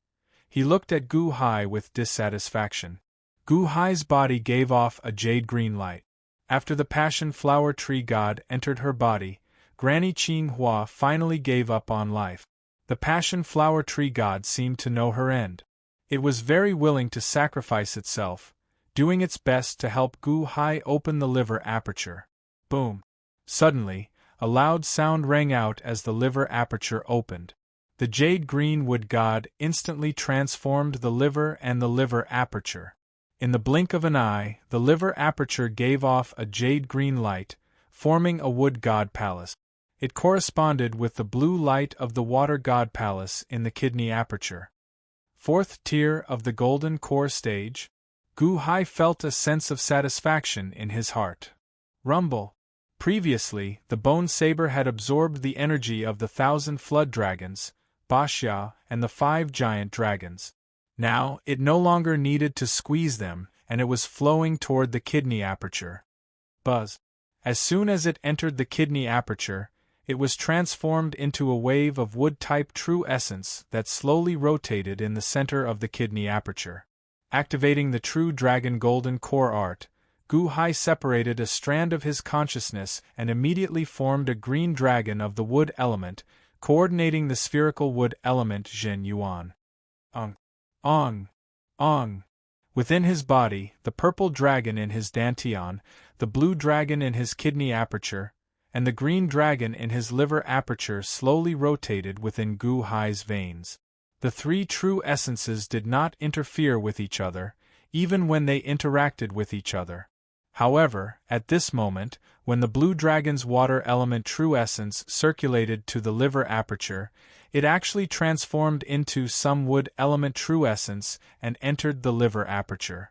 he looked at Gu Hai with dissatisfaction. Gu Hai's body gave off a jade-green light. After the passion flower tree god entered her body, Granny Qing Hua finally gave up on life. The passion flower tree god seemed to know her end. It was very willing to sacrifice itself, doing its best to help Gu Hai open the liver aperture. Boom! Suddenly, a loud sound rang out as the liver aperture opened. The jade-green wood god instantly transformed the liver and the liver aperture. In the blink of an eye, the liver aperture gave off a jade-green light, forming a wood god palace. It corresponded with the blue light of the water god palace in the kidney aperture. Fourth tier of the golden core stage? Gu Hai felt a sense of satisfaction in his heart. Rumble. Previously, the bone saber had absorbed the energy of the 1,000 flood dragons, Baxia, and the 5 giant dragons. Now, it no longer needed to squeeze them, and it was flowing toward the kidney aperture. Buzz. As soon as it entered the kidney aperture, it was transformed into a wave of wood-type true essence that slowly rotated in the center of the kidney aperture. Activating the true dragon golden core art, Gu Hai separated a strand of his consciousness and immediately formed a green dragon of the wood element, coordinating the spherical wood element Zhen Yuan. Ong. Within his body, the purple dragon in his dantian, the blue dragon in his kidney aperture, and the green dragon in his liver aperture slowly rotated within Gu Hai's veins. The 3 true essences did not interfere with each other, even when they interacted with each other. However, at this moment, when the blue dragon's water element true essence circulated to the liver aperture, it actually transformed into some wood element true essence and entered the liver aperture.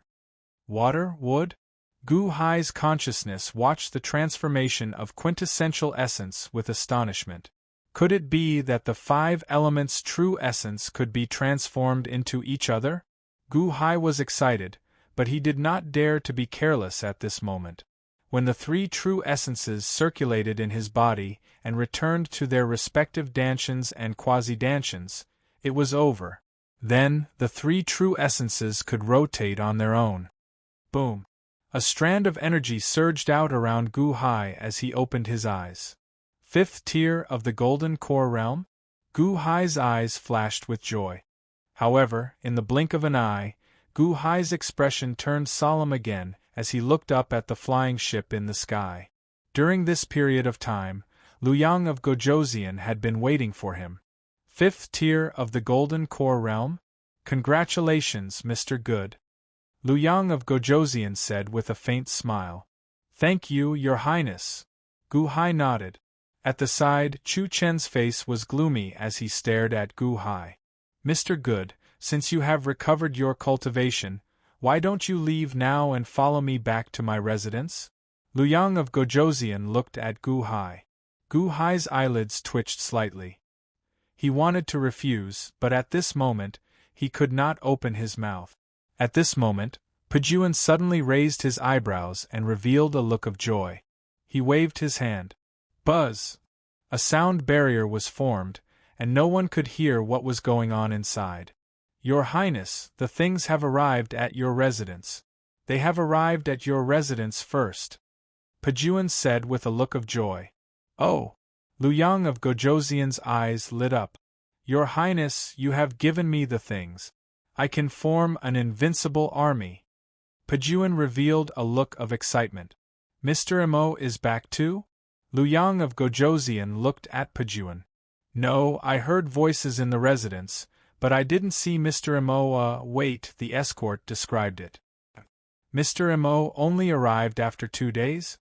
Water, wood? Gu Hai's consciousness watched the transformation of quintessential essence with astonishment. Could it be that the 5 elements' true essence could be transformed into each other? Gu Hai was excited, but he did not dare to be careless at this moment. when the three true essences circulated in his body and returned to their respective danshans and quasi-danshans, it was over. Then, the three true essences could rotate on their own. Boom! A strand of energy surged out around Gu Hai as he opened his eyes. Fifth tier of the Golden Core Realm? Gu Hai's eyes flashed with joy. However, in the blink of an eye, Gu Hai's expression turned solemn again as he looked up at the flying ship in the sky. During this period of time, Liu Yang of Gojoseon had been waiting for him. Fifth tier of the Golden Core Realm? Congratulations, Mr. Good. Liu Yang of Gojoseon said with a faint smile. Thank you, Your Highness. Gu Hai nodded. At the side, Chu Chen's face was gloomy as he stared at Gu Hai. Mr. Good, since you have recovered your cultivation, why don't you leave now and follow me back to my residence? Liu Yang of Gojoseon looked at Gu Hai. Gu Hai's eyelids twitched slightly. He wanted to refuse, but at this moment, he could not open his mouth. At this moment, Pejuan suddenly raised his eyebrows and revealed a look of joy. He waved his hand. Buzz! A sound barrier was formed, and no one could hear what was going on inside. Your Highness, the things have arrived at your residence. They have arrived at your residence first. Pejuan said with a look of joy. Oh! Liu Yang of Gojoseon's eyes lit up. Your Highness, you have given me the things. I can form an invincible army. Pejuan revealed a look of excitement. Mr. Mo is back too? Liu Yang of Gojoseon looked at Pejuan. No, I heard voices in the residence, but I didn't see Mr. Mo. Wait, the escort described it. Mr. Mo only arrived after 2 days?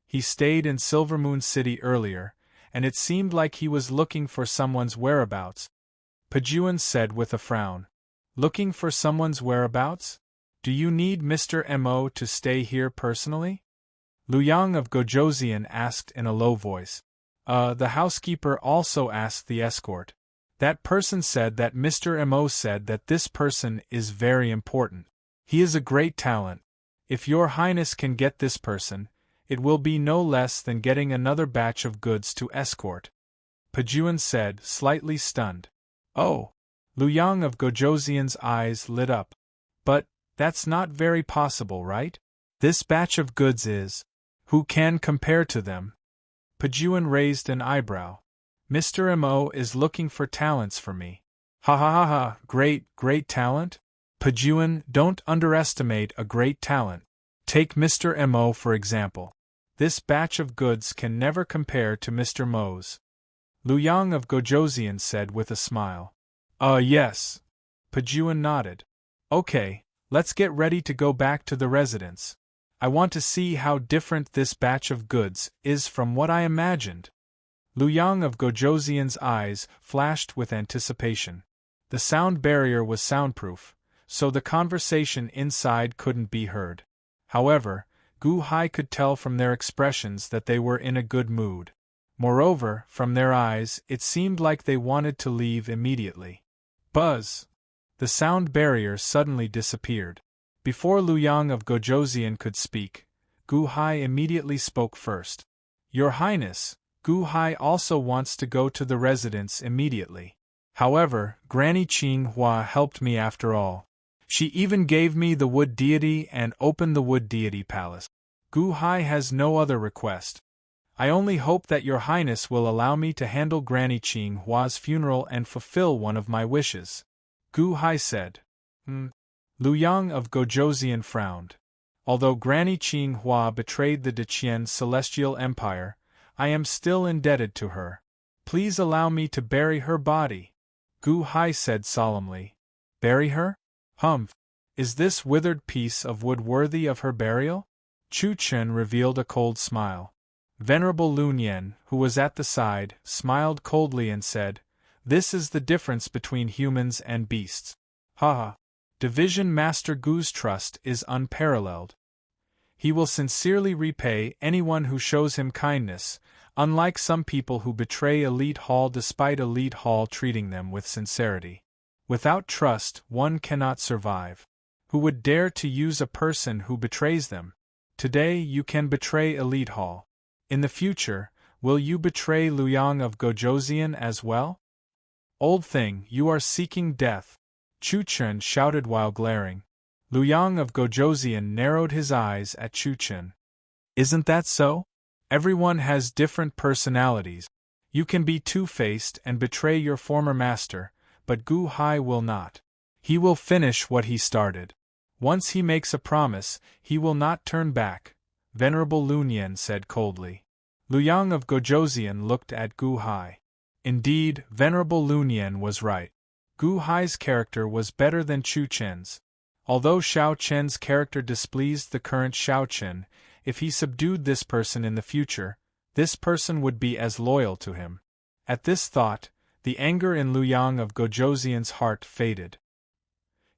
He stayed in Silvermoon City earlier, and it seemed like he was looking for someone's whereabouts. Pejuan said with a frown. Looking for someone's whereabouts? Do you need Mr. Mo to stay here personally? Liu Yang of Gojoseon asked in a low voice. The housekeeper also asked the escort. That person said that Mr. Mo said that this person is very important. He is a great talent. If your Highness can get this person, it will be no less than getting another batch of goods to escort. Pejuan said, slightly stunned. Oh! Liu Yang of Gojoseon's eyes lit up. But, that's not very possible, right? This batch of goods is. Who can compare to them? Pejuan raised an eyebrow. Mr. Mo is looking for talents for me. Ha ha ha ha, great talent? Pejuan, don't underestimate a great talent. Take Mr. Mo for example. This batch of goods can never compare to Mr. Mo's. Liu Yang of Gojoseon said with a smile. Yes. Pejuan nodded. Okay, let's get ready to go back to the residence. I want to see how different this batch of goods is from what I imagined. Liu Yang of Gojoseon's eyes flashed with anticipation. The sound barrier was soundproof, so the conversation inside couldn't be heard. However, Gu Hai could tell from their expressions that they were in a good mood. Moreover, from their eyes, it seemed like they wanted to leave immediately. Buzz! The sound barrier suddenly disappeared. Before Liu Yang of Gojoseon could speak, Gu Hai immediately spoke first. Your Highness, Gu Hai also wants to go to the residence immediately. However, Granny Qing Hua helped me after all. She even gave me the wood deity and opened the wood deity palace. Gu Hai has no other request. I only hope that your Highness will allow me to handle Granny Qing Hua's funeral and fulfill one of my wishes. Gu Hai said. Liu Yang of Gojoseon frowned. Although Granny Qing Hua betrayed the Deqian Celestial Empire, I am still indebted to her. Please allow me to bury her body. Gu Hai said solemnly. Bury her? Humph! Is this withered piece of wood worthy of her burial? Chu Chen revealed a cold smile. Venerable Lun Yen, who was at the side, smiled coldly and said, This is the difference between humans and beasts. Ha! Division Master Gu's trust is unparalleled. He will sincerely repay anyone who shows him kindness, unlike some people who betray Elite Hall despite Elite Hall treating them with sincerity. Without trust, one cannot survive. Who would dare to use a person who betrays them? Today you can betray Elite Hall. In the future, will you betray Luyang of Gojoseon as well? Old thing, you are seeking death, Chu Chun shouted while glaring. Luyang of Gojoseon narrowed his eyes at Chu Chun. Isn't that so? Everyone has different personalities. You can be two-faced and betray your former master, but Gu Hai will not. He will finish what he started. Once he makes a promise, he will not turn back, Venerable Lunyan said coldly. Luyang of Gojoseon looked at Gu Hai. Indeed, Venerable Lunyan was right. Gu Hai's character was better than Chu Chen's. Although Xiao Chen's character displeased the current Xiao Chen, if he subdued this person in the future, this person would be as loyal to him. At this thought, the anger in Luyang of Gojoseon's heart faded.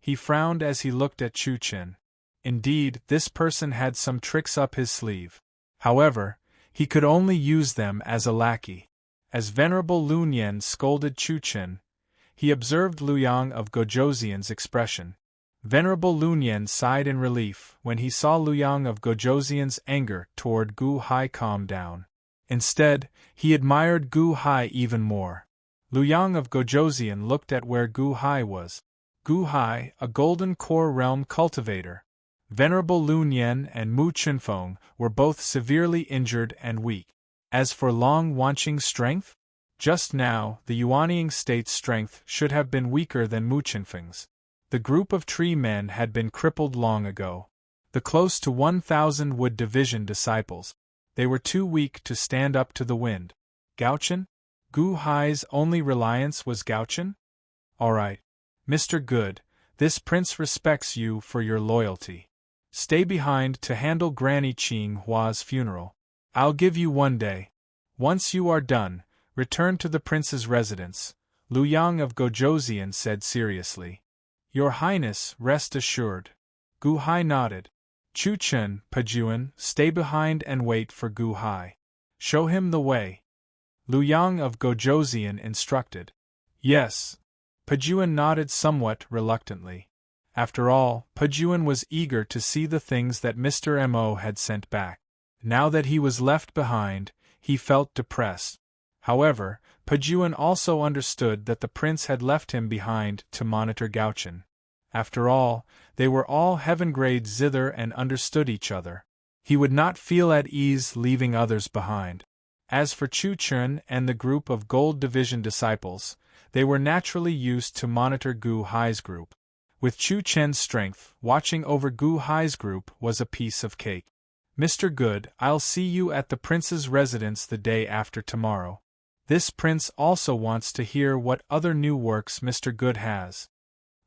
He frowned as he looked at Chu Chen. Indeed, this person had some tricks up his sleeve. However, he could only use them as a lackey. As Venerable Lunyan scolded Chu Chen, he observed Luyang of Gojoseon's expression. Venerable Lunyan sighed in relief when he saw Luyang of Gojoseon's anger toward Gu Hai calm down. Instead, he admired Gu Hai even more. Luyang of Gojoseon looked at where Gu Hai was. Gu Hai, a golden core realm cultivator. Venerable Lunyan and Mu Chunfeng were both severely injured and weak. As for Long Wanqing's strength? Just now, the Yuanying state's strength should have been weaker than Mu Chunfeng's. The group of tree men had been crippled long ago. The close to 1,000 Wood Division disciples. They were too weak to stand up to the wind. Gaochen? Gu Hai's only reliance was Gaochen? All right. Mr. Good, this prince respects you for your loyalty. Stay behind to handle Granny Qing Hua's funeral. I'll give you 1 day. Once you are done, return to the prince's residence, Luyang of Gojoseon said seriously. Your Highness, rest assured. Gu Hai nodded. Chu Chun, Pajuan, stay behind and wait for Gu Hai. Show him the way. Luyang of Gojoseon instructed. Yes. Pajuan nodded somewhat reluctantly. After all, Pajuan was eager to see the things that Mr. Mo had sent back. Now that he was left behind, he felt depressed. However, Pajuan also understood that the prince had left him behind to monitor Gaochen. After all, they were all heaven-grade zither and understood each other. He would not feel at ease leaving others behind. As for Chu Chun and the group of Gold Division disciples, they were naturally used to monitor Gu Hai's group. With Chu Chen's strength, watching over Gu Hai's group was a piece of cake. Mr. Good, I'll see you at the prince's residence the day after tomorrow. This prince also wants to hear what other new works Mr. Good has.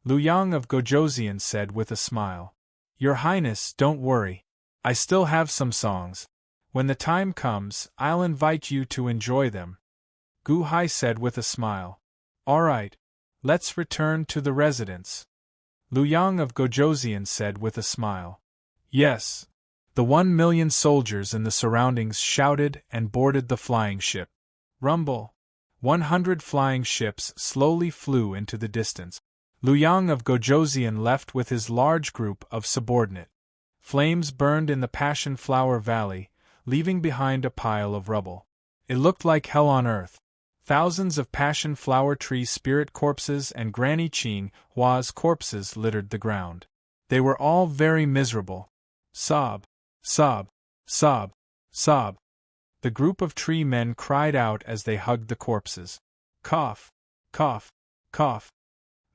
Luyang of Gojoseon said with a smile. Your Highness, don't worry. I still have some songs. When the time comes, I'll invite you to enjoy them. Gu Hai said with a smile. All right. Let's return to the residence. Luyang of Gojoseon said with a smile. Yes. The 1,000,000 soldiers in the surroundings shouted and boarded the flying ship. Rumble. 100 flying ships slowly flew into the distance. Luyang of Gojoseon left with his large group of subordinate. Flames burned in the Passion Flower Valley, leaving behind a pile of rubble. It looked like hell on earth. Thousands of Passion Flower Tree spirit corpses and Granny Qing Hua's corpses littered the ground. They were all very miserable. Sob, sob, sob, sob. The group of tree men cried out as they hugged the corpses. Cough, cough, cough.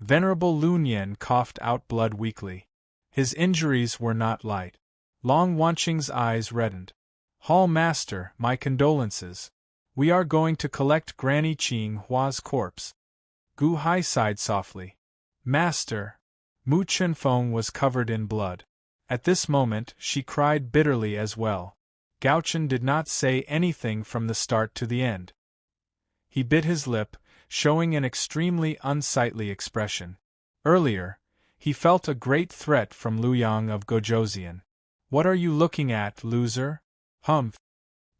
Venerable Lunyan coughed out blood weakly. His injuries were not light. Long Wanqing's eyes reddened. Hall Master, my condolences. We are going to collect Granny Qing Hua's corpse. Gu Hai sighed softly. Master. Mu Chunfeng was covered in blood. At this moment, she cried bitterly as well. Gaochen did not say anything from the start to the end. He bit his lip, showing an extremely unsightly expression. Earlier, he felt a great threat from Luyang of Gojoseon. What are you looking at, loser? Humph.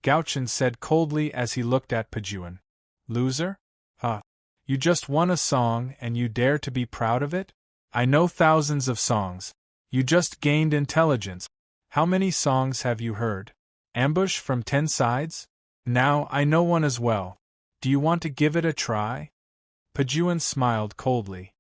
Gaochen said coldly as he looked at Pajuan. Loser? Huh. You just won a song and you dare to be proud of it? I know thousands of songs. You just gained intelligence. How many songs have you heard? Ambush from 10 sides? Now I know one as well. Do you want to give it a try? Pajuan smiled coldly.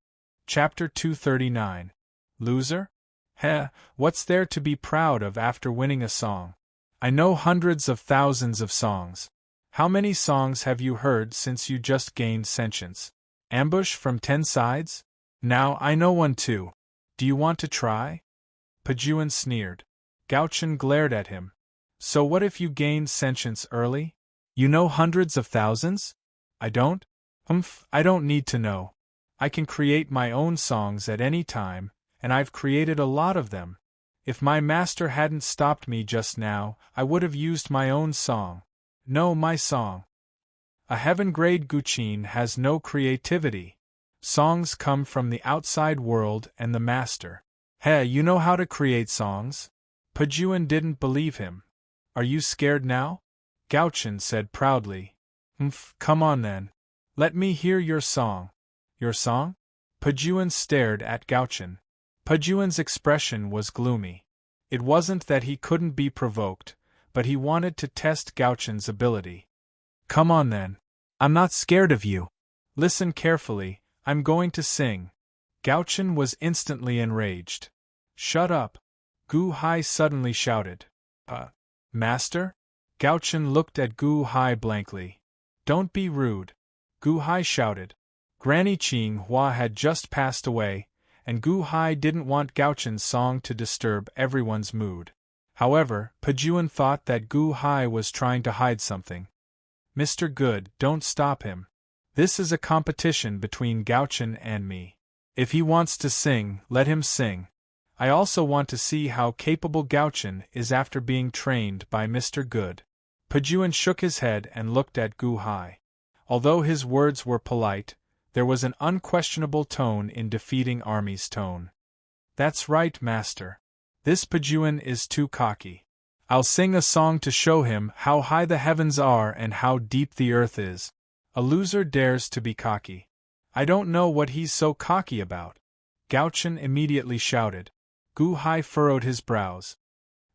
Chapter 239. Loser? Heh, what's there to be proud of after winning a song? I know hundreds of thousands of songs. How many songs have you heard since you just gained sentience? Ambush from 10 sides? Now I know one too. Do you want to try? Pajuan sneered. Gauchen glared at him. So what if you gained sentience early? You know hundreds of thousands? I don't? I don't need to know. I can create my own songs at any time, and I've created a lot of them. If my master hadn't stopped me just now, I would have used my own song. No, my song. A heaven-grade Guqin has no creativity. Songs come from the outside world and the master. Hey, you know how to create songs? Pajuan didn't believe him. Are you scared now? Gauchen said proudly. Come on then. Let me hear your song. Your song? Pajuan stared at Gauchen. Pajuan's expression was gloomy. It wasn't that he couldn't be provoked, but he wanted to test Gauchen's ability. Come on then. I'm not scared of you. Listen carefully, I'm going to sing. Gauchen was instantly enraged. Shut up. Gu Hai suddenly shouted. Master? Gauchen looked at Gu Hai blankly. Don't be rude. Gu Hai shouted. Granny Qing Hua had just passed away, and Gu Hai didn't want Gauchen's song to disturb everyone's mood. However, Pajuan thought that Gu Hai was trying to hide something. Mr. Good, don't stop him. This is a competition between Gauchen and me. If he wants to sing, let him sing. I also want to see how capable Gauchen is after being trained by Mr. Good. Pajuan shook his head and looked at Gu Hai. Although his words were polite, there was an unquestionable tone in defeating army's tone. That's right, master. This Pajuan is too cocky. I'll sing a song to show him how high the heavens are and how deep the earth is. A loser dares to be cocky. I don't know what he's so cocky about. Gauchen immediately shouted. Gu Hai furrowed his brows.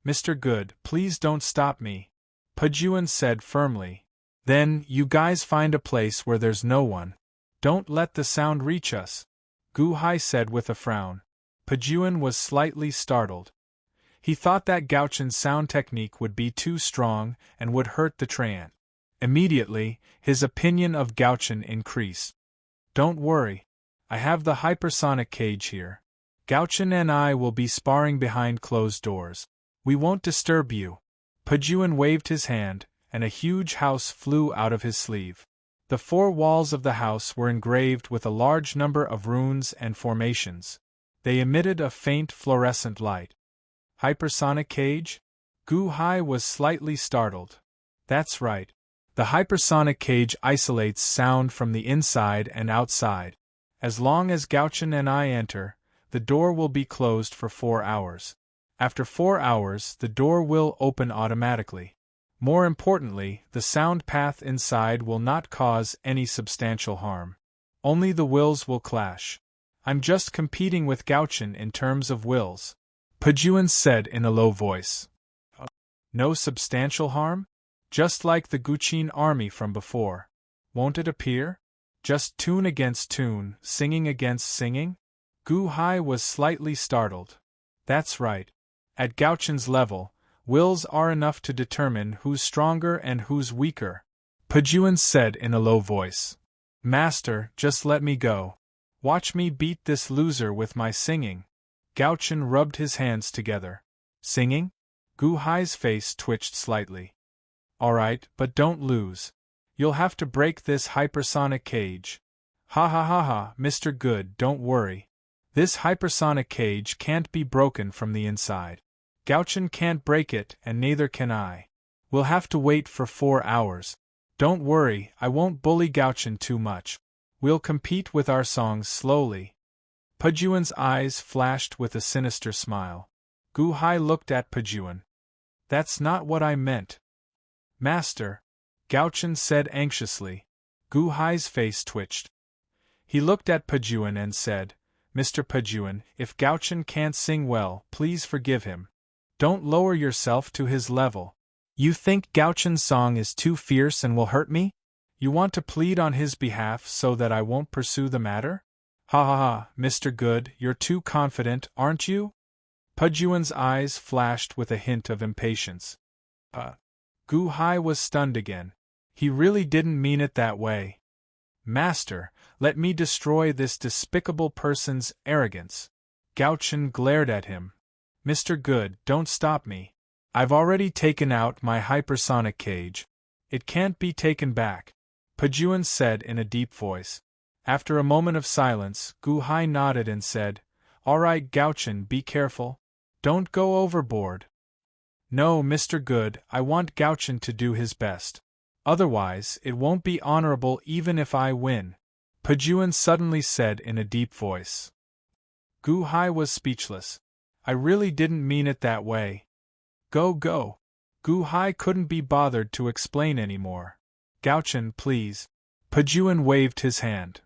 Mr. Good, please don't stop me. Pajuan said firmly. Then, you guys find a place where there's no one. Don't let the sound reach us. Gu Hai said with a frown. Pajuan was slightly startled. He thought that Gauchen's sound technique would be too strong and would hurt the treant. Immediately, his opinion of Gauchen increased. Don't worry. I have the hypersonic cage here. Gauchen and I will be sparring behind closed doors. We won't disturb you. Pajuan waved his hand, and a huge house flew out of his sleeve. The four walls of the house were engraved with a large number of runes and formations. They emitted a faint fluorescent light. Hypersonic cage? Gu Hai was slightly startled. That's right. The hypersonic cage isolates sound from the inside and outside. As long as Gauchen and I enter, the door will be closed for 4 hours. After 4 hours, the door will open automatically. More importantly, the sound path inside will not cause any substantial harm. Only the wills will clash. I'm just competing with Gauchen in terms of wills. Pajuan said in a low voice. No substantial harm? Just like the Guqin army from before. Won't it appear? Just tune against tune, singing against singing? Gu Hai was slightly startled. That's right. At Gauchen's level, wills are enough to determine who's stronger and who's weaker. Pajuan said in a low voice. Master, just let me go. Watch me beat this loser with my singing. Gauchen rubbed his hands together. Singing? Gu Hai's face twitched slightly. Alright, but don't lose. You'll have to break this hypersonic cage. Ha ha ha ha, Mr. Good, don't worry. This hypersonic cage can't be broken from the inside. Gauchen can't break it, and neither can I. We'll have to wait for 4 hours. Don't worry, I won't bully Gauchen too much. We'll compete with our songs slowly. Pajuan's eyes flashed with a sinister smile. Gu Hai looked at Pajuan. That's not what I meant. Master, Gauchen said anxiously. Gu Hai's face twitched. He looked at Pajuan and said, Mr. Pajuan, if Gauchen can't sing well, please forgive him. Don't lower yourself to his level. You think Gao Chen's song is too fierce and will hurt me? You want to plead on his behalf so that I won't pursue the matter? Ha ha ha, Mr. Good, you're too confident, aren't you? Pujuan's eyes flashed with a hint of impatience. Gu Hai was stunned again. He really didn't mean it that way. Master, let me destroy this despicable person's arrogance. Gao Chen glared at him. Mr. Good, don't stop me. I've already taken out my hypersonic cage. It can't be taken back, Pujuan said in a deep voice. After a moment of silence, Gu Hai nodded and said, All right, Gao Chen, be careful. Don't go overboard. No, Mr. Good, I want Gao Chen to do his best. Otherwise, it won't be honorable even if I win, Pujuan suddenly said in a deep voice. Gu Hai was speechless. I really didn't mean it that way. Go. Gu Hai couldn't be bothered to explain anymore. Gao Chen, please. Pujuan waved his hand.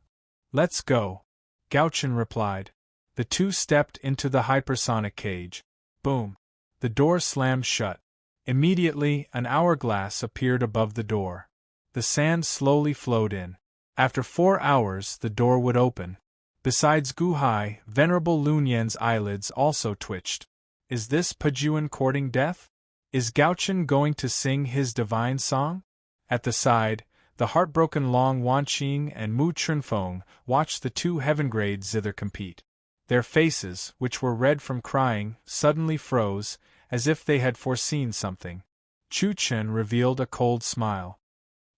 Let's go, Gao Chen replied. The two stepped into the hypersonic cage. Boom. The door slammed shut. Immediately, an hourglass appeared above the door. The sand slowly flowed in. After 4 hours, the door would open. Besides Gu Hai, Venerable Lun Yan's eyelids also twitched. Is this Pujuan courting death? Is Gao Chen going to sing his divine song? At the side, the heartbroken Long Wanqing and Mu Chunfeng watched the two heaven-grade zither compete. Their faces, which were red from crying, suddenly froze, as if they had foreseen something. Chu Chen revealed a cold smile.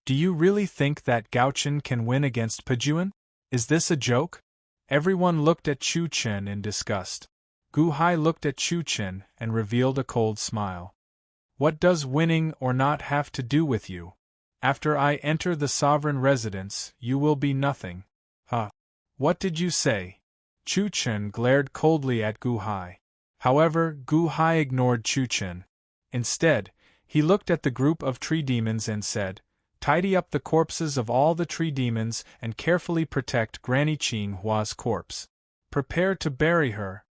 Do you really think that Gao Chen can win against Pujuan? Is this a joke? Everyone looked at Chu Chen in disgust. Gu Hai looked at Chu Chen and revealed a cold smile. What does winning or not have to do with you? After I enter the sovereign residence, you will be nothing. What did you say? Chu Chen glared coldly at Gu Hai. However, Gu Hai ignored Chu Chen. Instead, he looked at the group of tree demons and said, Tidy up the corpses of all the tree demons and carefully protect Granny Qing Hua's corpse. Prepare to bury her.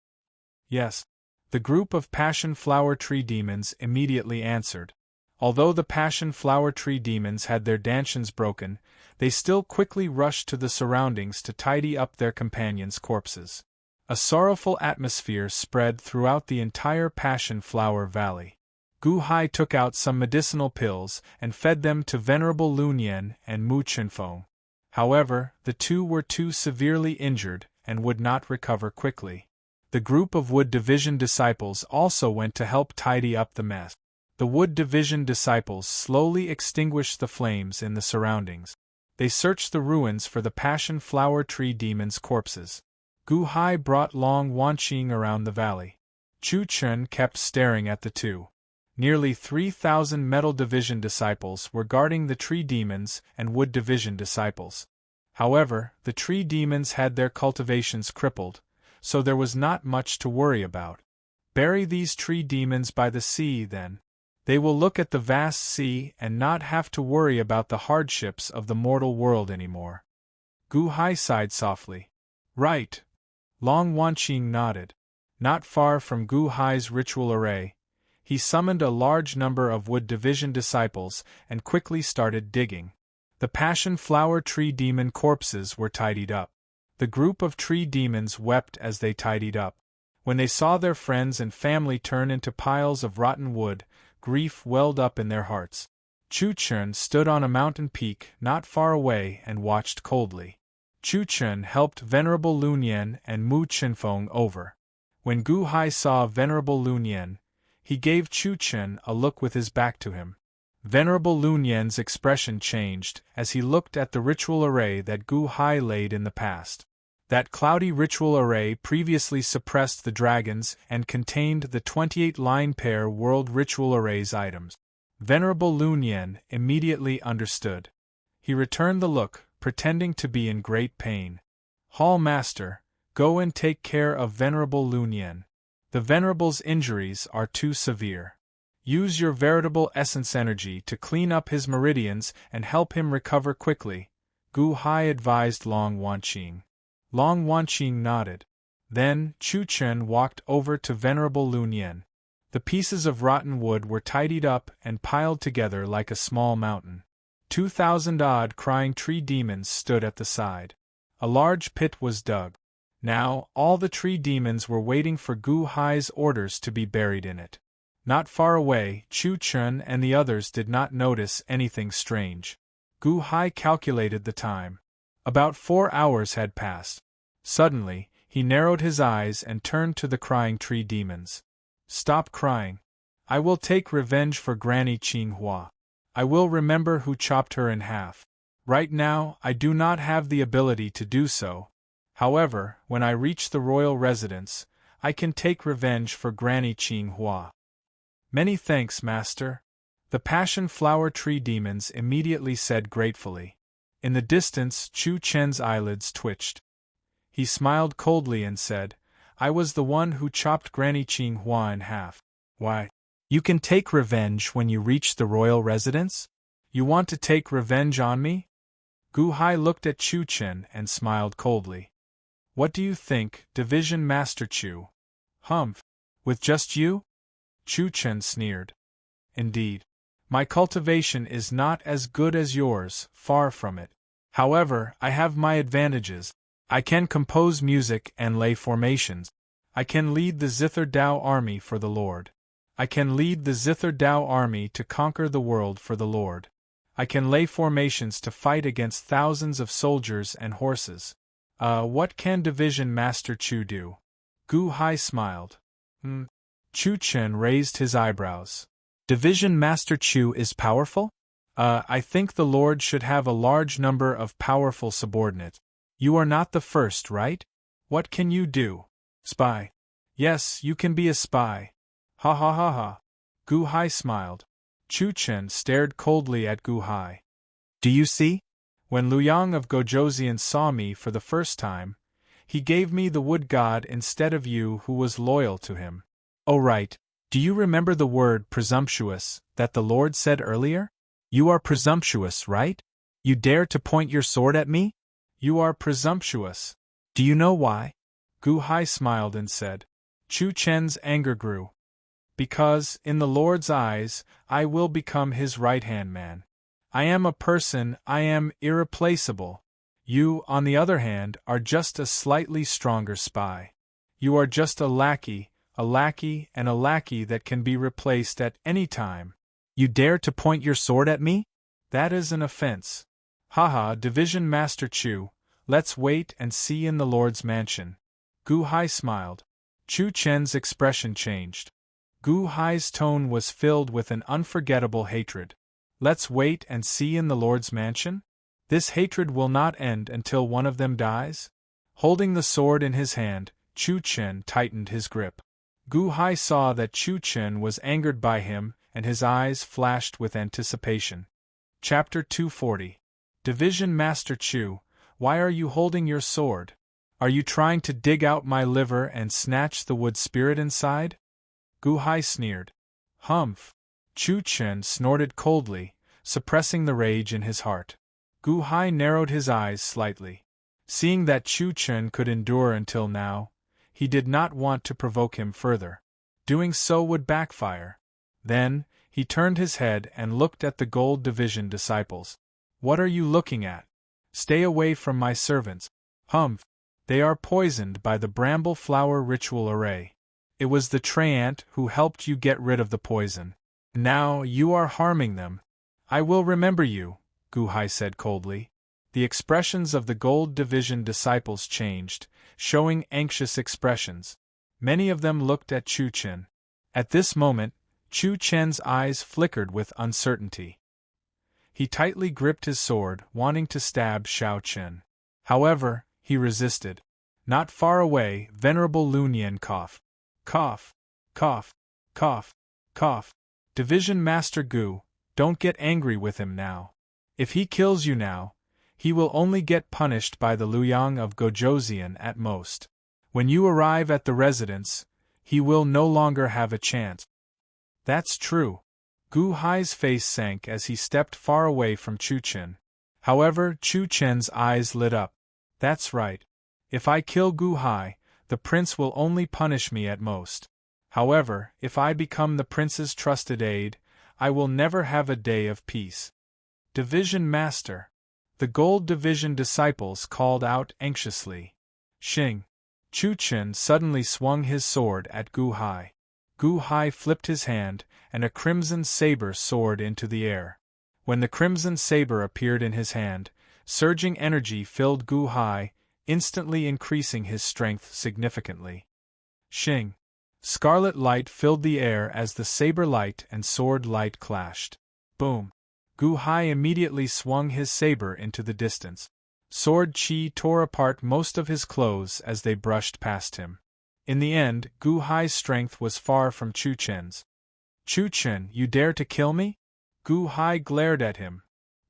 Yes. The group of passion flower tree demons immediately answered. Although the passion flower tree demons had their dantians broken, they still quickly rushed to the surroundings to tidy up their companions' corpses. A sorrowful atmosphere spread throughout the entire passion flower valley. Gu Hai took out some medicinal pills and fed them to Venerable Lun Yan and Mu Chunfeng. However, the two were too severely injured and would not recover quickly. The group of Wood Division disciples also went to help tidy up the mess. The Wood Division disciples slowly extinguished the flames in the surroundings. They searched the ruins for the passion flower tree demons' corpses. Gu Hai brought Long Wanqing around the valley. Chu Chen kept staring at the two. Nearly 3,000 Metal Division disciples were guarding the Tree Demons and Wood Division disciples. However, the Tree Demons had their cultivations crippled, so there was not much to worry about. Bury these Tree Demons by the sea, then. They will look at the vast sea and not have to worry about the hardships of the mortal world anymore. Gu Hai sighed softly. Right. Long Wanqing nodded. Not far from Gu Hai's ritual array, he summoned a large number of Wood Division disciples and quickly started digging. The passion flower tree demon corpses were tidied up. The group of tree demons wept as they tidied up. When they saw their friends and family turn into piles of rotten wood, grief welled up in their hearts. Chu Chen stood on a mountain peak not far away and watched coldly. Chu Chen helped Venerable Lun Yan and Mu Chunfeng over. When Gu Hai saw Venerable Lun Yan, he gave Chu Chen a look with his back to him. Venerable Lun Yan's expression changed as he looked at the ritual array that Gu Hai laid in the past. That cloudy ritual array previously suppressed the dragons and contained the 28-line pair World Ritual Array's items. Venerable Lun Yan immediately understood. He returned the look, pretending to be in great pain. Hall Master, go and take care of Venerable Lun Yan. The Venerable's injuries are too severe. Use your veritable essence energy to clean up his meridians and help him recover quickly, Gu Hai advised Long Wanqing. Long Wanqing nodded. Then, Chu Chen walked over to Venerable Lun Yan. The pieces of rotten wood were tidied up and piled together like a small mountain. 2,000 odd crying tree demons stood at the side. A large pit was dug. Now, all the tree demons were waiting for Gu Hai's orders to be buried in it. Not far away, Chu Chun and the others did not notice anything strange. Gu Hai calculated the time. About 4 hours had passed. Suddenly, he narrowed his eyes and turned to the crying tree demons. Stop crying. I will take revenge for Granny Qinghua. I will remember who chopped her in half. Right now, I do not have the ability to do so. However, when I reach the royal residence, I can take revenge for Granny Qinghua. Many thanks, Master. The passion flower tree demons immediately said gratefully. In the distance, Chu Chen's eyelids twitched. He smiled coldly and said, I was the one who chopped Granny Qinghua in half. Why? You can take revenge when you reach the royal residence? You want to take revenge on me? Gu Hai looked at Chu Chen and smiled coldly. What do you think, Division Master Chu? Humph. With just you? Chu Chen sneered. Indeed. My cultivation is not as good as yours, far from it. However, I have my advantages. I can compose music and lay formations. I can lead the Zither Dao army for the Lord. I can lead the Zither Dao army to conquer the world for the Lord. I can lay formations to fight against thousands of soldiers and horses. What can Division Master Chu do? Gu Hai smiled. Chu Chen raised his eyebrows. Division Master Chu is powerful? I think the Lord should have a large number of powerful subordinates. You are not the first, right? What can you do? Spy. Yes, you can be a spy. Ha ha ha ha. Gu Hai smiled. Chu Chen stared coldly at Gu Hai. Do you see? When Luyang of Gojoseon saw me for the first time, he gave me the wood god instead of you who was loyal to him. Oh right. Do you remember the word presumptuous that the Lord said earlier? You are presumptuous, right? You dare to point your sword at me? You are presumptuous. Do you know why? Gu Hai smiled and said. Chu Chen's anger grew. Because, in the Lord's eyes, I will become his right-hand man. I am a person, I am irreplaceable. You, on the other hand, are just a slightly stronger spy. You are just a lackey, and a lackey that can be replaced at any time. You dare to point your sword at me? That is an offense. Haha, Division Master Chu, let's wait and see in the Lord's mansion. Gu Hai smiled. Chu Chen's expression changed. Gu Hai's tone was filled with an unforgettable hatred. Let's wait and see in the Lord's mansion? This hatred will not end until one of them dies? Holding the sword in his hand, Chu Chen tightened his grip. Gu Hai saw that Chu Chen was angered by him, and his eyes flashed with anticipation. Chapter 240. Division Master Chu, why are you holding your sword? Are you trying to dig out my liver and snatch the wood spirit inside? Gu Hai sneered. Humph. Chu Chen snorted coldly, suppressing the rage in his heart. Gu Hai narrowed his eyes slightly. Seeing that Chu Chen could endure until now, he did not want to provoke him further. Doing so would backfire. Then, he turned his head and looked at the Gold Division disciples. What are you looking at? Stay away from my servants. Humph. They are poisoned by the bramble flower ritual array. It was the Treant who helped you get rid of the poison. Now you are harming them. I will remember you, Gu Hai said coldly. The expressions of the Gold Division disciples changed, showing anxious expressions. Many of them looked at Chu Chen. At this moment, Chu Chen's eyes flickered with uncertainty. He tightly gripped his sword, wanting to stab Xiao Chen. However, he resisted. Not far away, Venerable Lun Yen coughed. Cough, cough, cough, cough. Division Master Gu, don't get angry with him now. If he kills you now, he will only get punished by the Luyang of Gojoseon at most. When you arrive at the residence, he will no longer have a chance. That's true. Gu Hai's face sank as he stepped far away from Chu Chen. However, Chu Chen's eyes lit up. That's right. If I kill Gu Hai, the prince will only punish me at most. However, if I become the prince's trusted aide, I will never have a day of peace. Division Master. The Gold Division disciples called out anxiously. Xing. Chu Chen suddenly swung his sword at Gu Hai. Gu Hai flipped his hand, and a crimson saber soared into the air. When the crimson saber appeared in his hand, surging energy filled Gu Hai, instantly increasing his strength significantly. Xing. Scarlet light filled the air as the saber light and sword light clashed. Boom! Gu Hai immediately swung his saber into the distance. Sword chi tore apart most of his clothes as they brushed past him. In the end, Gu Hai's strength was far from Chu Chen's. Chu Chen, you dare to kill me? Gu Hai glared at him.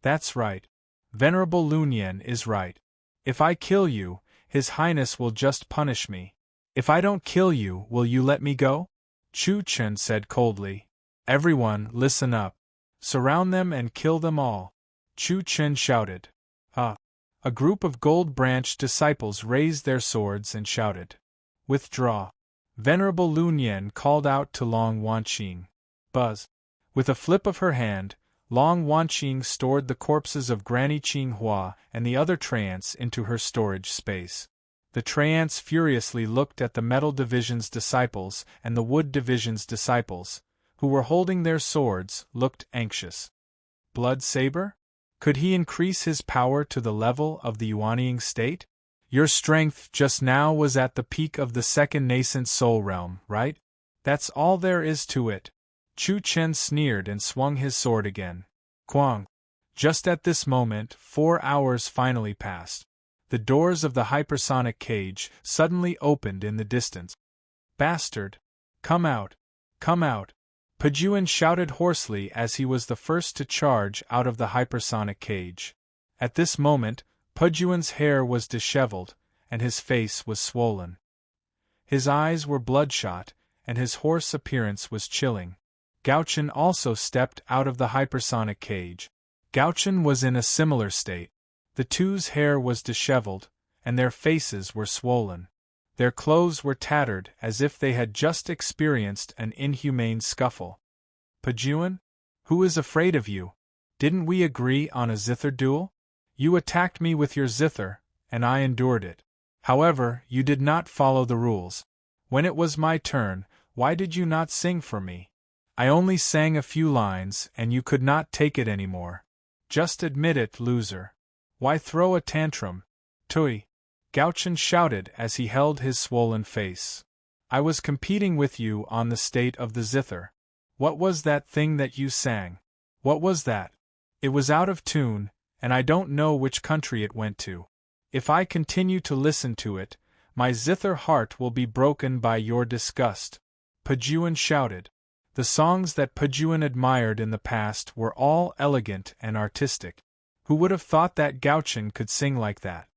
That's right. Venerable Lunyan is right. If I kill you, His Highness will just punish me. If I don't kill you, will you let me go? Chu Chen said coldly. Everyone, listen up. Surround them and kill them all. Chu Chen shouted. A group of Gold Branch disciples raised their swords and shouted. Withdraw. Venerable Lunyan called out to Long Wanqing. Buzz. With a flip of her hand, Long Wanqing stored the corpses of Granny Qinghua and the other treants into her storage space. The treants furiously looked at the Metal Division's disciples, and the Wood Division's disciples, who were holding their swords, looked anxious. Blood Saber? Could he increase his power to the level of the Yuanying state? Your strength just now was at the peak of the second nascent soul realm, right? That's all there is to it. Chu Chen sneered and swung his sword again. Quang! Just at this moment, 4 hours finally passed. The doors of the hypersonic cage suddenly opened in the distance. Bastard! Come out! Come out! Pejuan shouted hoarsely as he was the first to charge out of the hypersonic cage. At this moment, Pejuan's hair was disheveled, and his face was swollen. His eyes were bloodshot, and his hoarse appearance was chilling. Gauchen also stepped out of the hypersonic cage. Gauchen was in a similar state. The two's hair was disheveled, and their faces were swollen. Their clothes were tattered as if they had just experienced an inhumane scuffle. Pejuan? Who is afraid of you? Didn't we agree on a zither duel? You attacked me with your zither, and I endured it. However, you did not follow the rules. When it was my turn, why did you not sing for me? I only sang a few lines, and you could not take it anymore. Just admit it, loser. Why throw a tantrum? Tui! Gauchen shouted as he held his swollen face. I was competing with you on the state of the zither. What was that thing that you sang? What was that? It was out of tune, and I don't know which country it went to. If I continue to listen to it, my zither heart will be broken by your disgust. Pejuan shouted. The songs that Pejuan admired in the past were all elegant and artistic. Who would have thought that Gauchen could sing like that?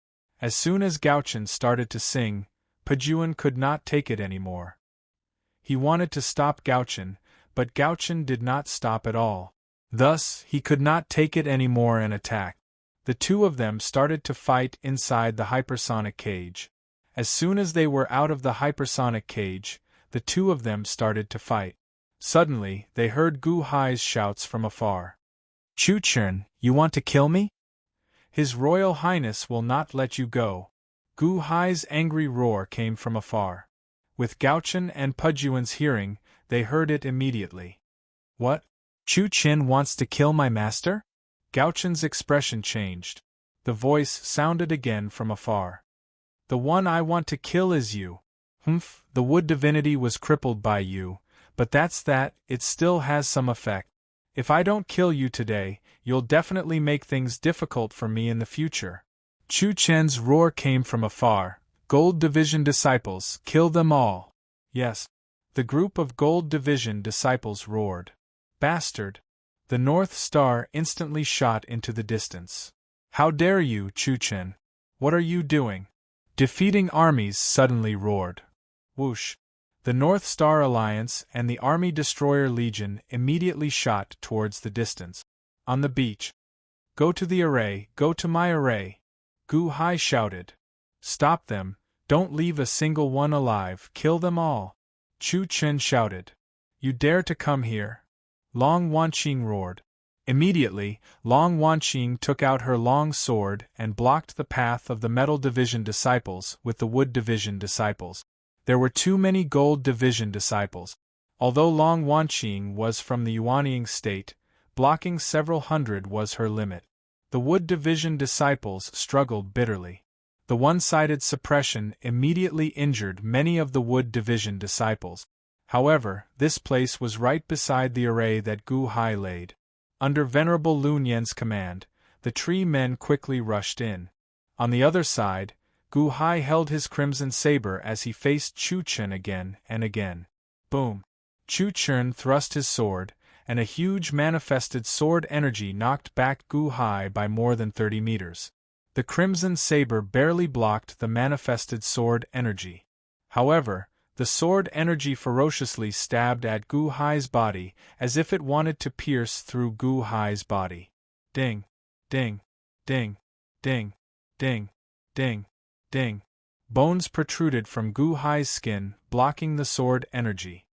As soon as Gauchen started to sing, Pejuan could not take it anymore. He wanted to stop Gauchen, but Gauchen did not stop at all. Thus, he could not take it anymore and attacked. The two of them started to fight inside the hypersonic cage. As soon as they were out of the hypersonic cage, the two of them started to fight. Suddenly, they heard Gu Hai's shouts from afar. Chu Chen, you want to kill me? His Royal Highness will not let you go. Gu Hai's angry roar came from afar. With Gauchen and Pejuan's hearing, they heard it immediately. What? Chu Chen wants to kill my master? Gauchen's expression changed. The voice sounded again from afar. The one I want to kill is you. Humph, the wood divinity was crippled by you, but that's that, it still has some effect. If I don't kill you today, you'll definitely make things difficult for me in the future. Chu Chen's roar came from afar. Gold Division disciples, kill them all. Yes. The group of Gold Division disciples roared. Bastard! The North Star instantly shot into the distance. How dare you, Chu Chen? What are you doing? Defeating armies suddenly roared. Whoosh! The North Star Alliance and the Army Destroyer Legion immediately shot towards the distance. On the beach. Go to the array, go to my array! Gu Hai shouted. Stop them, don't leave a single one alive, kill them all! Chu Chen shouted. You dare to come here? Long Wanqing roared. Immediately, Long Wanqing took out her long sword and blocked the path of the Metal Division disciples with the Wood Division disciples. There were too many Gold Division disciples. Although Long Wanqing was from the Yuanying state, blocking several hundred was her limit. The Wood Division disciples struggled bitterly. The one-sided suppression immediately injured many of the Wood Division disciples. However, this place was right beside the array that Gu Hai laid. Under Venerable Lun Yan's command, the tree men quickly rushed in. On the other side, Gu Hai held his crimson saber as he faced Chu Chen again and again. Boom! Chu Chen thrust his sword, and a huge manifested sword energy knocked back Gu Hai by more than 30 meters. The crimson saber barely blocked the manifested sword energy. However, the sword energy ferociously stabbed at Gu Hai's body as if it wanted to pierce through Gu Hai's body. Ding! Ding! Ding! Ding! Ding! Ding! Ding! Bones protruded from Gu Hai's skin, blocking the sword energy.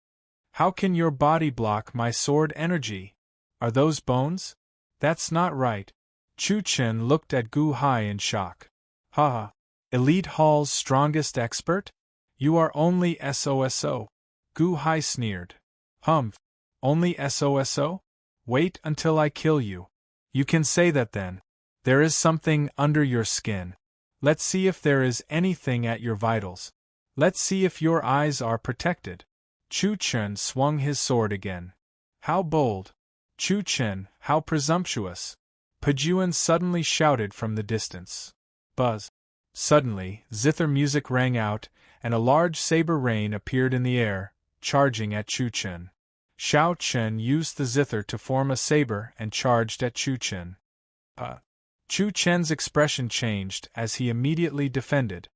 How can your body block my sword energy? Are those bones? That's not right. Chu Chen looked at Gu Hai in shock. Haha! Elite Hall's strongest expert? You are only SOSO. Gu Hai sneered. Humph! Only SOSO? Wait until I kill you. You can say that then. There is something under your skin. Let's see if there is anything at your vitals. Let's see if your eyes are protected. Chu Chen swung his sword again. How bold! Chu Chen, how presumptuous! Pejuan suddenly shouted from the distance. Buzz! Suddenly, zither music rang out, and a large saber rain appeared in the air, charging at Chu Chen. Xiao Chen used the zither to form a saber and charged at Chu Chen. Chu Chen's expression changed as he immediately defended.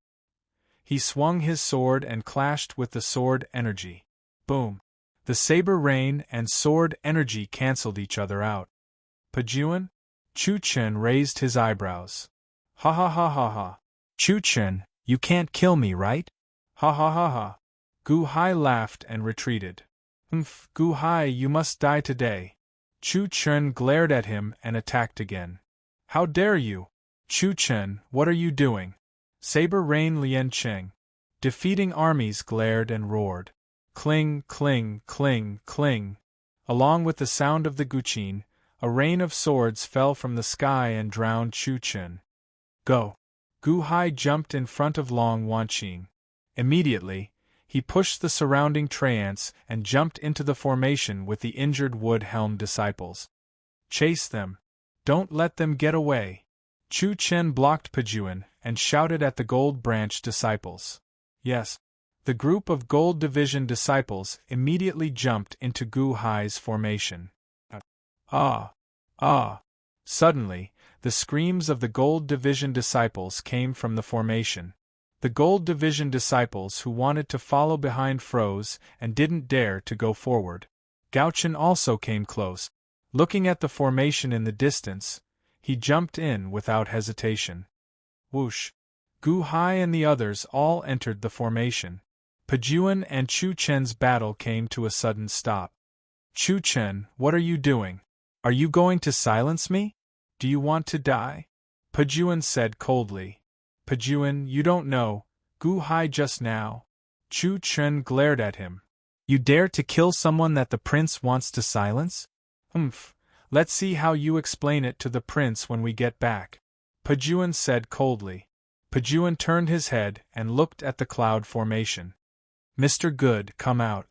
He swung his sword and clashed with the sword energy. Boom! The saber rain and sword energy cancelled each other out. Pejuan? Chu Chen raised his eyebrows. Ha ha ha ha ha. Chu Chen, you can't kill me, right? Ha ha ha ha. Gu Hai laughed and retreated. Gu Hai, you must die today. Chu Chen glared at him and attacked again. How dare you? Chu Chen, what are you doing? Saber Rain Lian Cheng. Defeating armies glared and roared. Cling, cling, cling, cling. Along with the sound of the guqin, a rain of swords fell from the sky and drowned Chu Chen. Go! Gu Hai jumped in front of Long Wanqing. Immediately, he pushed the surrounding treants and jumped into the formation with the injured Wood Helm disciples. Chase them! Don't let them get away! Chu Chen blocked Pejuan and shouted at the Gold Branch disciples. Yes. The group of Gold Division disciples immediately jumped into Gu Hai's formation. Ah! Ah! Suddenly, the screams of the Gold Division disciples came from the formation. The Gold Division disciples who wanted to follow behind froze and didn't dare to go forward. Gao Chen also came close. Looking at the formation in the distance, he jumped in without hesitation. Whoosh! Gu Hai and the others all entered the formation. Pejuan and Chu Chen's battle came to a sudden stop. Chu Chen, what are you doing? Are you going to silence me? Do you want to die? Pejuan said coldly. Pejuan, you don't know, Gu Hai just now. Chu Chen glared at him. You dare to kill someone that the prince wants to silence? Let's see how you explain it to the prince when we get back. Pejuan said coldly. Pejuan turned his head and looked at the cloud formation. Mr. Good, come out.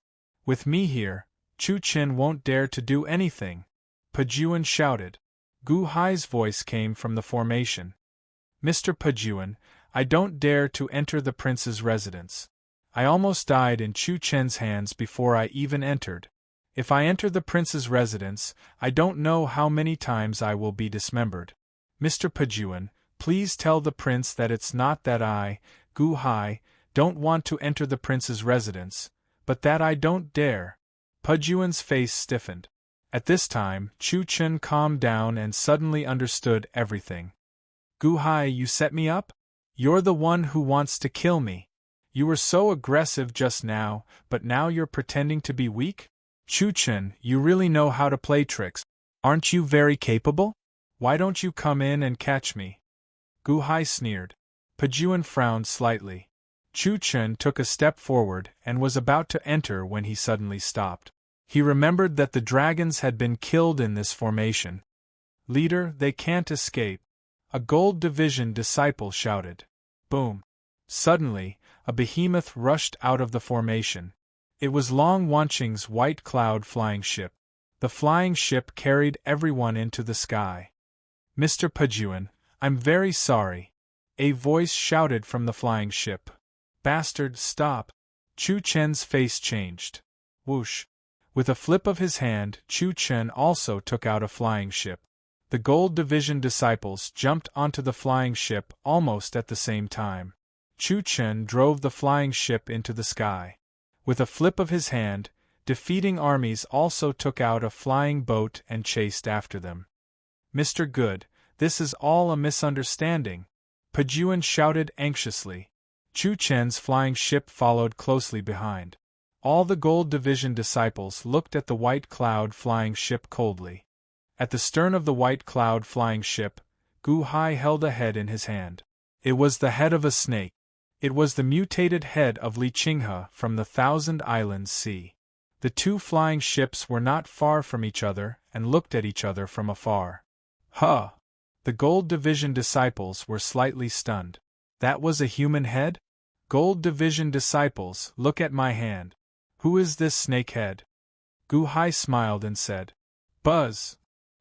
With me here, Chu Chen won't dare to do anything. Pejuan shouted. Gu Hai's voice came from the formation. Mr. Pejuan, I don't dare to enter the prince's residence. I almost died in Chu Chen's hands before I even entered. If I enter the prince's residence, I don't know how many times I will be dismembered. Mr. Pejuan, please tell the prince that it's not that I, Gu Hai, don't want to enter the prince's residence, but that I don't dare. Pejuan's face stiffened. At this time, Chu Chen calmed down and suddenly understood everything. Gu Hai, you set me up? You're the one who wants to kill me. You were so aggressive just now, but now you're pretending to be weak? Chu-chen, you really know how to play tricks. Aren't you very capable? Why don't you come in and catch me? Gu-hai sneered. Pajuan frowned slightly. Chu-chen took a step forward and was about to enter when he suddenly stopped. He remembered that the dragons had been killed in this formation. Leader, they can't escape. A Gold Division disciple shouted. Boom. Suddenly, a behemoth rushed out of the formation. It was Long Wanqing's white cloud flying ship. The flying ship carried everyone into the sky. Mr. Pajuan, I'm very sorry. A voice shouted from the flying ship. Bastard, stop. Chu-chen's face changed. Whoosh. With a flip of his hand, Chu-chen also took out a flying ship. The Gold Division disciples jumped onto the flying ship almost at the same time. Chu-chen drove the flying ship into the sky. With a flip of his hand, defeating armies also took out a flying boat and chased after them. Mr. Good, this is all a misunderstanding, Pajuan shouted anxiously. Chu-chen's flying ship followed closely behind. All the Gold Division disciples looked at the white cloud flying ship coldly. At the stern of the white cloud flying ship, Gu-hai held a head in his hand. It was the head of a snake. It was the mutated head of Li Qinghe from the Thousand Islands Sea. The two flying ships were not far from each other and looked at each other from afar. Huh! The Gold Division disciples were slightly stunned. That was a human head? Gold Division disciples, look at my hand. Who is this snake head? Gu-hai smiled and said, Buzz!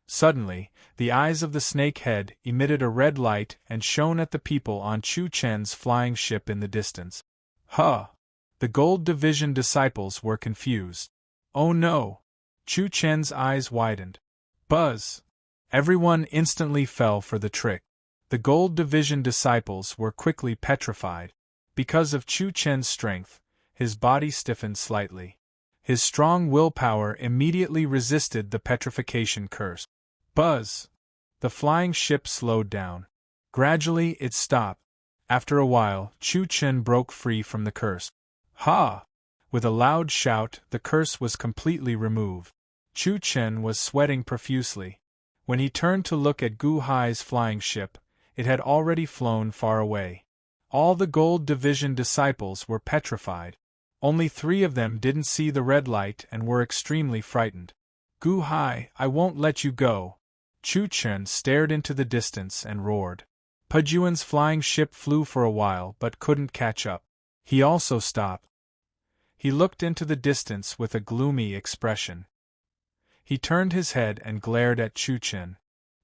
Suddenly, the eyes of the snake head emitted a red light and shone at the people on Chu-chen's flying ship in the distance. Huh! The Gold Division disciples were confused. Oh no! Chu-chen's eyes widened. Buzz! Everyone instantly fell for the trick. The Gold Division disciples were quickly petrified. Because of Chu-chen's strength, his body stiffened slightly. His strong willpower immediately resisted the petrification curse. Buzz! The flying ship slowed down. Gradually it stopped. After a while, Chu-chen broke free from the curse. Ha! With a loud shout, the curse was completely removed. Chu-chen was sweating profusely. When he turned to look at Gu-hai's flying ship, it had already flown far away. All the Gold Division disciples were petrified. Only 3 of them didn't see the red light and were extremely frightened. Gu-hai, I won't let you go. Chu-chen stared into the distance and roared. Pajuan's flying ship flew for a while but couldn't catch up. He also stopped. He looked into the distance with a gloomy expression. He turned his head and glared at Chu-chen.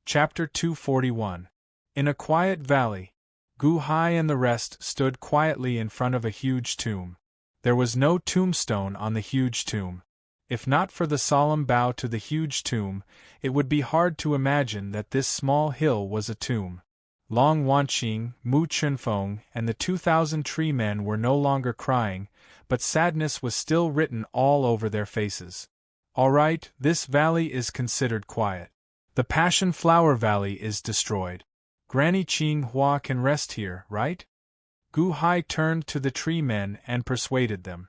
Chapter 241. In a quiet valley, Gu-hai and the rest stood quietly in front of a huge tomb. There was no tombstone on the huge tomb. If not for the solemn bow to the huge tomb, it would be hard to imagine that this small hill was a tomb. Long Wanqing, Mu Chunfeng, and the 2,000 tree men were no longer crying, but sadness was still written all over their faces. All right, this valley is considered quiet. The Passion Flower Valley is destroyed. Granny Qing Hua can rest here, right? Gu-hai turned to the tree men and persuaded them.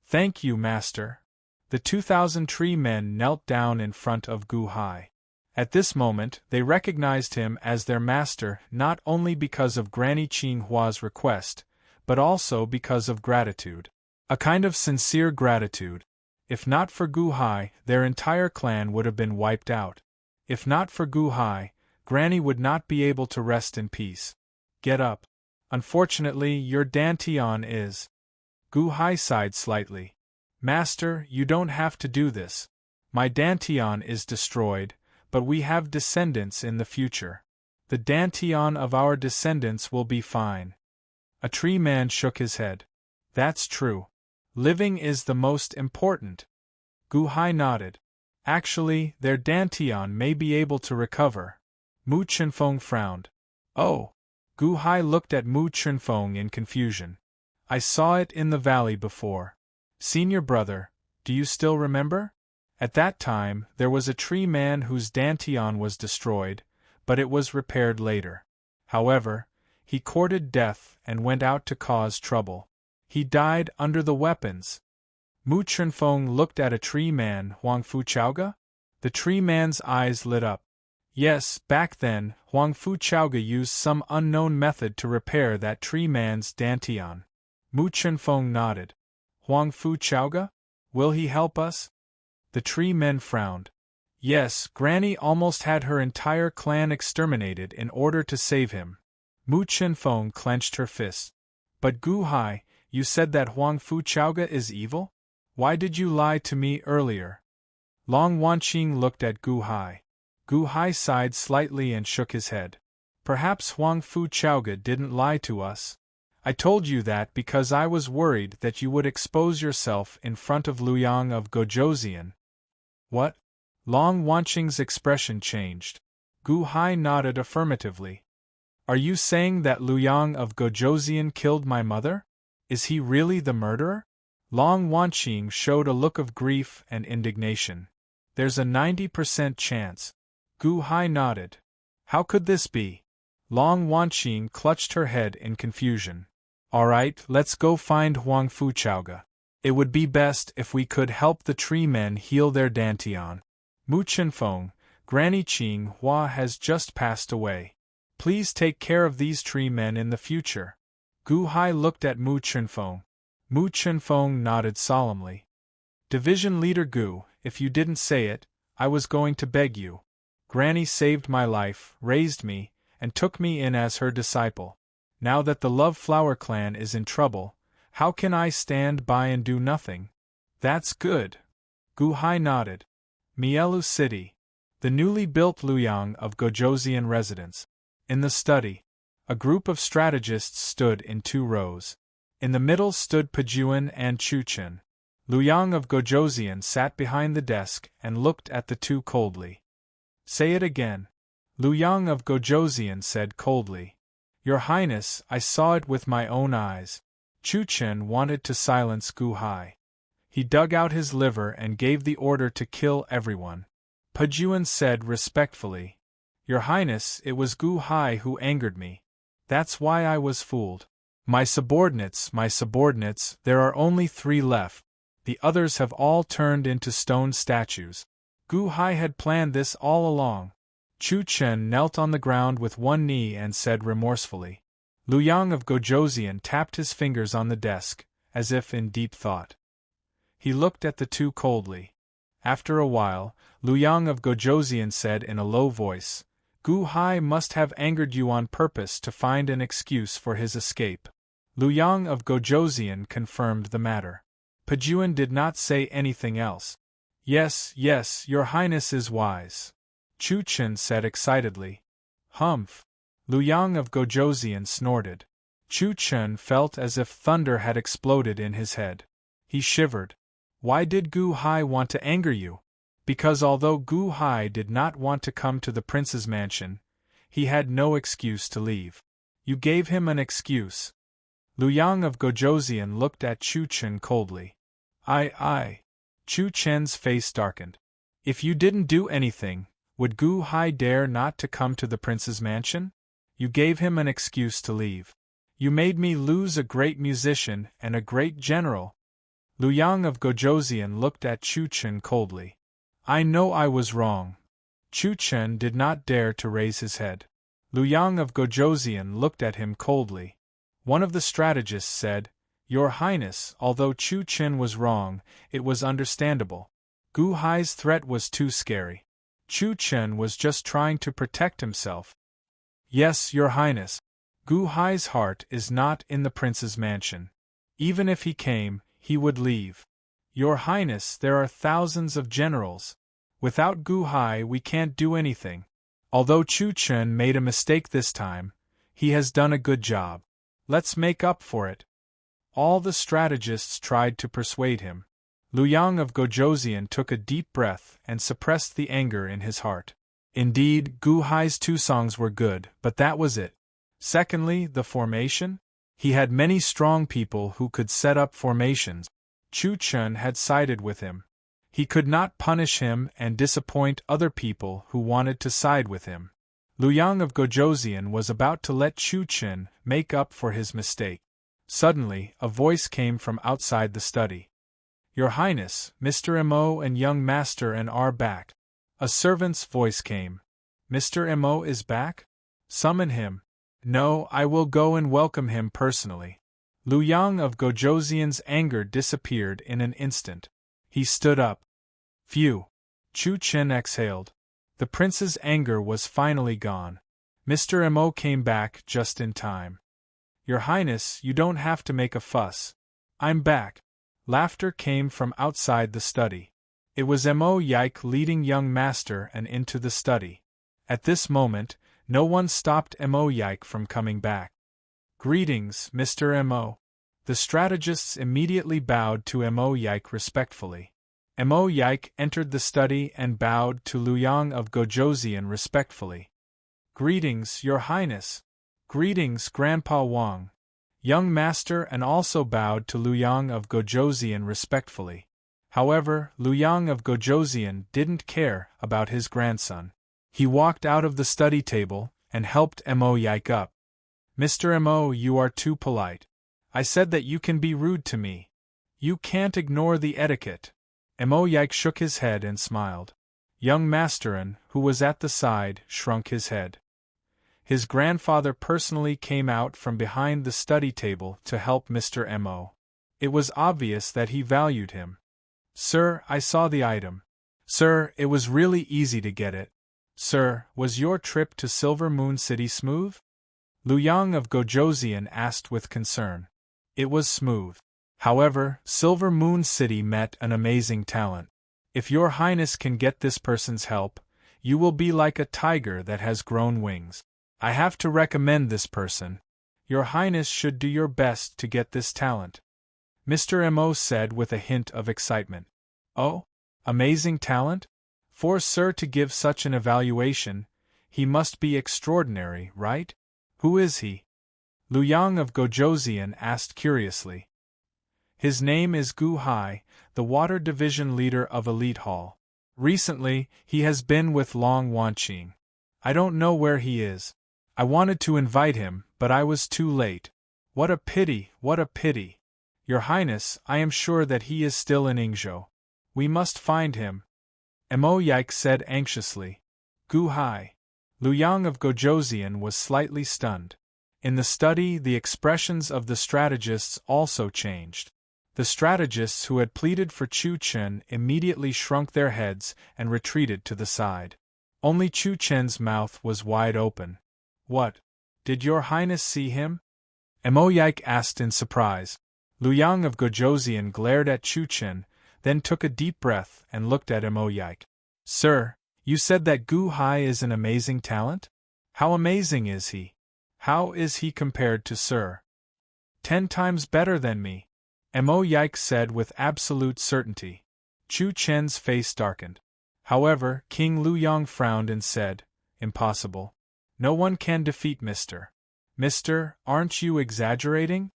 Thank you, master. The 2,000 tree men knelt down in front of Gu-hai. At this moment, they recognized him as their master not only because of Granny Qing Hua's request, but also because of gratitude. A kind of sincere gratitude. If not for Gu-hai, their entire clan would have been wiped out. If not for Gu-hai, Granny would not be able to rest in peace. Get up. Unfortunately, your dantian is... Gu-hai sighed slightly. Master, you don't have to do this. My dantian is destroyed, but we have descendants in the future. The dantian of our descendants will be fine. A tree man shook his head. That's true. Living is the most important. Gu-hai nodded. Actually, their dantian may be able to recover. Mu Chunfeng frowned. Oh! Gu-hai looked at Mu Chunfeng in confusion. I saw it in the valley before. Senior brother, do you still remember? At that time, there was a tree man whose dantian was destroyed, but it was repaired later. However, he courted death and went out to cause trouble. He died under the weapons. Mu Chunfeng looked at a tree man, Huang Fu Chaoga? The tree man's eyes lit up. Yes, back then, Huang Fu Chaoga used some unknown method to repair that tree man's dantian. Mu Chunfeng nodded. Huang Fu Chaoga? Will he help us? The tree men frowned. Yes, Granny almost had her entire clan exterminated in order to save him. Mu Chunfeng clenched her fist. But Gu Hai, you said that Huang Fu Chaoga is evil? Why did you lie to me earlier? Long Wanqing looked at Gu Hai. Gu Hai sighed slightly and shook his head. Perhaps Huang Fu Chaoga didn't lie to us. I told you that because I was worried that you would expose yourself in front of Luyang of Gojoseon. What? Long Wanqing's expression changed. Gu Hai nodded affirmatively. Are you saying that Luyang of Gojoseon killed my mother? Is he really the murderer? Long Wanqing showed a look of grief and indignation. There's a 90% chance. Gu Hai nodded. How could this be? Long Wanqing clutched her head in confusion. All right, let's go find Huang Fu Chaoga. It would be best if we could help the tree men heal their dantian. Mu Chunfeng, Granny Qing Hua has just passed away. Please take care of these tree men in the future. Gu Hai looked at Mu Chunfeng. Mu Chunfeng nodded solemnly. Division Leader Gu, if you didn't say it, I was going to beg you. Granny saved my life, raised me, and took me in as her disciple. Now that the Love Flower clan is in trouble, how can I stand by and do nothing? That's good. Gu Hai nodded. Mielu City. The newly built Luyang of Gojoseon residence. In the study, a group of strategists stood in 2 rows. In the middle stood Pajuan and Chuchen. Luyang of Gojoseon sat behind the desk and looked at the 2 coldly. Say it again. Luyang of Gojoseon said coldly. Your Highness, I saw it with my own eyes. Chuchen wanted to silence Gu Hai. He dug out his liver and gave the order to kill everyone. Pajuan said respectfully. Your Highness, it was Gu Hai who angered me. That's why I was fooled. My subordinates, there are only 3 left. The others have all turned into stone statues. Gu Hai had planned this all along. Chu Chen knelt on the ground with one knee and said remorsefully. Luyang of Gojoseon tapped his fingers on the desk, as if in deep thought. He looked at the 2 coldly. After a while, Luyang of Gojoseon said in a low voice, Gu Hai must have angered you on purpose to find an excuse for his escape. Luyang of Gojoseon confirmed the matter. Pajuan did not say anything else. Yes, your Highness is wise. Chu Chen said excitedly. Humph. Luyang of Gojoseon snorted. Chu Chen felt as if thunder had exploded in his head. He shivered. Why did Gu Hai want to anger you? Because although Gu Hai did not want to come to the prince's mansion, he had no excuse to leave. You gave him an excuse. Luyang of Gojoseon looked at Chu Chen coldly. I. Chu Chen's face darkened. If you didn't do anything, would Gu Hai dare not to come to the prince's mansion? You gave him an excuse to leave. You made me lose a great musician and a great general. Luyang of Gojoseon looked at Chu Chen coldly. I know I was wrong. Chu Chen did not dare to raise his head. Luyang of Gojoseon looked at him coldly. One of the strategists said, Your Highness, although Chu Chen was wrong, it was understandable. Gu Hai's threat was too scary. Chu Chen was just trying to protect himself. Yes, Your Highness. Gu Hai's heart is not in the prince's mansion. Even if he came, he would leave. Your Highness, there are thousands of generals. Without Gu Hai we can't do anything. Although Chu Chen made a mistake this time, he has done a good job. Let's make up for it. All the strategists tried to persuade him. Luyang of Gojoseon took a deep breath and suppressed the anger in his heart. Indeed, Gu Hai's 2 songs were good, but that was it. Secondly, the formation? He had many strong people who could set up formations. Chu Chen had sided with him. He could not punish him and disappoint other people who wanted to side with him. Luyang of Gojoseon was about to let Chu Chen make up for his mistake. Suddenly, a voice came from outside the study. Your Highness, Mr. Mo and young Master and are back. A servant's voice came. Mr. Mo is back? Summon him. No, I will go and welcome him personally. Liu Yang of Gojoseon's anger disappeared in an instant. He stood up. Phew. Chu Chen exhaled. The prince's anger was finally gone. Mr. Mo came back just in time. Your Highness, you don't have to make a fuss. I'm back. Laughter came from outside the study. It was Mo Yike leading young Master and into the study. At this moment, no one stopped Mo Yike from coming back. Greetings, Mr. Mo. The strategists immediately bowed to Mo Yike respectfully. Mo Yike entered the study and bowed to Liu Yang of Gojoseon respectfully. Greetings, Your Highness. Greetings, Grandpa Wang. Young Master and also bowed to Liu Yang of Gojoseon respectfully. However, Liu Yang of Gojoseon didn't care about his grandson. He walked out of the study table and helped Mo Yike up. Mr. Mo, you are too polite. I said that you can be rude to me. You can't ignore the etiquette. Mo Yike shook his head and smiled. Young Masterin, who was at the side, shrunk his head. His grandfather personally came out from behind the study table to help Mr. Mo. It was obvious that he valued him. Sir, I saw the item. Sir, it was really easy to get it. Sir, was your trip to Silver Moon City smooth? Liu Yang of Gojoseon asked with concern. It was smooth. However, Silver Moon City met an amazing talent. If Your Highness can get this person's help, you will be like a tiger that has grown wings. I have to recommend this person. Your Highness should do your best to get this talent. Mr. Mo said with a hint of excitement. Oh? Amazing talent? For Sir to give such an evaluation, he must be extraordinary, right? Who is he? Liu Yang of Gojoseon asked curiously. His name is Gu Hai, the Water Division leader of Elite Hall. Recently, he has been with Long Wanqing. I don't know where he is. I wanted to invite him, but I was too late. What a pity, what a pity. Your Highness, I am sure that he is still in Yingzhou. We must find him. Mo Yike said anxiously. Gu Hai. Liu Yang of Gojoseon was slightly stunned. In the study, the expressions of the strategists also changed. The strategists who had pleaded for Chu Chen immediately shrunk their heads and retreated to the side. Only Chu Chen's mouth was wide open. What? Did Your Highness see him? Mo Yike asked in surprise. Liu Yang of Gojoseon glared at Chu Chen, then took a deep breath and looked at Mo Yike. Sir, you said that Gu Hai is an amazing talent? How amazing is he? How is he compared to Sir? 10 times better than me. Mo Yike said with absolute certainty. Chu Chen's face darkened. However, King Liu Yang frowned and said, Impossible. No one can defeat Mr. Mister, aren't you exaggerating?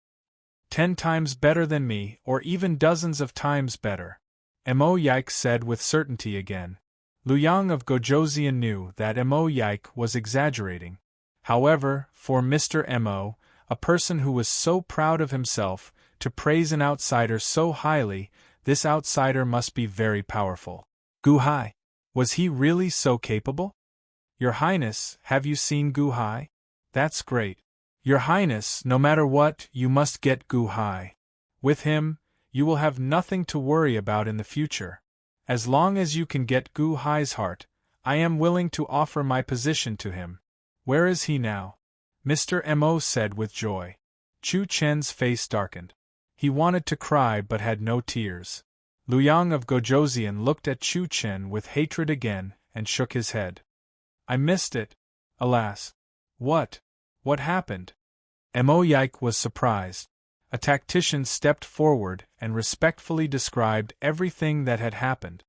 10 times better than me, or even dozens of times better. Mo Yike said with certainty again. Liu Yang of Gojoseon knew that Mo Yike was exaggerating. However, for Mr. Mo, a person who was so proud of himself, to praise an outsider so highly, this outsider must be very powerful. Gu Hai. Was he really so capable? Your Highness, have you seen Gu Hai? That's great. Your Highness, no matter what, you must get Gu Hai. With him, you will have nothing to worry about in the future. As long as you can get Gu Hai's heart, I am willing to offer my position to him. Where is he now? Mr. Mo said with joy. Chu Chen's face darkened. He wanted to cry but had no tears. Liu Yang of Gojoseon looked at Chu Chen with hatred again and shook his head. I missed it. Alas. What? What happened? Mo Yike was surprised. A tactician stepped forward and respectfully described everything that had happened.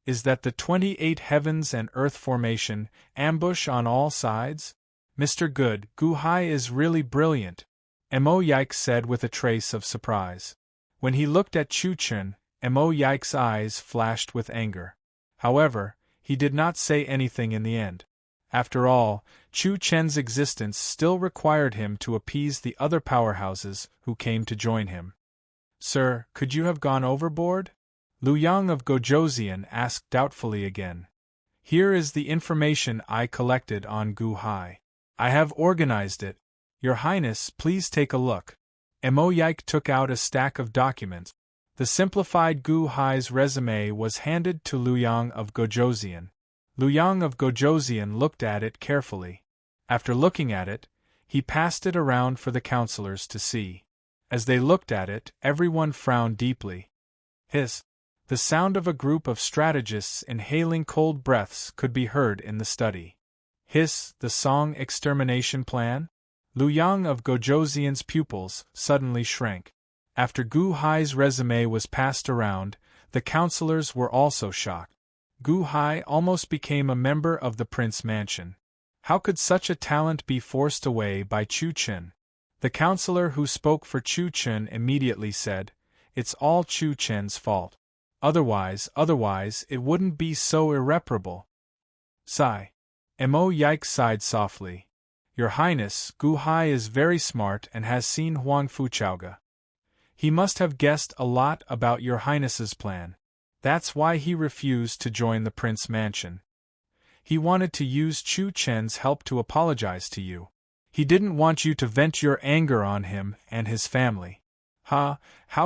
Is that the 28 heavens and earth formation, ambush on all sides? Mr. Good, Gu Hai is really brilliant, Mo Yike said with a trace of surprise. When he looked at Chu Chen, Mo Yike's eyes flashed with anger. However, he did not say anything in the end. After all, Chu Chen's existence still required him to appease the other powerhouses who came to join him. Sir, could you have gone overboard? Liu Yang of Gojoseon asked doubtfully again. Here is the information I collected on Gu Hai. I have organized it. Your Highness, please take a look. Mo Yike took out a stack of documents. The simplified Gu Hai's resume was handed to Liu Yang of Gojoseon. Liu Yang of Gojoseon looked at it carefully. After looking at it, he passed it around for the counselors to see. As they looked at it, everyone frowned deeply. Hiss! The sound of a group of strategists inhaling cold breaths could be heard in the study. Hiss! The Song Extermination Plan? Liu Yang of Gojoseon's pupils suddenly shrank. After Gu Hai's resume was passed around, the counselors were also shocked. Gu Hai almost became a member of the Prince Mansion. How could such a talent be forced away by Chu Chen? The counselor who spoke for Chu Chen immediately said, "It's all Chu Chen's fault. Otherwise, it wouldn't be so irreparable." Sigh. Mo Yike sighed softly. Your Highness, Gu Hai is very smart and has seen Huang Fuchaoga. He must have guessed a lot about your Highness's plan. That's why he refused to join the Prince Mansion. He wanted to use Chu Chen's help to apologize to you. He didn't want you to vent your anger on him and his family. How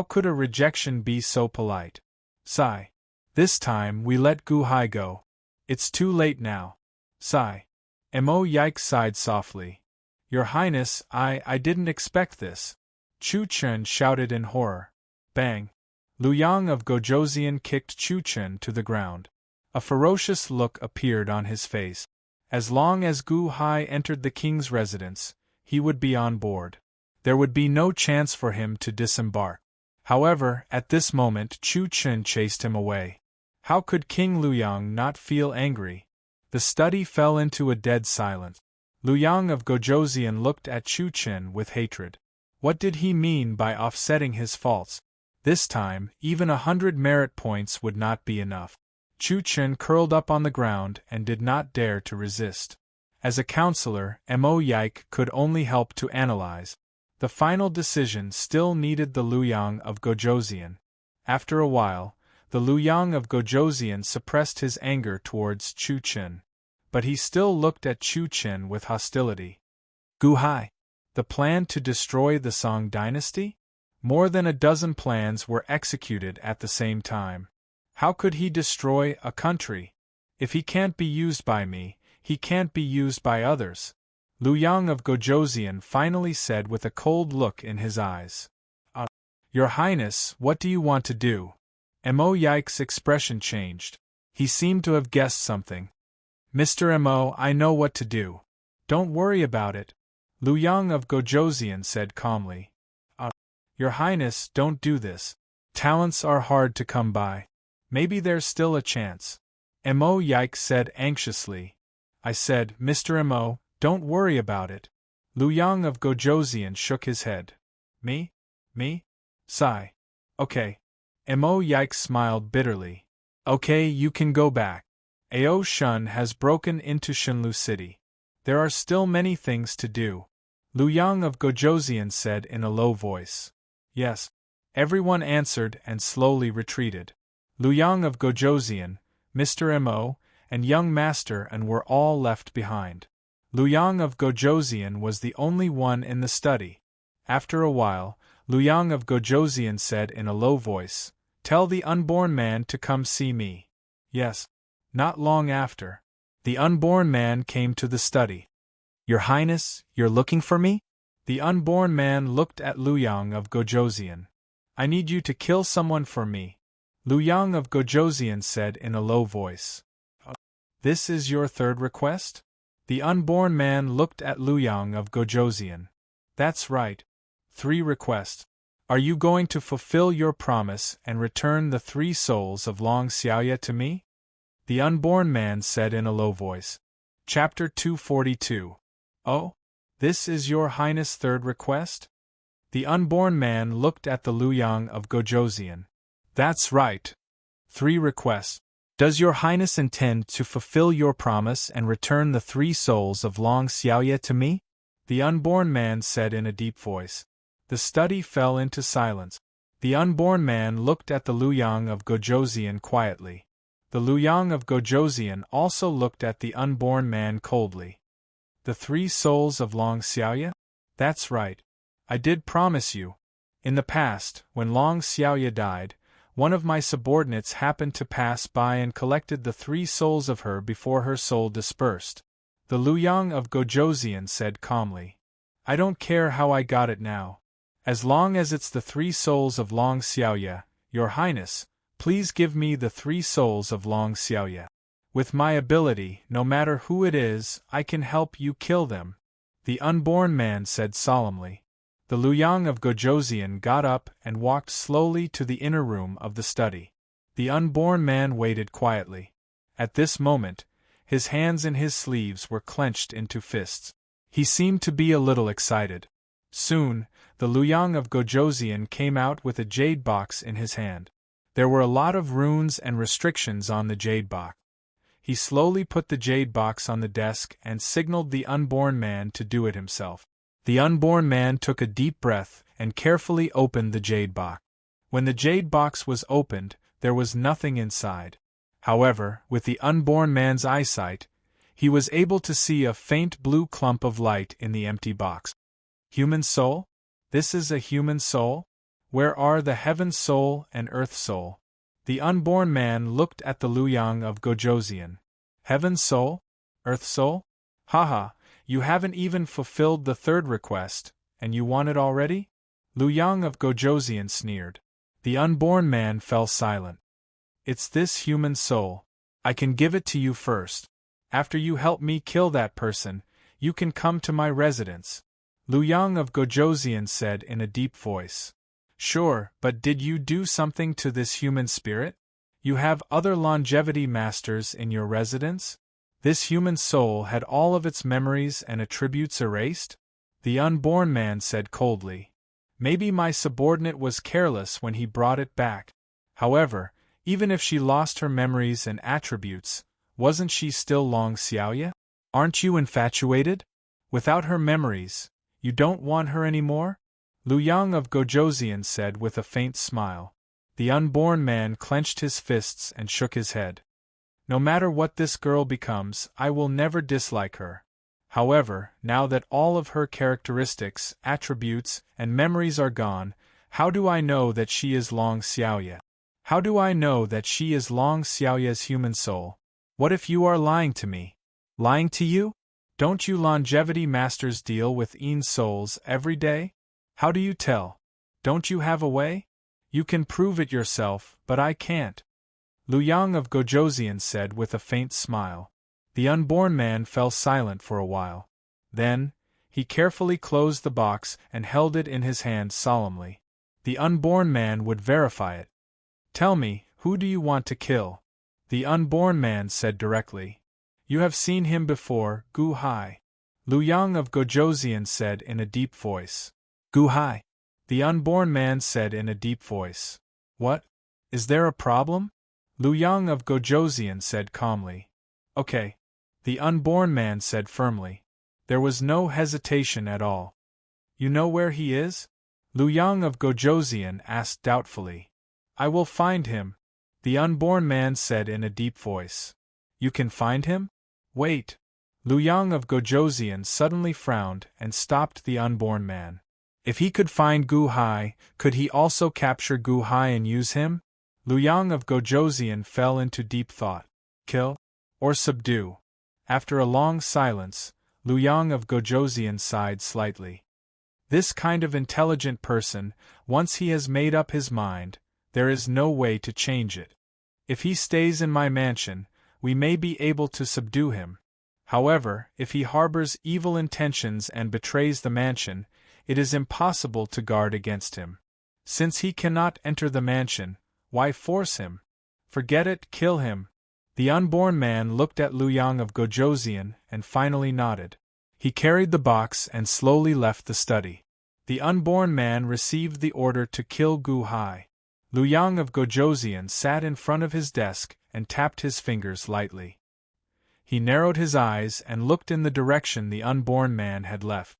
could a rejection be so polite? Sigh. This time we let Gu Hai go. It's too late now. Sigh. Mo Yike sighed softly. Your Highness, I didn't expect this. Chu Chen shouted in horror. Bang! Liu Yang of Gojoseon kicked Chu Chen to the ground. A ferocious look appeared on his face. As long as Gu Hai entered the king's residence, he would be on board. There would be no chance for him to disembark. However, at this moment Chu Chen chased him away. How could King Liu Yang not feel angry? The study fell into a dead silence. Liu Yang of Gojoseon looked at Chu Chen with hatred. What did he mean by offsetting his faults? This time, even 100 merit points would not be enough. Chu Chen curled up on the ground and did not dare to resist. As a counselor, Mo Yike could only help to analyze. The final decision still needed the Liu Yang of Gojoseon. After a while, the Liu Yang of Gojoseon suppressed his anger towards Chu Chen. But he still looked at Chu Chen with hostility. Gu Hai. The plan to destroy the Song dynasty? More than a dozen plans were executed at the same time. How could he destroy a country? If he can't be used by me, he can't be used by others. Liu Yang of Gojoseon finally said with a cold look in his eyes. Your Highness, what do you want to do? Mo Yike's expression changed. He seemed to have guessed something. Mr. Mo, I know what to do. Don't worry about it. Liu Yang of Gojoseon said calmly. Your Highness, don't do this. Talents are hard to come by. Maybe there's still a chance. Mo Yike said anxiously. I said, Mr. Mo, don't worry about it. Liu Yang of Gojoseon shook his head. Me? Sigh. Okay. Mo Yike smiled bitterly. Okay, you can go back. Ao Shun has broken into Shenlu City. There are still many things to do. Liu Yang of Gojoseon said in a low voice. Yes. Everyone answered and slowly retreated. Liu Yang of Gojoseon, Mr. Mo, and young Master and were all left behind. Liu Yang of Gojoseon was the only one in the study. After a while, Liu Yang of Gojoseon said in a low voice, Tell the unborn man to come see me. Yes. Not long after, the unborn man came to the study. Your Highness, you're looking for me? The unborn man looked at Liu Yang of Gojoseon. I need you to kill someone for me. Liu Yang of Gojoseon said in a low voice. This is your third request? The unborn man looked at Liu Yang of Gojoseon. That's right. 3 requests. Are you going to fulfill your promise and return the 3 souls of Long Xiaoya to me? The unborn man said in a low voice. Chapter 242. Oh? This is your Highness' third request? The unborn man looked at the Liu Yang of Gojoseon. That's right. 3 requests. Does your highness intend to fulfill your promise and return the 3 souls of Long Xiaoye to me? The unborn man said in a deep voice. The study fell into silence. The unborn man looked at the Luyang of Gojoseon quietly. The Luyang of Gojoseon also looked at the unborn man coldly. The 3 souls of Long Xiaoye? That's right. I did promise you. In the past, when Long Xiaoye died, one of my subordinates happened to pass by and collected the 3 souls of her before her soul dispersed. The Luyang of Gojoseon said calmly. I don't care how I got it now. As long as it's the 3 souls of Long Xiaoye, Your Highness, please give me the 3 souls of Long Xiaoye. With my ability, no matter who it is, I can help you kill them. The unborn man said solemnly. The Luyang of Gojoseon got up and walked slowly to the inner room of the study. The unborn man waited quietly. At this moment, his hands in his sleeves were clenched into fists. He seemed to be a little excited. Soon, the Luyang of Gojoseon came out with a jade box in his hand. There were a lot of runes and restrictions on the jade box. He slowly put the jade box on the desk and signaled the unborn man to do it himself. The unborn man took a deep breath and carefully opened the jade box. When the jade box was opened, there was nothing inside. However, with the unborn man's eyesight, he was able to see a faint blue clump of light in the empty box. Human soul? This is a human soul? Where are the heaven soul and earth soul? The unborn man looked at the Luyang of Gojoseon. Heaven soul? Earth soul? Haha, you haven't even fulfilled the 3rd request, and you want it already? Luyang of Gojoseon sneered. The unborn man fell silent. It's this human soul. I can give it to you first. After you help me kill that person, you can come to my residence. Luyang of Gojoseon said in a deep voice. Sure, but did you do something to this human spirit? You have other longevity masters in your residence? This human soul had all of its memories and attributes erased? The unborn man said coldly. Maybe my subordinate was careless when he brought it back. However, even if she lost her memories and attributes, wasn't she still Long Xiaoye? Aren't you infatuated? Without her memories, you don't want her anymore? Luyang of Gojoseon said with a faint smile. The unborn man clenched his fists and shook his head. No matter what this girl becomes, I will never dislike her. However, now that all of her characteristics, attributes, and memories are gone, how do I know that she is Long Xiaoye? How do I know that she is Long Xiaoye's human soul? What if you are lying to me? Lying to you? Don't you longevity masters deal with souls every day? How do you tell? Don't you have a way? You can prove it yourself, but I can't. Luyang of Gojoseon said with a faint smile. The unborn man fell silent for a while. Then, he carefully closed the box and held it in his hand solemnly. The unborn man would verify it. Tell me, who do you want to kill? The unborn man said directly. You have seen him before, Gu Hai. Luyang of Gojoseon said in a deep voice. Gu Hai. The unborn man said in a deep voice. What? Is there a problem? Luyang of Gojoseon said calmly. Okay. The unborn man said firmly. There was no hesitation at all. You know where he is? Luyang of Gojoseon asked doubtfully. I will find him. The unborn man said in a deep voice. You can find him? Wait. Luyang of Gojoseon suddenly frowned and stopped the unborn man. If he could find Gu Hai, could he also capture Gu Hai and use him? Luyang of Gojoseon fell into deep thought. Kill? Or subdue? After a long silence, Luyang of Gojoseon sighed slightly. This kind of intelligent person, once he has made up his mind, there is no way to change it. If he stays in my mansion, we may be able to subdue him. However, if he harbors evil intentions and betrays the mansion, it is impossible to guard against him. Since he cannot enter the mansion, why force him? Forget it, kill him. The unborn man looked at Luyang of Gojoseon and finally nodded. He carried the box and slowly left the study. The unborn man received the order to kill Gu Hai. Lu Yang of Gojoseon sat in front of his desk and tapped his fingers lightly. He narrowed his eyes and looked in the direction the unborn man had left.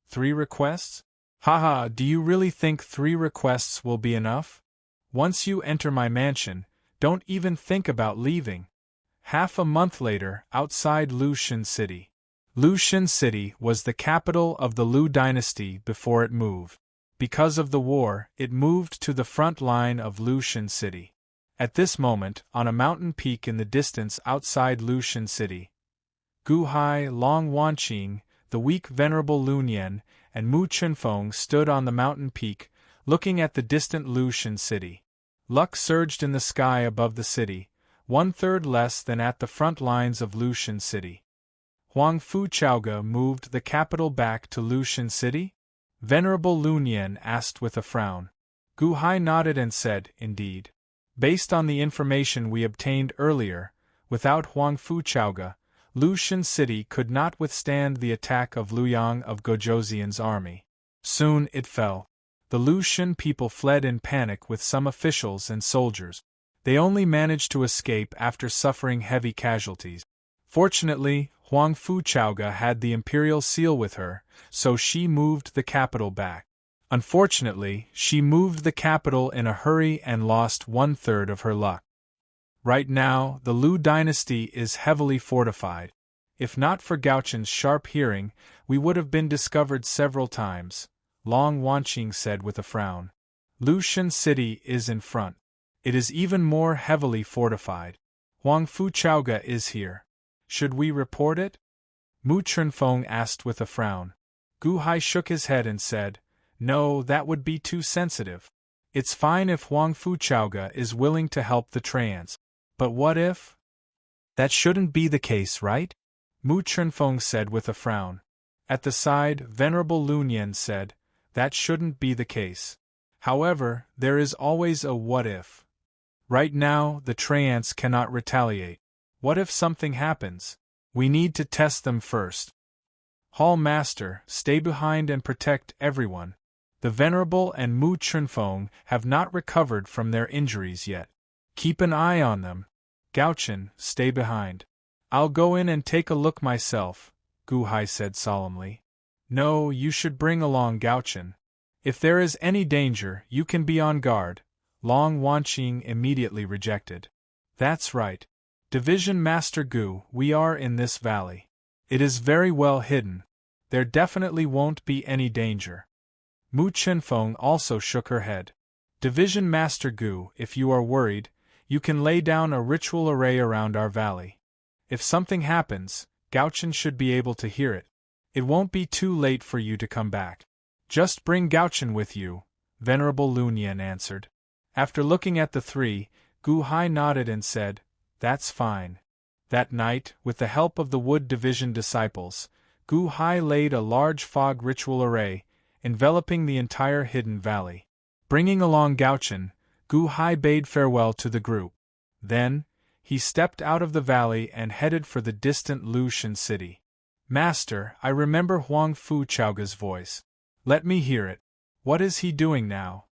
3 requests? Haha, do you really think 3 requests will be enough? Once you enter my mansion, don't even think about leaving. Half a month later, outside Lushan City. Lushan City was the capital of the Lu dynasty before it moved. Because of the war, it moved to the front line of Lushan City. At this moment, on a mountain peak in the distance outside Lushan City, Gu Hai, Long Wanqing, the weak venerable Lun Yen, and Mu Chunfeng stood on the mountain peak, looking at the distant Lushan City. Luck surged in the sky above the city, 1/3 less than at the front lines of Lushan City. Huang Fu Chaoge moved the capital back to Lushan City? Venerable Lun Yen asked with a frown. Gu Hai nodded and said, indeed. Based on the information we obtained earlier, without Huang Fu Chaoge, Lushan City could not withstand the attack of Lu Yang of Gojoseon's army. Soon it fell. The Lushan people fled in panic with some officials and soldiers. They only managed to escape after suffering heavy casualties. Fortunately, Huang Fu Chaoge had the imperial seal with her, so she moved the capital back. Unfortunately, she moved the capital in a hurry and lost 1/3 of her luck. Right now, the Lu dynasty is heavily fortified. If not for Gauchen's sharp hearing, we would have been discovered several times, Long Wanqing said with a frown. Lushan City is in front. It is even more heavily fortified. Huang Fu Chaoge is here. Should we report it? Mu Chunfeng asked with a frown. Gu Hai shook his head and said, no, that would be too sensitive. It's fine if Huang Fu Chaoge is willing to help the trans. But what if? That shouldn't be the case, right? Mu Chunfeng said with a frown. At the side, Venerable Lun Yen said, that shouldn't be the case. However, there is always a what if. Right now, the Treants cannot retaliate. What if something happens? We need to test them first. Hall Master, stay behind and protect everyone. The Venerable and Mu Chunfeng have not recovered from their injuries yet. Keep an eye on them. Gauchen, stay behind. I'll go in and take a look myself, Gu Hai said solemnly. No, you should bring along Gauchen. If there is any danger, you can be on guard, Long Wanqing immediately rejected. That's right. Division Master Gu, we are in this valley. It is very well hidden. There definitely won't be any danger. Mu Chunfeng also shook her head. Division Master Gu, if you are worried, you can lay down a ritual array around our valley. If something happens, Gauchen should be able to hear it. It won't be too late for you to come back. Just bring Gauchen with you, Venerable Lun Yen answered. After looking at the 3, Gu Hai nodded and said, that's fine. That night, with the help of the Wood Division disciples, Gu Hai laid a large fog ritual array, enveloping the entire hidden valley. Bringing along Gauchen, Gu Hai bade farewell to the group. Then, he stepped out of the valley and headed for the distant Lushan City. Master, I remember Huang Fu Chaoge's voice. Let me hear it. What is he doing now?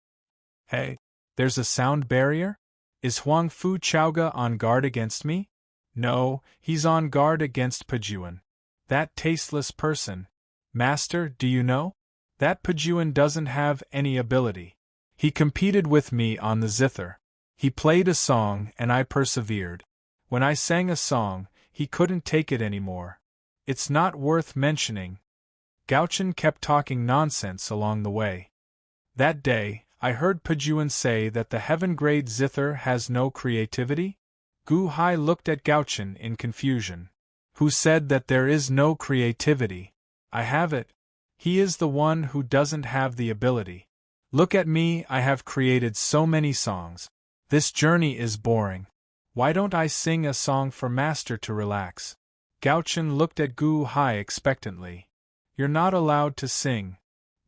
Hey, there's a sound barrier? Is Huang Fu Chaoge on guard against me? No, he's on guard against Pejuan. That tasteless person. Master, do you know? That Pejuan doesn't have any ability. He competed with me on the zither. He played a song and I persevered. When I sang a song, he couldn't take it anymore. It's not worth mentioning. Gauchen kept talking nonsense along the way. That day, I heard Pejuan say that the heaven-grade zither has no creativity? Gu Hai looked at Gauchen in confusion. Who said that there is no creativity? I have it. He is the one who doesn't have the ability. Look at me, I have created so many songs. This journey is boring. Why don't I sing a song for Master to relax? Gauchen looked at Gu Hai expectantly. You're not allowed to sing,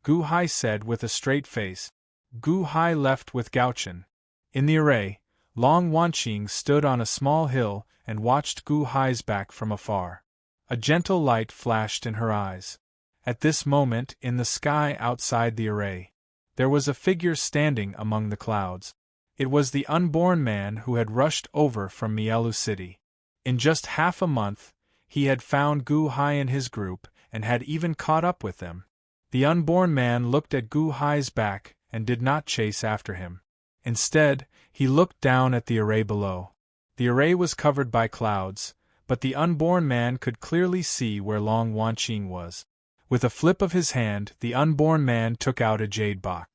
Gu Hai said with a straight face. Gu Hai left with Gauchen. In the array, Long Wanqing stood on a small hill and watched Gu Hai's back from afar. A gentle light flashed in her eyes. At this moment, in the sky outside the array, there was a figure standing among the clouds. It was the unborn man who had rushed over from Mielu City. In just half a month, he had found Gu Hai and his group, and had even caught up with them. The unborn man looked at Gu Hai's back and did not chase after him. Instead, he looked down at the array below. The array was covered by clouds, but the unborn man could clearly see where Long Wanqing was. With a flip of his hand, the unborn man took out a jade box.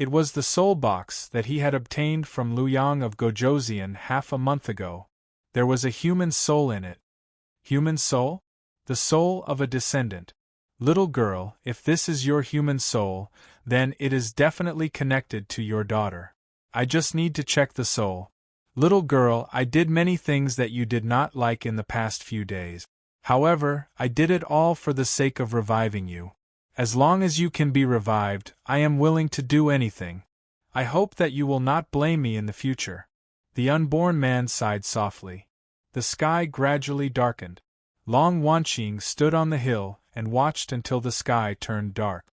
It was the soul box that he had obtained from Luyang of Gojoseon half a month ago. There was a human soul in it. Human soul? The soul of a descendant. Little girl, if this is your human soul, then it is definitely connected to your daughter. I just need to check the soul. Little girl, I did many things that you did not like in the past few days. However, I did it all for the sake of reviving you. As long as you can be revived, I am willing to do anything. I hope that you will not blame me in the future. The unborn man sighed softly. The sky gradually darkened. Long Wanqing stood on the hill and watched until the sky turned dark.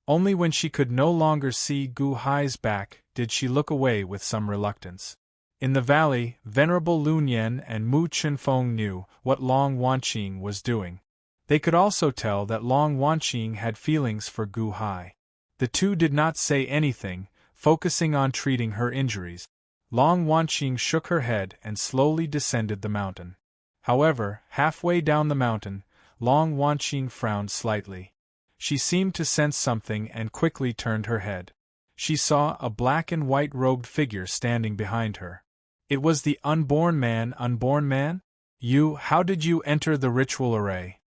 Only when she could no longer see Gu Hai's back did she look away with some reluctance. In the valley, Venerable Lun Yen and Mu Chenfeng knew what Long Wanqing was doing. They could also tell that Long Wanqing had feelings for Gu Hai. The two did not say anything, focusing on treating her injuries. Long Wanqing shook her head and slowly descended the mountain. However, halfway down the mountain, Long Wanqing frowned slightly. She seemed to sense something and quickly turned her head. She saw a black and white robed figure standing behind her. It was the unborn man. Unborn man? How did you enter the ritual array?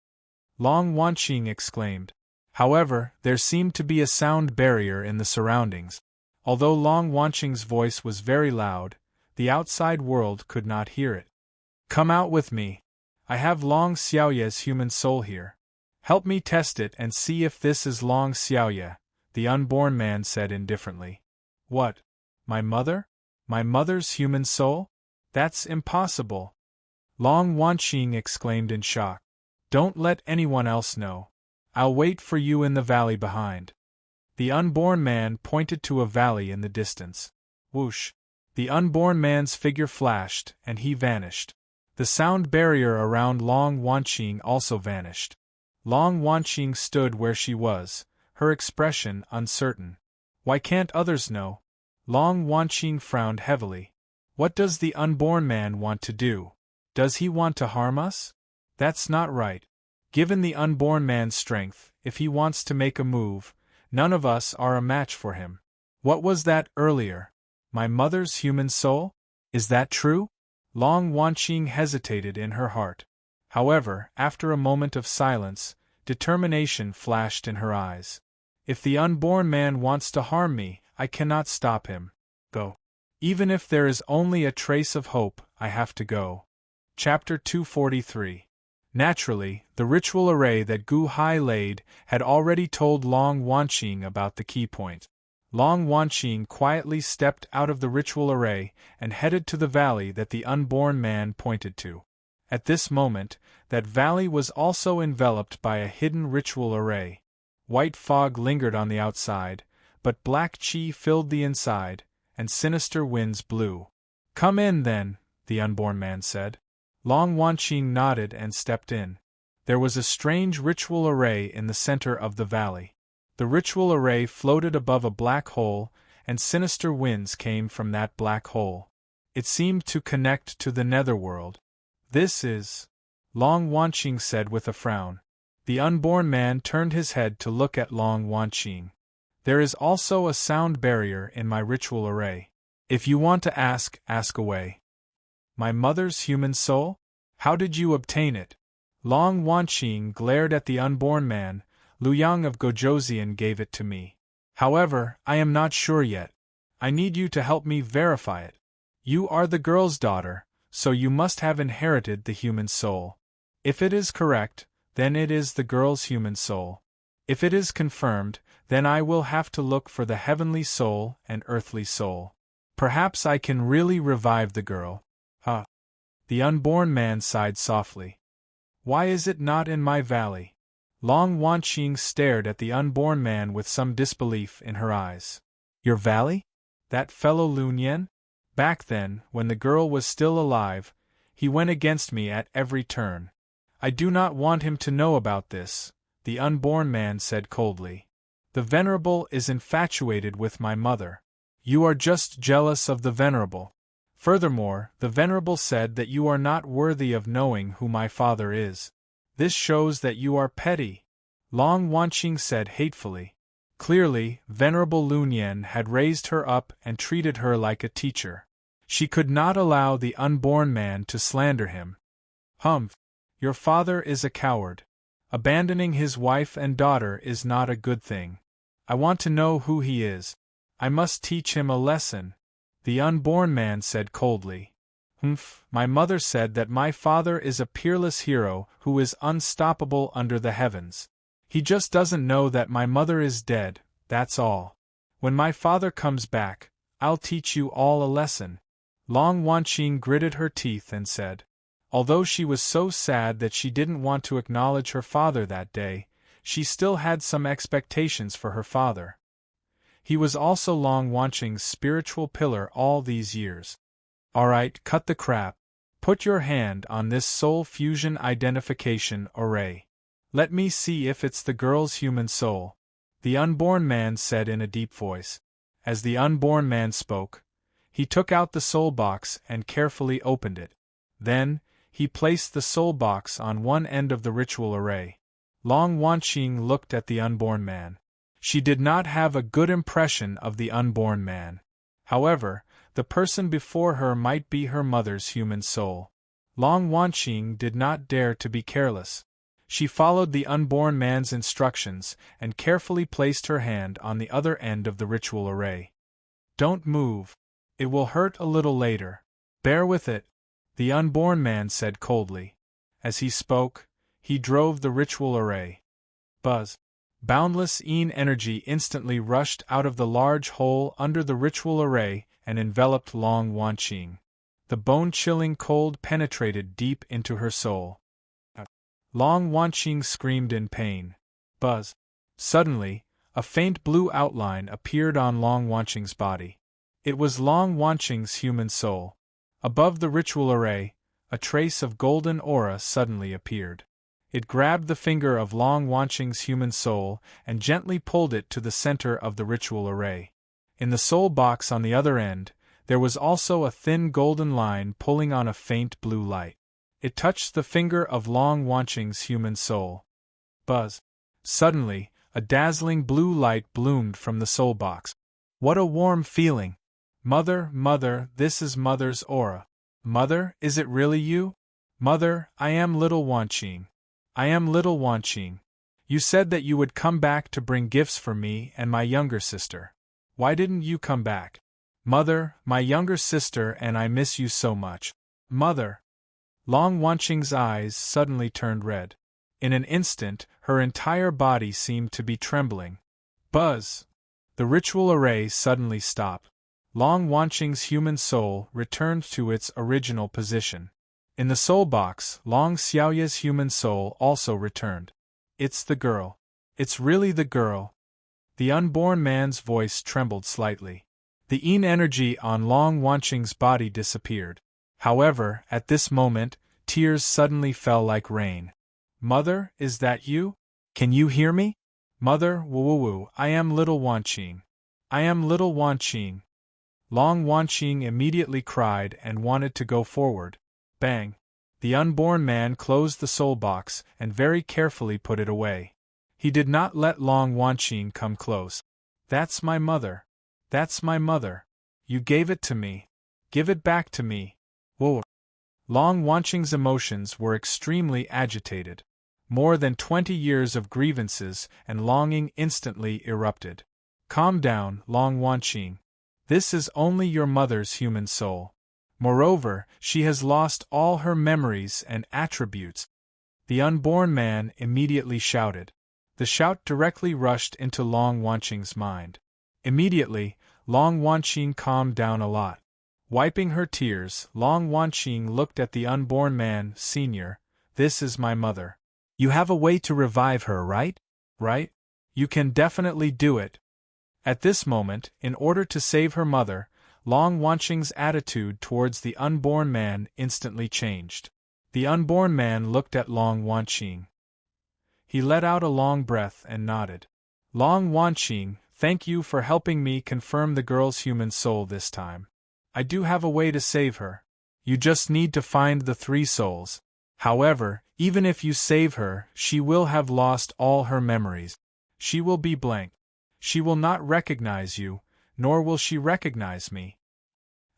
Long Wanqing exclaimed. However, there seemed to be a sound barrier in the surroundings. Although Long Wanqing's voice was very loud, the outside world could not hear it. Come out with me. I have Long Xiaoye's human soul here. Help me test it and see if this is Long Xiaoye, the unborn man said indifferently. What? My mother? My mother's human soul? That's impossible. Long Wanqing exclaimed in shock. Don't let anyone else know. I'll wait for you in the valley behind. The unborn man pointed to a valley in the distance. Whoosh! The unborn man's figure flashed, and he vanished. The sound barrier around Long Wanqing also vanished. Long Wanqing stood where she was, her expression uncertain. Why can't others know? Long Wanqing frowned heavily. What does the unborn man want to do? Does he want to harm us? That's not right. Given the unborn man's strength, if he wants to make a move, none of us are a match for him. What was that earlier? My mother's human soul? Is that true? Long Wanqing hesitated in her heart. However, after a moment of silence, determination flashed in her eyes. If the unborn man wants to harm me, I cannot stop him. Go. Even if there is only a trace of hope, I have to go. Chapter 243. Naturally, the ritual array that Gu Hai laid had already told Long Wanqing about the key point. Long Wanqing quietly stepped out of the ritual array and headed to the valley that the unborn man pointed to. At this moment, that valley was also enveloped by a hidden ritual array. White fog lingered on the outside, but black qi filled the inside, and sinister winds blew. Come in then, the unborn man said. Long Wanqing nodded and stepped in. There was a strange ritual array in the center of the valley. The ritual array floated above a black hole, and sinister winds came from that black hole. It seemed to connect to the netherworld. This is... Long Wanqing said with a frown. The unborn man turned his head to look at Long Wanqing. There is also a sound barrier in my ritual array. If you want to ask, ask away. My mother's human soul? How did you obtain it? Long Wanqing glared at the unborn man. Luyang of Gojoseon gave it to me. However, I am not sure yet. I need you to help me verify it. You are the girl's daughter, so you must have inherited the human soul. If it is correct, then it is the girl's human soul. If it is confirmed, then I will have to look for the heavenly soul and earthly soul. Perhaps I can really revive the girl. Huh. The unborn man sighed softly. Why is it not in my valley? Long Wanqing stared at the unborn man with some disbelief in her eyes. Your valley? That fellow Lun Yen? Back then, when the girl was still alive, he went against me at every turn. I do not want him to know about this, the unborn man said coldly. The Venerable is infatuated with my mother. You are just jealous of the Venerable. Furthermore, the Venerable said that you are not worthy of knowing who my father is. This shows that you are petty, Long Wanqing said hatefully. Clearly, Venerable Lunyan had raised her up and treated her like a teacher. She could not allow the unborn man to slander him. Humph! Your father is a coward. Abandoning his wife and daughter is not a good thing. I want to know who he is. I must teach him a lesson, the unborn man said coldly. Humph! My mother said that my father is a peerless hero who is unstoppable under the heavens. He just doesn't know that my mother is dead, that's all. When my father comes back, I'll teach you all a lesson. Long Wanqing gritted her teeth and said. Although she was so sad that she didn't want to acknowledge her father that day, she still had some expectations for her father. He was also Long Wanqing's spiritual pillar all these years. Alright, cut the crap. Put your hand on this soul fusion identification array. Let me see if it's the girl's human soul, the unborn man said in a deep voice. As the unborn man spoke, he took out the soul box and carefully opened it. Then, he placed the soul box on one end of the ritual array. Long Wanqing looked at the unborn man. She did not have a good impression of the unborn man. However, the person before her might be her mother's human soul. Long Wanqing did not dare to be careless. She followed the unborn man's instructions and carefully placed her hand on the other end of the ritual array. Don't move. It will hurt a little later. Bear with it, the unborn man said coldly. As he spoke, he drove the ritual array. Buzz. Boundless energy instantly rushed out of the large hole under the ritual array and enveloped Long Wanqing. The bone-chilling cold penetrated deep into her soul. Long Wanqing screamed in pain. Buzz. Suddenly, a faint blue outline appeared on Long Wanqing's body. It was Long Wanqing's human soul. Above the ritual array, a trace of golden aura suddenly appeared. It grabbed the finger of Long Wanqing's human soul and gently pulled it to the center of the ritual array. In the soul box on the other end, there was also a thin golden line pulling on a faint blue light. It touched the finger of Long Wanqing's human soul. Buzz. Suddenly, a dazzling blue light bloomed from the soul box. What a warm feeling! Mother, this is Mother's aura. Mother, is it really you? Mother, I am little Wanqing. I am little Wanqing. You said that you would come back to bring gifts for me and my younger sister. Why didn't you come back? Mother, my younger sister and I miss you so much. Mother. Long Wanqing's eyes suddenly turned red. In an instant, her entire body seemed to be trembling. Buzz! The ritual array suddenly stopped. Long Wanqing's human soul returned to its original position. In the soul box, Long Xiaoya's human soul also returned. It's the girl. It's really the girl. The unborn man's voice trembled slightly. The energy on Long Wanqing's body disappeared. However, at this moment, tears suddenly fell like rain. Mother, is that you? Can you hear me? Mother, woo, I am little Wanqing. I am little Wanqing. Long Wanqing immediately cried and wanted to go forward. Bang! The unborn man closed the soul box and very carefully put it away. He did not let Long Wanqing come close. That's my mother. That's my mother. You gave it to me. Give it back to me. Whoa! Long Wanqing's emotions were extremely agitated. More than 20 years of grievances and longing instantly erupted. Calm down, Long Wanqing. This is only your mother's human soul. Moreover, she has lost all her memories and attributes. The unborn man immediately shouted. The shout directly rushed into Long Wanqing's mind. Immediately, Long Wanqing calmed down a lot. Wiping her tears, Long Wanqing looked at the unborn man. Senior, this is my mother. You have a way to revive her, right? Right? You can definitely do it. At this moment, in order to save her mother, Long Wanqing's attitude towards the unborn man instantly changed. The unborn man looked at Long Wanqing. He let out a long breath and nodded. Long Wanqing, thank you for helping me confirm the girl's human soul this time. I do have a way to save her. You just need to find the 3 souls. However, even if you save her, she will have lost all her memories. She will be blank. She will not recognize you, nor will she recognize me.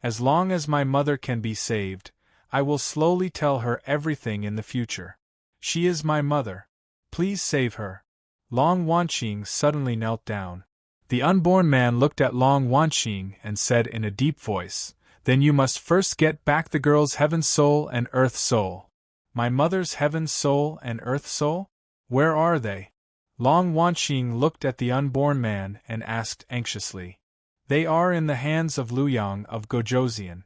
As long as my mother can be saved, I will slowly tell her everything in the future. She is my mother. Please save her. Long Wanqing suddenly knelt down. The unborn man looked at Long Wanqing and said in a deep voice, "Then you must first get back the girl's heaven soul and earth soul." My mother's heaven soul and earth soul? Where are they? Long Wanqing looked at the unborn man and asked anxiously. They are in the hands of Luyang of Gojoseon.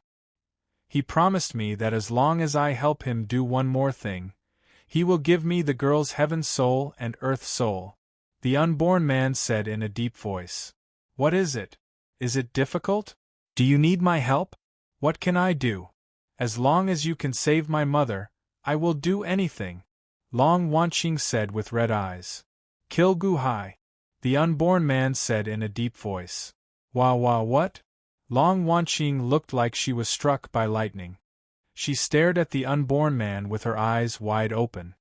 He promised me that as long as I help him do one more thing, he will give me the girl's heaven soul and earth soul. The unborn man said in a deep voice. What is it? Is it difficult? Do you need my help? What can I do? As long as you can save my mother, I will do anything. Long Wanqing said with red eyes. Kill Gu Hai. The unborn man said in a deep voice. What? Long Wanqing looked like she was struck by lightning. She stared at the unborn man with her eyes wide open.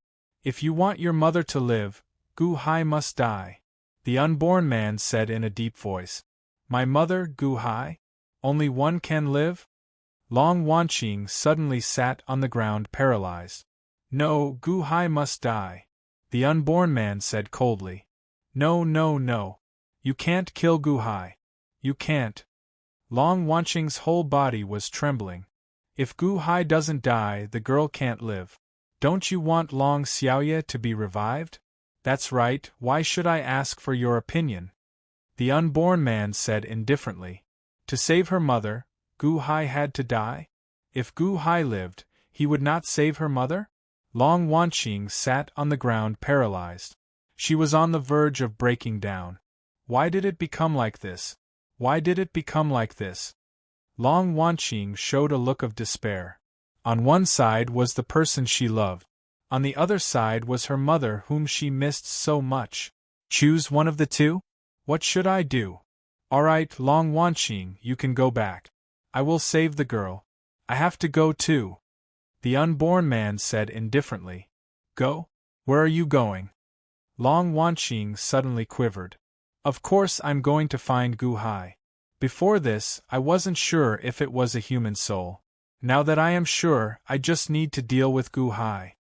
If you want your mother to live, Gu Hai must die. The unborn man said in a deep voice. My mother, Gu Hai? Only one can live? Long Wanqing suddenly sat on the ground paralyzed. No, Gu Hai must die. The unborn man said coldly. No. You can't kill Gu Hai. You can't. Long Wanqing's whole body was trembling. If Gu Hai doesn't die, the girl can't live. Don't you want Long Xiaoye to be revived? That's right, why should I ask for your opinion? The unborn man said indifferently. To save her mother, Gu Hai had to die? If Gu Hai lived, he would not save her mother? Long Wanqing sat on the ground paralyzed. She was on the verge of breaking down. Why did it become like this? Why did it become like this? Long Wanqing showed a look of despair. On one side was the person she loved. On the other side was her mother whom she missed so much. Choose one of the two? What should I do? All right, Long Wanqing, you can go back. I will save the girl. I have to go too. The unborn man said indifferently. Go? Where are you going? Long Wanqing suddenly quivered. Of course I'm going to find Gu Hai. Before this, I wasn't sure if it was a human soul. Now that I am sure, I just need to deal with Gu Hai.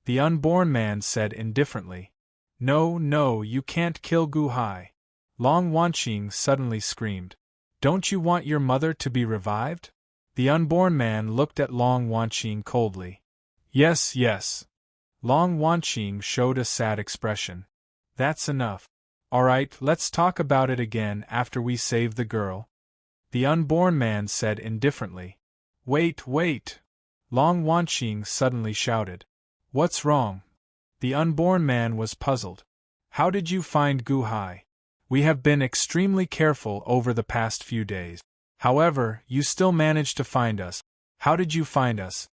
The unborn man said indifferently. No, you can't kill Gu Hai. Long Wanqing suddenly screamed. Don't you want your mother to be revived? The unborn man looked at Long Wanqing coldly. Yes. Long Wanqing showed a sad expression. That's enough. All right, let's talk about it again after we save the girl. The unborn man said indifferently. Wait. Long Wanqing suddenly shouted. What's wrong? The unborn man was puzzled. How did you find Gu Hai? We have been extremely careful over the past few days. However, you still managed to find us. How did you find us?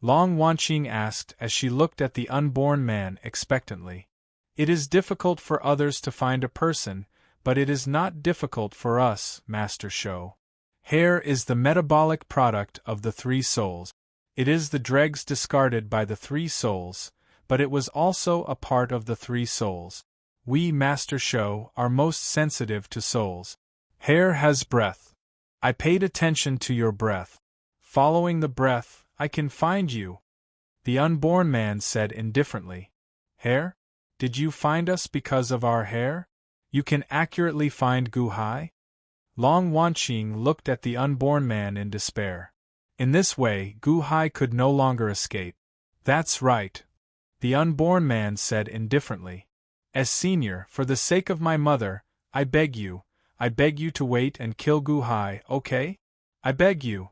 Long Wanqing asked as she looked at the unborn man expectantly. It is difficult for others to find a person, but it is not difficult for us, Master Shou. Hair is the metabolic product of the 3 souls. It is the dregs discarded by the 3 souls, but it was also a part of the 3 souls. We, Master Shou, are most sensitive to souls. Hair has breath. I paid attention to your breath. Following the breath, I can find you. The unborn man said indifferently. Hair? Did you find us because of our hair? You can accurately find Gu Hai? Long Wanqing looked at the unborn man in despair. In this way, Gu Hai could no longer escape. That's right. The unborn man said indifferently. As senior, for the sake of my mother, I beg you to wait and kill Gu Hai, okay? I beg you.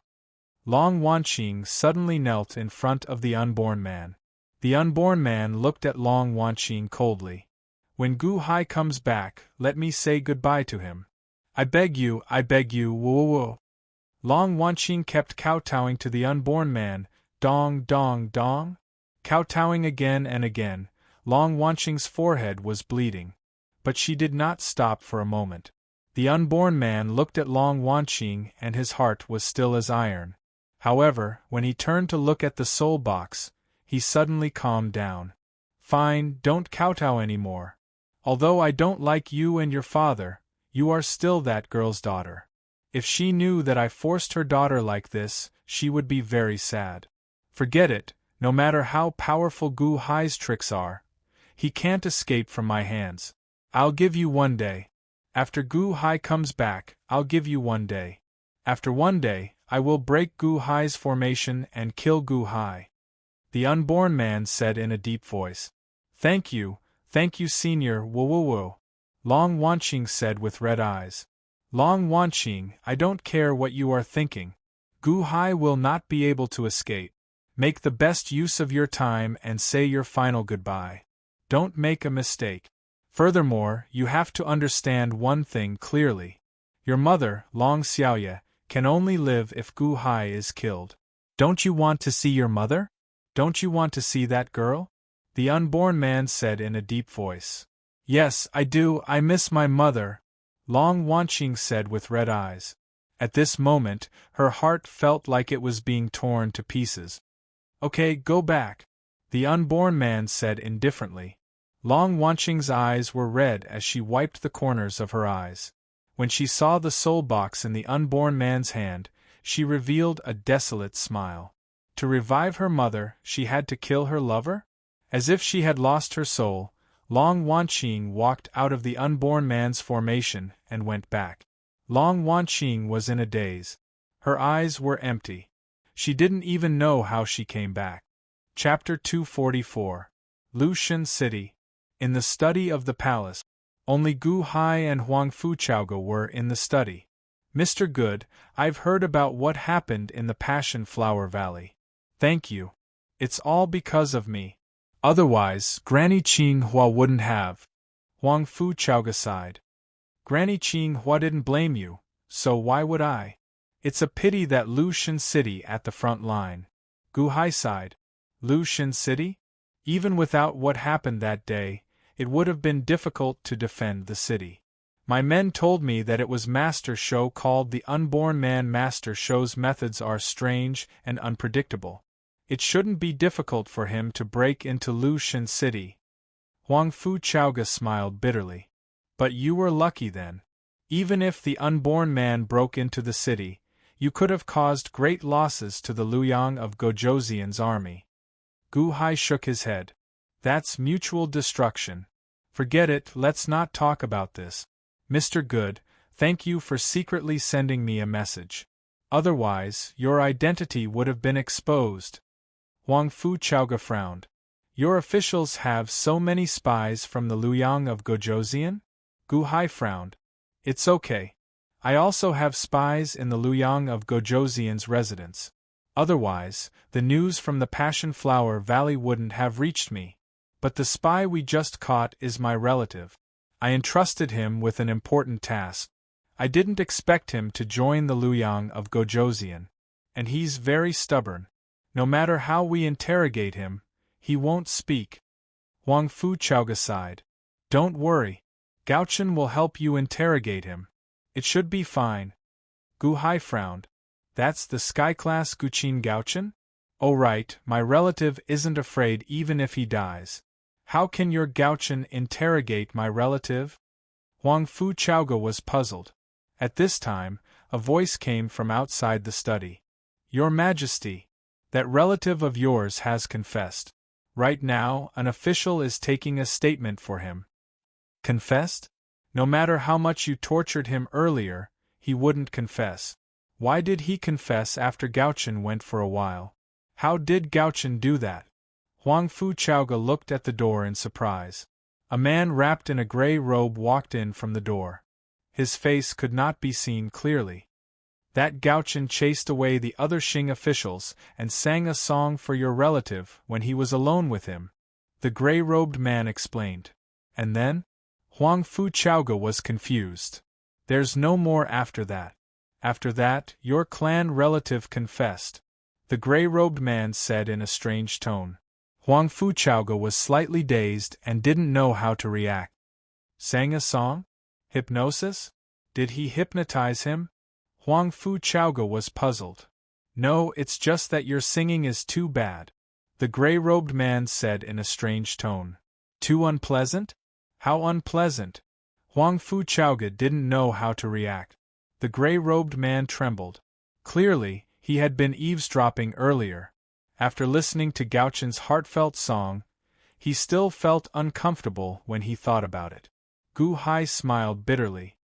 Long Wanqing suddenly knelt in front of the unborn man. The unborn man looked at Long Wanqing coldly. When Gu Hai comes back, let me say goodbye to him. I beg you, whoa. Long Wanqing kept kowtowing to the unborn man, dong dong dong. Kowtowing again and again, Long Wanqing's forehead was bleeding. But she did not stop for a moment. The unborn man looked at Long Wanqing and his heart was still as iron. However, when he turned to look at the soul box, he suddenly calmed down. Fine, don't kowtow anymore. Although I don't like you and your father, you are still that girl's daughter. If she knew that I forced her daughter like this, she would be very sad. Forget it, no matter how powerful Gu Hai's tricks are. He can't escape from my hands. I'll give you 1 day. After Gu Hai comes back, I'll give you 1 day. After 1 day, I will break Gu Hai's formation and kill Gu Hai. The unborn man said in a deep voice. Thank you, Senior Wu. Long Wanqing said with red eyes. Long Wanqing, I don't care what you are thinking. Gu Hai will not be able to escape. Make the best use of your time and say your final goodbye. Don't make a mistake. Furthermore, you have to understand one thing clearly. Your mother, Long Xiaoye, can only live if Gu Hai is killed. Don't you want to see your mother? Don't you want to see that girl? The unborn man said in a deep voice. Yes, I do, I miss my mother, Long Wanqing said with red eyes. At this moment, her heart felt like it was being torn to pieces. Okay, go back, the unborn man said indifferently. Long Wanqing's eyes were red as she wiped the corners of her eyes. When she saw the soul box in the unborn man's hand, she revealed a desolate smile. To revive her mother, she had to kill her lover? As if she had lost her soul, Long Wanqing walked out of the unborn man's formation and went back. Long Wanqing was in a daze. Her eyes were empty. She didn't even know how she came back. Chapter 244. Lushan City. In the study of the palace, only Gu Hai and Huang Fuchaoge were in the study. Mr. Good, I've heard about what happened in the Passion Flower Valley. Thank you. It's all because of me. Otherwise, Granny Qing Hua wouldn't have. Huang Fuchaoge sighed. Granny Qing Hua didn't blame you, so why would I? It's a pity that Lushan City at the front line. Gu Hai sighed. Lushan City? Even without what happened that day, it would have been difficult to defend the city. My men told me that it was Master Shou called the Unborn Man. Master Shou's methods are strange and unpredictable. It shouldn't be difficult for him to break into Lushan City. Huang Fuchaoge smiled bitterly. But you were lucky then. Even if the Unborn Man broke into the city, you could have caused great losses to the Luoyang of Gojoseon's army. Gu Hai shook his head. That's mutual destruction. Forget it, let's not talk about this. Mr. Good, thank you for secretly sending me a message. Otherwise, your identity would have been exposed. Huang Fuchaoge frowned. Your officials have so many spies from the Luoyang of Gojoseon? Gu Hai frowned. It's okay. I also have spies in the Luoyang of Gojoseon's residence. Otherwise, the news from the Passion Flower Valley wouldn't have reached me. But the spy we just caught is my relative. I entrusted him with an important task. I didn't expect him to join the Luoyang of Gojoseon. And he's very stubborn. No matter how we interrogate him, he won't speak. Huang Fuchaoge sighed. Don't worry. Gaochen will help you interrogate him. It should be fine. Gu Hai frowned. That's the sky-class Guqin Gaochen? Oh right, my relative isn't afraid even if he dies. How can your Gaochen interrogate my relative? Huang Fuchaoge was puzzled. At this time, a voice came from outside the study. Your Majesty, that relative of yours has confessed. Right now, an official is taking a statement for him. Confessed? No matter how much you tortured him earlier, he wouldn't confess. Why did he confess after Gaochen went for a while? How did Gaochen do that? Huang Fuchaoge looked at the door in surprise. A man wrapped in a gray robe walked in from the door. His face could not be seen clearly. That Gaochen chased away the other Qing officials and sang a song for your relative when he was alone with him, the gray-robed man explained. And then? Huang Fuchaoge was confused. There's no more after that. After that, your clan relative confessed, the gray-robed man said in a strange tone. Huang Fuchauga was slightly dazed and didn't know how to react. Sang a song? Hypnosis? Did he hypnotize him? Huang Fuchauga was puzzled. No, it's just that your singing is too bad, the gray-robed man said in a strange tone. Too unpleasant? How unpleasant? Huang Fuchauga didn't know how to react. The gray-robed man trembled. Clearly, he had been eavesdropping earlier. After listening to Gauchen's heartfelt song, he still felt uncomfortable when he thought about it. Gu Hai smiled bitterly.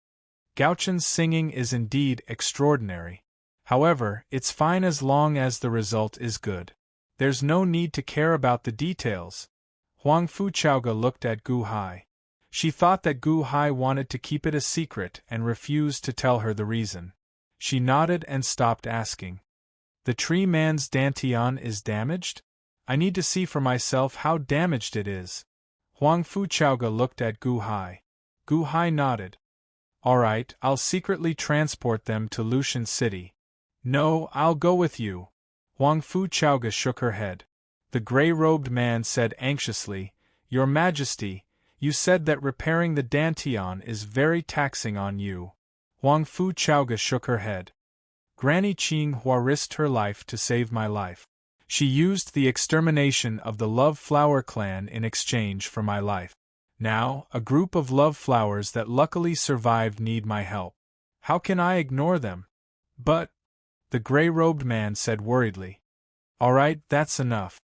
Gauchen's singing is indeed extraordinary. However, it's fine as long as the result is good. There's no need to care about the details. Huang Fuchauga looked at Gu Hai. She thought that Gu Hai wanted to keep it a secret and refused to tell her the reason. She nodded and stopped asking. The tree man's dantian is damaged? I need to see for myself how damaged it is. Huang Fuchauga looked at Gu Hai. Gu Hai nodded. All right, I'll secretly transport them to Lushan City. No, I'll go with you. Huang Fuchauga shook her head. The gray-robed man said anxiously, Your Majesty, you said that repairing the dantian is very taxing on you. Huang Fuchauga shook her head. Granny Qing Hua risked her life to save my life. She used the extermination of the Love Flower clan in exchange for my life. Now, a group of love flowers that luckily survived need my help. How can I ignore them? But, the gray-robed man said worriedly. All right, that's enough.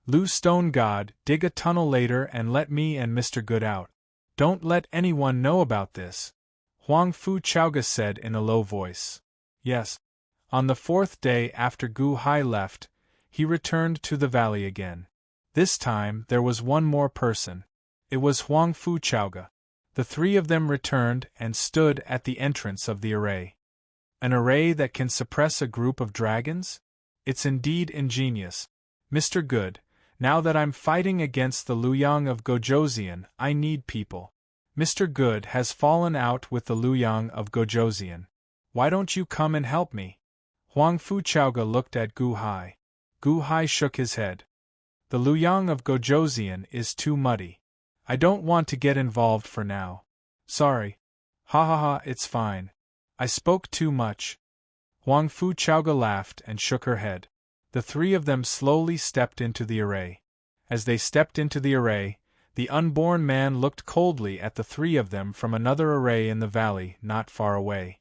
Lu Stone God, dig a tunnel later and let me and Mr. Good out. Don't let anyone know about this. Huang Fuchauga said in a low voice. Yes. On the fourth day after Gu Hai left, he returned to the valley again. This time there was one more person. It was Huang Fuchauga. The three of them returned and stood at the entrance of the array. An array that can suppress a group of dragons? It's indeed ingenious. Mr. Good, now that I'm fighting against the Luyang of Gojoseon, I need people. Mr. Good has fallen out with the Luyang of Gojoseon. Why don't you come and help me? Huang Fuchauga looked at Gu Hai. Gu Hai shook his head. The Luyang of Gojoseon is too muddy. I don't want to get involved for now. Sorry. Ha ha ha, it's fine. I spoke too much. Huang Fuchauga laughed and shook her head. The three of them slowly stepped into the array. As they stepped into the array, the unborn man looked coldly at the three of them from another array in the valley not far away.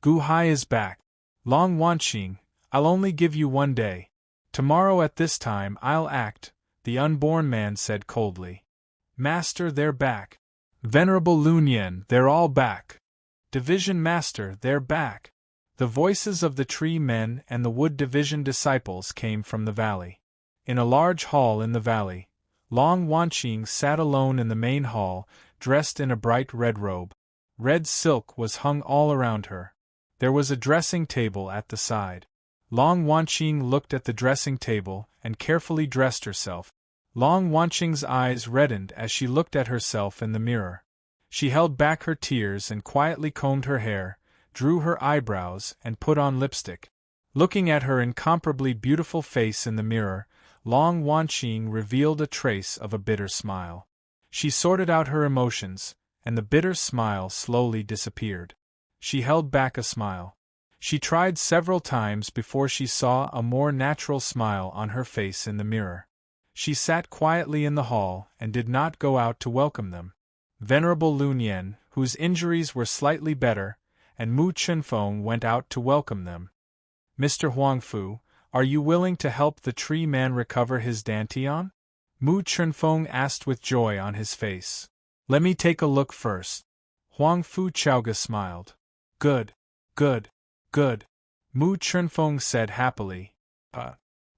Gu Hai is back. Long Wanqing, I'll only give you 1 day. Tomorrow at this time I'll act, the unborn man said coldly. Master, they're back. Venerable Lunyan, they're all back. Division Master, they're back. The voices of the tree men and the wood division disciples came from the valley. In a large hall in the valley, Long Wanqing sat alone in the main hall, dressed in a bright red robe. Red silk was hung all around her. There was a dressing table at the side. Long Wanqing looked at the dressing table and carefully dressed herself. Long Wanqing's eyes reddened as she looked at herself in the mirror. She held back her tears and quietly combed her hair, drew her eyebrows, and put on lipstick. Looking at her incomparably beautiful face in the mirror, Long Wanqing revealed a trace of a bitter smile. She sorted out her emotions, and the bitter smile slowly disappeared. She held back a smile. She tried several times before she saw a more natural smile on her face in the mirror. She sat quietly in the hall and did not go out to welcome them. Venerable Lunyan, whose injuries were slightly better, and Mu Chunfeng went out to welcome them. Mr. Huangfu, are you willing to help the tree man recover his dantian? Mu Chunfeng asked with joy on his face. Let me take a look first. Huang Fuchauga smiled. Good, good, good. Mu Chunfeng said happily.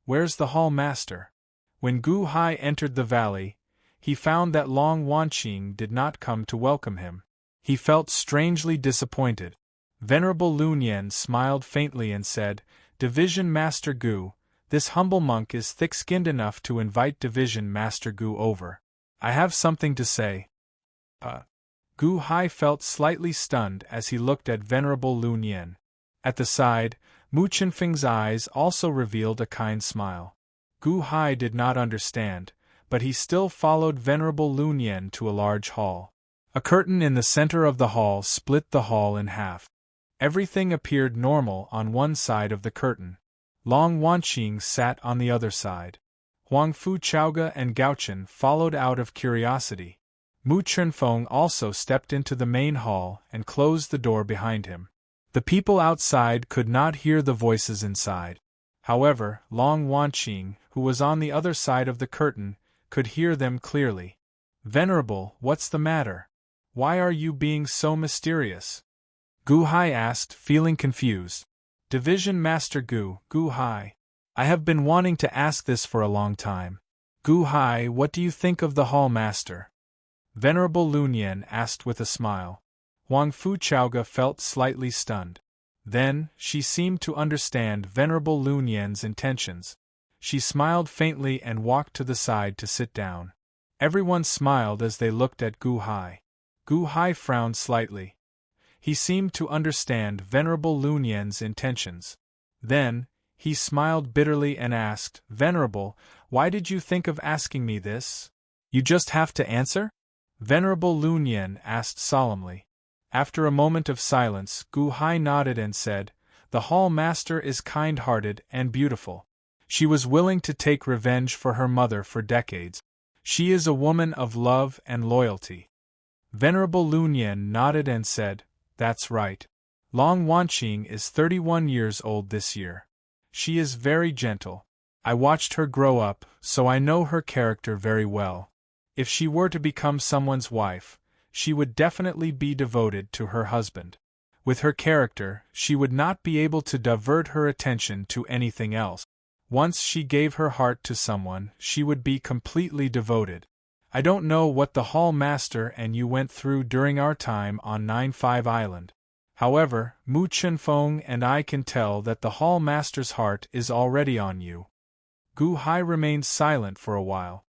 Where's the hall master? When Gu Hai entered the valley, he found that Long Wanqing did not come to welcome him. He felt strangely disappointed. Venerable Lunyan smiled faintly and said, Division Master Gu, this humble monk is thick-skinned enough to invite Division Master Gu over. I have something to say. Gu Hai felt slightly stunned as he looked at Venerable Lunyan. At the side, Mu Chenfeng's eyes also revealed a kind smile. Gu Hai did not understand, but he still followed Venerable Lun Yen to a large hall. A curtain in the center of the hall split the hall in half. Everything appeared normal on one side of the curtain. Long Wanqing sat on the other side. Huang Fu Chaoge and Gaochen followed out of curiosity. Mu Chenfeng also stepped into the main hall and closed the door behind him. The people outside could not hear the voices inside. However, Long Wanqing, who was on the other side of the curtain, could hear them clearly. "Venerable, what's the matter? Why are you being so mysterious?" Gu Hai asked, feeling confused. "Division Master Gu Hai. I have been wanting to ask this for a long time. Gu Hai, what do you think of the Hall Master?" Venerable Lun Yen asked with a smile. Huang Fu Chaoge felt slightly stunned. Then, she seemed to understand Venerable Lun Yen's intentions. She smiled faintly and walked to the side to sit down. Everyone smiled as they looked at Gu Hai. Gu Hai frowned slightly. He seemed to understand Venerable Lun Yen's intentions. Then, he smiled bitterly and asked, "Venerable, why did you think of asking me this? You just have to answer?" Venerable Lun Yen asked solemnly. After a moment of silence, Gu Hai nodded and said, "The Hall Master is kind-hearted and beautiful. She was willing to take revenge for her mother for decades. She is a woman of love and loyalty." Venerable Lun Yen nodded and said, "That's right. Long Wanqing is 31 years old this year. She is very gentle. I watched her grow up, so I know her character very well. If she were to become someone's wife, she would definitely be devoted to her husband. With her character, she would not be able to divert her attention to anything else. Once she gave her heart to someone, she would be completely devoted. I don't know what the Hall Master and you went through during our time on 9-5 Island. However, Mu Chenfeng and I can tell that the Hall Master's heart is already on you." Gu Hai remained silent for a while.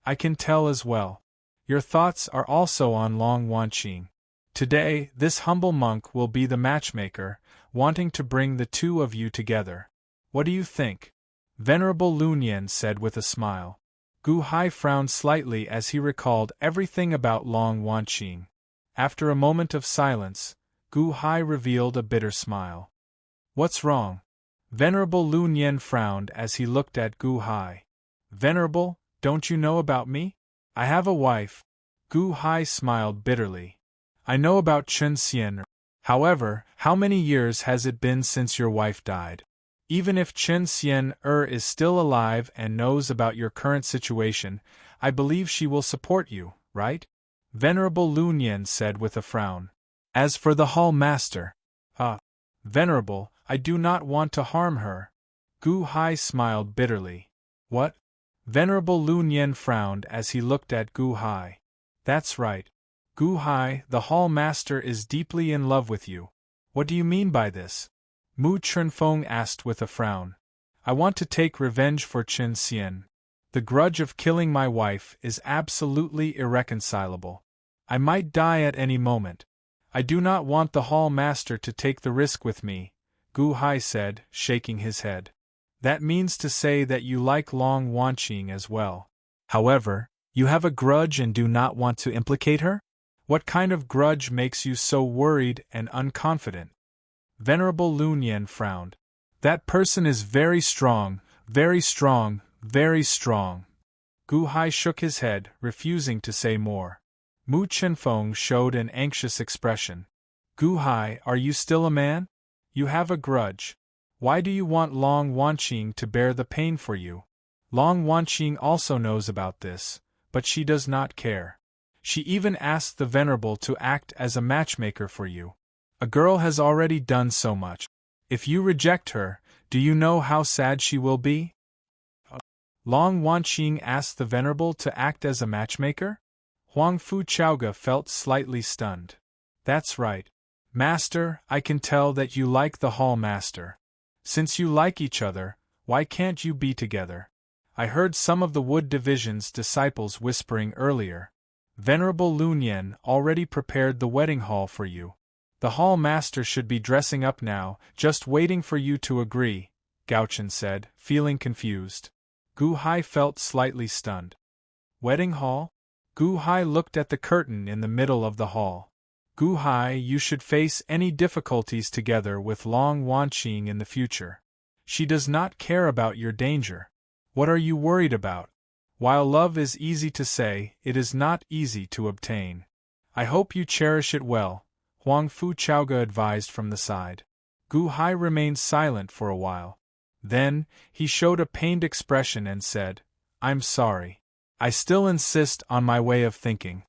"I can tell as well. Your thoughts are also on Long Wanqing. Today, this humble monk will be the matchmaker, wanting to bring the two of you together. What do you think?" Venerable Lun Yen said with a smile. Gu Hai frowned slightly as he recalled everything about Long Wanqing. After a moment of silence, Gu Hai revealed a bitter smile. "What's wrong?" Venerable Lun Yen frowned as he looked at Gu Hai. "Venerable, don't you know about me? I have a wife." Gu Hai smiled bitterly. "I know about Chen Xian. However, how many years has it been since your wife died? Even if Chen Xian is still alive and knows about your current situation, I believe she will support you, right?" Venerable Lun Yen said with a frown. "As for the Hall Master, Venerable, I do not want to harm her." Gu Hai smiled bitterly. "What?" Venerable Lun Yen frowned as he looked at Gu Hai. "That's right. Gu Hai, the Hall Master is deeply in love with you. What do you mean by this?" Mu Chenfeng asked with a frown. "I want to take revenge for Chen Xian. The grudge of killing my wife is absolutely irreconcilable. I might die at any moment. I do not want the Hall Master to take the risk with me," Gu Hai said, shaking his head. "That means to say that you like Long Wanqing as well. However, you have a grudge and do not want to implicate her? What kind of grudge makes you so worried and unconfident?" Venerable Lun Yen frowned. "That person is very strong, very strong, very strong." Gu Hai shook his head, refusing to say more. Mu Chenfeng showed an anxious expression. "Gu Hai, are you still a man? You have a grudge. Why do you want Long Wanqing to bear the pain for you?" Long Wanqing also knows about this, but she does not care. She even asked the Venerable to act as a matchmaker for you. A girl has already done so much. If you reject her, do you know how sad she will be? Long Wanqing asked the Venerable to act as a matchmaker? Huang Fu Chaoge felt slightly stunned. "That's right. Master, I can tell that you like the Hall Master. Since you like each other, why can't you be together? I heard some of the Wood Division's disciples whispering earlier. Venerable Lun Yen already prepared the wedding hall for you. The hall master should be dressing up now, just waiting for you to agree, Gao Chen said, feeling confused. Gu Hai felt slightly stunned. Wedding hall? Gu Hai looked at the curtain in the middle of the hall. Gu Hai, you should face any difficulties together with Long Wanqing in the future. She does not care about your danger. What are you worried about? While love is easy to say, it is not easy to obtain. I hope you cherish it well, Huang Fu Chaoga advised from the side. Gu Hai remained silent for a while. Then, he showed a pained expression and said, I'm sorry. I still insist on my way of thinking.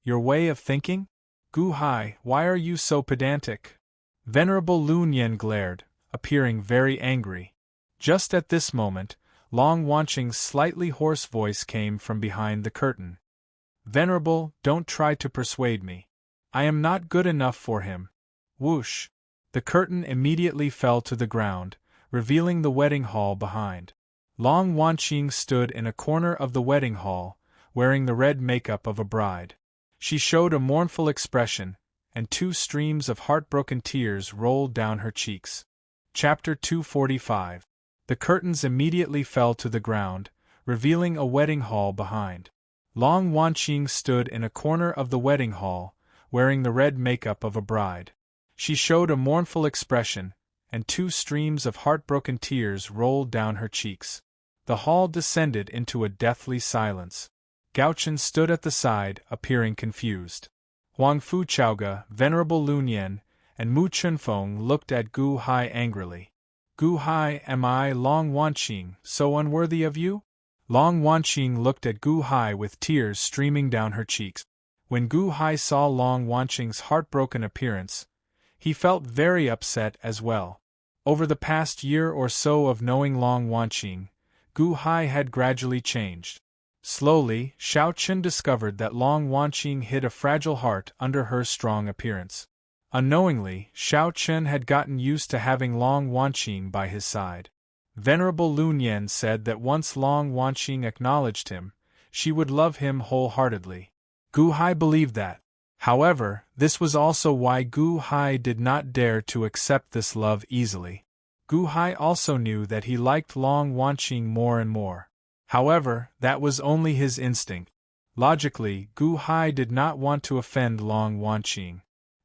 Your way of thinking? Gu Hai, why are you so pedantic? Venerable Lun Yen glared, appearing very angry. Just at this moment, Long Wanqing's slightly hoarse voice came from behind the curtain. Venerable, don't try to persuade me. I am not good enough for him. Whoosh! The curtain immediately fell to the ground, revealing the wedding hall behind. Long Wanqing stood in a corner of the wedding hall, wearing the red makeup of a bride. She showed a mournful expression, and 2 streams of heartbroken tears rolled down her cheeks. Chapter 245. The curtains immediately fell to the ground, revealing a wedding hall behind. Long Wanqing stood in a corner of the wedding hall, wearing the red makeup of a bride. She showed a mournful expression, and 2 streams of heartbroken tears rolled down her cheeks. The hall descended into a deathly silence. Gao Chen stood at the side, appearing confused. Huang Fu Chaoga, Venerable Lun Yen, and Mu Chunfeng looked at Gu Hai angrily. Gu Hai, am I, Long Wanqing, so unworthy of you? Long Wanqing looked at Gu Hai with tears streaming down her cheeks. When Gu Hai saw Long Wanqing's heartbroken appearance, he felt very upset as well. Over the past year or so of knowing Long Wanqing, Gu Hai had gradually changed. Slowly, Xiao Chen discovered that Long Wanqing hid a fragile heart under her strong appearance. Unknowingly, Xiao Chen had gotten used to having Long Wanqing by his side. Venerable Lun Yen said that once Long Wanqing acknowledged him, she would love him wholeheartedly. Gu Hai believed that. However, this was also why Gu Hai did not dare to accept this love easily. Gu Hai also knew that he liked Long Wanqing more and more. However, that was only his instinct. Logically, Gu Hai did not want to offend Long Wanqing.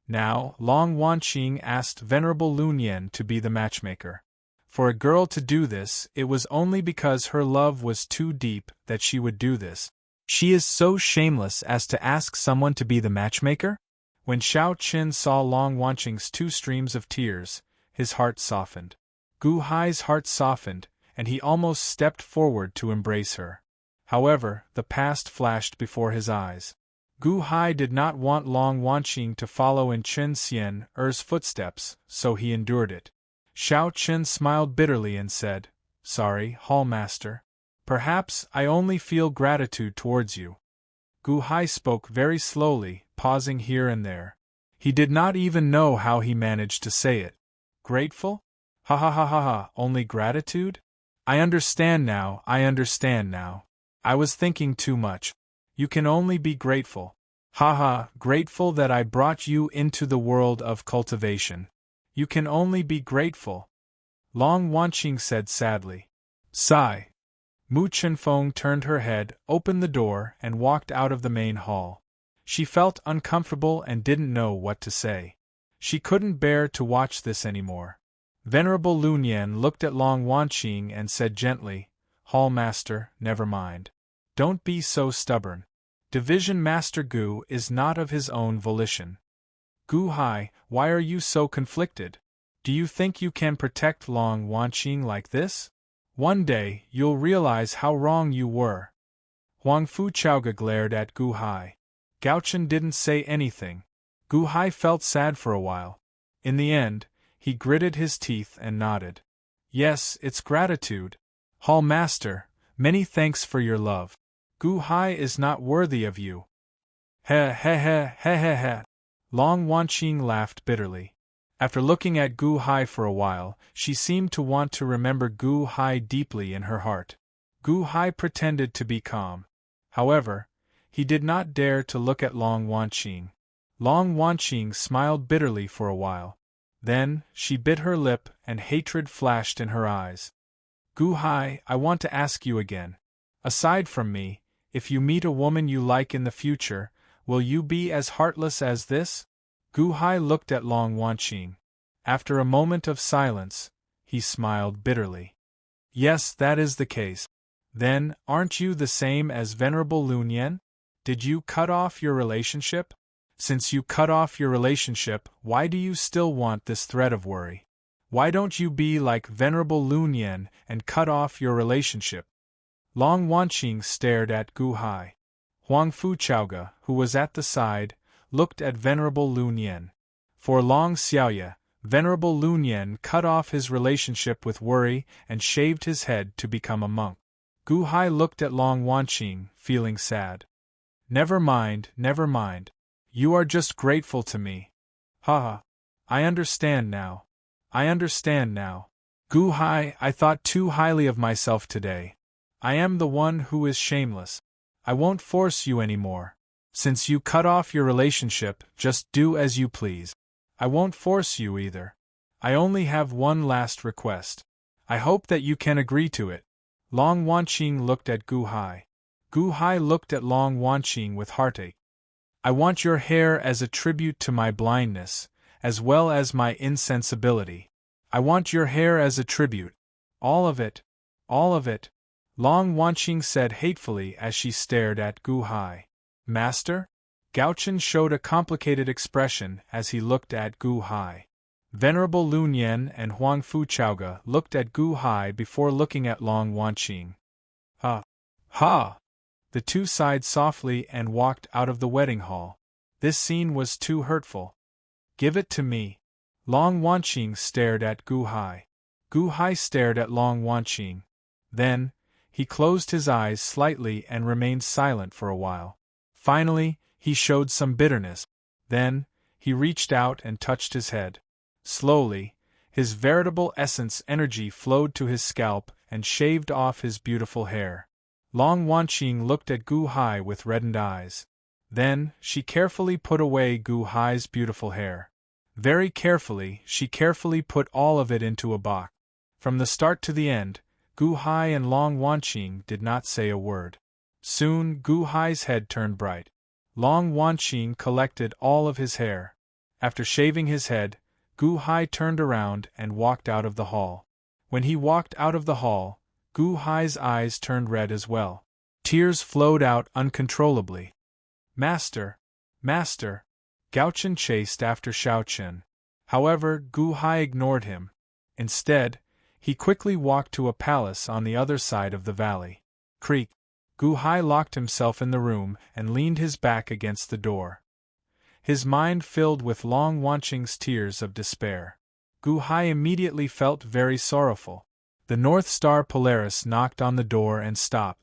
Now, Long Wanqing asked Venerable Lun Yen to be the matchmaker. For a girl to do this, it was only because her love was too deep that she would do this. She is so shameless as to ask someone to be the matchmaker? When Xiao Chen saw Long Wanqing's 2 streams of tears, his heart softened. Gu Hai's heart softened, and he almost stepped forward to embrace her. However, the past flashed before his eyes. Gu Hai did not want Long Wanqing to follow in Chen Xian Er's footsteps, so he endured it. Xiao Chen smiled bitterly and said, Sorry, Hall Master. Perhaps I only feel gratitude towards you. Gu Hai spoke very slowly, pausing here and there. He did not even know how he managed to say it. Grateful? Ha ha ha ha ha, only gratitude? I understand now, I understand now. I was thinking too much. You can only be grateful. Ha ha, grateful that I brought you into the world of cultivation. You can only be grateful. Long Wanqing said sadly. Sigh. Mu Chunfeng turned her head, opened the door, and walked out of the main hall. She felt uncomfortable and didn't know what to say. She couldn't bear to watch this anymore. Venerable Lun Yen looked at Long Wanqing and said gently, Hall Master, never mind. Don't be so stubborn. Division Master Gu is not of his own volition. Gu Hai, why are you so conflicted? Do you think you can protect Long Wanqing like this? One day, you'll realize how wrong you were. Huang Fu Chaoga glared at Gu Hai. Gao Chen didn't say anything. Gu Hai felt sad for a while. In the end, he gritted his teeth and nodded. Yes, it's gratitude. Hall Master, many thanks for your love. Gu Hai is not worthy of you. He he he he he he. Long Wanqing laughed bitterly. After looking at Gu Hai for a while, she seemed to want to remember Gu Hai deeply in her heart. Gu Hai pretended to be calm. However, he did not dare to look at Long Wanqing. Long Wanqing smiled bitterly for a while. Then, she bit her lip and hatred flashed in her eyes. Gu Hai, I want to ask you again. Aside from me, if you meet a woman you like in the future, will you be as heartless as this? Gu Hai looked at Long Wanqing. After a moment of silence, he smiled bitterly. Yes, that is the case. Then, aren't you the same as Venerable Lun Yen? Did you cut off your relationship? Since you cut off your relationship, why do you still want this thread of worry? Why don't you be like Venerable Lun Yen and cut off your relationship? Long Wanqing stared at Gu Hai. Huang Fuchaoge, who was at the side, looked at Venerable Lun Yen. For Long Xiaoye, Venerable Lun Yen cut off his relationship with worry and shaved his head to become a monk. Gu Hai looked at Long Wanqing, feeling sad. Never mind, never mind. You are just grateful to me. Ha. I understand now. I understand now. Gu Hai, I thought too highly of myself today. I am the one who is shameless. I won't force you anymore. Since you cut off your relationship, just do as you please. I won't force you either. I only have one last request. I hope that you can agree to it. Long Wanqing looked at Gu Hai. Gu Hai looked at Long Wanqing with heartache. I want your hair as a tribute to my blindness, as well as my insensibility. I want your hair as a tribute. All of it. All of it. Long Wanqing said hatefully as she stared at Gu Hai. Master? Gao-chen showed a complicated expression as he looked at Gu Hai. Venerable Lun Yen and Huang Fuchaoge looked at Gu Hai before looking at Long Wanqing. Ha! Ha! The two sighed softly and walked out of the wedding hall. This scene was too hurtful. Give it to me. Long Wanqing stared at Gu Hai. Gu Hai stared at Long Wanqing. Then, he closed his eyes slightly and remained silent for a while. Finally, he showed some bitterness. Then, he reached out and touched his head. Slowly, his veritable essence energy flowed to his scalp and shaved off his beautiful hair. Long Wanqing looked at Gu Hai with reddened eyes. Then, she carefully put away Gu Hai's beautiful hair. Very carefully, she carefully put all of it into a box. From the start to the end, Gu Hai and Long Wanqing did not say a word. Soon, Gu Hai's head turned bright. Long Wanqing collected all of his hair. After shaving his head, Gu Hai turned around and walked out of the hall. When he walked out of the hall, Gu Hai's eyes turned red as well. Tears flowed out uncontrollably. Master! Master! Gao-chen chased after Xiao-chen. However, Gu Hai ignored him. Instead, he quickly walked to a palace on the other side of the valley. Creak! Gu Hai locked himself in the room and leaned his back against the door. His mind filled with Long Wanqing's tears of despair. Gu Hai immediately felt very sorrowful. The North Star Polaris knocked on the door and stopped.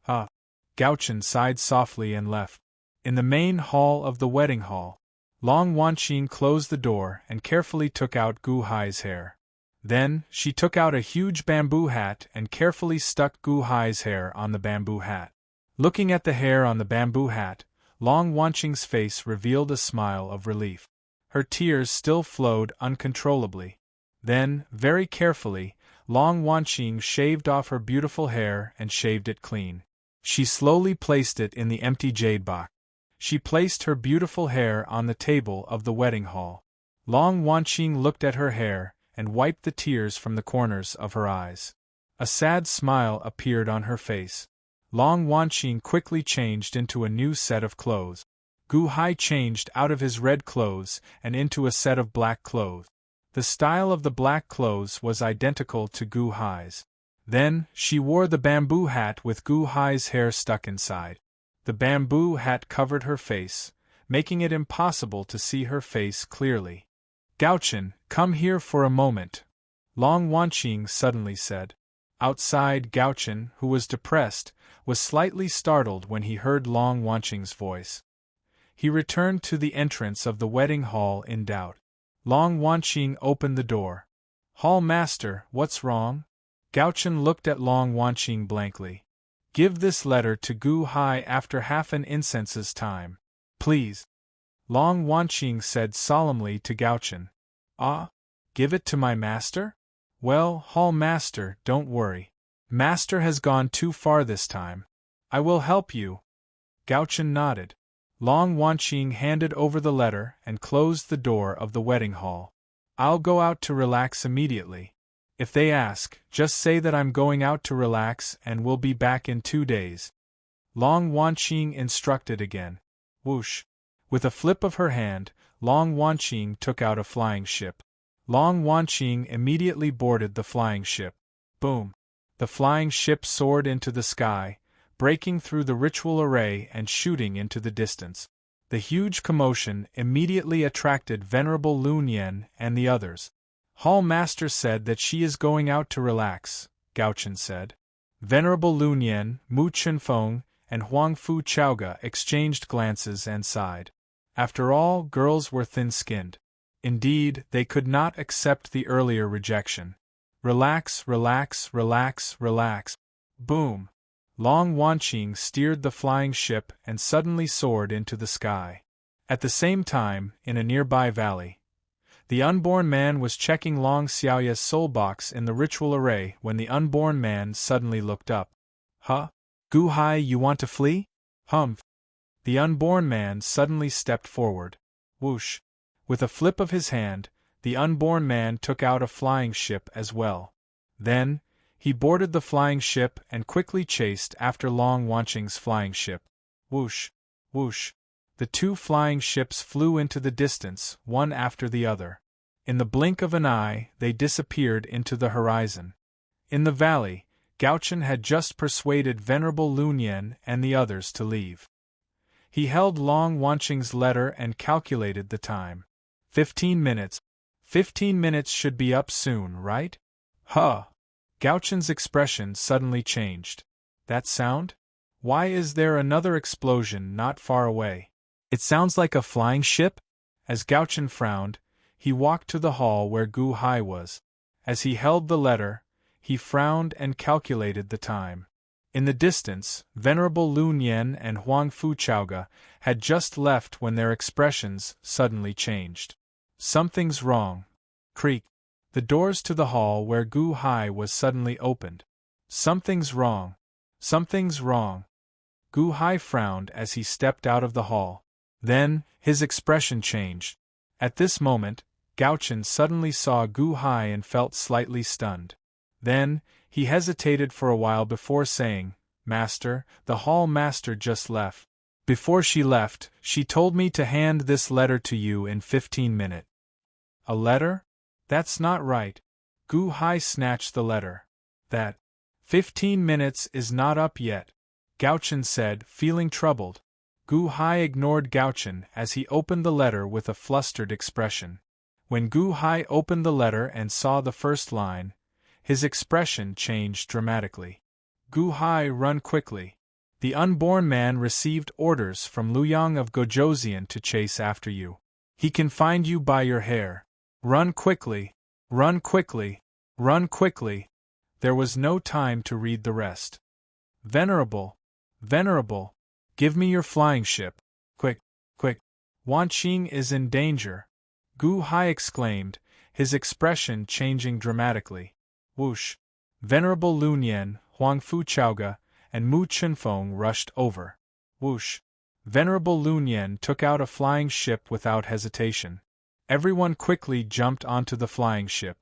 Ah! Gao-chen sighed softly and left. In the main hall of the wedding hall, Long Wanqing closed the door and carefully took out Gu Hai's hair. Then, she took out a huge bamboo hat and carefully stuck Gu Hai's hair on the bamboo hat. Looking at the hair on the bamboo hat, Long Wanqing's face revealed a smile of relief. Her tears still flowed uncontrollably. Then, very carefully, Long Wanqing shaved off her beautiful hair and shaved it clean. She slowly placed it in the empty jade box. She placed her beautiful hair on the table of the wedding hall. Long Wanqing looked at her hair and wiped the tears from the corners of her eyes. A sad smile appeared on her face. Long Wanqing quickly changed into a new set of clothes. Gu Hai changed out of his red clothes and into a set of black clothes. The style of the black clothes was identical to Gu Hai's. Then, she wore the bamboo hat with Gu Hai's hair stuck inside. The bamboo hat covered her face, making it impossible to see her face clearly. Gao-chen, come here for a moment, Long Wanqing suddenly said. Outside, Gao-chen, who was depressed, was slightly startled when he heard Long Wanqing's voice. He returned to the entrance of the wedding hall in doubt. Long Wanqing opened the door. Hall master, what's wrong? Gao-chen looked at Long Wanqing blankly. Give this letter to Gu Hai after half an incense's time. Please. Long Wanqing said solemnly to Gao-chen. Ah? Give it to my master? Well, Hall Master, don't worry. Master has gone too far this time. I will help you. Gao-chen nodded. Long Wanqing handed over the letter and closed the door of the wedding hall. I'll go out to relax immediately. If they ask, just say that I'm going out to relax and will be back in 2 days. Long Wanqing instructed again. Whoosh. With a flip of her hand, Long Wanqing took out a flying ship. Long Wanqing immediately boarded the flying ship. Boom. The flying ship soared into the sky, breaking through the ritual array and shooting into the distance. The huge commotion immediately attracted Venerable Lun Yen and the others. Hall Master said that she is going out to relax, Gao-chen said. Venerable Lun Yen, Mu Chenfeng, and Huang Fu Chaoga exchanged glances and sighed. After all, girls were thin-skinned. Indeed, they could not accept the earlier rejection. Relax, relax, relax, relax. Boom! Long Wanqing steered the flying ship and suddenly soared into the sky. At the same time, in a nearby valley, the unborn man was checking Long Xiaoya's soul box in the ritual array when the unborn man suddenly looked up. Huh? Gu Hai, you want to flee? Humph! The unborn man suddenly stepped forward. Whoosh! With a flip of his hand, the unborn man took out a flying ship as well. Then, he boarded the flying ship and quickly chased after Long Wanqing's flying ship. Whoosh! Whoosh! The 2 flying ships flew into the distance, one after the other. In the blink of an eye, they disappeared into the horizon. In the valley, Gao-chen had just persuaded Venerable Lun Yen and the others to leave. He held Long Wanqing's letter and calculated the time. 15 minutes. 15 minutes should be up soon, right? Huh! Gao-chen's expression suddenly changed. That sound? Why is there another explosion not far away? It sounds like a flying ship? As Gao-chen frowned, he walked to the hall where Gu Hai was. As he held the letter, he frowned and calculated the time. In the distance, Venerable Lun Yen and Huang Fu Chaoga had just left when their expressions suddenly changed. Something's wrong. Creak. The doors to the hall where Gu Hai was suddenly opened. Something's wrong. Something's wrong. Gu Hai frowned as he stepped out of the hall. Then, his expression changed. At this moment, Gao-chen suddenly saw Gu Hai and felt slightly stunned. Then, he hesitated for a while before saying, Master, the hall master just left. Before she left, she told me to hand this letter to you in 15 minutes. A letter? That's not right. Gu Hai snatched the letter. That 15 minutes is not up yet, Gao-chen said, feeling troubled. Gu Hai ignored Gao-chen as he opened the letter with a flustered expression. When Gu Hai opened the letter and saw the first line, his expression changed dramatically. Gu Hai, run quickly. The unborn man received orders from Luyang of Gojoseon to chase after you. He can find you by your hair. Run quickly. Run quickly. Run quickly. There was no time to read the rest. Venerable. Venerable. Give me your flying ship. Quick, quick. Wanqing is in danger. Gu Hai exclaimed, his expression changing dramatically. Whoosh. Venerable Lun Yen, Huang Fu Chaoga, and Mu Chenfeng rushed over. Whoosh. Venerable Lun Yen took out a flying ship without hesitation. Everyone quickly jumped onto the flying ship.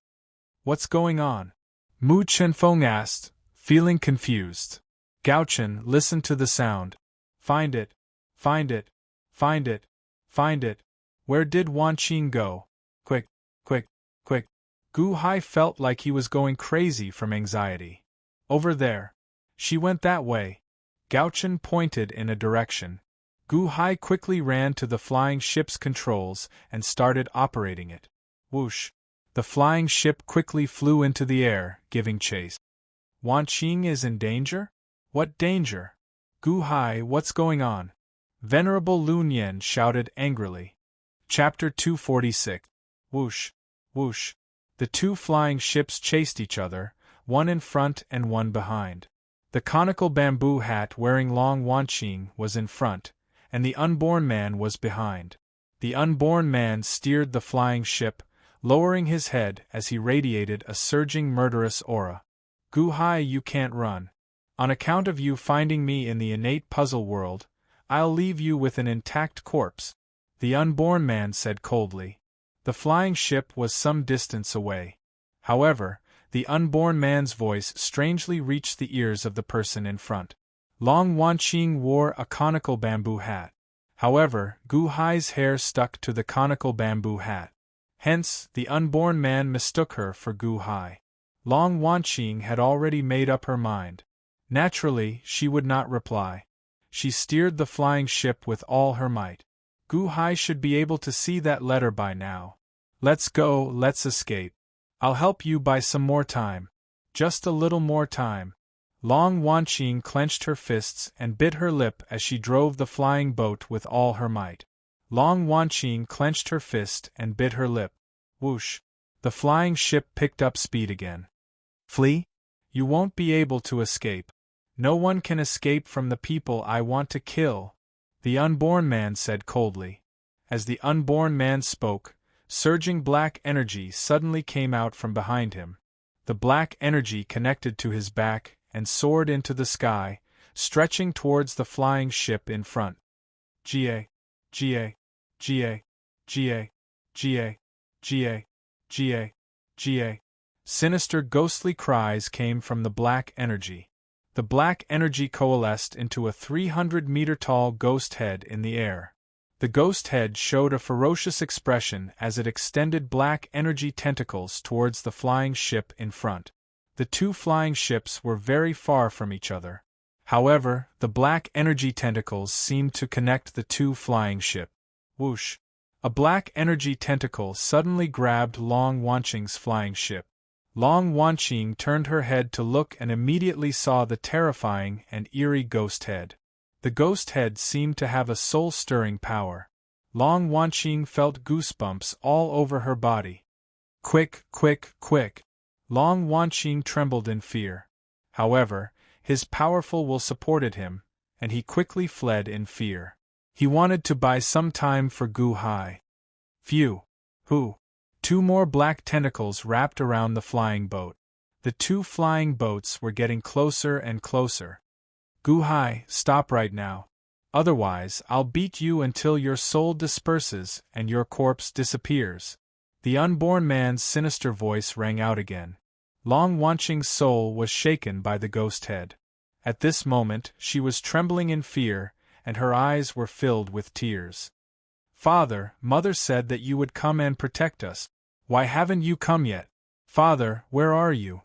What's going on? Mu Chenfeng asked, feeling confused. Gao-chen listened to the sound. Find it. Find it. Find it. Find it. Where did Wanqing go? Quick, quick, quick. Gu Hai felt like he was going crazy from anxiety. Over there. She went that way. Gao-chen pointed in a direction. Gu Hai quickly ran to the flying ship's controls and started operating it. Whoosh. The flying ship quickly flew into the air, giving chase. Wanqing is in danger? What danger? Gu Hai, what's going on? Venerable Lun Yen shouted angrily. Chapter 246. Whoosh. Whoosh. The 2 flying ships chased each other, one in front and one behind. The conical bamboo hat wearing Long Wanqing was in front, and the unborn man was behind. The unborn man steered the flying ship, lowering his head as he radiated a surging murderous aura. Gu Hai, you can't run. On account of you finding me in the innate puzzle world, I'll leave you with an intact corpse, the unborn man said coldly. The flying ship was some distance away. However, the unborn man's voice strangely reached the ears of the person in front. Long Wanqing wore a conical bamboo hat. However, Gu Hai's hair stuck to the conical bamboo hat. Hence, the unborn man mistook her for Gu Hai. Long Wanqing had already made up her mind. Naturally, she would not reply. She steered the flying ship with all her might. Gu Hai should be able to see that letter by now. Let's go, let's escape. I'll help you buy some more time. Just a little more time. Long Wanqing clenched her fists and bit her lip as she drove the flying boat with all her might. Long Wanqing clenched her fist and bit her lip. Whoosh! The flying ship picked up speed again. Flee? You won't be able to escape. No one can escape from the people I want to kill, the unborn man said coldly. As the unborn man spoke, surging black energy suddenly came out from behind him. The black energy connected to his back and soared into the sky, stretching towards the flying ship in front. Ga, Ga, Ga, Ga, Ga, Ga, Ga, Ga. Sinister ghostly cries came from the black energy. The black energy coalesced into a 300-meter-tall ghost head in the air. The ghost head showed a ferocious expression as it extended black energy tentacles towards the flying ship in front. The two flying ships were very far from each other. However, the black energy tentacles seemed to connect the two flying ships. Whoosh! A black energy tentacle suddenly grabbed Long Wanqing's flying ship. Long Wanqing turned her head to look and immediately saw the terrifying and eerie ghost head. The ghost head seemed to have a soul-stirring power. Long Wanqing felt goosebumps all over her body. Quick, quick, quick! Long Wanqing trembled in fear. However, his powerful will supported him, and he quickly fled in fear. He wanted to buy some time for Gu Hai. Phew! Who? Two more black tentacles wrapped around the flying boat. The two flying boats were getting closer and closer. Gu Hai, stop right now. Otherwise, I'll beat you until your soul disperses and your corpse disappears. The unborn man's sinister voice rang out again. Long Wanqing's soul was shaken by the ghost head. At this moment, she was trembling in fear, and her eyes were filled with tears. Father, Mother said that you would come and protect us. Why haven't you come yet? Father, where are you?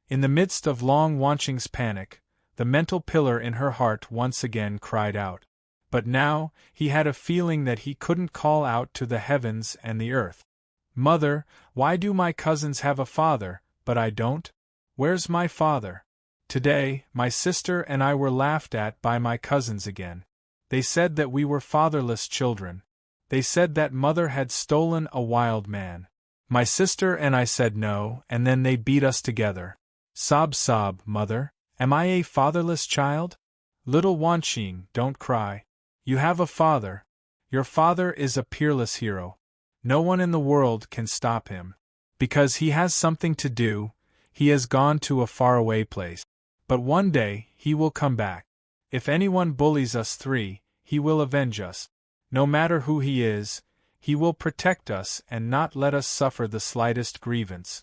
In the midst of Long Wanqing's panic, the mental pillar in her heart once again cried out. But now, he had a feeling that he couldn't call out to the heavens and the earth. Mother, why do my cousins have a father, but I don't? Where's my father? Today, my sister and I were laughed at by my cousins again. They said that we were fatherless children. They said that Mother had stolen a wild man. My sister and I said no, and then they beat us together. Sob, sob, Mother. Am I a fatherless child? Little Wanqing, don't cry. You have a father. Your father is a peerless hero. No one in the world can stop him. Because he has something to do, he has gone to a faraway place. But one day, he will come back. If anyone bullies us three, he will avenge us. No matter who he is, he will protect us and not let us suffer the slightest grievance.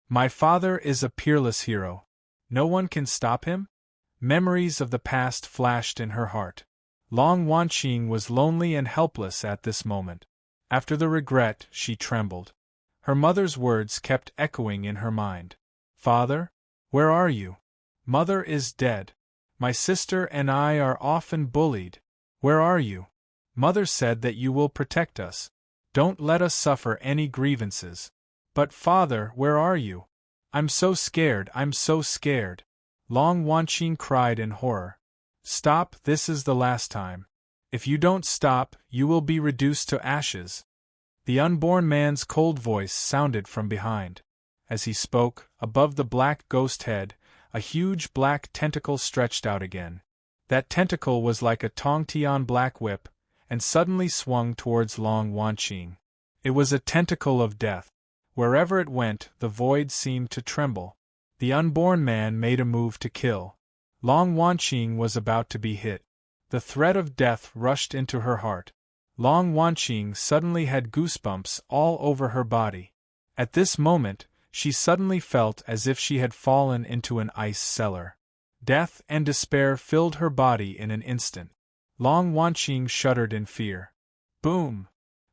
My father is a peerless hero. No one can stop him? Memories of the past flashed in her heart. Long Wanqing was lonely and helpless at this moment. After the regret, she trembled. Her mother's words kept echoing in her mind. Father? Where are you? Mother is dead. My sister and I are often bullied. Where are you? Mother said that you will protect us. Don't let us suffer any grievances. But father, where are you? I'm so scared, I'm so scared. Long Wanqing cried in horror. Stop, this is the last time. If you don't stop, you will be reduced to ashes. The unborn man's cold voice sounded from behind. As he spoke, above the black ghost head, a huge black tentacle stretched out again. That tentacle was like a Tongtian black whip, and suddenly swung towards Long Wanqing. It was a tentacle of death. Wherever it went, the void seemed to tremble. The unborn man made a move to kill. Long Wanqing was about to be hit. The threat of death rushed into her heart. Long Wanqing suddenly had goosebumps all over her body. At this moment, she suddenly felt as if she had fallen into an ice cellar. Death and despair filled her body in an instant. Long Wanqing shuddered in fear. Boom!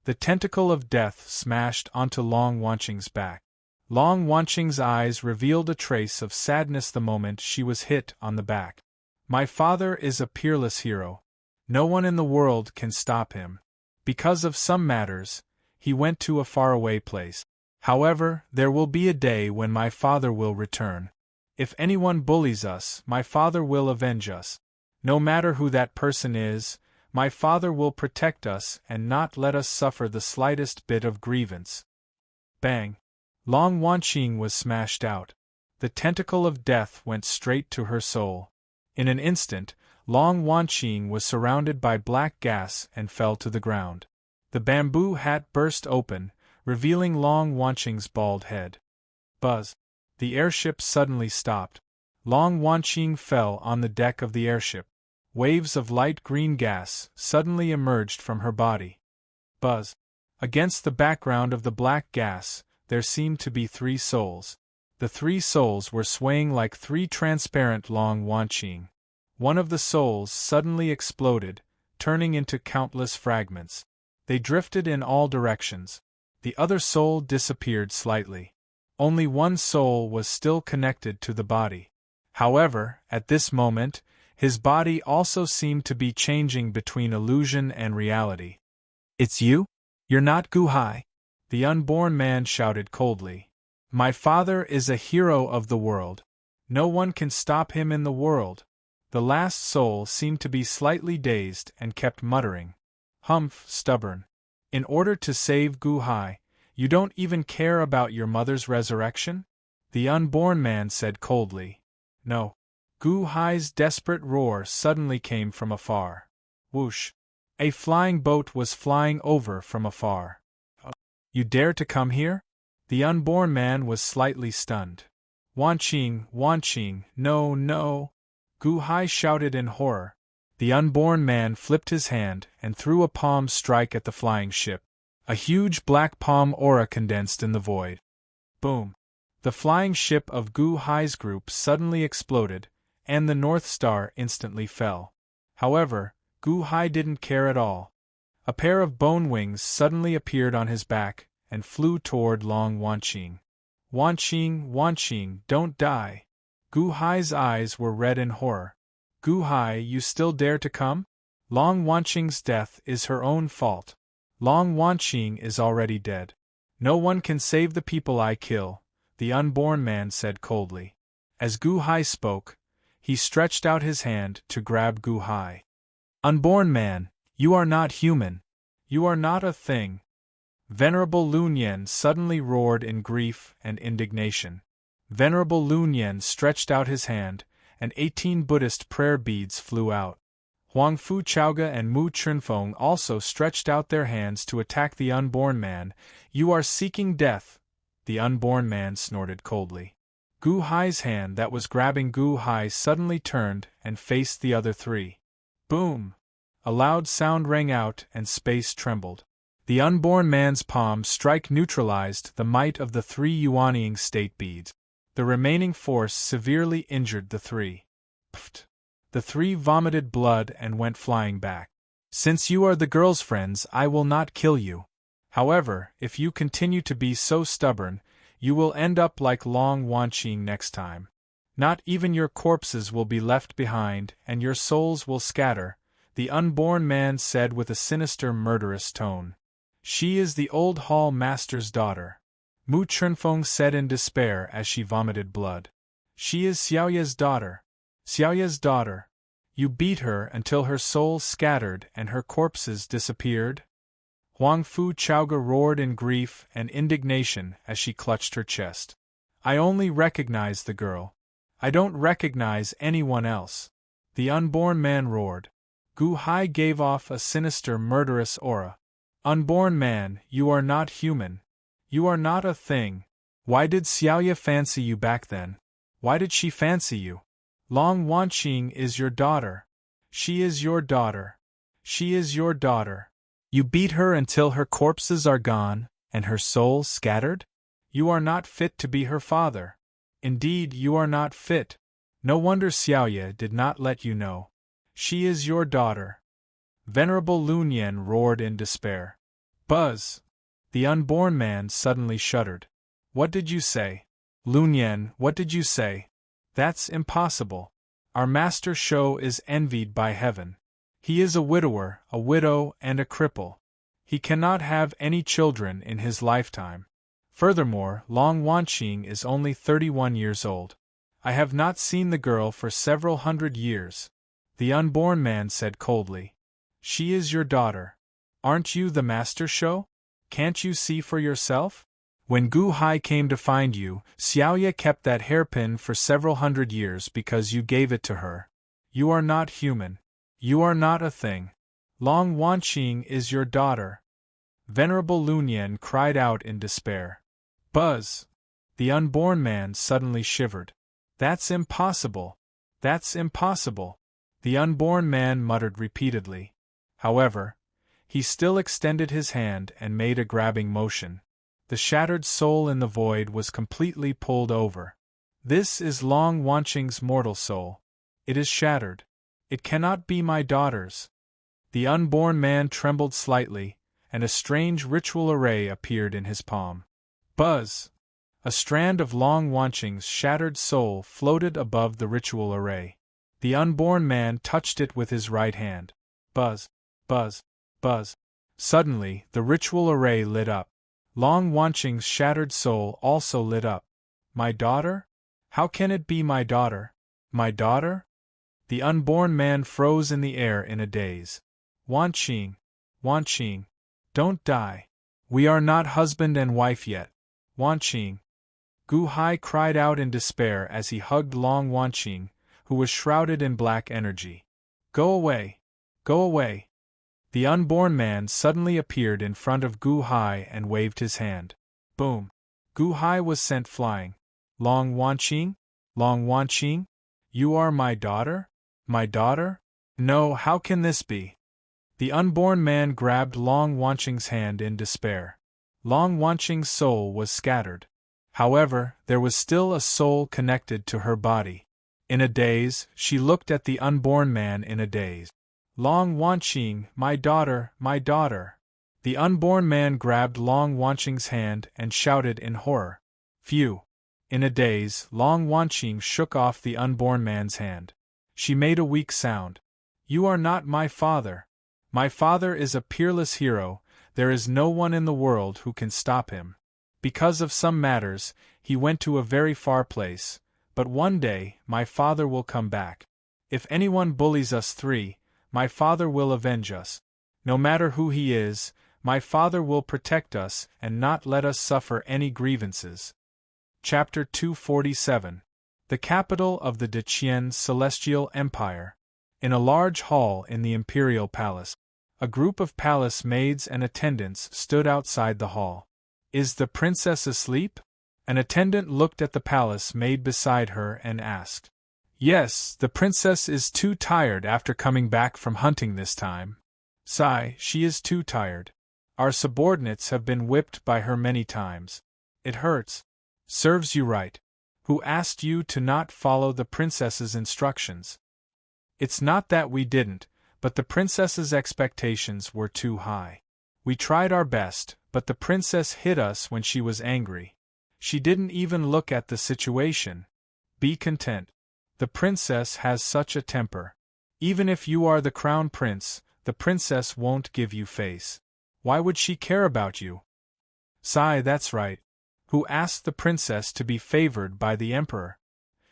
The tentacle of death smashed onto Long Wanqing's back. Long Wanqing's eyes revealed a trace of sadness the moment she was hit on the back. My father is a peerless hero. No one in the world can stop him. Because of some matters, he went to a faraway place. However, there will be a day when my father will return. If anyone bullies us, my father will avenge us. No matter who that person is, my father will protect us and not let us suffer the slightest bit of grievance. Bang! Long Wanqing was smashed out. The tentacle of death went straight to her soul. In an instant, Long Wanqing was surrounded by black gas and fell to the ground. The bamboo hat burst open, revealing Long Wanqing's bald head. Buzz! The airship suddenly stopped. Long Wanqing fell on the deck of the airship. Waves of light green gas suddenly emerged from her body. Buzz! Against the background of the black gas, there seemed to be 3 souls. The 3 souls were swaying like 3 transparent Long Wanqing. One of the souls suddenly exploded, turning into countless fragments. They drifted in all directions. The other soul disappeared slightly. Only one soul was still connected to the body. However, at this moment, his body also seemed to be changing between illusion and reality. It's you? You're not Gu Hai? The unborn man shouted coldly. My father is a hero of the world. No one can stop him in the world. The last soul seemed to be slightly dazed and kept muttering. Humph, stubborn. In order to save Gu Hai, you don't even care about your mother's resurrection? The unborn man said coldly. No. Gu Hai's desperate roar suddenly came from afar. Whoosh! A flying boat was flying over from afar. You dare to come here? The unborn man was slightly stunned. Wanqing, no, no! Gu Hai shouted in horror. The unborn man flipped his hand and threw a palm strike at the flying ship. A huge black palm aura condensed in the void. Boom! The flying ship of Gu Hai's group suddenly exploded, and the North Star instantly fell. However, Gu Hai didn't care at all. A pair of bone wings suddenly appeared on his back and flew toward Long Wanqing. Wanqing, don't die! Gu Hai's eyes were red in horror. Gu Hai, you still dare to come? Long Wanqing's death is her own fault. Long Wanqing is already dead. No one can save the people I kill, the unborn man said coldly. As Gu Hai spoke, he stretched out his hand to grab Gu Hai. Unborn man, you are not human. You are not a thing. Venerable Lun Yen suddenly roared in grief and indignation. Venerable Lun Yen stretched out his hand, and 18 Buddhist prayer beads flew out. Huang Fu Chaoga and Mu Chunfeng also stretched out their hands to attack the unborn man. You are seeking death, the unborn man snorted coldly. Gu Hai's hand that was grabbing Gu Hai suddenly turned and faced the other 3. Boom! A loud sound rang out and space trembled. The unborn man's palm strike neutralized the might of the 3 Yuanying state beads. The remaining force severely injured the 3. Pfft! The 3 vomited blood and went flying back. Since you are the girl's friends, I will not kill you. However, if you continue to be so stubborn, you will end up like Long Wanqing next time. Not even your corpses will be left behind, and your souls will scatter, the unborn man said with a sinister, murderous tone. She is the old hall master's daughter. Mu Chunfeng said in despair as she vomited blood. She is Xiaoya's daughter. Xiaoya's daughter. You beat her until her soul scattered and her corpses disappeared? Huang Fu Chaoga roared in grief and indignation as she clutched her chest. I only recognize the girl. I don't recognize anyone else. The unborn man roared. Gu Hai gave off a sinister, murderous aura. Unborn man, you are not human. You are not a thing. Why did Xiaoya fancy you back then? Why did she fancy you? Long Wanqing is your daughter. She is your daughter. She is your daughter. You beat her until her corpses are gone, and her soul scattered? You are not fit to be her father. Indeed, you are not fit. No wonder Xiaoya did not let you know. She is your daughter. Venerable Lunyan roared in despair. Buzz! The unborn man suddenly shuddered. What did you say? Lunyan, what did you say? That's impossible. Our master Shou is envied by heaven. He is a widower, a widow, and a cripple. He cannot have any children in his lifetime. Furthermore, Long Wanqing is only 31 years old. I have not seen the girl for several hundred years. The unborn man said coldly. She is your daughter. Aren't you the master Shou? Can't you see for yourself? When Gu Hai came to find you, Xiaoya kept that hairpin for several hundred years because you gave it to her. You are not human. You are not a thing. Long Wanqing is your daughter. Venerable Lunyan cried out in despair. Buzz! The unborn man suddenly shivered. That's impossible. That's impossible. The unborn man muttered repeatedly. However, he still extended his hand and made a grabbing motion. The shattered soul in the void was completely pulled over. This is Long Wanqing's mortal soul. It is shattered. It cannot be my daughter's. The unborn man trembled slightly, and a strange ritual array appeared in his palm. Buzz! A strand of Long Wanqing's shattered soul floated above the ritual array. The unborn man touched it with his right hand. Buzz! Buzz! Buzz! Suddenly, the ritual array lit up. Long Wanqing's shattered soul also lit up. My daughter? How can it be my daughter? My daughter? The unborn man froze in the air in a daze. Wanqing! Wanqing! Don't die. We are not husband and wife yet. Wanqing! Gu Hai cried out in despair as he hugged Long Wanqing, who was shrouded in black energy. Go away! Go away! The unborn man suddenly appeared in front of Gu Hai and waved his hand. Boom! Gu Hai was sent flying. Long Wanqing? Long Wanqing? You are my daughter? My daughter? No, how can this be? The unborn man grabbed Long Wanqing's hand in despair. Long Wanqing's soul was scattered. However, there was still a soul connected to her body. In a daze, she looked at the unborn man in a daze. Long Wanqing, my daughter, my daughter. The unborn man grabbed Long Wanqing's hand and shouted in horror. Phew! In a daze, Long Wanqing shook off the unborn man's hand. She made a weak sound. You are not my father. My father is a peerless hero, there is no one in the world who can stop him. Because of some matters, he went to a very far place, but one day, my father will come back. If anyone bullies us three, my father will avenge us. No matter who he is, my father will protect us and not let us suffer any grievances. Chapter 247. The capital of the Deqian Celestial Empire. In a large hall in the imperial palace, a group of palace maids and attendants stood outside the hall. Is the princess asleep? An attendant looked at the palace maid beside her and asked. Yes, the princess is too tired after coming back from hunting this time. Sigh, she is too tired. Our subordinates have been whipped by her many times. It hurts. Serves you right. Who asked you to not follow the princess's instructions? It's not that we didn't, but the princess's expectations were too high. We tried our best, but the princess hit us when she was angry. She didn't even look at the situation. Be content. The princess has such a temper. Even if you are the crown prince, the princess won't give you face. Why would she care about you? Sigh, that's right. Who asked the princess to be favored by the emperor?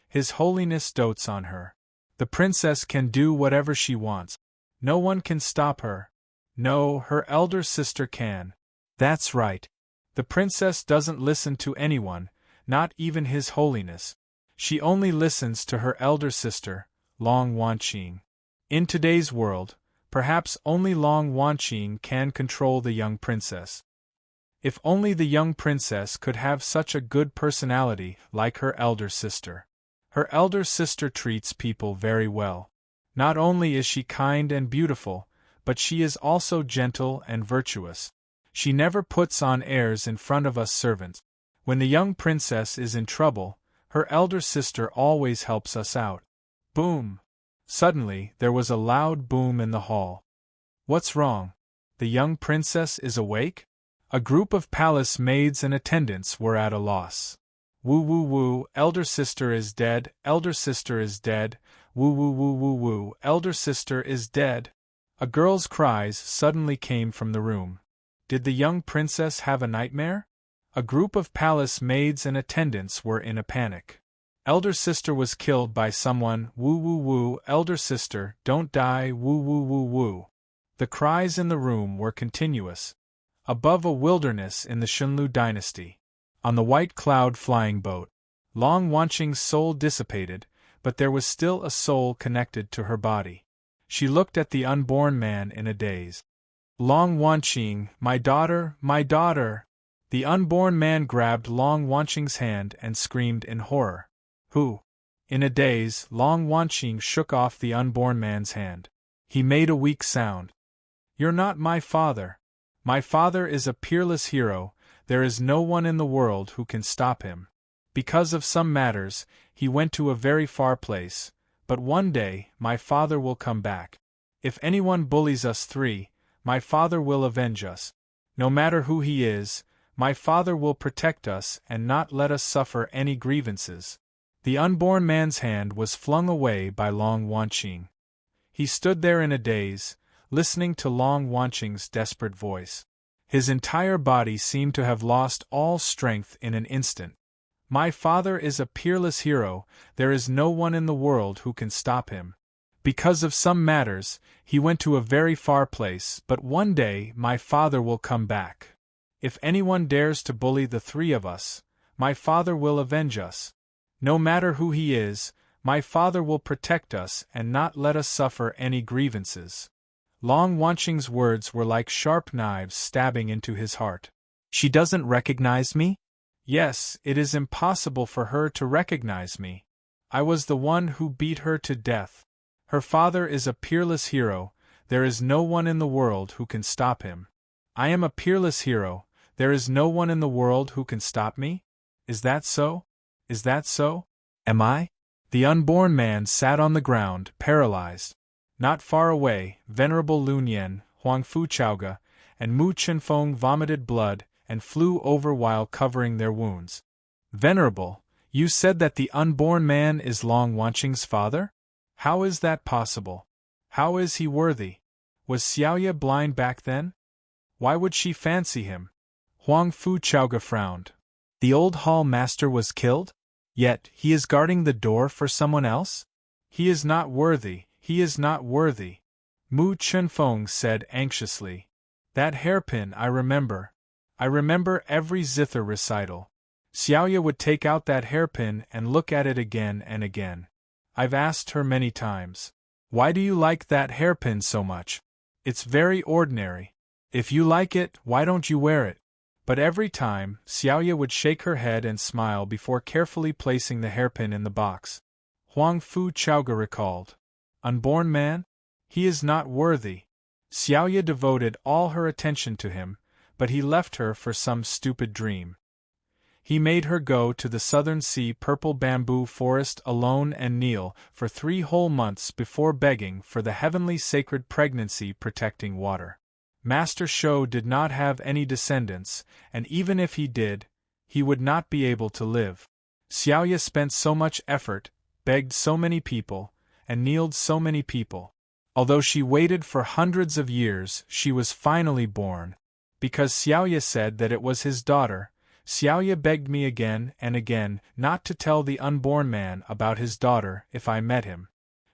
His Holiness dotes on her. The princess can do whatever she wants. No one can stop her. No, her elder sister can. That's right. The princess doesn't listen to anyone, not even His Holiness. She only listens to her elder sister, Long Wanqing. In today's world, Perhaps only Long Wanqing can control the young princess. If only the young princess could have such a good personality like her elder sister. Her elder sister treats people very well. Not only is she kind and beautiful, but she is also gentle and virtuous. She never puts on airs in front of us servants. When the young princess is in trouble, her elder sister always helps us out. Boom! Suddenly, there was a loud boom in the hall. What's wrong? The young princess is awake? A group of palace maids and attendants were at a loss. Woo woo woo, elder sister is dead, elder sister is dead, woo woo woo woo woo, elder sister is dead. A girl's cries suddenly came from the room. Did the young princess have a nightmare? A group of palace maids and attendants were in a panic. Elder sister was killed by someone, woo woo woo, elder sister, don't die, woo woo woo woo. The cries in the room were continuous. Above a wilderness in the Xunlu dynasty, on the white cloud flying boat, Long Wanqing's soul dissipated, but there was still a soul connected to her body. She looked at the unborn man in a daze. Long Wanqing, my daughter, my daughter! The unborn man grabbed Long Wanqing's hand and screamed in horror. Who? In a daze, Long Wanqing shook off the unborn man's hand. He made a weak sound. You're not my father. My father is a peerless hero, there is no one in the world who can stop him. Because of some matters, he went to a very far place, but one day, my father will come back. If anyone bullies us three, my father will avenge us. No matter who he is, my father will protect us and not let us suffer any grievances. The unborn man's hand was flung away by Long Wanqing. He stood there in a daze, listening to Long Wanqing's desperate voice. His entire body seemed to have lost all strength in an instant. My father is a peerless hero, there is no one in the world who can stop him. Because of some matters, he went to a very far place, but one day my father will come back. If anyone dares to bully the three of us, my father will avenge us. No matter who he is, my father will protect us and not let us suffer any grievances. Long Wanqing's words were like sharp knives stabbing into his heart. She doesn't recognize me? Yes, it is impossible for her to recognize me. I was the one who beat her to death. Her father is a peerless hero, there is no one in the world who can stop him. I am a peerless hero, there is no one in the world who can stop me? Is that so? Is that so? Am I? The unborn man sat on the ground, paralyzed. Not far away, Venerable Lunyan, Huangfu Chaoga, and Mu Chenfeng vomited blood and flew over while covering their wounds. Venerable, you said that the unborn man is Long Wanqing's father? How is that possible? How is he worthy? Was Xiaoya blind back then? Why would she fancy him? Huangfu Chaoga frowned. The old hall master was killed? Yet he is guarding the door for someone else? He is not worthy. He is not worthy. Mu Chenfeng said anxiously. That hairpin I remember. I remember every zither recital. Xiaoya would take out that hairpin and look at it again and again. I've asked her many times. Why do you like that hairpin so much? It's very ordinary. If you like it, why don't you wear it? But every time, Xiaoya would shake her head and smile before carefully placing the hairpin in the box. Huangfu Chaoga recalled. Unborn man? He is not worthy. Xiaoya devoted all her attention to him, but he left her for some stupid dream. He made her go to the southern sea purple bamboo forest alone and kneel for 3 whole months before begging for the heavenly sacred pregnancy protecting water. Master Shou did not have any descendants, and even if he did, he would not be able to live. Xiaoya spent so much effort, begged so many people, and kneeled so many people. Although she waited for hundreds of years, she was finally born. Because Xiaoya said that it was his daughter, Xiaoya begged me again and again not to tell the unborn man about his daughter if I met him.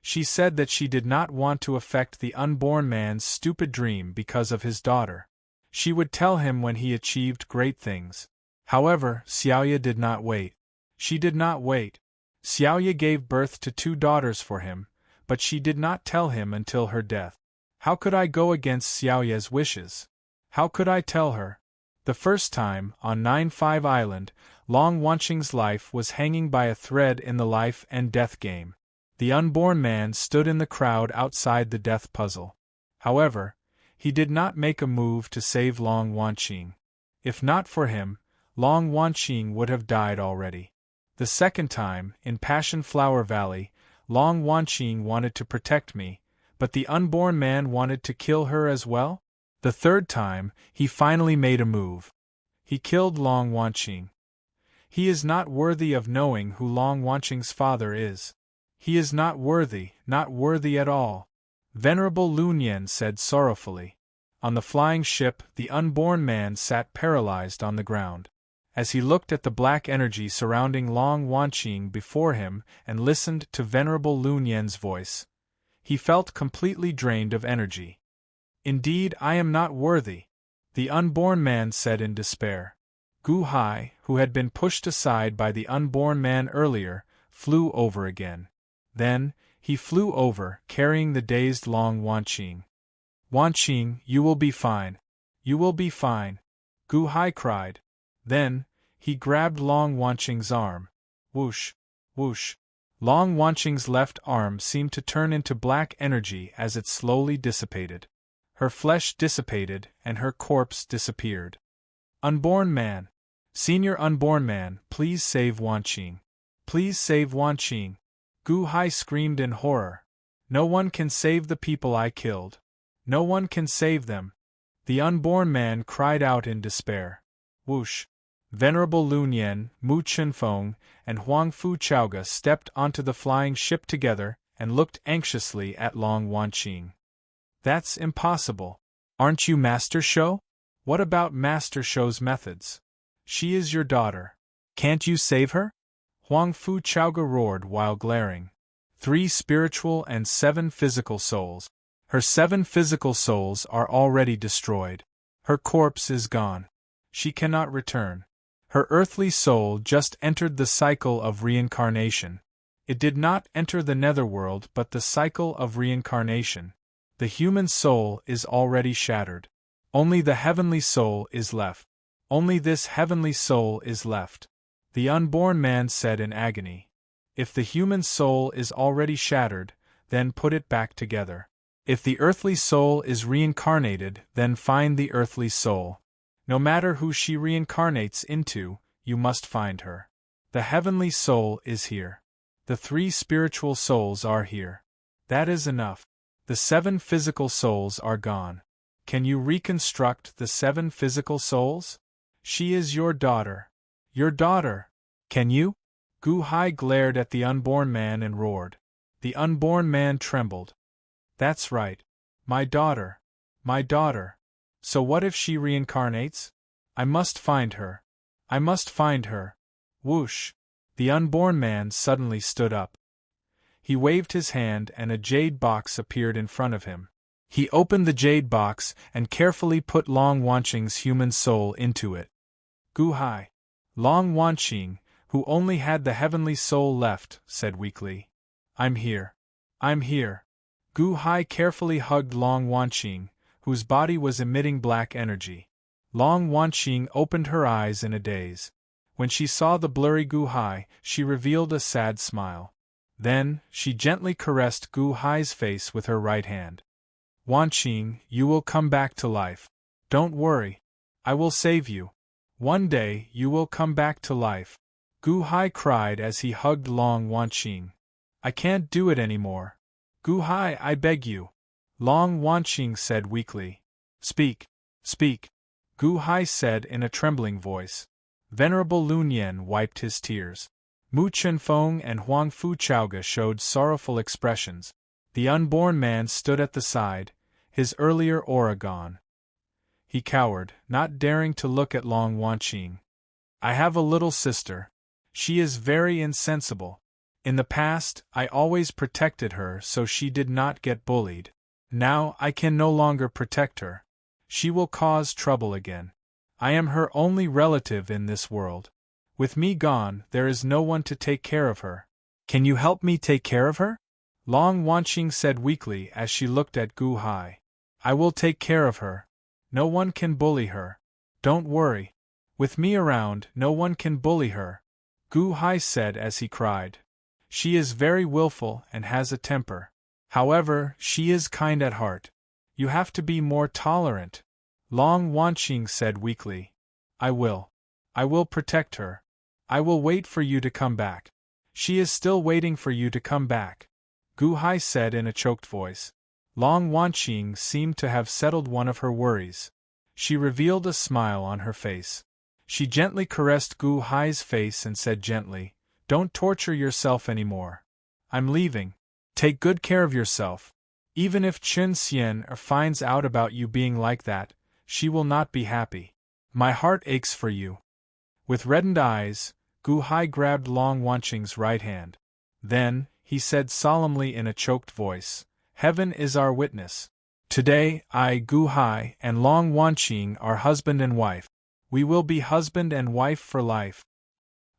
She said that she did not want to affect the unborn man's stupid dream because of his daughter. She would tell him when he achieved great things. However, Xiaoya did not wait. She did not wait. Xiaoya gave birth to 2 daughters for him, but she did not tell him until her death. How could I go against Xiaoye's wishes? How could I tell her? The first time, on 9-5 Island, Long Wanqing's life was hanging by a thread in the life and death game. The unborn man stood in the crowd outside the death puzzle. However, he did not make a move to save Long Wanqing. If not for him, Long Wanqing would have died already. The second time, in Passion Flower Valley, Long Wanqing wanted to protect me, but the unborn man wanted to kill her as well? The third time, he finally made a move. He killed Long Wanqing. He is not worthy of knowing who Long Wanqing's father is. He is not worthy at all. Venerable Lunyan said sorrowfully. On the flying ship, the unborn man sat paralyzed on the ground. As he looked at the black energy surrounding Long Wanqing before him and listened to Venerable Lunyan's voice, he felt completely drained of energy. Indeed, I am not worthy, the unborn man said in despair. Gu Hai, who had been pushed aside by the unborn man earlier, flew over again. Then, he flew over, carrying the dazed Long Wanqing. Wanqing, you will be fine. You will be fine, Gu Hai cried. Then, he grabbed Long Wanqing's arm. Whoosh, whoosh. Long Wanqing's left arm seemed to turn into black energy as it slowly dissipated. Her flesh dissipated, and her corpse disappeared. Unborn man. Senior unborn man, please save Wanqing. Please save Wanqing. Gu Hai screamed in horror. No one can save the people I killed. No one can save them. The unborn man cried out in despair. Whoosh. Venerable Lunyan, Mu Chenfeng, and Huangfu Chaoga stepped onto the flying ship together and looked anxiously at Long Wanqing. That's impossible. Aren't you Master Shou? What about Master Shou's methods? She is your daughter. Can't you save her? Huangfu Chaoga roared while glaring. 3 spiritual and 7 physical souls. Her 7 physical souls are already destroyed. Her corpse is gone. She cannot return. Her earthly soul just entered the cycle of reincarnation. It did not enter the netherworld but the cycle of reincarnation. The human soul is already shattered. Only the heavenly soul is left. Only this heavenly soul is left. The unborn man said in agony. If the human soul is already shattered, then put it back together. If the earthly soul is reincarnated, then find the earthly soul. No matter who she reincarnates into, you must find her. The heavenly soul is here. The 3 spiritual souls are here. That is enough. The 7 physical souls are gone. Can you reconstruct the 7 physical souls? She is your daughter. Your daughter. Can you? Gu Hai glared at the unborn man and roared. The unborn man trembled. That's right. My daughter. My daughter. So what if she reincarnates? I must find her. I must find her. Whoosh. The unborn man suddenly stood up. He waved his hand and a jade box appeared in front of him. He opened the jade box and carefully put Long Wanqing's human soul into it. Gu Hai. Long Wanqing, who only had the heavenly soul left, said weakly. I'm here. I'm here. Gu Hai carefully hugged Long Wanqing, whose body was emitting black energy. Long Wanqing opened her eyes in a daze. When she saw the blurry Gu Hai, she revealed a sad smile. Then, she gently caressed Gu Hai's face with her right hand. Wanqing, you will come back to life. Don't worry. I will save you. One day, you will come back to life. Gu Hai cried as he hugged Long Wanqing. I can't do it anymore. Gu Hai, I beg you. Long Wanqing said weakly. Speak. Speak. Gu Hai said in a trembling voice. Venerable Lunyan wiped his tears. Mu Chenfeng and Huangfu Chaoga showed sorrowful expressions. The unborn man stood at the side, his earlier aura gone. He cowered, not daring to look at Long Wanqing. I have a little sister. She is very insensible. In the past, I always protected her so she did not get bullied. Now I can no longer protect her. She will cause trouble again. I am her only relative in this world. With me gone, there is no one to take care of her. Can you help me take care of her? Long Wanqing said weakly as she looked at Gu Hai. I will take care of her. No one can bully her. Don't worry. With me around, no one can bully her, Gu Hai said as he cried. She is very willful and has a temper. However, she is kind at heart. You have to be more tolerant, Long Wanqing said weakly. I will protect her. I will wait for you to come back. She is still waiting for you to come back, Gu Hai said in a choked voice. Long Wanqing seemed to have settled one of her worries. She revealed a smile on her face. She gently caressed Gu Hai's face and said gently, Don't torture yourself anymore. I'm leaving. Take good care of yourself. Even if Chen Xian finds out about you being like that, she will not be happy. My heart aches for you. With reddened eyes, Gu Hai grabbed Long Wanqing's right hand. Then, he said solemnly in a choked voice, Heaven is our witness. Today, I, Gu Hai, and Long Wanqing are husband and wife. We will be husband and wife for life.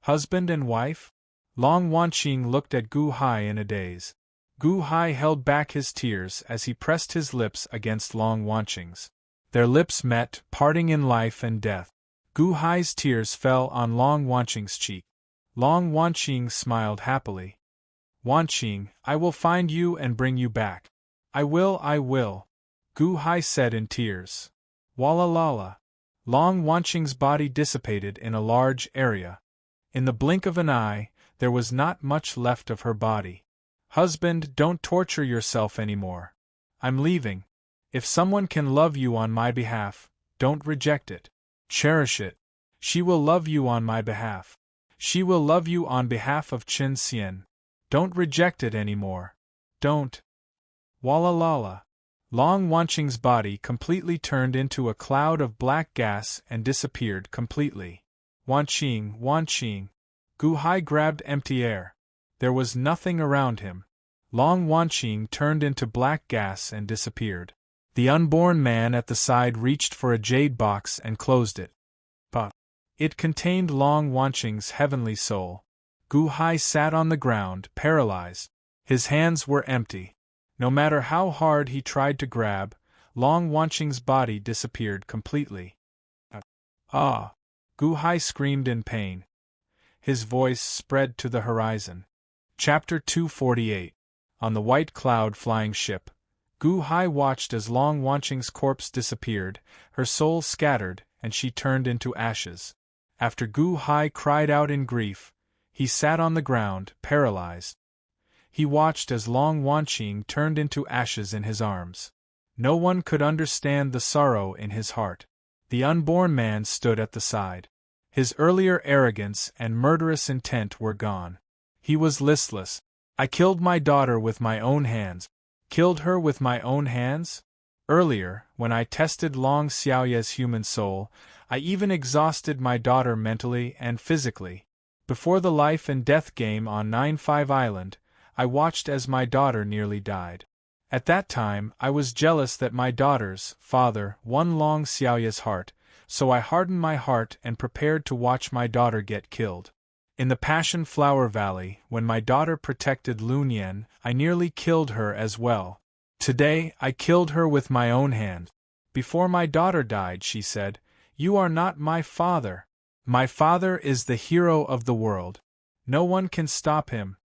Husband and wife? Long Wanqing looked at Gu Hai in a daze. Gu Hai held back his tears as he pressed his lips against Long Wanqing's. Their lips met, parting in life and death. Gu Hai's tears fell on Long Wanqing's cheek. Long Wanqing smiled happily. Wanqing, I will find you and bring you back. I will, Gu Hai said in tears. Walla lala. Long Wanqing's body dissipated in a large area. In the blink of an eye, there was not much left of her body. Husband, don't torture yourself anymore. I'm leaving. If someone can love you on my behalf, don't reject it. Cherish it. She will love you on my behalf. She will love you on behalf of Chen Xian. Don't reject it anymore. Don't. Walla lala. Long Wanqing's body completely turned into a cloud of black gas and disappeared completely. Wanqing. Gu Hai grabbed empty air. There was nothing around him. Long Wanqing turned into black gas and disappeared. The unborn man at the side reached for a jade box and closed it. But it contained Long Wanqing's heavenly soul. Gu Hai sat on the ground, paralyzed. His hands were empty. No matter how hard he tried to grab, Long Wanqing's body disappeared completely. Ah! Gu Hai screamed in pain. His voice spread to the horizon. Chapter 248. On the white cloud-flying ship, Gu Hai watched as Long Wanqing's corpse disappeared, her soul scattered, and she turned into ashes. After Gu Hai cried out in grief, he sat on the ground, paralyzed. He watched as Long Wanqing turned into ashes in his arms. No one could understand the sorrow in his heart. The unborn man stood at the side. His earlier arrogance and murderous intent were gone. He was listless. I killed my daughter with my own hands. Killed her with my own hands? Earlier, when I tested Long Xiaoye's human soul, I even exhausted my daughter mentally and physically. Before the life and death game on 9-5 Island, I watched as my daughter nearly died. At that time, I was jealous that my daughter's father won Long Xiaoye's heart, so I hardened my heart and prepared to watch my daughter get killed. In the Passion Flower Valley, when my daughter protected Lunyan, I nearly killed her as well. Today, I killed her with my own hand. Before my daughter died, she said, "You are not my father. My father is the hero of the world. No one can stop him.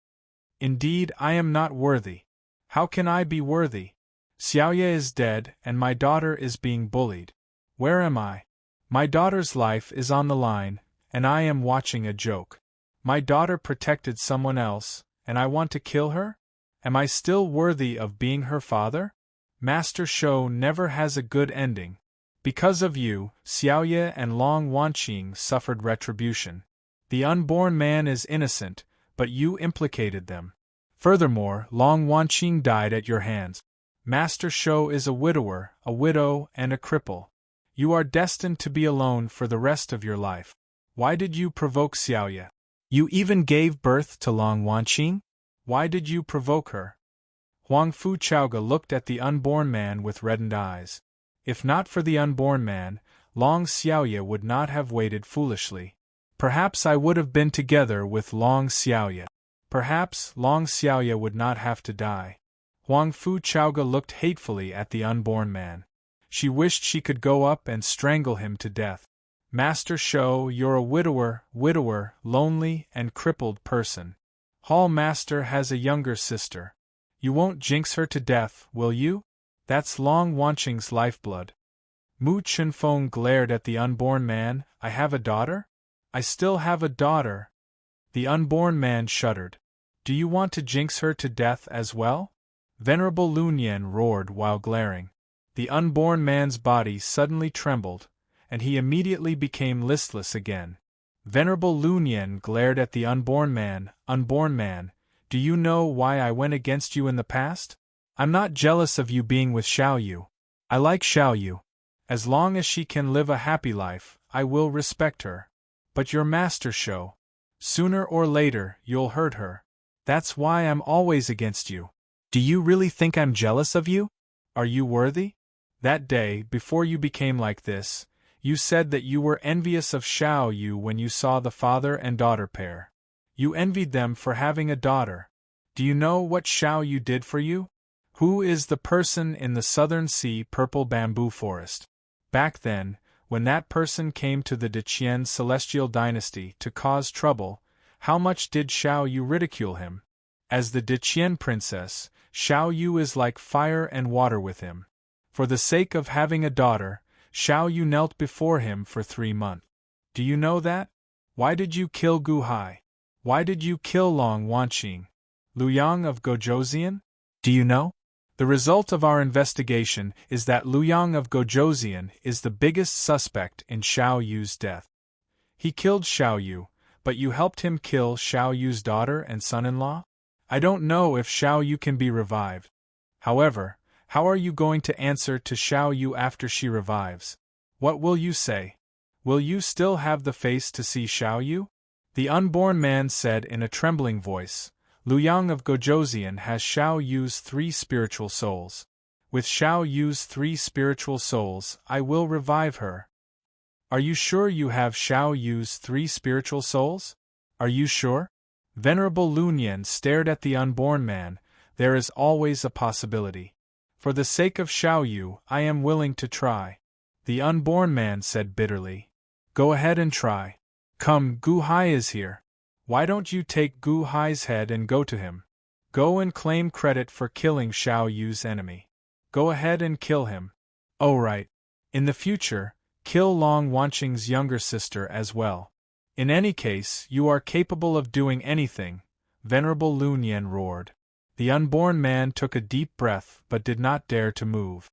Indeed, I am not worthy. How can I be worthy? Xiaoye is dead and my daughter is being bullied. Where am I? My daughter's life is on the line, and I am watching a joke. My daughter protected someone else, and I want to kill her? Am I still worthy of being her father? Master Shou never has a good ending. Because of you, Xiaoye and Long Wanqing suffered retribution. The unborn man is innocent, but you implicated them. Furthermore, Long Wanqing died at your hands. Master Shou is a widower, a widow, and a cripple. You are destined to be alone for the rest of your life. Why did you provoke Xiaoye? You even gave birth to Long Wanqing? Why did you provoke her?" Huang Fu Chaoge looked at the unborn man with reddened eyes. If not for the unborn man, Long Xiaoye would not have waited foolishly. Perhaps I would have been together with Long Xiaoye. Perhaps Long Xiaoye would not have to die. Huang Fu Chaoge looked hatefully at the unborn man. She wished she could go up and strangle him to death. Master Shou, you're a widower, lonely and crippled person. Hall Master has a younger sister. You won't jinx her to death, will you? That's Long Wanqing's lifeblood. Mu Chunfeng glared at the unborn man. I have a daughter? I still have a daughter. The unborn man shuddered. Do you want to jinx her to death as well? Venerable Lunyan roared while glaring. The unborn man's body suddenly trembled, and he immediately became listless again. Venerable Lunyan glared at the unborn man. Unborn man, do you know why I went against you in the past? I'm not jealous of you being with Xiaoyu. I like Xiaoyu. As long as she can live a happy life, I will respect her. But your Master Shou, sooner or later, you'll hurt her. That's why I'm always against you. Do you really think I'm jealous of you? Are you worthy? That day, before you became like this, you said that you were envious of Xiaoyu when you saw the father and daughter pair. You envied them for having a daughter. Do you know what Xiaoyu did for you? Who is the person in the Southern Sea purple bamboo forest? Back then, when that person came to the Deqian celestial dynasty to cause trouble, how much did Xiaoyu ridicule him? As the Deqian princess, Xiaoyu is like fire and water with him. For the sake of having a daughter, Xiaoyu knelt before him for 3 months. Do you know that? Why did you kill Gu Hai? Why did you kill Long Wanqing? Luyang of Gojouzian? Do you know? The result of our investigation is that Luyang of Gojouzian is the biggest suspect in Xiaoyu's death. He killed Xiaoyu, but you helped him kill Xiaoyu's daughter and son-in-law? I don't know if Xiaoyu can be revived. However, how are you going to answer to Xiaoyu after she revives? What will you say? Will you still have the face to see Xiaoyu? The unborn man said in a trembling voice, Luyang of Gojouzian has Xiaoyu's 3 spiritual souls. With Xiaoyu's 3 spiritual souls, I will revive her. Are you sure you have Xiaoyu's 3 spiritual souls? Are you sure? Venerable Lunyan stared at the unborn man. There is always a possibility. For the sake of Xiaoyu, I am willing to try. The unborn man said bitterly. Go ahead and try. Come, Gu Hai is here. Why don't you take Gu Hai's head and go to him? Go and claim credit for killing Xiaoyu's enemy. Go ahead and kill him. Oh right. In the future, kill Long Wanqing's younger sister as well. In any case, you are capable of doing anything, Venerable Lunyan roared. The unborn man took a deep breath but did not dare to move.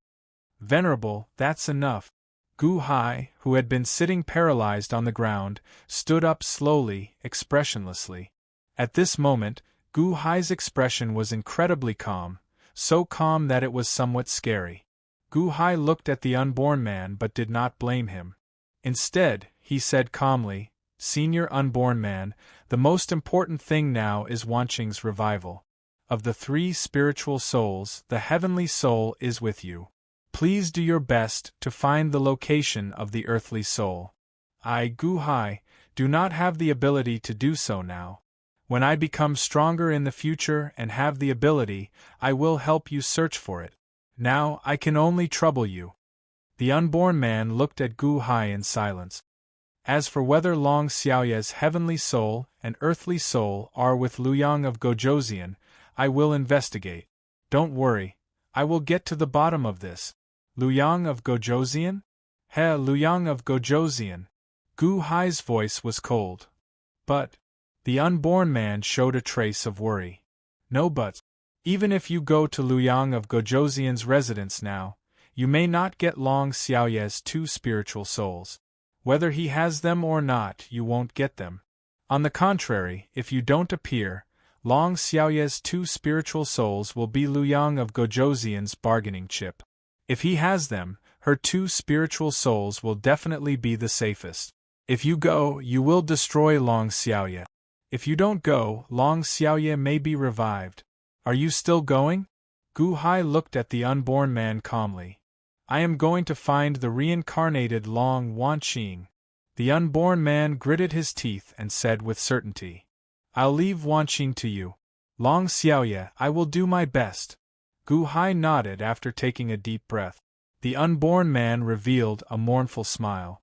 Venerable, that's enough. Gu Hai, who had been sitting paralyzed on the ground, stood up slowly, expressionlessly. At this moment, Gu Hai's expression was incredibly calm, so calm that it was somewhat scary. Gu Hai looked at the unborn man but did not blame him. Instead, he said calmly, Senior unborn man, the most important thing now is Wanqing's revival. Of the 3 spiritual souls, the heavenly soul is with you. Please do your best to find the location of the earthly soul. I, Gu Hai, do not have the ability to do so now. When I become stronger in the future and have the ability, I will help you search for it. Now I can only trouble you. The unborn man looked at Gu Hai in silence. As for whether Long Xiaoye's heavenly soul and earthly soul are with Luyang of Gojouzian, I will investigate. Don't worry, I will get to the bottom of this. Luyang of Gojouzian? Luyang of Gojouzian. Gu Hai's voice was cold. But the unborn man showed a trace of worry. No buts. Even if you go to Luyang of Gojouzian's residence now, you may not get Long Xiaoye's 2 spiritual souls. Whether he has them or not, you won't get them. On the contrary, if you don't appear, Long Xiaoye's 2 spiritual souls will be Luyang of Gojouzian's bargaining chip. If he has them, her 2 spiritual souls will definitely be the safest. If you go, you will destroy Long Xiaoye. If you don't go, Long Xiaoye may be revived. Are you still going? Gu Hai looked at the unborn man calmly. I am going to find the reincarnated Long Wanqing. The unborn man gritted his teeth and said with certainty. I'll leave Wanqing to you. Long Xiaoye, I will do my best. Gu Hai nodded after taking a deep breath. The unborn man revealed a mournful smile.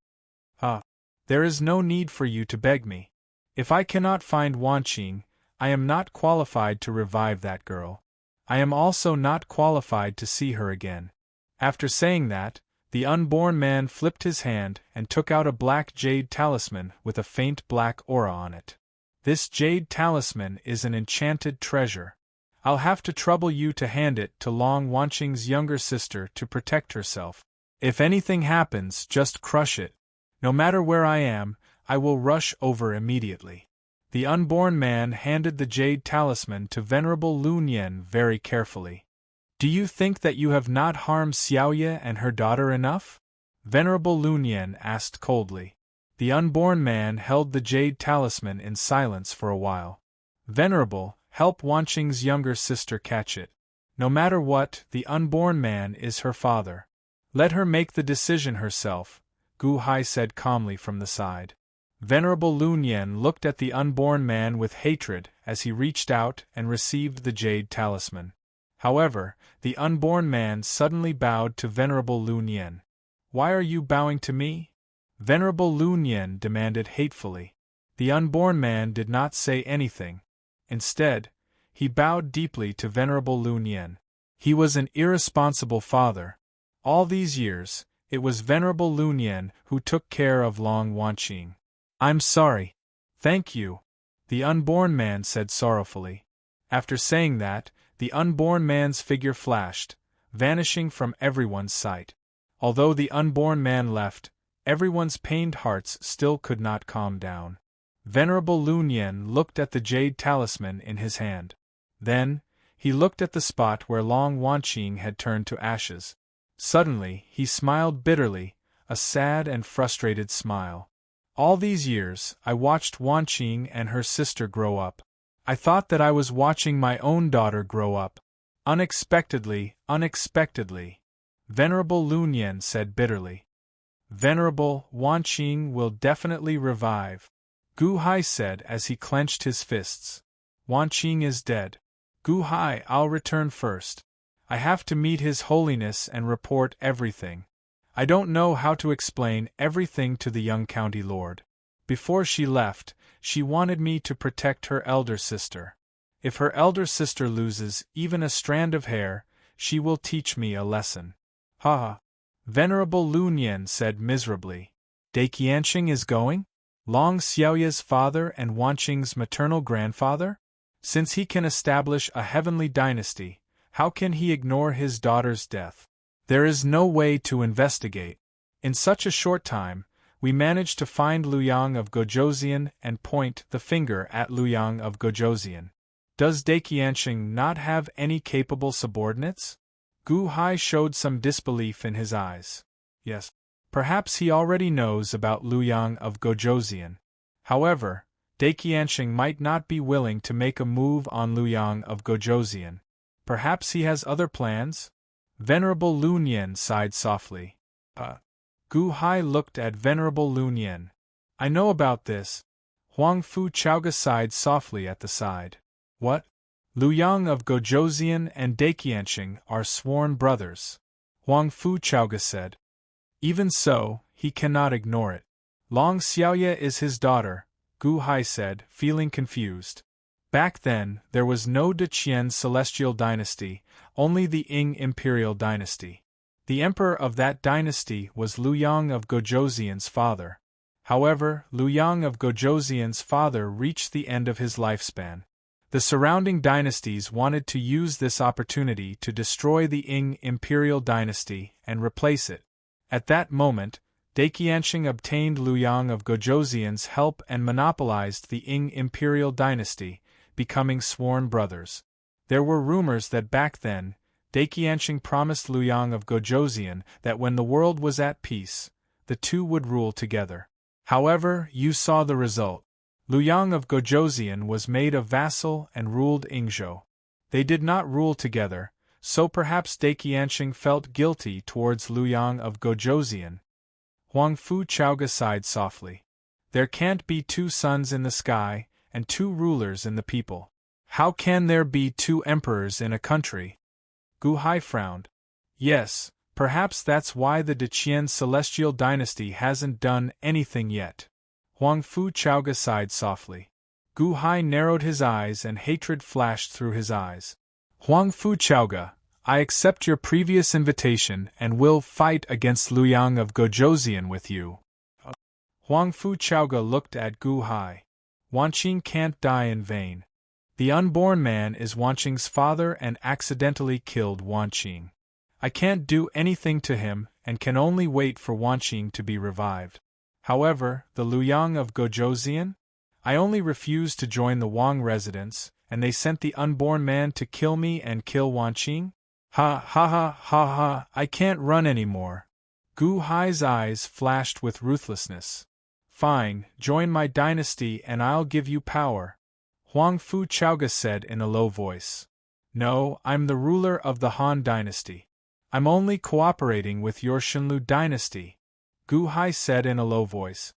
Ah, there is no need for you to beg me. If I cannot find Wanqing, I am not qualified to revive that girl. I am also not qualified to see her again. After saying that, the unborn man flipped his hand and took out a black jade talisman with a faint black aura on it. This jade talisman is an enchanted treasure. I'll have to trouble you to hand it to Long Wanqing's younger sister to protect herself. If anything happens, just crush it. No matter where I am, I will rush over immediately. The unborn man handed the jade talisman to Venerable Lun Yen very carefully. Do you think that you have not harmed Xiaoye and her daughter enough? Venerable Lun Yen asked coldly. The unborn man held the jade talisman in silence for a while. Venerable, help Wanqing's younger sister catch it. No matter what, the unborn man is her father. Let her make the decision herself, Gu Hai said calmly from the side. Venerable Lun Yen looked at the unborn man with hatred as he reached out and received the jade talisman. However, the unborn man suddenly bowed to Venerable Lun Yen. Why are you bowing to me? Venerable Lun Yen demanded hatefully. The unborn man did not say anything. Instead, he bowed deeply to Venerable Lun Yen. He was an irresponsible father. All these years, it was Venerable Lun Yen who took care of Long Wanqing. I'm sorry. Thank you, the unborn man said sorrowfully. After saying that, the unborn man's figure flashed, vanishing from everyone's sight. Although the unborn man left, everyone's pained hearts still could not calm down. Venerable Lun Yen looked at the jade talisman in his hand. Then, he looked at the spot where Long Wanqing had turned to ashes. Suddenly, he smiled bitterly, a sad and frustrated smile. All these years, I watched Wanqing and her sister grow up. I thought that I was watching my own daughter grow up. Unexpectedly, Venerable Lun Yen said bitterly. Venerable, Wanqing will definitely revive, Gu Hai said as he clenched his fists. Wanqing is dead. Gu Hai, I'll return first. I have to meet His Holiness and report everything. I don't know how to explain everything to the young county lord. Before she left, she wanted me to protect her elder sister. If her elder sister loses even a strand of hair, she will teach me a lesson. Ha ha. Venerable Lun Yen said miserably. Daqianxing is going? Long Xiaoye's father and Wanqing's maternal grandfather? Since he can establish a heavenly dynasty, how can he ignore his daughter's death? There is no way to investigate. In such a short time, we managed to find Luyang of Gojoseon and point the finger at Luyang of Gojoseon. Does Daqianxing not have any capable subordinates? Gu Hai showed some disbelief in his eyes. Yes. Perhaps he already knows about Luyang of Gojoseon. However, Daqianxing might not be willing to make a move on Luyang of Gojoseon. Perhaps he has other plans? Venerable Lun Yen sighed softly. Gu Hai looked at Venerable Lun Yen. I know about this. Huang Fu Chaoga sighed softly at the side. What? Luyang of Gojoseon and Daqianxing are sworn brothers, Huang Fu Chaoga said. Even so, he cannot ignore it. Long Xiaoye is his daughter, Gu Hai said, feeling confused. Back then, there was no Deqian celestial dynasty, only the Ying imperial dynasty. The emperor of that dynasty was Luyang of Gojoseon's father. However, Luyang of Gojoseon's father reached the end of his lifespan. The surrounding dynasties wanted to use this opportunity to destroy the Ying imperial dynasty and replace it. At that moment, Daqianxing obtained Luyang of Gojoseon's help and monopolized the Ying imperial dynasty, becoming sworn brothers. There were rumors that back then, Daqianxing promised Luyang of Gojoseon that when the world was at peace, the two would rule together. However, you saw the result. Luyang of Gojoseon was made a vassal and ruled Yingzhou. They did not rule together, so perhaps Daqianxing felt guilty towards Luyang of Gojoseon. Huang Fu Chaoga sighed softly. There can't be two suns in the sky, and two rulers in the people. How can there be two emperors in a country? Gu Hai frowned. Yes, Perhaps that's why the Deqian celestial dynasty hasn't done anything yet. Huang Fu Chaoga sighed softly. Gu Hai narrowed his eyes and hatred flashed through his eyes. Huang Fu Chaoga, I accept your previous invitation and will fight against Luyang of Gojoseon with you. Huang Fu Chaoga looked at Gu Hai. Wanqing can't die in vain. The unborn man is Wanqing's father and accidentally killed Wanqing. I can't do anything to him and can only wait for Wanqing to be revived. However, the Luyang of Gojoseon? I only refused to join the Wang residence, and they sent the unborn man to kill me and kill Wanqing? Ha ha ha ha ha, I can't run anymore. Gu Hai's eyes flashed with ruthlessness. Fine, join my dynasty and I'll give you power. Huang Fu Chaoga said in a low voice. No, I'm the ruler of the Han dynasty. I'm only cooperating with your Shenlu dynasty. Gu Hai said in a low voice.